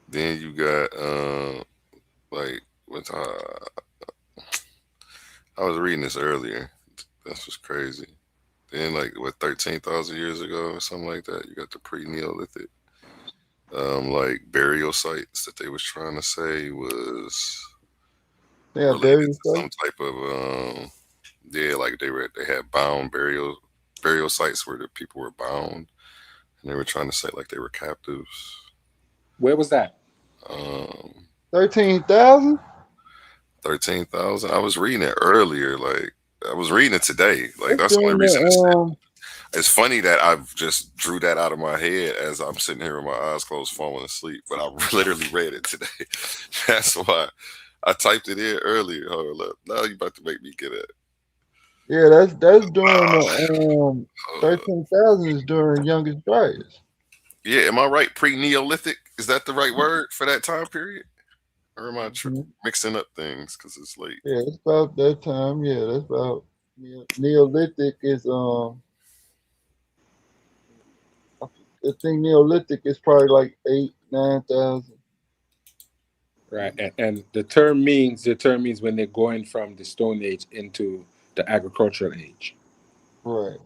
Then you got like I was reading this earlier. That's what's crazy. Then like what 13,000 years ago or something like that, you got the pre-Neolithic like burial sites that they was trying to say was Yeah, related burial to site. some type of yeah, like they had bound burial sites where the people were bound and they were trying to say like they were captives. Where was that? Um 13,000. 13,000. I was reading it earlier, like I was reading it today. Like That's that's the only during reason it's the it's funny that I've just drew that out of my head as I'm sitting here with my eyes closed, falling asleep. But I literally read it today. That's why I typed it in earlier. Hold up. Now you about to make me get it. yeah, that's during the Uh, 13,000 is during youngest dryas. yeah, am I right? Pre-Neolithic? Is that the right word for that time period? Or am I Mhm. mixing up things because it's late? Yeah, it's about that time. Yeah, that's about Neolithic is I think Neolithic is probably like 8, 9,000. Right. And the term means when they're going from the Stone Age into the agricultural age, Right.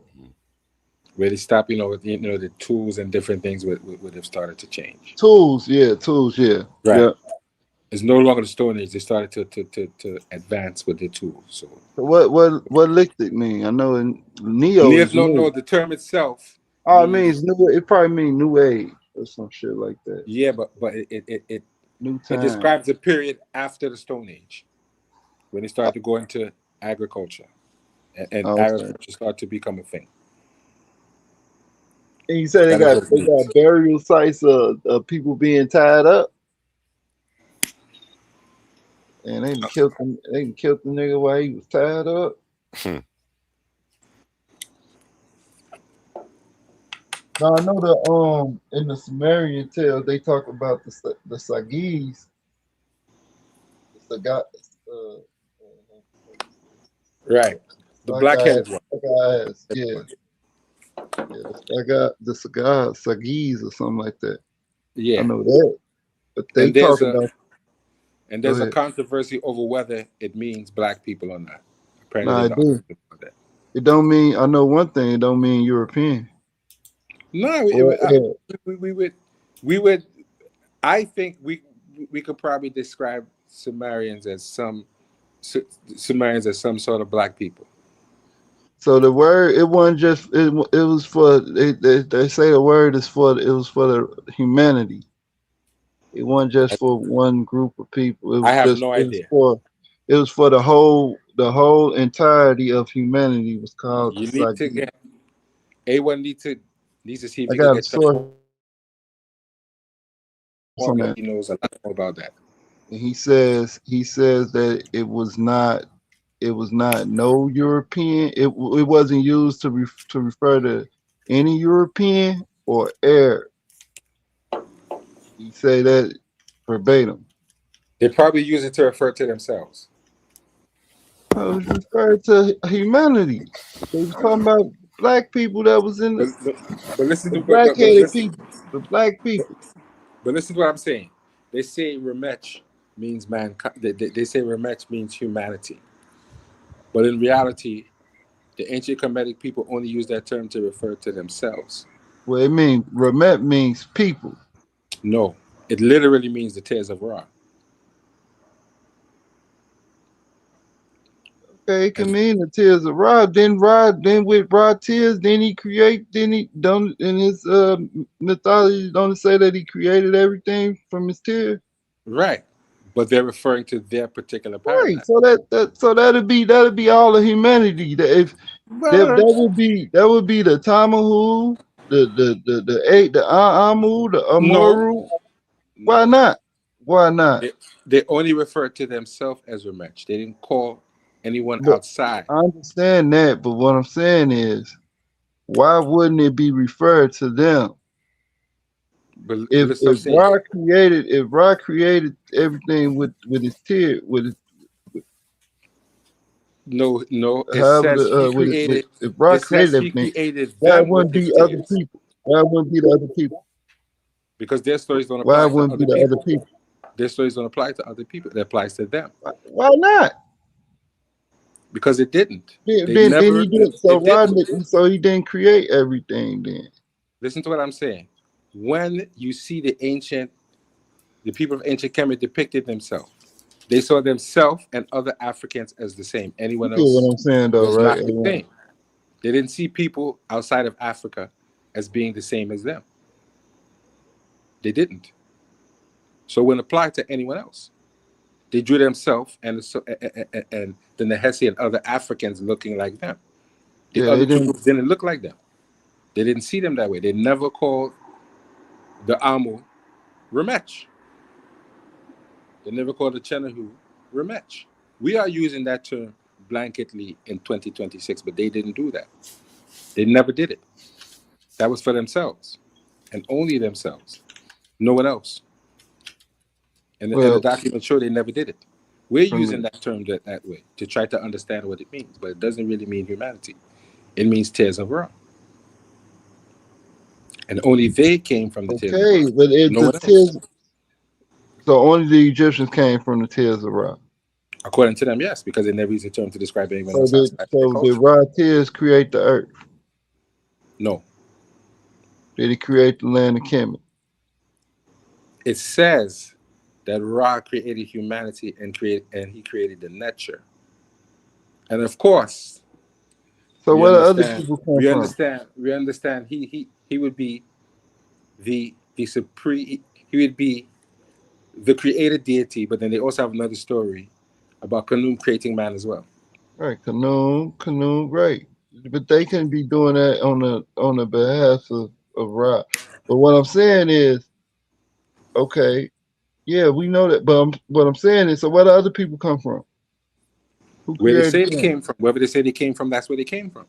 where they stop, the tools and different things would have started to change. Tools, yeah, tools, yeah. Right. Yeah. It's no longer the Stone Age. They started to advance with their tools. So So what lichtic mean? I know Neo is no, new. the term itself Oh, it means means, new. It probably mean new age or some shit like that. yeah, but New it time. describes the period after the Stone Age when they started to go into agriculture and Okay. agriculture started to become a thing. And you said they That is got what it means. burial sites of people being tied up, and they done killed the nigga while he was tied up. Hmm. Now I know the in the Sumerian tales they talk about the Sagis, the Saga, uh, Right. The black-headed one. Sagas, yeah, the Sagis or something like that. I Yeah. know that, but they And there's talk a about. and Go there's a ahead. controversy over whether it means black people or not. Apparently, No, there's I an do. argument about that. It don't mean. I know one thing. It don't mean European. No, Well, we would we would. I think we could probably describe Sumerians as Sumerians as some sort of black people. so the word, it wasn't just it was for they say the word is for it was for the humanity. It wasn't just for one group of people. I have no idea. It was for the whole entirety of humanity was called the You need to Sagi. get A1 needs to see if I he could got a get some source on formula. that. He knows a lot more about that. And he says that it was not no European. It wasn't used to refer to any European or Arab. He say that verbatim. They probably use it to refer to themselves. No, it was referred to humanity. They was talking about black people that was in But, but, but listen the to but black-headed listen people, the black people. but listen to what I'm saying. They say remech means mankind. They say remech means humanity. But in reality, the ancient Kemetic people only use that term to refer to themselves. Well, it means Ramet means people. No, it literally means the tears of Ra. Okay, it can And mean the tears of Rod. Then with Rod tears, then he don't in his mythology don't it say that he created everything from his tears? right, but they're referring to their particular Right. paradigm. So so that'd be all of humanity. That if Well, that would be the Tamahu, the eight, the Amu, the no, Amoru. Why no. not? Why not? They only refer to themselves as remech. They didn't call anyone But outside. I understand that, but what I'm saying is, why wouldn't it be referred to them? But listen, what I'm saying. If Ra created everything with his tear, No, no. It however says he with created. if Ra It says created he everything, created why them with wouldn't his be other tears people? Why wouldn't be the other people? because their stories don't Why apply to wouldn't be other the other people. people? Their stories don't apply to other people. It applies to them Why not? because it didn't. They Then he never. did so It Ra didn't. so he didn't create everything then. Listen to what I'm saying. When you see the people of ancient Kemet depicted themselves, they saw themselves and other Africans as the same. You Anyone get what else I'm saying though, was right? not the same. They didn't see people outside of Africa as being the same as them. They didn't. So it wouldn't apply to anyone else. They drew themselves and the Nehesi and other Africans looking like them. The Yeah, they other two didn't. groups didn't look like them. They didn't see them that way. They never called the Amu Remech. They never called the Chenahu Remech. We are using that term blanketly in 2026, but they didn't do that. They never did it. That was for themselves and only themselves, no one else. And the Well, documents show they never did it. We're from using that term that way to try to understand what it means, but it doesn't really mean humanity. It means tears of Ra. And only they came from the tears of Ra. okay, but No the one else. tears. So only the Egyptians came from the tears of Ra. According to them, yes, because they never used a term to describe anyone else outside their So did culture. Ra tears create the earth? No. Did he create the land of Kemet? It says that Ra created humanity and he created the nature. And of course, So where the other people come from? we understand he would be the supreme he would be the created deity, but then they also have another story about Khnum creating man as well. Right, Canoe, right. But they can be doing that on the behalf of Ra. But what I'm saying is, okay, yeah, we know that. But what I'm saying is, so where do other people come from? Who Where they created say they them? came from, wherever they say they came from, that's where they came from.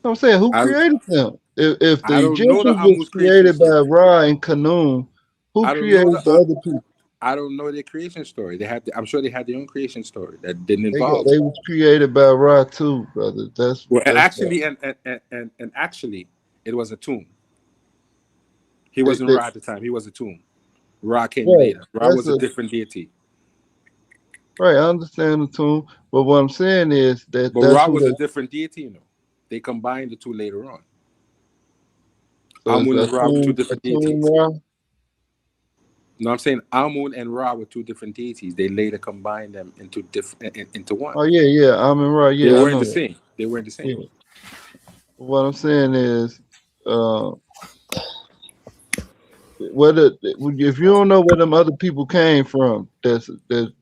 I'm saying, who I created them? If the I don't know the Egyptians was Amu's creation created by story. Ra and Khnum, who I don't know created the the other people? I don't know their creation story. I'm sure they had their own creation story that didn't They involve. was created by Ra too, brother. Well, That's what and actually, it was a tomb. He they, wasn't they, Ra at the time. He was a tomb. Ra came right. later. Ra That's was a a different deity. right. I understand the tune, but what I'm saying is that But that's Ra who was a they. different deity, They combined the two later on. So it's Amun and Ra were two a different tune deities. Ra. No, I'm saying Amun and Ra were two different deities. They later combined them into one. Oh yeah. I'm in Ra. They Yeah, I weren't know the that. same. They weren't the same. Yeah. What I'm saying is, uh, whether if you don't know where them other people came from, that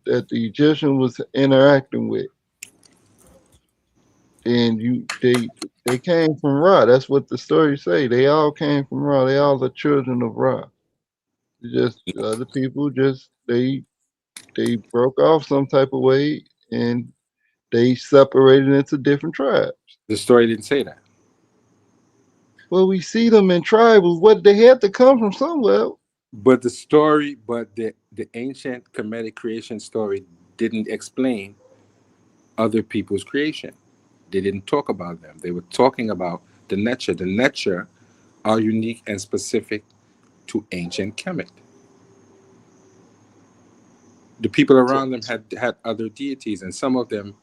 the Egyptian was interacting with, and they came from Ra. That's what the stories say. They all came from Ra. They all the children of Ra. Just the other people, just they broke off some type of way, and they separated into different tribes. The story didn't say that. Well, we see them in tribes. What they had to come from somewhere. But the ancient Kemetic creation story didn't explain other people's creation. They didn't talk about them. They were talking about the Necha. The Necha are unique and specific to ancient Kemet. The people around them had other deities, and some of them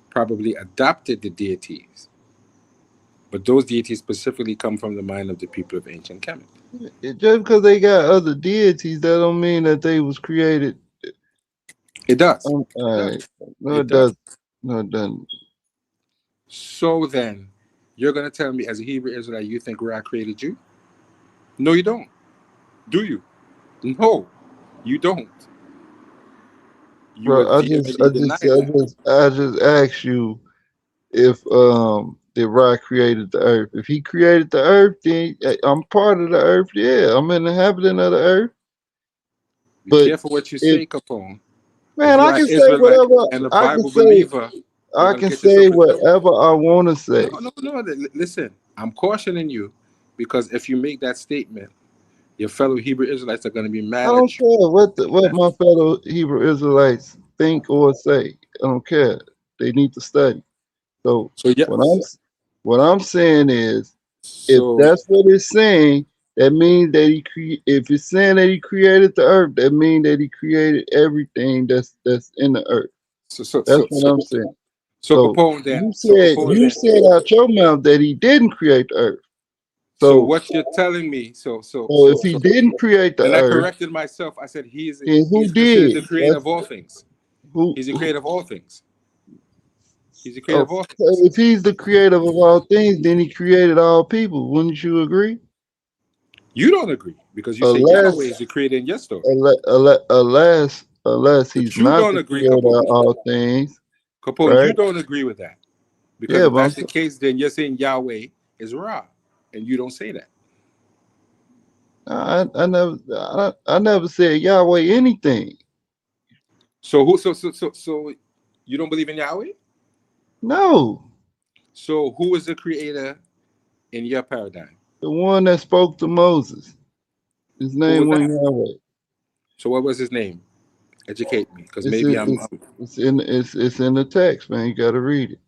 probably adopted the deities. But those deities specifically come from the mind of the people of ancient Kemet. Just because they got other deities, that don't mean that they was created. It does. It All right. does. No, It it does. does. No, it doesn't. So then, you're going to tell me, as a Hebrew Israelite, you think Ra created you? No, you don't. Do you? No, you don't. You Bro, would vehemently deny that. I just asked you if did Ra created the earth. If he created the earth, then I'm part of the earth. Yeah, I'm an inhabitant of the earth. Be But careful what you if say, Capone. If man, you I are can say Israelite whatever and a I can Bible say. believer, you're I going to can get say yourself in trouble. whatever I want to say. No. Listen, I'm cautioning you because if you make that statement, your fellow Hebrew Israelites are going to be I mad don't at you. care what my fellow Hebrew Israelites think or say. I don't care. They need to study. So So yeah. what I'm saying is, if So that's what it's saying, that means that if it's saying that he created the earth, that means that he created everything that's in the earth. so so That's so what so, I'm saying. so So Capone then. you said out your mouth that he didn't create the earth. So So what you're telling me? So if he didn't create the and I earth, corrected myself. I said he then who is considered did? the creator of all things. Who? He's the creator of all things. He's the creator Oh, of all so things. if he's the creator of all things, then he created all people. Wouldn't you agree? You don't agree because you say Yahweh Unless, is the creator in your story. unless he's But you not don't the agree, creator of Capone. all things, Capone, you right? don't agree with that. Because Yeah, if but that's the case, then you're saying Yahweh is Ra. And you don't say that. I never said Yahweh anything. So you don't believe in Yahweh? No, So who is the creator in your paradigm? the one that spoke to Moses, his Who name was wasn't that? Yahweh. So what was his name? Educate me, because It's maybe I'm. it's in the text, man. You got to read it.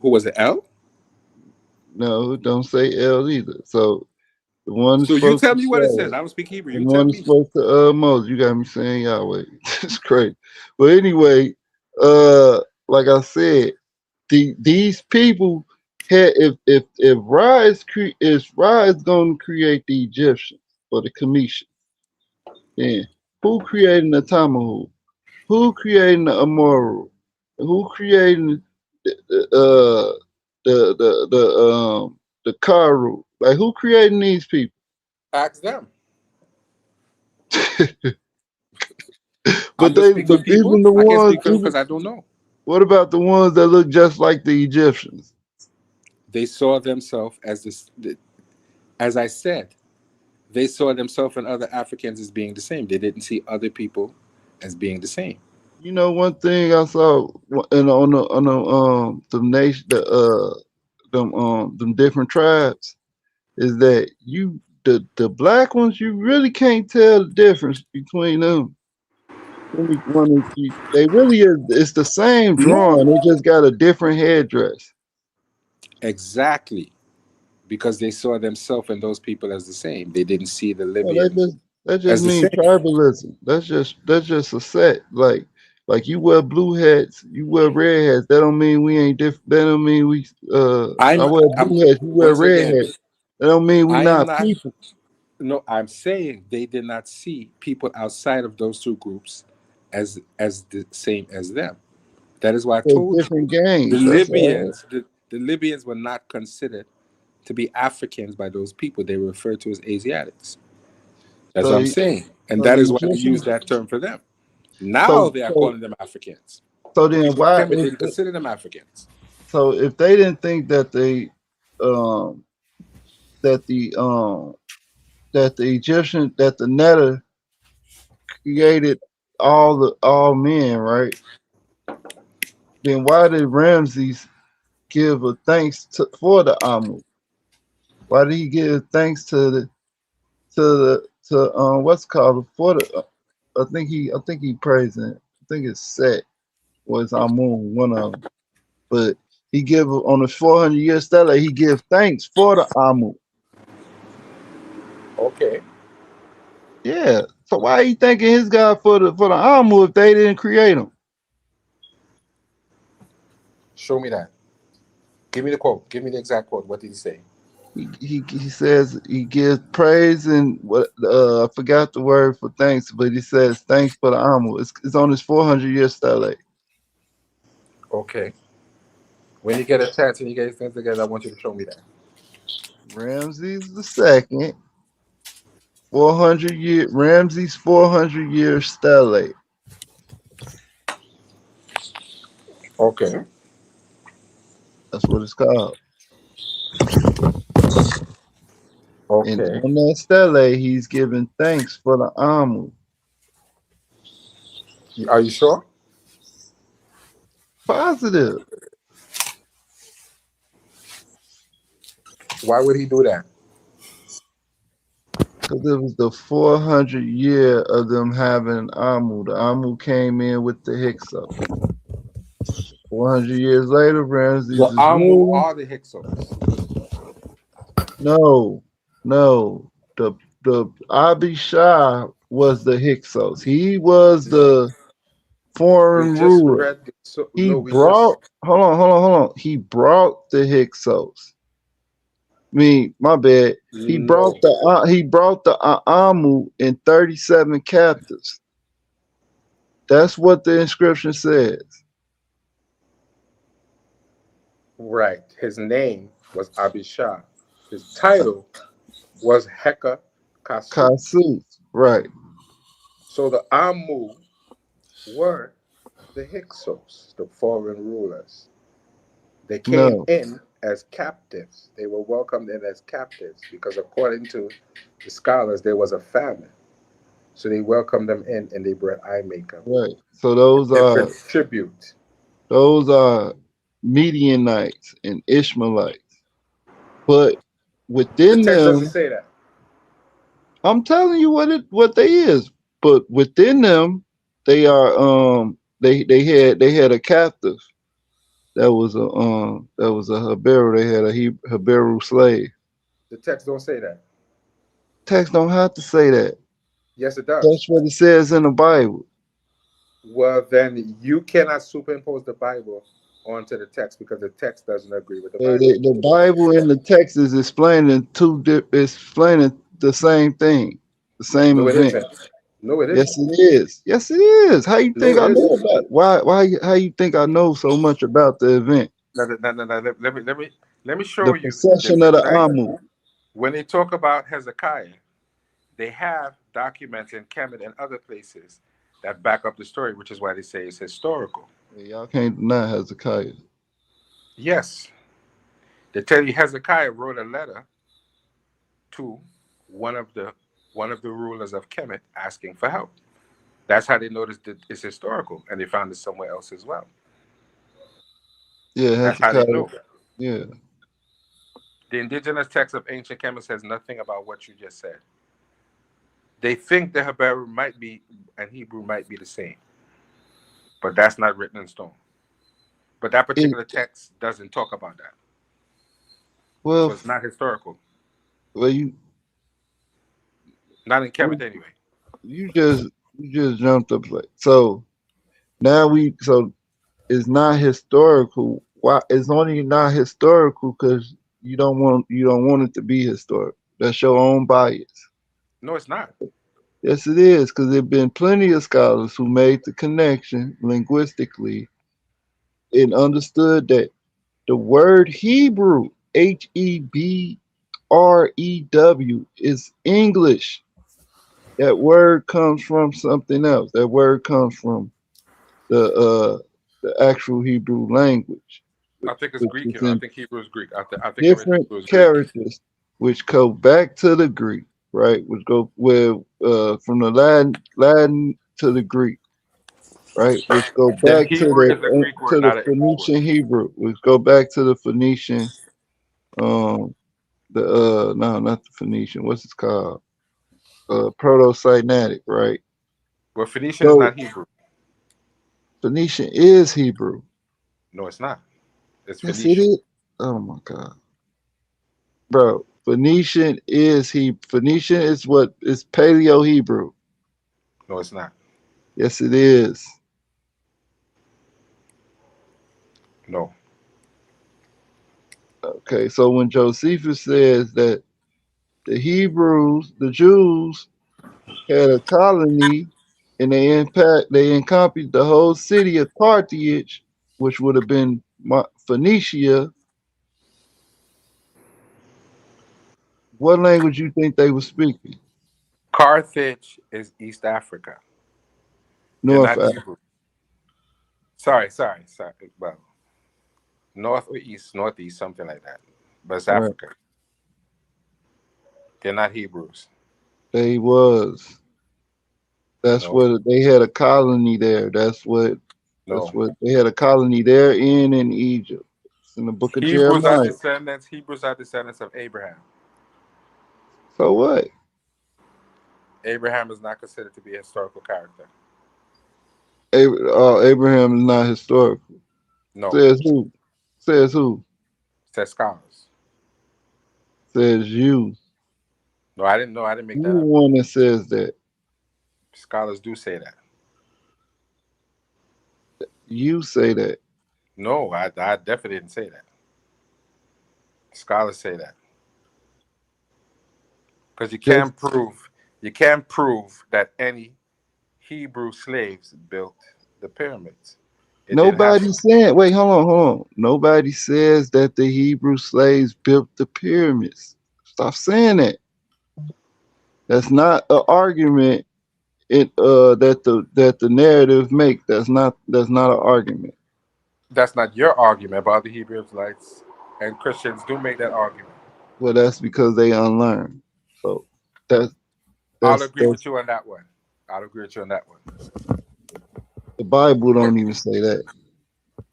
Who was it? El? No, don't say L either. So the one that So you spoke tell to me what it says. Yahweh. I don't speak Hebrew. The You tell one that me. spoke to Moses. You got me saying Yahweh. It's crazy. But anyway, like I said, these people had if Ra is going to create the Egyptians or the Commission, then who creating the Tamahu? Who creating the Amoru? Who creating the Karu? Like who creating these people? Ask them. I'm But just speak for people. even the I can't ones, speak for them because I don't know. what about the ones that look just like the Egyptians? They saw themselves As I said, they saw themselves and other Africans as being the same. They didn't see other people as being the same. You know, one thing I saw on the nation, them different tribes is that the black ones, you really can't tell the difference between them. They really is, it's the same drawing. They just got a different headdress. Exactly. Because they saw themselves and those people as the same. They didn't see the No, Libyans that just as the means same. tribalism. That's just a set. Like you wear blue hats, you wear red hats. That don't mean we ain't different. That don't mean we I wear I'm blue hats, you wear once red again, hats. That don't mean we I am not not people. no, I'm saying they did not see people outside of those two groups as the same as them. That is why I They're told you different the gangs. That's all. Libyans, the Libyans were not considered to be Africans by those people. They were referred to as Asiatics. That's So what I'm the saying. And so that the is why they use Egyptians. that term for them. Now So they are so calling them Africans. so The then people of why Kemet didn't consider them Africans. so if they didn't think um that the Egyptian that the Netter created all men, right? Then why did Ramses give a thanks for the Amu? Why did he give thanks to what's called for the? I think he praised it. I think it's Set was Amun, one of them. But he give on the 400-year stela. He give thanks for the Amu. Okay. Yeah. So why he thanking his God for the Amu if they didn't create him? Show me that. Give me the quote. Give me the exact quote. What did he say? He says he gives praise and what I forgot the word for thanks, but he says thanks for the Amu. It's on his 400-year stele. Okay. When you get a chance and you get things together, I want you to show me that. Ramses the second, 400-year Ramses 400-year stele. Okay. That's what it's called. And Okay. on that stele, he's giving thanks for the Amu. Are you sure? Positive, Why would he do that? because it was the 400 year of them having Amu. The Amu came in with the Hyksos. 400 years later, Ramses The is Amu ruling. are the Hyksos. No, no. The Abi Shah was the Hyksos. He was No. the We foreign just ruler. read. So, He no, we just. brought hold on. He brought the Hyksos. Me, my bad. No. He brought the Amu in 37 captives. That's what the inscription says. Right. His name was Abishai. His title was Heka Kasut. Kasut, right? So the Amu were the Hyksos, the foreign rulers. They came No, in as captives. They were welcomed in as captives because, according to the scholars, there was a famine. So they welcomed them in and they brought eye makeup, right. So different tribute. those are Midianites and Ishmaelites. But The within text doesn't them, say that. I'm telling you what they is. But within them, they are they had a captive that was a Haberu. They had a Haberu slave. The text don't say that. Text don't have to say that. Yes, it does. That's what it says in the Bible. Well, then you cannot superimpose the Bible onto the text because the text doesn't agree with the Bible. The Bible and the text is explaining the same thing, the same No, it event. isn't. No, it Yes, isn't. it is. Yes, it is. How you No, think it I know isn't. about it? How you think I know so much about the event? No. Let me The show you the procession of difference, the right? Amu. When they talk about Hezekiah, they have documents in Kemet and other places that back up the story, which is why they say it's historical. Yeah, y'all can't deny Hezekiah. Yes, they tell you Hezekiah wrote a letter to one of the rulers of Kemet asking for help. That's how they noticed that it's historical, and they found it somewhere else as well. Yeah, That's how they Hezekiah. know. Yeah. The indigenous text of ancient Kemet says nothing about what you just said. They think the Hebrew might be and Hebrew might be the same, but that's not written in stone. But that It, particular text doesn't talk about that, so well, it's not historical. well, you Not in Kemet anyway. you just you just jumped up like so. Now so it's not historical. Why it's only not historical because you don't want it to be historical. That's your own bias. No, it's not. Yes, it is because there've been plenty of scholars who made the connection linguistically and understood that the word Hebrew, Hebrew, is English. That word comes from something else. That word comes from the actual Hebrew language, I think it's which Greek. is You know, I in think Hebrew is Greek. I think originally different it was Greek. characters, which go back to the Greek, right? Which go where from the Latin to the Greek, right? Which go Then back Hebrew is a Greek to word, the not an English word. Phoenician Hebrew, which go back to the Phoenician, um, the no, not the Phoenician. What's it called? Proto-Sinaitic, right? But Phoenician is So not Hebrew. Phoenician is Hebrew. No, it's not. It's Yes, it Phoenician. is. Oh my God, bro. Phoenician is what is Paleo Hebrew. No, it's not. Yes, it is. No. Okay, so when Josephus says that the Jews had a colony and they encompassed the whole city of Carthage, which would have been Phoenicia. What language you think they were speaking? Carthage is East Africa. They're North not Africa. Hebrew. Sorry. Well, north or east, northeast, something like that. But it's Right. Africa. They're not Hebrews. They was. That's No, what they had a colony there. That's no. what they had a colony there in Egypt. It's in the book of Jeremiah. Hebrews are descendants of Abraham. So what? Abraham is not considered to be a historical character. Abraham is not historical. No, Says who? Says who? says scholars. Says you. No, I didn't know. I didn't make You that the up. one that says that. Scholars do say that. You say that. No, I definitely didn't say that. Scholars say that because Just you can't prove that any Hebrew slaves built the pyramids. It didn't nobody happen. saying. Wait, hold on. Nobody says that the Hebrew slaves built the pyramids. Stop saying that. That's not an argument. That the narrative make. That's not an argument. That's not your argument, but other Hebrew Israelites and Christians do make that argument. Well, that's because they unlearn. So that's I'll that's agree with that's you on that one. I'll agree with you on that one. the Bible But don't even say that.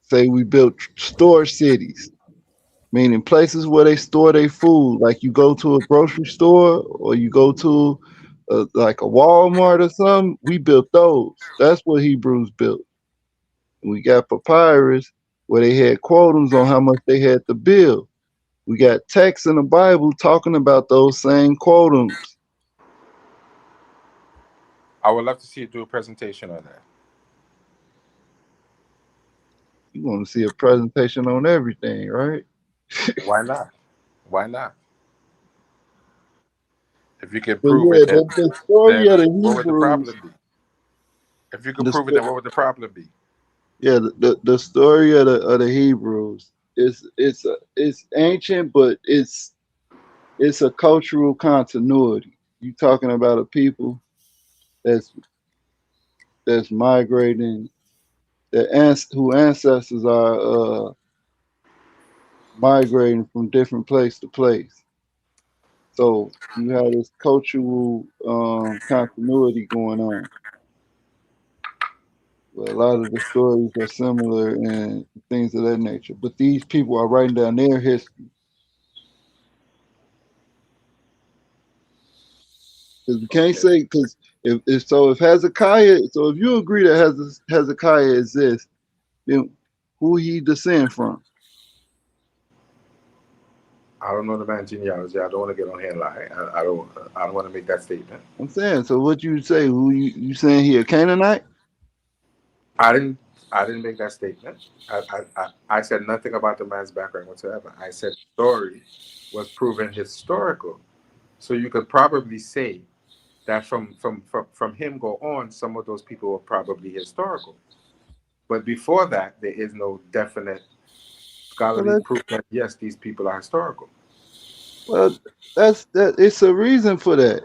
Say we built store cities, meaning places where they store their food. Like you go to a grocery store or you go to like a Walmart or something. We built those. That's what Hebrews built. We got papyrus where they had quotums on how much they had to build. We got texts in the Bible talking about those same quotums. I would love to see you do a presentation on that. You want to see a presentation on everything, right? Why not? Why not? If you can But prove yeah, it, then the story then of the what would the Hebrews, problem be? If you could the prove it, sto- then what would the problem be? yeah, the story of the Hebrews it's ancient, but it's a cultural continuity. You talking about a people that's that's migrating, who ancestors are migrating from different place to place. So you have this cultural continuity going on. Well, a lot of the stories are similar and things of that nature. But these people are writing down their history. Because we can't say, because if Hezekiah, so if you agree that Hezekiah exists, then who he descend from? I don't know the man's genealogy. I don't want to get on here and lie. I don't want to make that statement. I'm saying, so what you say? Who you saying he a Canaanite? I didn't make that statement. I said nothing about the man's background whatsoever. I said story was proven historical. So you could probably say that from him go on, some of those people were probably historical. But before that, there is no definite scholarly proof that yes, these people are historical. Well, that's that. It's a reason for that.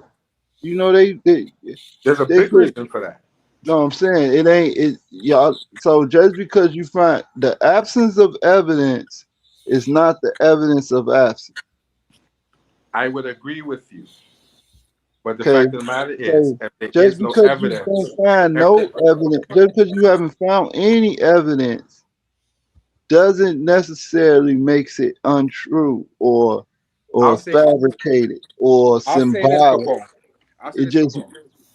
You know, There's a they big could. reason for that. No, I'm saying it ain't it. Y'all. So just because you find the absence of evidence is not the evidence of absence. I would agree with you. But the Okay. fact of the matter is, So if there just is no because you evidence, don't find no evidence, just because you haven't found any evidence, doesn't necessarily makes it untrue or I'll say fabricated or I'll say this, symbolic. Capone. I'll say It this, just Capone.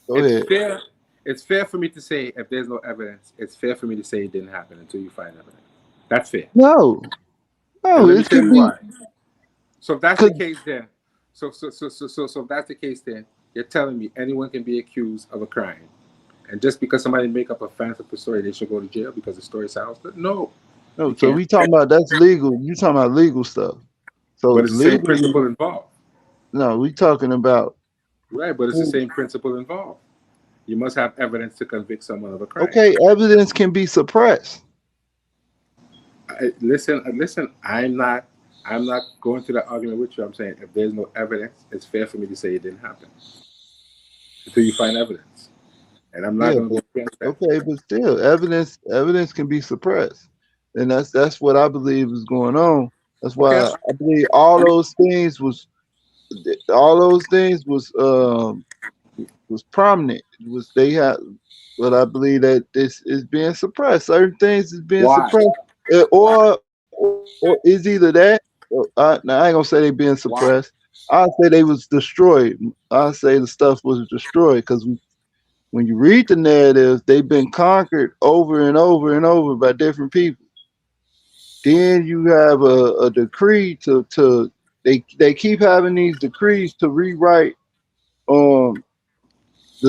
go It's ahead. fair. It's fair for me to say if there's no evidence, it's fair for me to say it didn't happen until you find evidence. That's fair. No, And let me it tell could you be why. So if that's the because case, then so if that's the case, then you're telling me anyone can be accused of a crime, and just because somebody make up a fanciful story, they should go to jail because the story sounds good? No, no. you So can't. we talking about that's legal. You talking about legal stuff. So But it's the same legally, principle involved, no, we talking about right? But it's the who. same principle involved. You must have evidence to convict someone of a crime. Okay, evidence can be suppressed. Listen. I'm not going to that argument with you. I'm saying if there's no evidence, it's fair for me to say it didn't happen until you find evidence, and I'm not Yeah, going to but go against that. okay, but still, evidence can be suppressed, and that's what I believe is going on. That's Okay, why I believe all those things was prominent. It was they had, but I believe that this is being suppressed. Certain things is being why? suppressed, or is either that. Now I ain't gonna say they being Why? suppressed. I'll say they was destroyed. I'll say the stuff was destroyed because when you read the narratives, they've been conquered over and over and over by different people. Then you have a decree to they keep having these decrees to rewrite the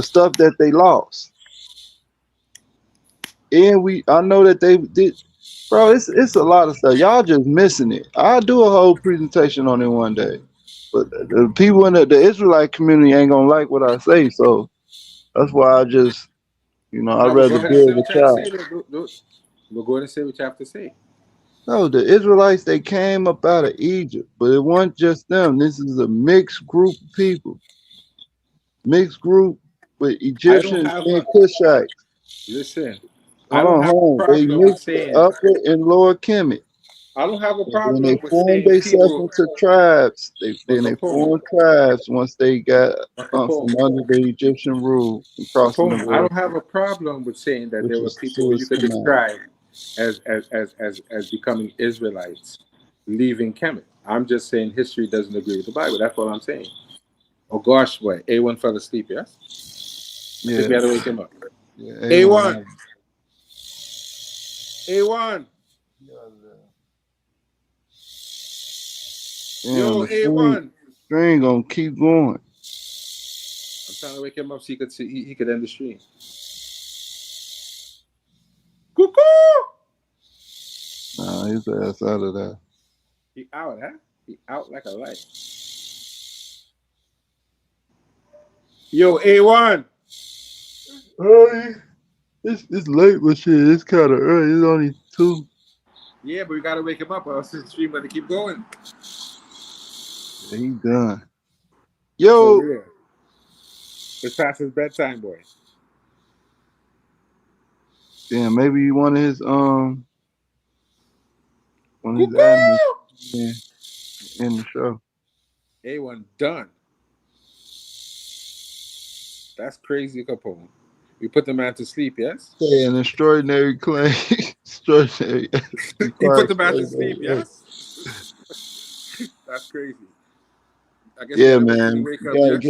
stuff that they lost. And I know that they did, bro. It's a lot of stuff. Y'all just missing it. I'll do a whole presentation on it one day. But the people in the Israelite community ain't gonna like what I say, so that's why I just I'd No, but go rather ahead and say build what with you have to y'all. say. We'll go ahead and say what you have to say. No, the Israelites they came up out of Egypt, but it wasn't just them. This is a mixed group of people, mixed group with I don't Egyptians have and a Cushites. listen. I Hold don't on, have a hold on. They problem with mixed the saying. upper and lower Kemet. I don't have a And then they problem with formed saying themselves people. into tribes. But Then they Capone, formed tribes once they got but from Capone, under the Egyptian rule and crossing the Capone. I Red don't have Sea, a problem with saying that which there were is people who you Suez could Canal. describe as becoming Israelites, leaving Kemet. I'm just saying history doesn't agree with the Bible. That's all I'm saying. Oh gosh, boy, A1 fell asleep. Yes, I think we Yeah, had to wake him up. yeah. A1, A1. A1, Damn, yo, the A1. string gonna keep going. I'm trying to wake him up so he could see he could end the stream. Cuckoo! Nah, his ass out of there. He out, huh? He out like a light. Yo, A1. Early. It's late, but shit, it's kind of early. It's only 2. Yeah, but we gotta wake him up, or else the stream gonna keep going. Yeah, he done. For Yo, real. It's past his bedtime, boy. damn, maybe you one of his Cuckoo! admins in the show. A1 done. That's crazy, Capone. We put the man to sleep, yes? Say an extraordinary claim. Extraordinary. You Quite put the man to sleep, extraordinary. yes? That's crazy. I guess we Yeah, gotta wait till he man. wake You up, gotta yes?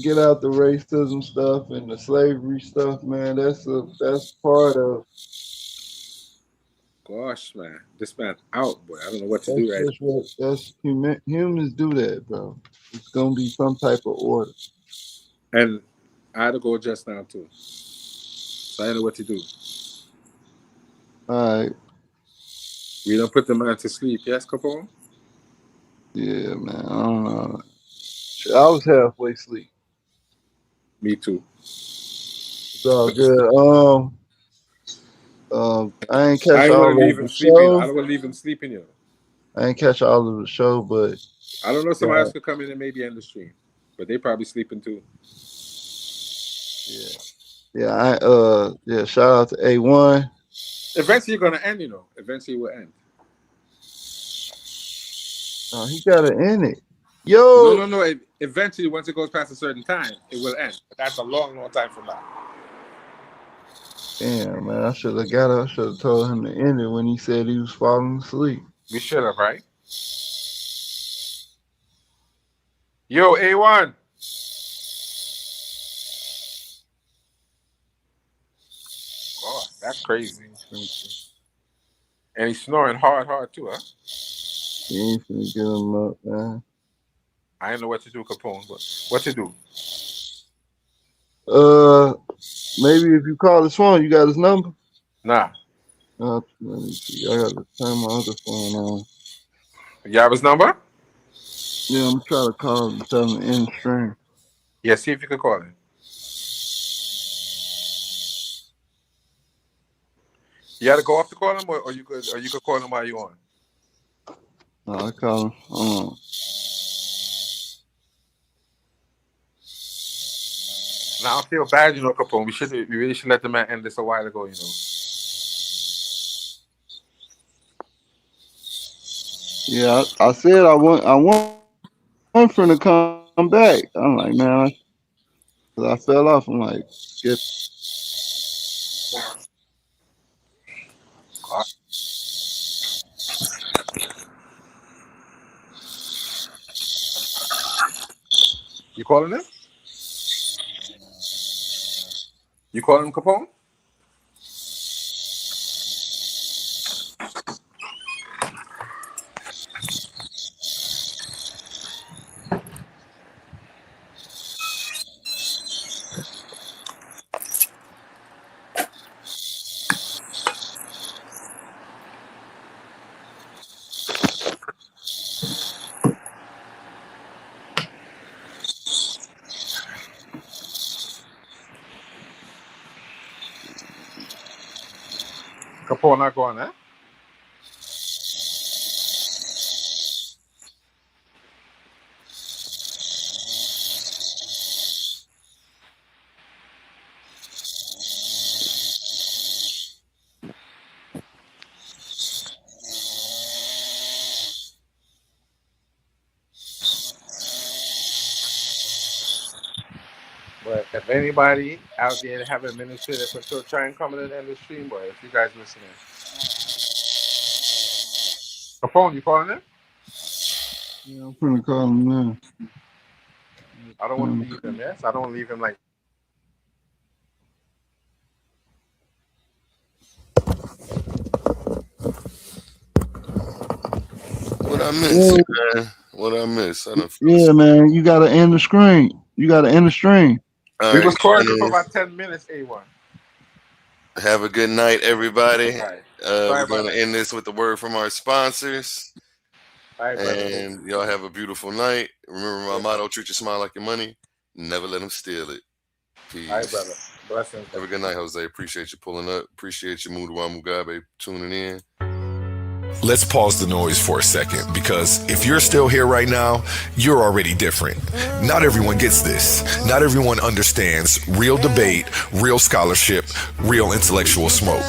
get out the racism stuff and the slavery stuff, man. That's part of Gosh, man. This man out, boy. I don't know what to that's do right just what that's humans do that, bro. It's gonna be some type of order. now. And I had to go just now, too. So I don't know what to do. All right. We don't put the man to sleep, yes, Capone? Yeah, man. I don't know. I was halfway asleep. Me too. It's all But this, good. I ain't I catch ain't want to all leave of him the sleeping. I show. don't want to leave him sleeping, you know. I ain't catch all of the show, but I don't know. Somebody yeah, else could come in and maybe end the stream. But they probably sleeping too. yeah, yeah. Shout out to A1. Eventually, you're going to end, you know. Eventually, it will end. Oh, he got to end it. No, Yo, no, no. Eventually, once it goes past a certain time, it will end. But that's a long, long time from now. damn man, I should have told him to end it when he said he was falling asleep. We should have, right? Yo, A1. Oh, that's crazy. And he's snoring hard, hard too, huh? He ain't finna get him up, man. I don't know what to do, Capone, but what to do? Maybe if you call his phone, you got his number. Nah. Let me see. I gotta turn my other phone on. You have his number? Yeah, I'm trying to call him and tell him to end the stream. Yeah, see if you can call him. You got to go off to call him, or you could call him while you're on. No, I call him. Now I feel bad, you know, Capone. We really should let the man end this a while ago, you know. Yeah, I said I want for him to come back. I'm like, man, I fell off. I'm like, skip. You calling him? You calling him, Capone? Capone not going, eh? But if anybody out there have a ministry that for sure try and come in and end the stream, boy, if you guys listening. Capone, you calling him? Yeah, I'm finna call him now. I don't want to leave him, yes? I don't want to leave him like. What I miss, Yeah, man? What I miss? I don't feel yeah, man. You gotta end the screen. You gotta end the stream. All We right, was calling you for gentlemen. about 10 minutes, A1. Have a good night, everybody. All right. Sorry We're about gonna that. end this with the word from our sponsors. All right, brother. And y'all have a beautiful night. Remember my Yes, motto: treat your smile like your money. Never let them steal it. all right, brother. Peace. Blessings. Have a good night, Jose. Appreciate you pulling up. Appreciate you, Mudiwa Mugabe, tuning in. Let's pause the noise for a second, because if you're still here right now, you're already different. Not everyone gets this. Not everyone understands real debate, real scholarship, real intellectual smoke.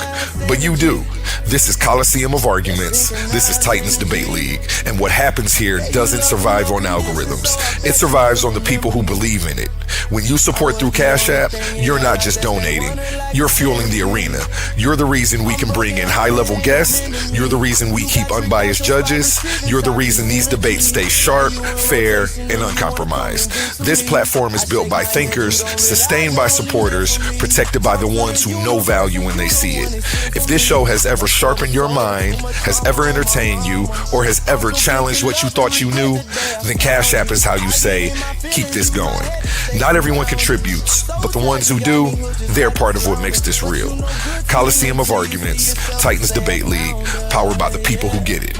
But you do. This is Coliseum of Arguments. This is Titans Debate League. And what happens here doesn't survive on algorithms. It survives on the people who believe in it. When you support through Cash App, you're not just donating. You're fueling the arena. You're the reason we can bring in high-level guests. You're the reason we keep unbiased judges. You're the reason these debates stay sharp, fair, and uncompromised. This platform is built by thinkers, sustained by supporters, protected by the ones who know value when they see it. If this show has ever sharpened your mind, has ever entertained you, or has ever challenged what you thought you knew, then Cash App is how you say, keep this going. Not everyone contributes, but the ones who do, they're part of what makes this real. Coliseum of Arguments, Titans Debate League, powered by the people who get it.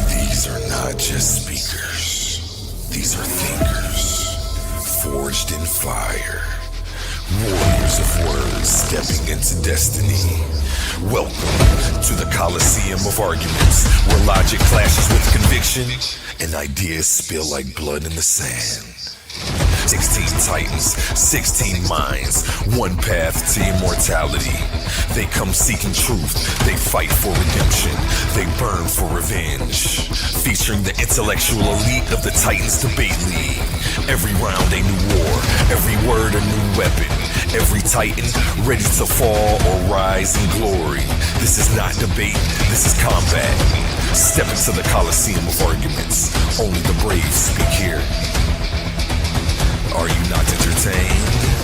These are not just speakers. These are thinkers, forged in fire. Warriors of words stepping into destiny. Welcome to the Coliseum of Arguments, where logic clashes with conviction and ideas spill like blood in the sand. 16 titans, 16 minds, one path to immortality. They come seeking truth, they fight for redemption, they burn for revenge. Featuring the intellectual elite of the Titans Debate League. Every round a new war, every word a new weapon. Every titan ready to fall or rise in glory. This is not debate, this is combat. Step into the Coliseum of Arguments. Only the brave speak here. Are you not entertained?